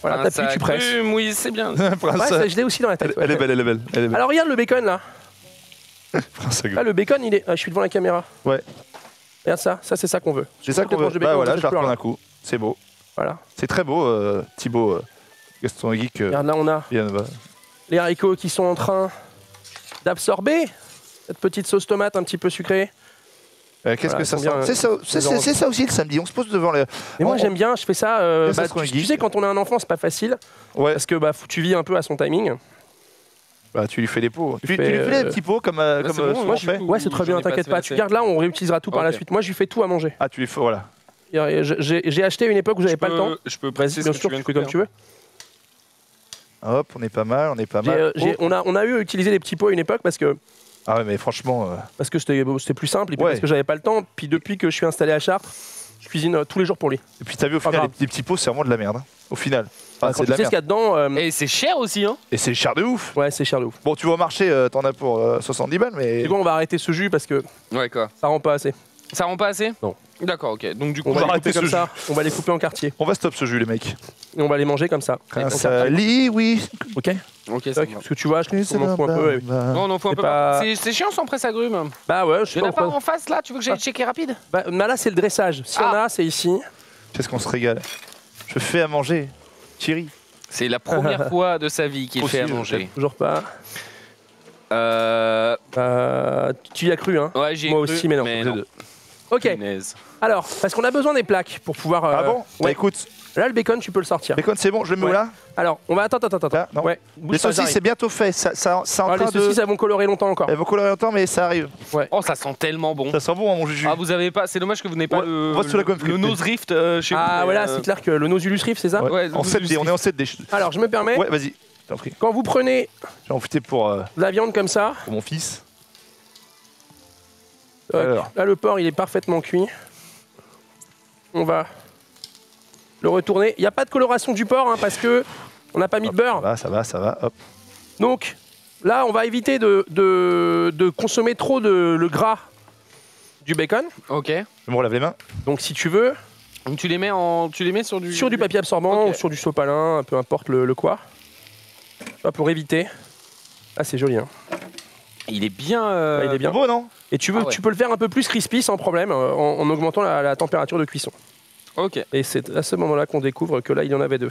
Speaker 1: Voilà,
Speaker 3: Un
Speaker 1: t'appuies, tu presses.
Speaker 3: agrume, oui, c'est bien.
Speaker 2: Prince,
Speaker 1: Ouais, ça, je l'ai aussi dans la tête.
Speaker 2: elle est belle, elle est belle. Elle est belle.
Speaker 1: Alors regarde le bacon là.
Speaker 2: Prince agrume.
Speaker 1: Là le bacon il est. Ah, je suis devant la caméra.
Speaker 2: Ouais.
Speaker 1: Regarde ça, ça c'est ça qu'on veut.
Speaker 2: C'est ça qu'on veut.
Speaker 1: tranches de bacon,
Speaker 2: Bah
Speaker 1: on
Speaker 2: voilà,
Speaker 1: fait
Speaker 2: je la
Speaker 1: plus
Speaker 2: reprends
Speaker 1: rien.
Speaker 2: d'un coup. C'est beau.
Speaker 1: Voilà.
Speaker 2: C'est très beau, Thibaut, Gaston Geek.
Speaker 1: Regarde là on a
Speaker 2: Yann va.
Speaker 1: les haricots qui sont en train d'absorber cette petite sauce tomate un petit peu sucrée.
Speaker 2: Qu'est-ce
Speaker 1: Voilà,
Speaker 2: que ça
Speaker 1: ils sont
Speaker 2: sent
Speaker 1: bien,
Speaker 2: C'est ça, c'est ça aussi le samedi. On se pose devant les.
Speaker 1: Mais moi
Speaker 2: On-
Speaker 1: j'aime bien, je fais ça.
Speaker 2: Là, ça se
Speaker 1: Tu
Speaker 2: conjugue.
Speaker 1: sais quand on a un enfant c'est pas facile
Speaker 2: Ouais.
Speaker 1: parce que bah faut que tu vis un peu à son timing.
Speaker 2: Bah, tu lui fais des pots. Tu lui
Speaker 1: fais,
Speaker 2: fais des petits pots comme
Speaker 3: c'est bon,
Speaker 2: souvent
Speaker 3: moi,
Speaker 2: on fait.
Speaker 1: Ouais c'est très bien,
Speaker 3: J'en ai pas
Speaker 1: t'inquiète
Speaker 3: assez
Speaker 1: pas.
Speaker 3: fait.
Speaker 1: Tu gardes là, on réutilisera tout par la
Speaker 3: Ok.
Speaker 1: suite. Moi je lui fais tout à manger.
Speaker 2: Ah, tu lui fais, voilà.
Speaker 1: J'ai acheté à une époque où j'avais pas le temps.
Speaker 3: Je peux
Speaker 1: Vas-y,
Speaker 3: préciser
Speaker 1: bien
Speaker 3: ce que
Speaker 1: sûr,
Speaker 3: tu viens
Speaker 1: tu
Speaker 3: de
Speaker 1: fais comme
Speaker 3: couper,
Speaker 1: tu veux.
Speaker 2: Hop, on est pas mal, on est pas
Speaker 1: J'ai,
Speaker 2: mal.
Speaker 1: on a eu à utiliser des petits pots à une époque parce que
Speaker 2: Ah ouais, mais franchement,
Speaker 1: c'était plus simple et puis
Speaker 2: Ouais.
Speaker 1: parce que j'avais pas le temps. Puis depuis que je suis installé à Chartres, je cuisine tous les jours pour lui.
Speaker 2: et puis t'as vu au
Speaker 1: Pas
Speaker 2: final,
Speaker 1: grave.
Speaker 2: les petits pots, c'est vraiment de la merde. Hein, au final. Enfin,
Speaker 1: Quand
Speaker 2: c'est
Speaker 1: tu
Speaker 2: de la
Speaker 1: sais ce
Speaker 2: merde.
Speaker 1: qu'il y a dedans,
Speaker 3: Et c'est cher aussi, hein.
Speaker 2: Et c'est cher de ouf.
Speaker 1: ouais, c'est cher de ouf.
Speaker 2: Bon, tu vas au marché, t'en as pour 70 balles, mais.
Speaker 1: Du coup, on va arrêter ce jus parce que
Speaker 3: Ouais, quoi.
Speaker 1: ça rend pas assez.
Speaker 3: Ça rend pas assez?
Speaker 1: Non.
Speaker 3: D'accord, ok. Donc, du coup,
Speaker 1: On va les
Speaker 2: arrêter
Speaker 1: couper comme
Speaker 2: ce
Speaker 1: ça. On va les couper en quartier
Speaker 2: On va stop ce jus, les mecs.
Speaker 1: et on va les manger comme ça.
Speaker 2: Un
Speaker 1: En
Speaker 2: sali, oui.
Speaker 1: Ok.
Speaker 3: ok, ça
Speaker 1: Tac,
Speaker 3: va.
Speaker 1: parce que tu vois, on en fout un peu. et-
Speaker 3: Non, non, faut un
Speaker 1: C'est
Speaker 3: peu.
Speaker 1: pas-
Speaker 3: C'est chiant sans presse agrume.
Speaker 1: Bah ouais, je sais
Speaker 3: Il y en
Speaker 1: pas
Speaker 3: a pas
Speaker 1: pourquoi.
Speaker 3: en face là? Tu veux que j'aille checker rapide?
Speaker 1: Bah là, c'est le dressage. Si on
Speaker 3: Ah.
Speaker 1: a, c'est ici.
Speaker 2: Qu'est-ce qu'on se régale. Je fais à manger. Thierry.
Speaker 3: C'est la première fois de sa vie qu'il
Speaker 2: Aussi,
Speaker 3: fait à
Speaker 2: je
Speaker 3: manger.
Speaker 1: Toujours pas.
Speaker 3: Euh.
Speaker 1: Tu y as cru, hein.
Speaker 3: Ouais, j'ai
Speaker 1: Moi
Speaker 3: cru,
Speaker 1: aussi, mais non. Ok.
Speaker 3: Punaise.
Speaker 1: Alors, parce qu'on a besoin des plaques pour pouvoir.
Speaker 2: Ah bon Bah
Speaker 1: Ouais.
Speaker 2: écoute,
Speaker 1: Là, le bacon, tu peux le sortir.
Speaker 2: bacon, c'est bon, je le mets où
Speaker 1: Ouais.
Speaker 2: là.
Speaker 1: Alors, on va. Attends.
Speaker 2: Là, non.
Speaker 1: Ouais. bouge
Speaker 2: Les
Speaker 1: pas,
Speaker 2: saucisses,
Speaker 1: j'arrive.
Speaker 2: c'est bientôt fait. Ça en
Speaker 1: Ah, les
Speaker 2: train de.
Speaker 1: saucisses, elles vont colorer longtemps encore.
Speaker 2: Elles vont colorer longtemps, mais ça arrive.
Speaker 3: Oh, ça sent tellement bon.
Speaker 2: Ça sent bon, hein, mon jus.
Speaker 3: Ah, vous avez pas. C'est dommage que vous n'ayez pas
Speaker 2: Ouais,
Speaker 3: le.
Speaker 2: on va sous la gomme
Speaker 3: le
Speaker 2: frite.
Speaker 3: nose rift chez vous.
Speaker 1: Ah,
Speaker 3: mais,
Speaker 1: voilà, c'est clair que le Nosulus Rift, c'est ça
Speaker 2: Ouais.
Speaker 3: ouais,
Speaker 2: En 7D, on est en 7D.
Speaker 1: Alors, je me permets.
Speaker 2: Ouais, vas-y. T'en prie.
Speaker 1: Quand vous prenez
Speaker 2: J'ai envoûté pour
Speaker 1: de la viande comme ça,
Speaker 2: mon fils.
Speaker 1: tac,
Speaker 2: Alors.
Speaker 1: là, le porc, il est parfaitement cuit. On va le retourner. Il n'y a pas de coloration du porc, hein, parce que on n'a pas mis de beurre.
Speaker 2: Ça va. Hop.
Speaker 1: Donc, là, on va éviter de consommer trop le gras du bacon.
Speaker 3: Ok.
Speaker 2: Je me relave les mains.
Speaker 1: Donc, si tu veux,
Speaker 3: Donc tu les mets sur du
Speaker 1: papier absorbant
Speaker 3: Ok.
Speaker 1: ou sur du sopalin, peu importe le quoi. Ça, pour éviter. Ah, c'est joli, hein.
Speaker 3: Il est bien.
Speaker 1: Ouais, il est bien.
Speaker 2: Beau, non?
Speaker 1: Et tu
Speaker 3: ouais.
Speaker 1: peux le faire un peu plus crispy sans problème, en augmentant la température de cuisson.
Speaker 3: Ok.
Speaker 1: Et c'est à ce moment-là qu'on découvre que là, il y en avait deux.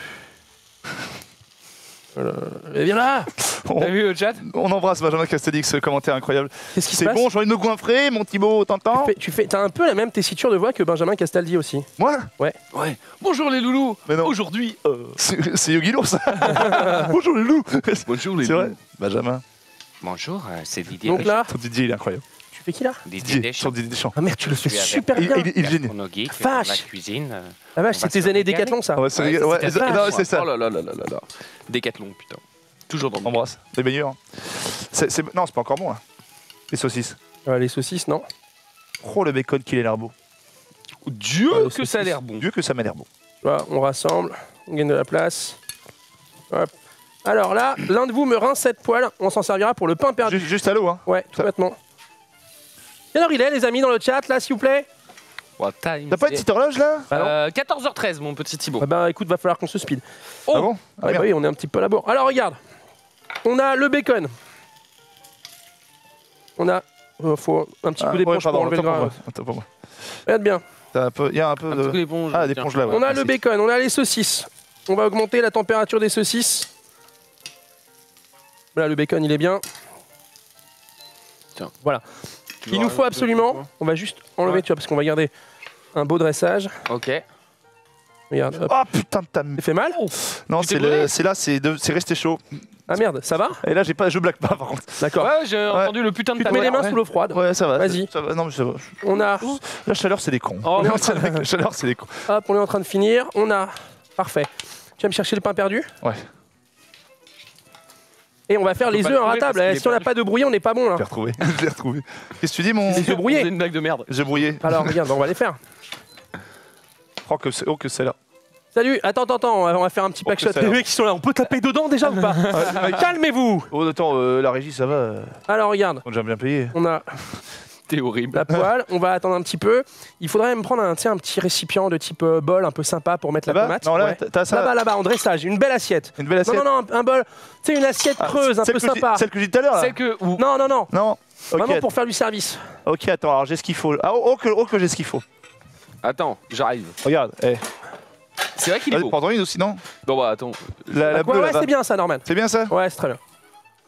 Speaker 1: Voilà. Et viens là!
Speaker 3: T'as vu le chat?
Speaker 2: On embrasse Benjamin Castalix, ce commentaire incroyable.
Speaker 1: Qu'est-ce qui se
Speaker 2: C'est
Speaker 1: passe?
Speaker 2: bon, j'ai envie de me goinfrer, mon Thibaut, t'entends?
Speaker 1: T'as un peu la même tessiture de voix que Benjamin Castaldi aussi.
Speaker 2: Moi?
Speaker 3: Ouais. Bonjour les loulous.
Speaker 2: Mais non.
Speaker 3: Aujourd'hui.
Speaker 2: C'est Yogi Lourd, ça. Bonjour les loups.
Speaker 3: Bonjour les
Speaker 2: C'est vrai?
Speaker 3: loulous.
Speaker 2: Benjamin.
Speaker 3: Bonjour, c'est Didier.
Speaker 1: Donc là,
Speaker 2: Ton Didier, il est incroyable.
Speaker 1: tu fais qui là?
Speaker 2: Didier, son Didier Deschamps.
Speaker 1: Ah merde, tu le fais
Speaker 3: Je suis
Speaker 1: super
Speaker 2: Il,
Speaker 1: bien!
Speaker 2: il est génial.
Speaker 1: Vache.
Speaker 3: La cuisine.
Speaker 1: La vache,
Speaker 3: on
Speaker 1: c'est
Speaker 3: va
Speaker 1: tes
Speaker 3: se
Speaker 1: années
Speaker 3: régaler.
Speaker 1: Décathlon ça!
Speaker 2: Ouais, c'est non, c'est ça.
Speaker 3: Oh là là là là là là. Décathlon, putain. Toujours dans
Speaker 2: On embrasse. Les meilleurs. Non, c'est pas encore bon, là. Les saucisses.
Speaker 1: Les saucisses, non?
Speaker 2: Oh, le bacon qu'il a l'air beau.
Speaker 3: Dieu
Speaker 1: Ah,
Speaker 3: que ça a l'air bon.
Speaker 2: Dieu que ça m'a l'air beau.
Speaker 1: Voilà, on rassemble, on gagne de la place. Hop. Alors là, l'un de vous me rince cette poêle, on s'en servira pour le pain perdu.
Speaker 2: Juste à l'eau, hein.
Speaker 1: Ouais, tout bêtement. Quelle heure il est, les amis, dans le chat, là, s'il vous plaît?
Speaker 3: What time
Speaker 2: T'as pas une petite horloge là?
Speaker 3: 14h13, mon petit Thibaut.
Speaker 1: Ah bah écoute, va falloir qu'on se speed.
Speaker 3: Oh.
Speaker 2: Ah bon?
Speaker 1: Ouais,
Speaker 2: Ah,
Speaker 1: bah
Speaker 2: merde.
Speaker 1: oui, on est un petit peu à la bourre. Alors regarde, on a le bacon. On a... faut un petit coup d'éponge pour enlever le gras.
Speaker 2: Attends pour moi.
Speaker 1: Regarde bien.
Speaker 2: Il y a un peu
Speaker 3: Un petit coup
Speaker 2: de...
Speaker 3: d'éponge.
Speaker 2: Ah,
Speaker 3: tiens.
Speaker 2: d'éponge là, ouais.
Speaker 1: On a le
Speaker 2: Merci.
Speaker 1: bacon, on a les saucisses. On va augmenter la température des saucisses. Voilà, le bacon, il est bien.
Speaker 3: Tiens.
Speaker 1: Voilà.
Speaker 3: Tu
Speaker 1: Il
Speaker 3: veux
Speaker 1: nous faut
Speaker 3: rajouter
Speaker 1: absolument,
Speaker 3: quoi
Speaker 1: on va juste enlever,
Speaker 3: Ouais.
Speaker 1: tu vois, parce qu'on va garder un beau dressage.
Speaker 3: Ok.
Speaker 1: Regarde, hop.
Speaker 2: Oh putain de ta...
Speaker 1: Ça fait mal?
Speaker 2: Non,
Speaker 3: Tu t'es
Speaker 2: c'est
Speaker 3: brûlé
Speaker 2: là, c'est resté chaud.
Speaker 1: Ah merde, ça va?
Speaker 2: Et là, je blague pas par contre.
Speaker 1: D'accord.
Speaker 3: Ouais, j'ai entendu le putain de
Speaker 1: Tu te
Speaker 3: ta
Speaker 1: mets les
Speaker 3: mère.
Speaker 1: mains sous l'eau froide.
Speaker 2: Ouais, ça va.
Speaker 1: Vas-y.
Speaker 2: Ça va. Non, mais ça va.
Speaker 1: On a,
Speaker 2: La chaleur, c'est des cons.
Speaker 3: Oh,
Speaker 1: on est en train
Speaker 2: La chaleur, c'est des cons.
Speaker 1: hop, on est en train de finir. On a, parfait. Tu vas me chercher le pain perdu?
Speaker 2: Ouais.
Speaker 1: Et on va faire
Speaker 3: Je peux
Speaker 1: les
Speaker 3: pas
Speaker 1: œufs
Speaker 3: le trouver
Speaker 1: inratables.
Speaker 3: parce qu'il est
Speaker 1: Si on n'a
Speaker 3: perdu.
Speaker 1: pas de brouillé, on n'est pas bon là.
Speaker 2: Je l'ai retrouvé. Je l'ai retrouvé. Qu'est-ce que tu dis, mon.
Speaker 1: Les œufs brouillés.
Speaker 3: C'est une blague de merde.
Speaker 2: J'ai brouillé.
Speaker 1: Alors regarde, on va les faire.
Speaker 2: Oh, que c'est là.
Speaker 1: Salut, attends, on va faire un petit
Speaker 2: Oh,
Speaker 1: pack
Speaker 2: que
Speaker 1: shot.
Speaker 2: ça a
Speaker 1: Les
Speaker 2: l'air.
Speaker 1: mecs qui sont là, on peut taper dedans déjà ou pas? Calmez-vous.
Speaker 2: Oh, attends, la régie, ça va.
Speaker 1: Alors regarde,
Speaker 2: On a déjà bien payé.
Speaker 1: on a
Speaker 3: T'es horrible.
Speaker 1: la poêle, on va attendre un petit peu. Il faudrait me prendre un petit récipient de type bol un peu sympa pour mettre la
Speaker 2: Là-bas
Speaker 1: tomate.
Speaker 2: Non, là,
Speaker 1: Ouais.
Speaker 2: t'as ça.
Speaker 1: Là-bas, en dressage, une belle assiette.
Speaker 2: Une belle assiette.
Speaker 1: Non, un bol, tu sais, une assiette
Speaker 2: Ah,
Speaker 1: creuse, un
Speaker 2: celle
Speaker 1: peu
Speaker 2: que j'ai-
Speaker 1: sympa.
Speaker 2: Celle que j'ai dit tout à l'heure, là.
Speaker 3: Celle que. ou-
Speaker 1: Non.
Speaker 2: Non. Ok,
Speaker 1: Vraiment pour faire du service.
Speaker 2: ok, attends, alors j'ai ce qu'il faut. Ah, que j'ai ce qu'il faut.
Speaker 3: Attends, j'arrive.
Speaker 2: Regarde,
Speaker 3: C'est vrai qu'il est
Speaker 2: vas-y,
Speaker 3: beau.
Speaker 2: prends-en une aussi, non?
Speaker 3: Non, bah attends.
Speaker 2: La
Speaker 1: Ouais,
Speaker 2: bleue,
Speaker 1: ouais,
Speaker 2: là-bas.
Speaker 1: c'est bien ça, Norman.
Speaker 2: C'est bien ça?
Speaker 1: Ouais, c'est très bien.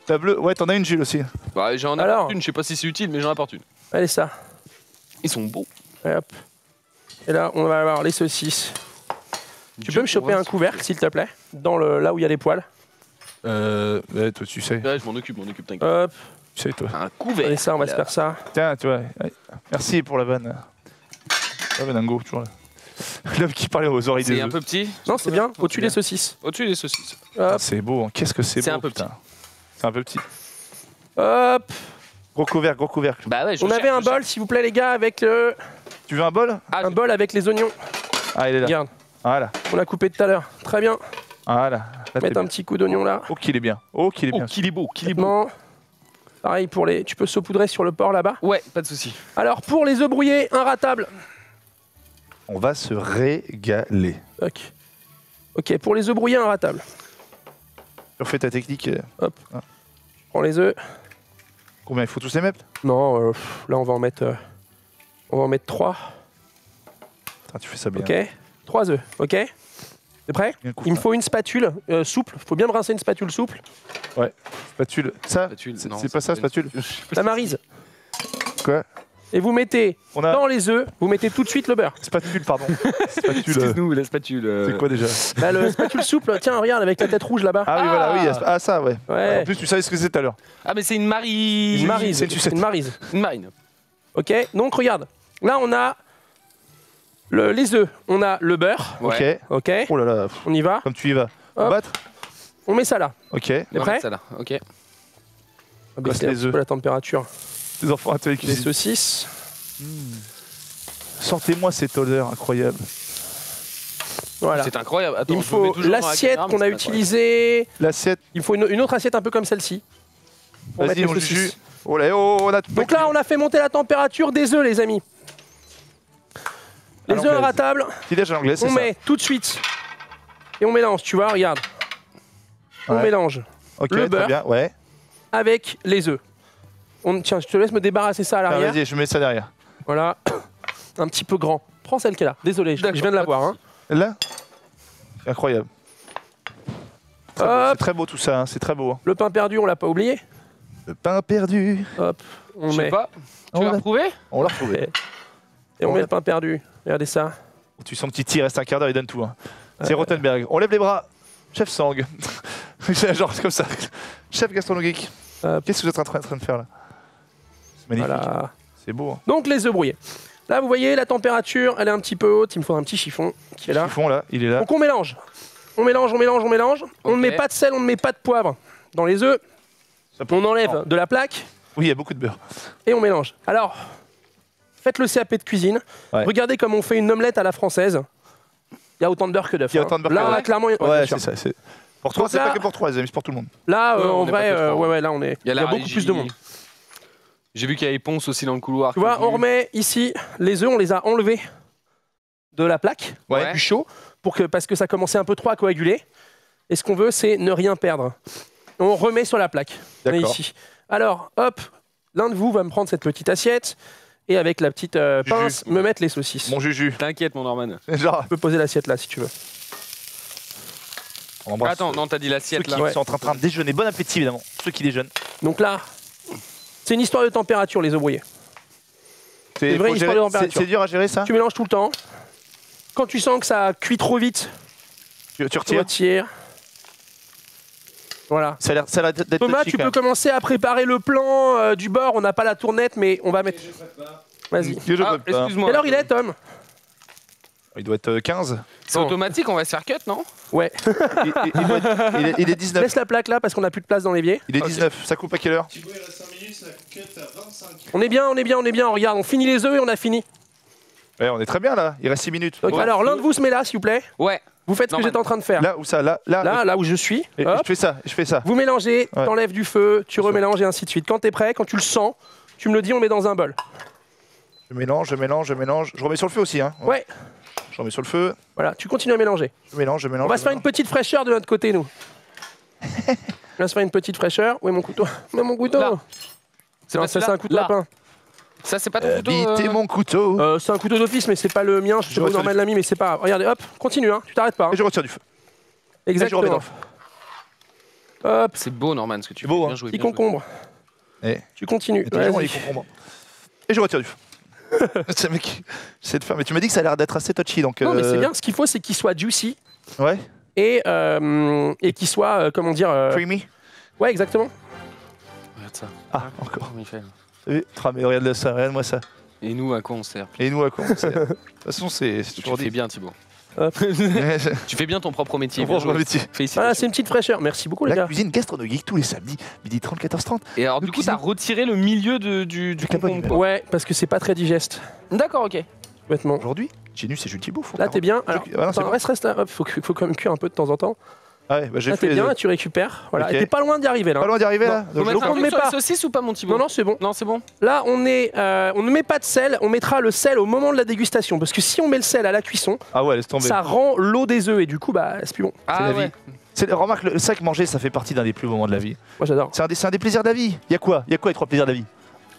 Speaker 2: La bleue, ouais, t'en as une, Jules aussi.
Speaker 3: Bah, j'en
Speaker 1: Alors
Speaker 3: apporte une, je sais pas si c'est utile, mais j'en apporte une.
Speaker 1: Allez, ça.
Speaker 3: Ils sont beaux.
Speaker 1: Et hop. Et là, on va avoir les saucisses. Tu peux me choper un couvercle, s'il te plaît, dans là où il y a les poils.
Speaker 2: Ouais, toi, tu sais.
Speaker 3: Ouais, je m'en occupe, t'inquiète.
Speaker 1: Hop.
Speaker 2: Tu sais, toi.
Speaker 3: Un couvert.
Speaker 1: Allez, ça, on va se faire ça.
Speaker 2: Tiens, tu vois. Ouais. Merci pour la vanne. La vanne dingo, toujours là. L'homme qui parlait aux oreilles des
Speaker 3: C'est un
Speaker 2: œufs.
Speaker 3: peu petit.
Speaker 1: Non, c'est bien. Au-dessus des saucisses.
Speaker 3: Au-dessus des saucisses.
Speaker 1: Hop.
Speaker 2: C'est beau, hein. Qu'est-ce que c'est beau.
Speaker 3: C'est un peu
Speaker 2: putain. C'est un peu petit.
Speaker 1: Hop.
Speaker 2: Gros couvercle.
Speaker 3: Bah ouais, je
Speaker 1: On
Speaker 3: cherche,
Speaker 1: avait un
Speaker 3: je cherche.
Speaker 1: bol, s'il vous plaît, les gars, avec le...
Speaker 2: Tu veux un bol?
Speaker 3: Ah,
Speaker 1: un bol avec les oignons.
Speaker 2: Ah, il est là.
Speaker 1: Regarde,
Speaker 2: Voilà.
Speaker 1: on l'a coupé tout à l'heure. Très bien.
Speaker 2: Voilà. Là, t'es
Speaker 1: Mettre un
Speaker 2: bien.
Speaker 1: petit coup d'oignon là.
Speaker 2: Oh, qu'il est bien. Oh, qu'il est
Speaker 3: Oh,
Speaker 2: bien.
Speaker 3: qu'il est beau, qu'il est beau.
Speaker 1: Maintenant, pareil pour les... Tu peux saupoudrer sur le porc là-bas.
Speaker 3: Ouais, pas de soucis.
Speaker 1: Alors, pour les œufs brouillés, inratables.
Speaker 2: On va se régaler.
Speaker 1: Ok, pour les œufs brouillés, inratables.
Speaker 2: Tu refais ta technique.
Speaker 1: Prends les œufs.
Speaker 2: Combien il faut tous les mettre?
Speaker 1: Non, là, on va en mettre 3.
Speaker 2: Putain, tu fais ça bien.
Speaker 1: Ok. 3 œufs. Ok. T'es prêt?
Speaker 2: Bien coupé.
Speaker 1: Il me faut une spatule souple. Faut bien me rincer une spatule souple.
Speaker 2: Spatule. Ça?
Speaker 3: Spatule,
Speaker 2: C'est
Speaker 3: non,
Speaker 2: c'est pas ça, spatule?
Speaker 1: La marise.
Speaker 2: Quoi?
Speaker 1: Et vous mettez
Speaker 2: On a.
Speaker 1: dans les œufs, vous mettez tout de suite le beurre.
Speaker 2: Spatule, pardon. Spatule.
Speaker 3: Excuse-nous, la spatule.
Speaker 2: C'est quoi déjà?
Speaker 1: Là, le spatule souple, tiens, regarde, avec la tête rouge là-bas.
Speaker 2: Ah oui, voilà, oui. Ah, ça, ouais.
Speaker 1: Ouais.
Speaker 2: En plus, tu savais ce que c'était tout à l'heure.
Speaker 3: Ah, mais c'est une marie.
Speaker 1: Une marise.
Speaker 2: c'est une sucette.
Speaker 1: Une marise.
Speaker 3: Une marine.
Speaker 1: Ok, donc regarde. Là, on a les œufs, on a le beurre.
Speaker 3: Ouais.
Speaker 1: Ok,
Speaker 2: Ok. Oh là là,
Speaker 1: on y va.
Speaker 2: comme tu y vas. On
Speaker 1: Hop.
Speaker 2: battre?
Speaker 1: On met ça là.
Speaker 2: Ok.
Speaker 1: T'es
Speaker 3: On va
Speaker 1: prêt?
Speaker 3: mettre ça là. Ok.
Speaker 1: On va baisser un
Speaker 2: les
Speaker 1: petit
Speaker 2: œufs.
Speaker 1: peu la température
Speaker 2: Les enfants atelier
Speaker 1: des
Speaker 2: cuisine.
Speaker 1: saucisses.
Speaker 2: Sortez-moi cette odeur incroyable.
Speaker 1: Voilà.
Speaker 3: C'est incroyable. Attends,
Speaker 1: Il me
Speaker 3: je me mets
Speaker 1: faut
Speaker 3: toujours dans la
Speaker 1: l'assiette
Speaker 3: caméra, mais
Speaker 1: qu'on a
Speaker 3: c'est incroyable.
Speaker 1: utilisée.
Speaker 2: L'assiette.
Speaker 1: Il me faut une autre assiette un peu comme celle-ci. Pour mettre
Speaker 2: Vas-y,
Speaker 1: les
Speaker 2: on
Speaker 1: saucisses.
Speaker 2: juge. Oh là, oh, on a tout.
Speaker 1: Donc là, on a fait monter la température des œufs, les amis. Les œufs
Speaker 2: l'anglaise.
Speaker 1: inratables,
Speaker 2: Petit déj à l'anglaise, c'est
Speaker 1: on
Speaker 2: ça.
Speaker 1: met tout de suite. Et on mélange, tu vois, regarde. On
Speaker 2: Ouais.
Speaker 1: mélange
Speaker 2: Ok,
Speaker 1: le
Speaker 2: très
Speaker 1: beurre.
Speaker 2: bien. Ouais.
Speaker 1: avec les œufs. Tiens, je te laisse me débarrasser ça à
Speaker 2: Ah,
Speaker 1: l'arrière.
Speaker 2: vas-y, je mets ça derrière.
Speaker 1: Voilà. Un petit peu grand. Prends celle qui est là. Désolé, je
Speaker 3: D'accord,
Speaker 1: viens de la
Speaker 3: pas de
Speaker 1: voir. Hein.
Speaker 2: Là. C'est incroyable. Très beau,
Speaker 1: Hop.
Speaker 2: c'est très beau tout ça, hein, c'est très beau. hein.
Speaker 1: Le pain perdu, on l'a pas oublié.
Speaker 2: Le pain perdu.
Speaker 1: Hop. On
Speaker 3: Je sais
Speaker 1: met.
Speaker 3: pas.
Speaker 2: On
Speaker 3: Tu l'as
Speaker 2: l'a-
Speaker 3: retrouvé?
Speaker 2: On l'a retrouvé.
Speaker 1: Et on
Speaker 2: On
Speaker 1: met
Speaker 2: l'a-
Speaker 1: le pain perdu. Regardez ça.
Speaker 2: Tu sens que Titi reste un quart d'heure, il donne tout. Hein. C'est Rottenberg. On lève les bras. Chef Sang. C'est genre comme ça. Chef gastronomique.
Speaker 1: Hop.
Speaker 2: Qu'est-ce que vous êtes en train de faire là? C'est magnifique.
Speaker 1: Voilà.
Speaker 2: C'est beau. Hein.
Speaker 1: Donc les œufs brouillés. Là, vous voyez, la température, elle est un petit peu haute. Il me faudra un petit chiffon qui est là.
Speaker 2: Le fond là, il est là.
Speaker 1: Donc on mélange. On mélange, on mélange, on mélange. On ne
Speaker 3: Ok.
Speaker 1: met pas de sel, on ne met pas de poivre. Dans les œufs,
Speaker 2: Ça peut-
Speaker 1: on enlève
Speaker 2: Non.
Speaker 1: de la plaque
Speaker 2: Oui, il y a beaucoup de beurre.
Speaker 1: et on mélange. Alors, faites le CAP de cuisine.
Speaker 2: Ouais.
Speaker 1: Regardez comme on fait une omelette à la française. Il y a autant de beurre que d'œufs.
Speaker 2: Il y a autant de beurre que
Speaker 1: Là,
Speaker 2: d'œufs.
Speaker 1: clairement,
Speaker 2: Ouais,
Speaker 1: bien sûr.
Speaker 2: c'est ça. Pour toi,
Speaker 1: Donc
Speaker 2: c'est
Speaker 1: là-
Speaker 2: pas que pour toi, les amis, c'est pour tout le monde.
Speaker 1: Là,
Speaker 3: Ouais,
Speaker 1: en
Speaker 3: on est
Speaker 1: vrai,
Speaker 3: pas que trois.
Speaker 1: ouais, là, on est. Il y a
Speaker 3: la
Speaker 1: beaucoup
Speaker 3: régie.
Speaker 1: plus de monde.
Speaker 3: J'ai vu qu'il y avait Ponce aussi dans le couloir.
Speaker 1: Tu vois, on remet ici les œufs, on les a enlevés de la plaque,
Speaker 3: Ouais.
Speaker 1: du chaud, parce que ça commençait un peu trop à coaguler. Et ce qu'on veut, c'est ne rien perdre. On remet sur la plaque. On est
Speaker 2: D'accord.
Speaker 1: ici. Alors, hop, l'un de vous va me prendre cette petite assiette et avec la petite pince, me mettre les saucisses.
Speaker 2: Mon Juju.
Speaker 3: T'inquiète, mon Norman.
Speaker 2: Genre,
Speaker 1: Tu peux poser l'assiette là si tu veux.
Speaker 2: on embrasse
Speaker 3: Attends, non, t'as dit
Speaker 2: ceux
Speaker 3: l'assiette
Speaker 2: qui
Speaker 3: là.
Speaker 1: Ouais.
Speaker 2: sont en train de déjeuner. Bon appétit, évidemment. Ceux qui déjeunent.
Speaker 1: Donc là, c'est une histoire de température, les œufs brouillés.
Speaker 2: C'est
Speaker 1: vrai,
Speaker 2: faut
Speaker 1: histoire
Speaker 2: gérer-
Speaker 1: de température.
Speaker 2: c'est dur à gérer ça.
Speaker 1: Tu mélanges tout le temps. Quand tu sens que ça cuit trop vite,
Speaker 2: Tu
Speaker 1: tu
Speaker 2: retires.
Speaker 1: retires. Voilà.
Speaker 2: Ça a l'air d'être
Speaker 1: Thomas,
Speaker 2: touchy,
Speaker 1: tu
Speaker 2: quand
Speaker 1: peux commencer à préparer le plan du bord. On n'a pas la tournette, mais on va mettre. Vas-y.
Speaker 2: même. Je
Speaker 3: Ah,
Speaker 2: peux pas.
Speaker 3: excuse-moi.
Speaker 1: Quelle heure il est, Tom?
Speaker 2: Il doit être 15.
Speaker 3: C'est automatique, on va se faire cut, non?
Speaker 1: Ouais.
Speaker 2: Il est 19.
Speaker 1: Laisse la plaque là parce qu'on n'a plus de place dans l'évier.
Speaker 2: Il est 19. Ça coupe à quelle heure?
Speaker 4: Thibaut, il reste 5 minutes, ça cut à 25.
Speaker 1: On est bien, on est bien, on est bien. Regarde, on finit les œufs et on a fini.
Speaker 2: Ouais, on est très bien là. Il reste 6 minutes.
Speaker 1: Donc,
Speaker 3: Ouais.
Speaker 1: alors, l'un de vous se met là, s'il vous plaît.
Speaker 3: Ouais.
Speaker 1: Vous faites ce que
Speaker 3: Normal.
Speaker 1: j'étais en train de faire.
Speaker 2: Là où ça? Là.
Speaker 1: Là où je suis.
Speaker 2: Et
Speaker 1: Hop.
Speaker 2: je fais ça. Je fais ça.
Speaker 1: Vous mélangez,
Speaker 2: Ouais.
Speaker 1: t'enlèves du feu, tu
Speaker 2: Bien sûr.
Speaker 1: remélanges et ainsi de suite. Quand t'es prêt, quand tu le sens, tu me le dis, on met dans un bol.
Speaker 2: Je mélange. Je remets sur le feu aussi. Hein.
Speaker 1: Ouais.
Speaker 2: Je remets sur le feu.
Speaker 1: Voilà, tu continues à mélanger.
Speaker 2: Je mélange.
Speaker 1: On va se faire une petite fraîcheur de notre côté, nous. On va se faire une petite fraîcheur. Où est mon couteau? Où est mon couteau?
Speaker 3: Là.
Speaker 1: Non,
Speaker 3: pas
Speaker 1: ça, c'est
Speaker 3: celui-là
Speaker 1: un couteau à
Speaker 3: Là.
Speaker 1: pain.
Speaker 3: Ça, c'est pas ton couteau.
Speaker 2: Bitez mon couteau.
Speaker 1: C'est un couteau d'office, mais c'est pas le mien. Je sais pas où
Speaker 2: retire
Speaker 1: Norman l'a mis, mais c'est pas grave. Regardez, hop, continue, hein. Tu t'arrêtes pas. hein.
Speaker 2: Et je retire du feu. Et je remets dans
Speaker 1: Exactement.
Speaker 2: le feu.
Speaker 1: Hop,
Speaker 3: C'est beau, Norman, ce que tu
Speaker 2: C'est beau,
Speaker 3: fais.
Speaker 2: hein.
Speaker 3: Bien joué.
Speaker 1: petit
Speaker 3: bien joué.
Speaker 1: concombre.
Speaker 2: Eh.
Speaker 1: Tu continues.
Speaker 2: Et toujours,
Speaker 1: Vas-y.
Speaker 2: il concombre. Et je retire du feu. C'est mec, j'essaie de faire. Mais tu m'as dit que ça a l'air d'être assez touchy, donc.
Speaker 1: Non, mais c'est bien. Ce qu'il faut, c'est qu'il soit juicy
Speaker 2: Ouais.
Speaker 1: et qu'il soit, comment dire.
Speaker 2: Creamy.
Speaker 1: Ouais, exactement.
Speaker 3: Regarde ça.
Speaker 2: Ah, encore.
Speaker 3: Comment il fait, là.
Speaker 2: T'as vu? Ah, mais regarde ça, regarde-moi ça.
Speaker 3: Et nous, à quoi on sert?
Speaker 2: Et nous, à quoi on sert? De toute façon, c'est
Speaker 3: Tu
Speaker 2: toujours
Speaker 3: fais
Speaker 2: dit.
Speaker 3: bien, Thibaut.
Speaker 2: Ouais,
Speaker 3: Tu fais bien ton propre métier.
Speaker 2: Ton
Speaker 3: bien
Speaker 2: propre
Speaker 3: joué.
Speaker 2: métier.
Speaker 1: Voilà,
Speaker 3: Félicitations.
Speaker 1: c'est une petite fraîcheur. Merci beaucoup, les
Speaker 2: La
Speaker 1: gars.
Speaker 2: cuisine gastronomique tous les samedis, midi 30, 14h30.
Speaker 3: Et alors, du
Speaker 2: Le
Speaker 3: coup, t'as
Speaker 2: cuisine.
Speaker 3: retiré le milieu du
Speaker 2: capote
Speaker 3: concombre,
Speaker 2: du
Speaker 3: quoi.
Speaker 1: Ouais, parce que c'est pas très digeste.
Speaker 3: D'accord, ok.
Speaker 1: Bêtement.
Speaker 2: Aujourd'hui, Génus et Jules Thibault.
Speaker 1: Là, t'es bien. Alors,
Speaker 2: Ah non, c'est
Speaker 1: attends,
Speaker 2: bon.
Speaker 1: reste là. Hop, faut quand même cuire un peu de temps en temps.
Speaker 2: Ah ouais, bah j'ai
Speaker 1: Là,
Speaker 2: fait.
Speaker 1: t'es bien, là, tu récupères. Voilà.
Speaker 2: Ok.
Speaker 1: Et t'es pas loin d'y arriver, là.
Speaker 2: Pas loin d'y arriver là.
Speaker 3: Faut
Speaker 2: Donc,
Speaker 3: mettre
Speaker 2: je-
Speaker 3: un
Speaker 1: on ne
Speaker 3: truc
Speaker 1: met
Speaker 3: sur les
Speaker 1: pas.
Speaker 3: saucisses ou pas, mon Thibaut?
Speaker 1: Non, non, c'est bon.
Speaker 3: Non, c'est bon.
Speaker 1: Là, on ne met pas de sel. On mettra le sel au moment de la dégustation. Parce que si on met le sel à la cuisson,
Speaker 2: Ah ouais, laisse tomber.
Speaker 1: ça rend l'eau des œufs. Et du coup, bah, c'est plus bon.
Speaker 3: Ah
Speaker 2: la
Speaker 3: ouais.
Speaker 2: vie. Remarque, le sac manger, ça fait partie d'un des plus beaux moments de la vie.
Speaker 1: Moi, j'adore.
Speaker 2: C'est un des plaisirs de la vie. Il y a quoi les 3 plaisirs de la vie?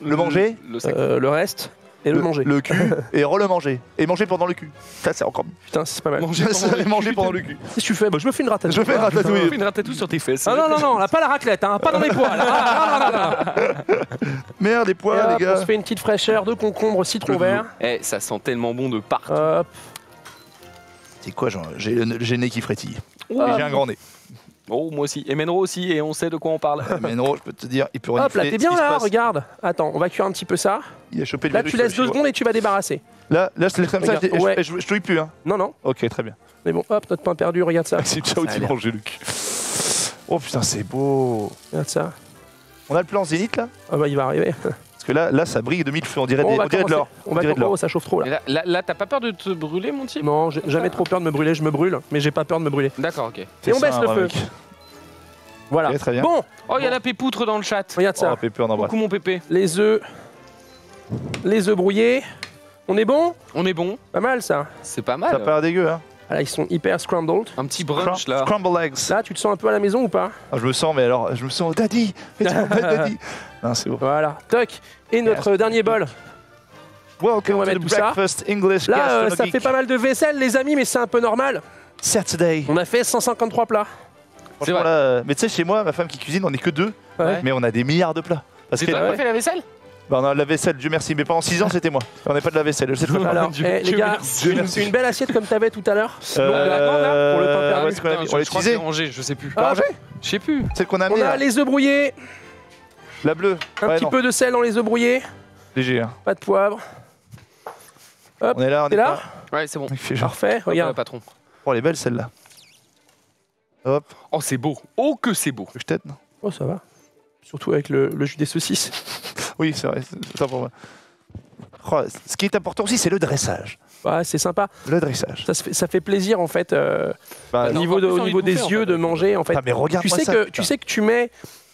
Speaker 2: Le manger,
Speaker 3: Le sac.
Speaker 1: Le reste et le manger.
Speaker 2: Le cul et le manger. Et manger pendant le cul. Ça, c'est encore mieux.
Speaker 1: Putain, c'est pas mal.
Speaker 3: Manger pendant le
Speaker 2: Manger
Speaker 3: cul.
Speaker 2: pendue le cul.
Speaker 1: Qu'est-ce que tu fais? Bah, je me fais une ratatouille.
Speaker 2: Je fais un ratatouille.
Speaker 3: Fais une ratatouille sur tes fesses.
Speaker 1: Ah non, non, non, là, pas la raclette, hein, pas dans mes poils. Ah, non, non, non, non.
Speaker 2: Merde, des
Speaker 1: Et
Speaker 2: poils,
Speaker 1: hop,
Speaker 2: les
Speaker 1: on
Speaker 2: gars.
Speaker 1: se fait une petite fraîcheur de concombre, citron vert.
Speaker 3: Eh, ça sent tellement bon de partout.
Speaker 1: Hop.
Speaker 2: C'est quoi, j'ai le nez qui frétille.
Speaker 3: Ouh.
Speaker 2: Et j'ai un grand nez.
Speaker 3: Oh, moi aussi. Et Menro aussi, et on sait de quoi on parle.
Speaker 2: Mais non, je peux te dire, il peut
Speaker 1: Hop, là,
Speaker 2: renifler
Speaker 1: t'es
Speaker 2: ce
Speaker 1: bien
Speaker 2: qui se
Speaker 1: là,
Speaker 2: passe.
Speaker 1: regarde. Attends, on va cuire un petit peu ça.
Speaker 2: Il a chopé le
Speaker 1: Là,
Speaker 2: virus
Speaker 1: tu laisses
Speaker 2: sur
Speaker 1: 2
Speaker 2: le chinois.
Speaker 1: secondes et tu vas débarrasser.
Speaker 2: Là, je te laisse comme ça,
Speaker 1: Regarde, ouais.
Speaker 2: je touille plus. Hein.
Speaker 1: Non, non,
Speaker 2: Ok, très bien.
Speaker 1: mais bon, hop, notre pain perdu, regarde ça.
Speaker 2: C'est ciao,
Speaker 3: Ça a
Speaker 2: tu
Speaker 3: l'air.
Speaker 2: manges le cul. Oh putain, c'est beau.
Speaker 1: Regarde ça.
Speaker 2: On a le plan zénith là?
Speaker 1: Ah bah, il va arriver.
Speaker 2: Parce que là, ça brille de mille feux. On dirait,
Speaker 1: Bon,
Speaker 2: on dirait de
Speaker 1: commencer.
Speaker 2: l'or.
Speaker 1: On va
Speaker 2: dirait de
Speaker 1: commencer.
Speaker 2: l'or.
Speaker 1: Oh, ça chauffe trop
Speaker 3: Et
Speaker 1: là.
Speaker 3: là, t'as pas peur de te brûler, mon type?
Speaker 1: Non, j'ai jamais trop peur de me brûler, je me brûle, mais j'ai pas peur de me brûler.
Speaker 3: D'accord, ok.
Speaker 1: Et on baisse le feu.
Speaker 2: Mec.
Speaker 1: Voilà.
Speaker 2: Ok, très bien.
Speaker 1: Bon,
Speaker 3: Oh, il y a la pépoutre dans le chat.
Speaker 1: regarde ça.
Speaker 2: Oh, Pépé, on embrasse.
Speaker 3: Coucou, mon pépé.
Speaker 1: Les œufs brouillés. On est bon?
Speaker 3: On est bon.
Speaker 1: Pas mal ça.
Speaker 3: C'est pas
Speaker 2: Ça
Speaker 3: mal.
Speaker 2: a pas l'air dégueu, hein?
Speaker 1: Ah, là, ils sont hyper scrambled.
Speaker 3: Un petit brunch, là.
Speaker 2: Scramble eggs.
Speaker 1: Là, tu te sens un peu à la maison ou pas?
Speaker 2: Ah, je me sens, mais alors, je me sens daddy. Fais-tu m'appeler daddy? Non, c'est beau.
Speaker 1: Voilà. Toc. Et notre dernier bol.
Speaker 2: Welcome
Speaker 1: on va
Speaker 2: to
Speaker 1: mettre
Speaker 2: the
Speaker 1: tout ça.
Speaker 2: breakfast English
Speaker 1: Là, ça
Speaker 2: gastronomique.
Speaker 1: fait pas mal de vaisselle, les amis, mais c'est un peu normal.
Speaker 2: Saturday.
Speaker 1: On a fait 153 plats.
Speaker 3: C'est
Speaker 2: Franchement,
Speaker 3: vrai.
Speaker 2: là, mais tu sais, chez moi, ma femme qui cuisine, on est que 2,
Speaker 1: Ouais.
Speaker 2: mais on a des milliards de plats. Parce
Speaker 3: C'est
Speaker 2: que
Speaker 3: toi qui as fait la vaisselle?
Speaker 2: bah, on a la vaisselle, Dieu merci. Mais pendant 6 ans, c'était moi. On n'est pas de la vaisselle. Je sais pas.
Speaker 1: Alors,
Speaker 3: Dieu-
Speaker 1: les
Speaker 3: Dieu
Speaker 1: gars,
Speaker 3: merci.
Speaker 1: une belle assiette comme t'avais tout à l'heure. Donc, la grande, là, pour le pain perdu.
Speaker 2: ouais, c'est qu'on a mis.
Speaker 3: Putain,
Speaker 2: On l'a
Speaker 3: je crois que
Speaker 2: utilisé.
Speaker 3: c'est rangé, je sais plus.
Speaker 1: Ah,
Speaker 3: Je sais plus.
Speaker 2: Celle qu'on a
Speaker 1: on
Speaker 2: amenée.
Speaker 1: a
Speaker 2: là.
Speaker 1: les œufs brouillés,
Speaker 2: La bleue.
Speaker 1: un
Speaker 2: Ouais,
Speaker 1: petit
Speaker 2: non.
Speaker 1: peu de sel dans les œufs brouillés,
Speaker 2: Léger. Hein.
Speaker 1: pas de poivre. Hop,
Speaker 2: On est là, on
Speaker 1: t'es
Speaker 2: est
Speaker 1: là?
Speaker 3: Ouais, c'est bon.
Speaker 2: Il fait genre.
Speaker 1: Parfait,
Speaker 3: Regarde,
Speaker 1: regarde.
Speaker 3: patron.
Speaker 2: Oh, elle est belle celle-là. Hop,
Speaker 3: Oh, c'est beau. Oh, que c'est beau.
Speaker 2: je t'aide. Non
Speaker 1: Oh, ça va. Surtout avec le jus des saucisses.
Speaker 2: Oui, c'est vrai. C'est ça pour moi. Oh, ce qui est important aussi, c'est le dressage.
Speaker 1: Ouais, c'est sympa.
Speaker 2: Le dressage.
Speaker 1: Ça fait plaisir en fait
Speaker 2: Bah,
Speaker 1: au niveau,
Speaker 3: encore plus
Speaker 1: au niveau
Speaker 3: envie de
Speaker 1: des
Speaker 3: bouffer,
Speaker 1: yeux
Speaker 3: en fait.
Speaker 1: de manger en fait.
Speaker 2: Ah, mais regarde-moi ça,
Speaker 1: tu
Speaker 2: putain.
Speaker 1: sais que tu mets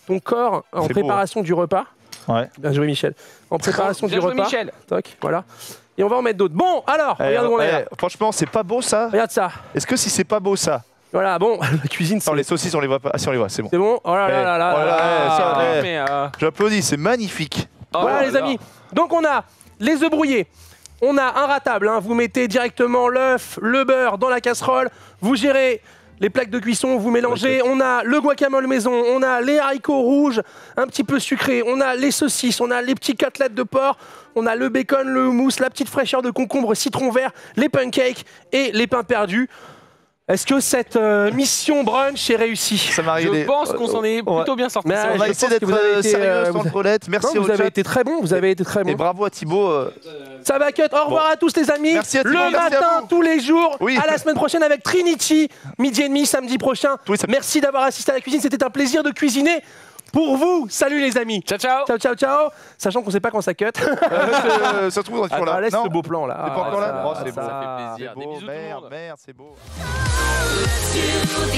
Speaker 1: ton corps en
Speaker 2: C'est beau,
Speaker 1: préparation du repas.
Speaker 2: Ouais.
Speaker 1: Bien joué Michel. En préparation
Speaker 3: Bien
Speaker 1: du
Speaker 3: joué,
Speaker 1: repas.
Speaker 3: Michel.
Speaker 1: Toc, voilà. Et on va en mettre d'autres. Bon, alors, regarde où on est là.
Speaker 2: Franchement, c'est pas beau ça.
Speaker 1: Regarde ça.
Speaker 2: Est-ce que si c'est pas beau ça?
Speaker 1: Voilà, bon, la cuisine c'est
Speaker 2: Non, les saucisses, on les voit pas. Ah si, on les voit, c'est bon.
Speaker 1: c'est bon. Oh là là là là
Speaker 2: Oh là
Speaker 1: là
Speaker 2: là,
Speaker 1: là.
Speaker 2: ça,
Speaker 3: Ah,
Speaker 2: eh.
Speaker 3: mais,
Speaker 2: J'applaudis, c'est magnifique.
Speaker 3: oh
Speaker 1: Voilà
Speaker 3: là
Speaker 1: les
Speaker 3: là.
Speaker 1: amis. Donc on a les œufs brouillés. On a un ratable, hein. Vous mettez directement l'œuf, le beurre dans la casserole. Vous gérez les plaques de cuisson, vous mélangez. On a le guacamole maison, on a les haricots rouges, un petit peu sucrés. On a les saucisses, on a les petits côtelettes de porc. On a le bacon, le houmous, la petite fraîcheur de concombre, citron vert, les pancakes et les pains perdus. Est-ce que cette mission brunch est réussie?
Speaker 2: Ça m'est
Speaker 3: Je
Speaker 2: arrivé.
Speaker 3: pense qu'on s'en est plutôt bien sorti.
Speaker 1: Mais,
Speaker 3: ça.
Speaker 2: On
Speaker 1: je
Speaker 2: va
Speaker 1: pense
Speaker 2: essayer
Speaker 1: que
Speaker 2: d'être
Speaker 1: vous avez été,
Speaker 2: sérieux
Speaker 1: vous
Speaker 2: sans
Speaker 1: avez-
Speaker 2: le roulette. Merci
Speaker 1: Non, vous
Speaker 2: au
Speaker 1: avez
Speaker 2: chat.
Speaker 1: été très bon, vous avez été très bon.
Speaker 2: Et bravo à Thibaut.
Speaker 1: Ça va cut. Au revoir à tous les amis.
Speaker 2: Merci à Thibaut,
Speaker 1: le
Speaker 2: merci à
Speaker 1: matin,
Speaker 2: vous.
Speaker 1: tous les jours.
Speaker 2: Oui.
Speaker 1: À la semaine prochaine avec Trinity, midi et demi, samedi prochain.
Speaker 2: Oui, ça-
Speaker 1: Merci d'avoir assisté à la cuisine. C'était un plaisir de cuisiner pour vous. Salut les amis.
Speaker 3: Ciao, ciao.
Speaker 1: Ciao, ciao, ciao. Sachant qu'on sait pas quand ça cut.
Speaker 2: Ça se trouve, on est toujours là.
Speaker 1: Laisse
Speaker 2: Non,
Speaker 1: ce beau plan là.
Speaker 2: c'est pas encore là.
Speaker 1: ça,
Speaker 2: Oh, c'est beau.
Speaker 1: ça.
Speaker 3: Ça fait plaisir.
Speaker 2: c'est
Speaker 3: Des
Speaker 2: beau.
Speaker 3: bisous tout le
Speaker 2: Merde,
Speaker 3: monde.
Speaker 2: merde, c'est beau.
Speaker 5: to the